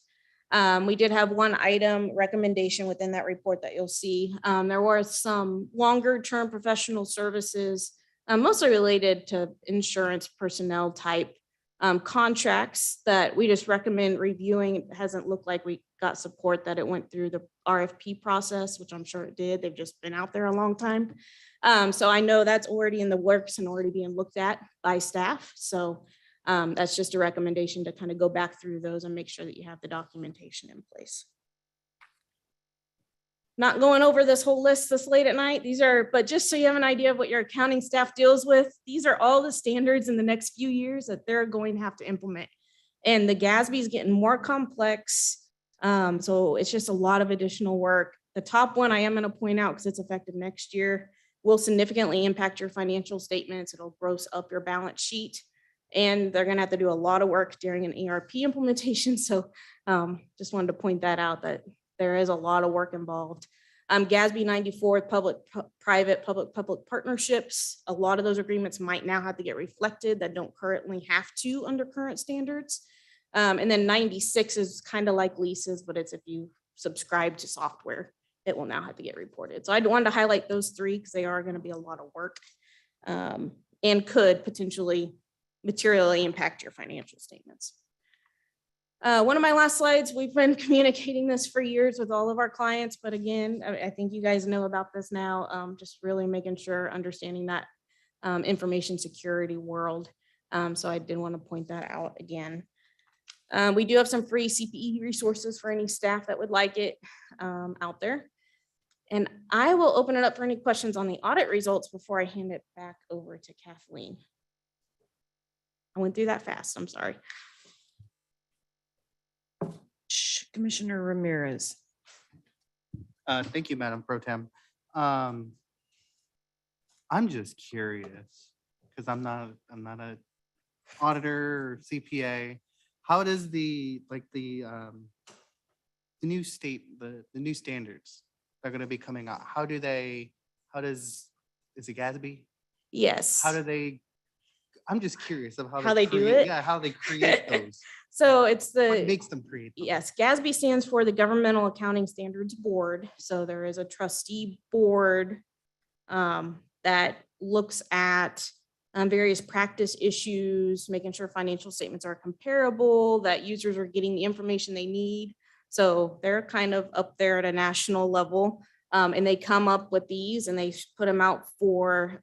We did have one item recommendation within that report that you'll see. There were some longer term professional services, mostly related to insurance personnel type contracts that we just recommend reviewing. It hasn't looked like we got support that it went through the RFP process, which I'm sure it did. They've just been out there a long time. So I know that's already in the works and already being looked at by staff. So that's just a recommendation to kind of go back through those and make sure that you have the documentation in place. Not going over this whole list this late at night. These are, but just so you have an idea of what your accounting staff deals with, these are all the standards in the next few years that they're going to have to implement. And the GASB is getting more complex. So it's just a lot of additional work. The top one I am going to point out because it's effective next year will significantly impact your financial statements. It'll gross up your balance sheet. And they're going to have to do a lot of work during an ERP implementation. So just wanted to point that out, that there is a lot of work involved. GASB 94, public-private partnerships. A lot of those agreements might now have to get reflected that don't currently have to under current standards. And then 96 is kind of like leases, but it's if you subscribe to software, it will now have to get reported. So I wanted to highlight those three because they are going to be a lot of work and could potentially materially impact your financial statements. One of my last slides, we've been communicating this for years with all of our clients, but again, I think you guys know about this now, just really making sure, understanding that information security world. So I did want to point that out again. We do have some free CPE resources for any staff that would like it out there. And I will open it up for any questions on the audit results before I hand it back over to Kathleen. I went through that fast, I'm sorry. Commissioner Ramirez. Thank you, Madam Pro Tem. I'm just curious because I'm not an auditor or CPA. How does the new standards that are going to be coming out? Is it GASB? Yes. I'm just curious of how they do it. Yeah, how they create those. So it's what makes them create those? Yes, GASB stands for the Governmental Accounting Standards Board. So there is a trustee board that looks at various practice issues, making sure financial statements are comparable, that users are getting the information they need. So they're kind of up there at a national level, and they come up with these and they put them out for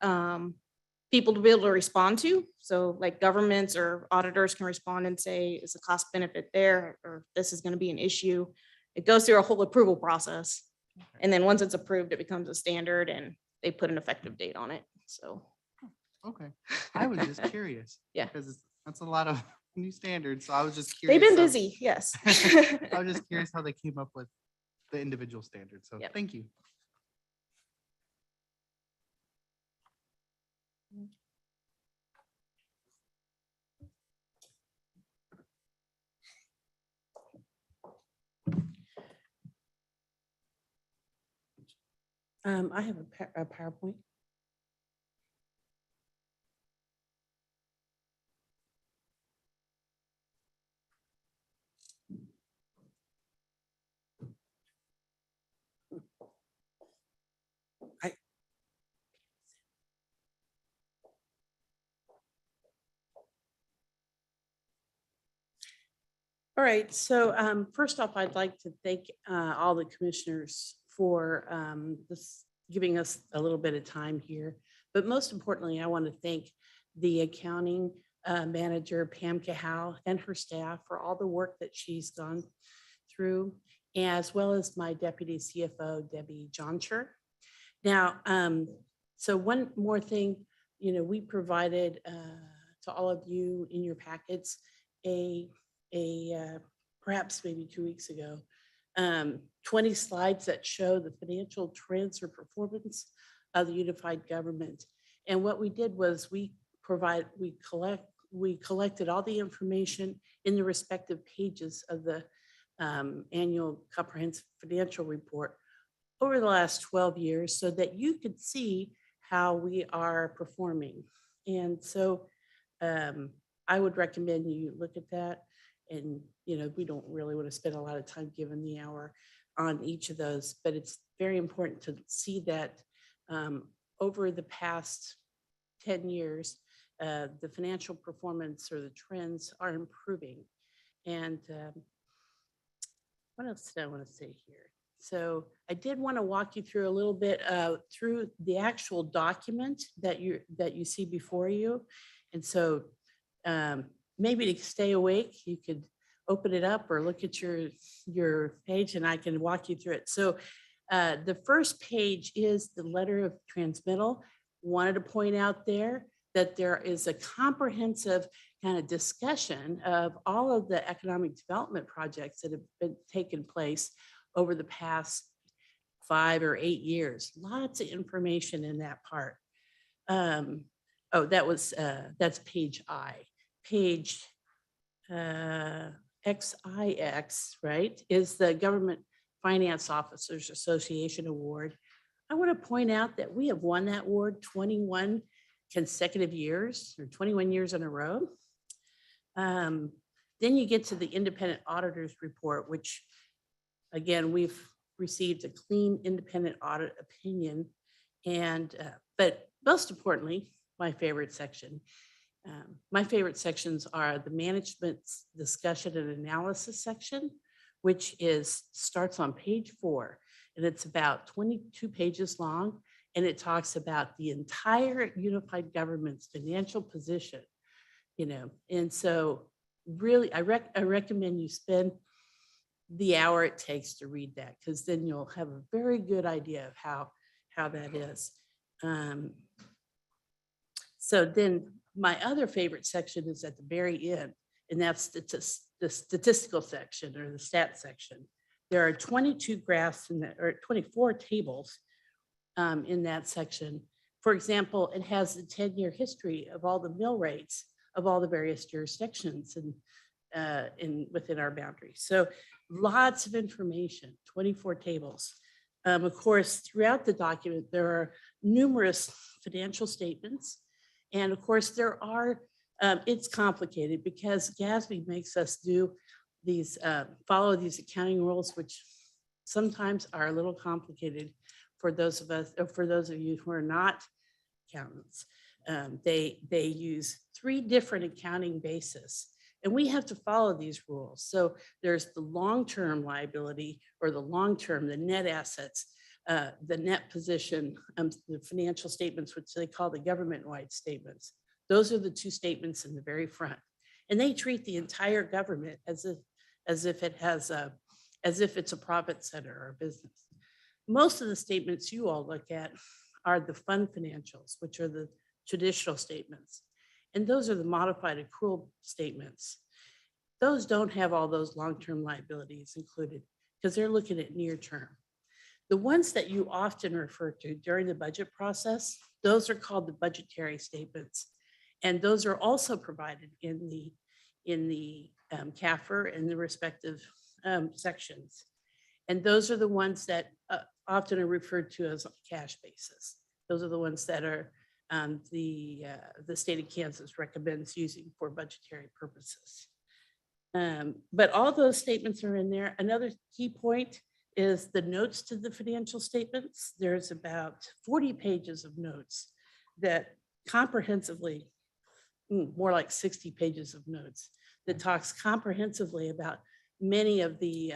people to be able to respond to. So like governments or auditors can respond and say, is the cost benefit there, or this is going to be an issue. It goes through a whole approval process. And then once it's approved, it becomes a standard and they put an effective date on it. So. Okay. I was just curious. Yeah. Because that's a lot of new standards. So I was just curious. They've been busy, yes. I was just curious how they came up with the individual standards. So thank you. I have a PowerPoint. All right, so first off, I'd like to thank all the commissioners for giving us a little bit of time here. But most importantly, I want to thank the accounting manager, Pam Cahal, and her staff for all the work that she's gone through, as well as my deputy CFO, Debbie Johnsher. Now, so one more thing, we provided to all of you in your packets perhaps maybe 2 weeks ago, 20 slides that show the financial trends or performance of the unified government. And what we did was we collected all the information in the respective pages of the annual comprehensive financial report over the last 12 years so that you could see how we are performing. And so I would recommend you look at that. And, we don't really want to spend a lot of time given the hour on each of those, but it's very important to see that over the past 10 years, the financial performance or the trends are improving. And what else did I want to say here? So I did want to walk you through a little bit through the actual document that you see before you. And so maybe to stay awake, you could open it up or look at your page and I can walk you through it. So the first page is the letter of transmittal. Wanted to point out there that there is a comprehensive kind of discussion of all of the economic development projects that have been taking place over the past 5 or 8 years. Lots of information in that part. That's page I. Page XIX, right, is the Government Finance Officers Association Award. I want to point out that we have won that award 21 consecutive years or 21 years in a row. Then you get to the independent auditors report, which again, we've received a clean independent audit opinion. And, but most importantly, my favorite section. My favorite sections are the management's discussion and analysis section, which starts on page 4, and it's about 22 pages long, and it talks about the entire unified government's financial position, and so really, I recommend you spend the hour it takes to read that, because then you'll have a very good idea of how that is. So then my other favorite section is at the very end, and that's the statistical section or the stat section. There are 22 graphs or 24 tables in that section. For example, it has the 10-year history of all the mill rates of all the various jurisdictions and within our boundaries. So lots of information, 24 tables. Of course, throughout the document, there are numerous financial statements. And of course, there are, it's complicated because GASB makes us do these, follow these accounting rules, which sometimes are a little complicated for those of us, or for those of you who are not accountants. They use 3 different accounting bases, and we have to follow these rules. So there's the long-term liability or the long-term, the net assets, the net position, the financial statements, which they call the government-wide statements. Those are the 2 statements in the very front. And they treat the entire government as if it's a profit center or a business. Most of the statements you all look at are the fund financials, which are the traditional statements. And those are the modified accrual statements. Those don't have all those long-term liabilities included because they're looking at near term. The ones that you often refer to during the budget process, those are called the budgetary statements. And those are also provided in the CAFR and the respective sections. And those are the ones that often are referred to as cash basis. Those are the ones that are the state of Kansas recommends using for budgetary purposes. But all those statements are in there. Another key point is the notes to the financial statements. There's about 40 pages of notes that comprehensively, more like 60 pages of notes that talks comprehensively about many of the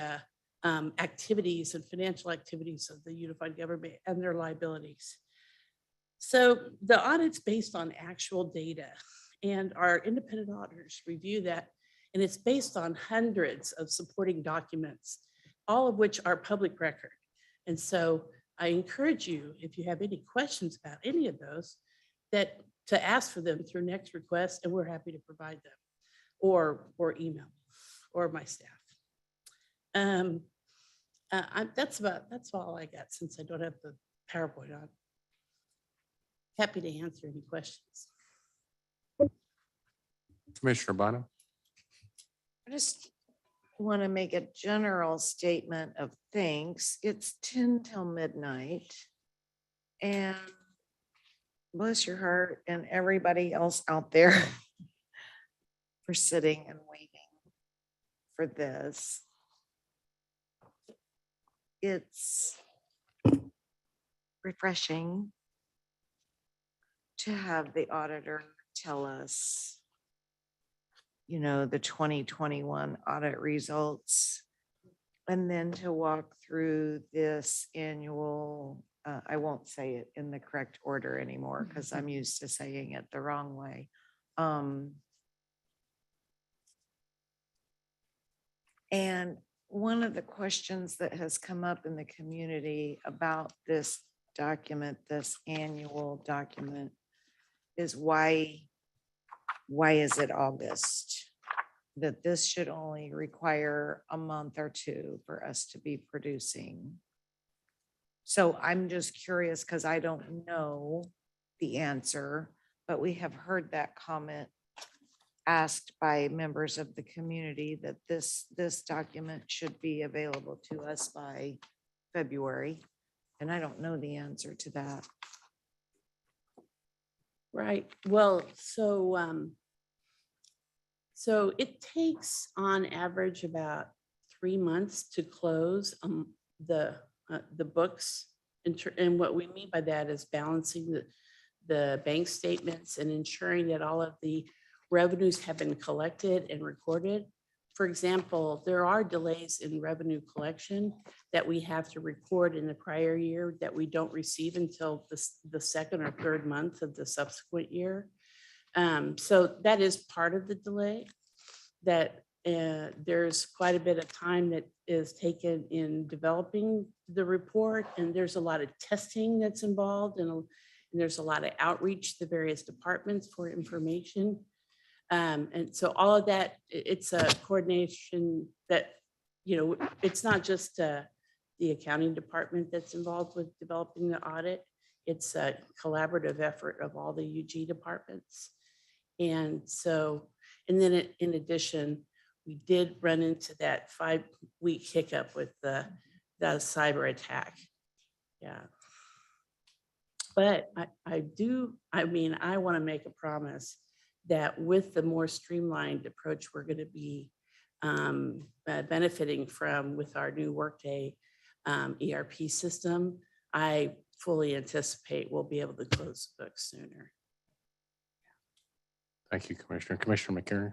activities and financial activities of the unified government and their liabilities. So the audit's based on actual data, and our independent auditors review that, and it's based on hundreds of supporting documents, all of which are public record. And so I encourage you, if you have any questions about any of those, that to ask for them through next request, and we're happy to provide them, or email, or my staff. That's all I got, since I don't have the PowerPoint on. Happy to answer any questions. Commissioner Bonham. I just want to make a general statement of thanks. It's 10 till midnight. And bless your heart and everybody else out there for sitting and waiting for this. It's refreshing to have the auditor tell us, you know, the 2021 audit results, and then to walk through this annual, I won't say it in the correct order anymore because I'm used to saying it the wrong way. And one of the questions that has come up in the community about this document, this annual document, is why is it August? That this should only require a month or two for us to be producing. So I'm just curious because I don't know the answer, but we have heard that comment asked by members of the community that this document should be available to us by February. And I don't know the answer to that. Right. Well, so it takes on average about 3 months to close the books. And what we mean by that is balancing the bank statements and ensuring that all of the revenues have been collected and recorded. For example, there are delays in revenue collection that we have to record in the prior year that we don't receive until the second or third month of the subsequent year. So that is part of the delay, that there's quite a bit of time that is taken in developing the report, and there's a lot of testing that's involved, and there's a lot of outreach to various departments for information. And so all of that, it's a coordination that, you know, it's not just the accounting department that's involved with developing the audit. It's a collaborative effort of all the UG departments. And so, and then in addition, we did run into that 5-week hiccup with the cyber attack. Yeah. But I want to make a promise that with the more streamlined approach we're going to be benefiting from with our new Workday ERP system, I fully anticipate we'll be able to close the book sooner. Thank you, Commissioner. Commissioner McCarron.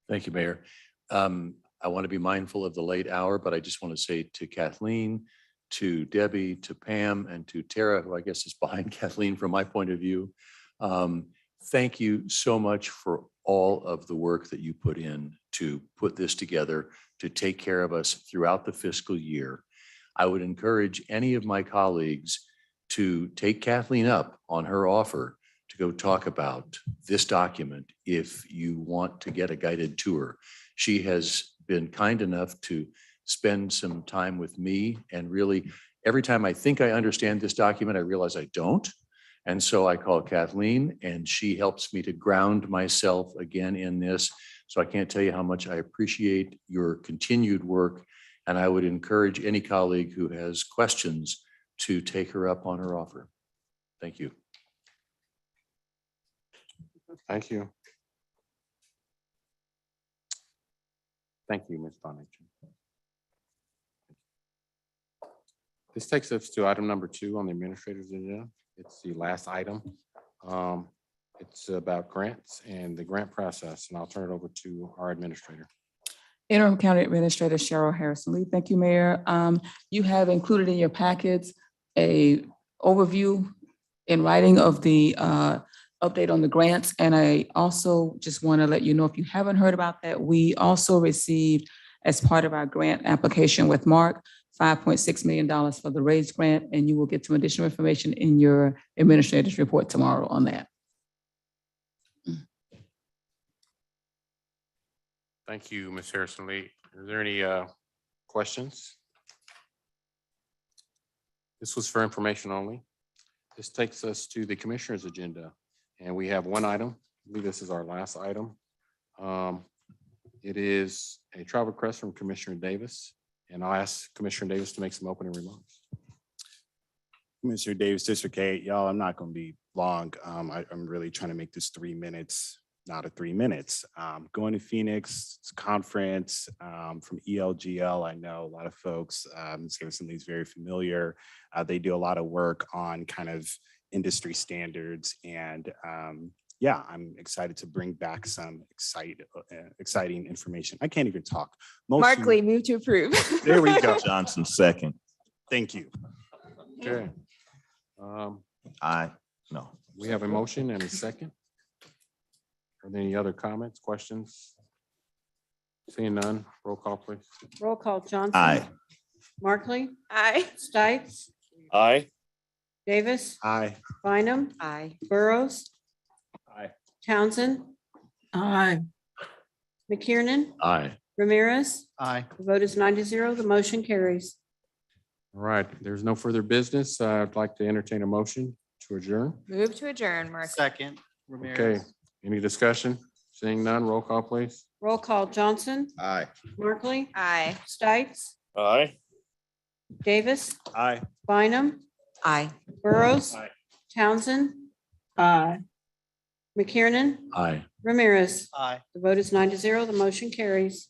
Thank you, Mayor. I want to be mindful of the late hour, but I just want to say to Kathleen, to Debbie, to Pam, and to Tara, who I guess is behind Kathleen from my point of view, thank you so much for all of the work that you put in to put this together, to take care of us throughout the fiscal year. I would encourage any of my colleagues to take Kathleen up on her offer to go talk about this document if you want to get a guided tour. She has been kind enough to spend some time with me, and really every time I think I understand this document, I realize I don't. And so I call Kathleen, and she helps me to ground myself again in this. So I can't tell you how much I appreciate your continued work. And I would encourage any colleague who has questions to take her up on her offer. Thank you. Thank you. Thank you, Ms. Bonich. This takes us to item number 2 on the administrator's agenda. It's the last item. It's about grants and the grant process, and I'll turn it over to our administrator. Interim County Administrator Cheryl Harrison Lee. Thank you, Mayor. You have included in your packets a overview in writing of the update on the grants. And I also just want to let you know, if you haven't heard about that, we also received, as part of our grant application with Mark, $5.6 million for the RAISE grant, and you will get some additional information in your administrator's report tomorrow on that. Thank you, Ms. Harrison Lee. Are there any questions? This was for information only. This takes us to the commissioner's agenda, and we have one item. I believe this is our last item. It is a travel request from Commissioner Davis, and I'll ask Commissioner Davis to make some opening remarks. Commissioner Davis, District 8, y'all, I'm not going to be long. I'm really trying to make this 3 minutes, not a 3 minutes. Going to Phoenix, it's a conference from ELGL. I know a lot of folks, somebody's very familiar. They do a lot of work on kind of industry standards, and yeah, I'm excited to bring back some exciting information. I can't even talk. Markley, move to approve. There we go. Johnson, second. Thank you. Okay. Aye. No. We have a motion and a second. Are there any other comments, questions? Seeing none, roll call, please. Roll call, Johnson. Aye. Markley, Aye. Stites, Aye. Davis, Aye. Bynum, Aye. Burrows, Aye. Townsend, Aye. McKiernan, Aye. Ramirez. Aye. The vote is 9-0. The motion carries. All right, there's no further business. I'd like to entertain a motion to adjourn. Move to adjourn, Mark. Second, Okay, Ramirez. any discussion? Seeing none, roll call, please. Roll call, Johnson, Aye. Markley, Aye. Stites, Aye. Davis, Aye. Bynum, Aye. Burrows, Aye. Townsend, Aye. McKiernan, Aye. Ramirez. Aye. The vote is 9-0. The motion carries.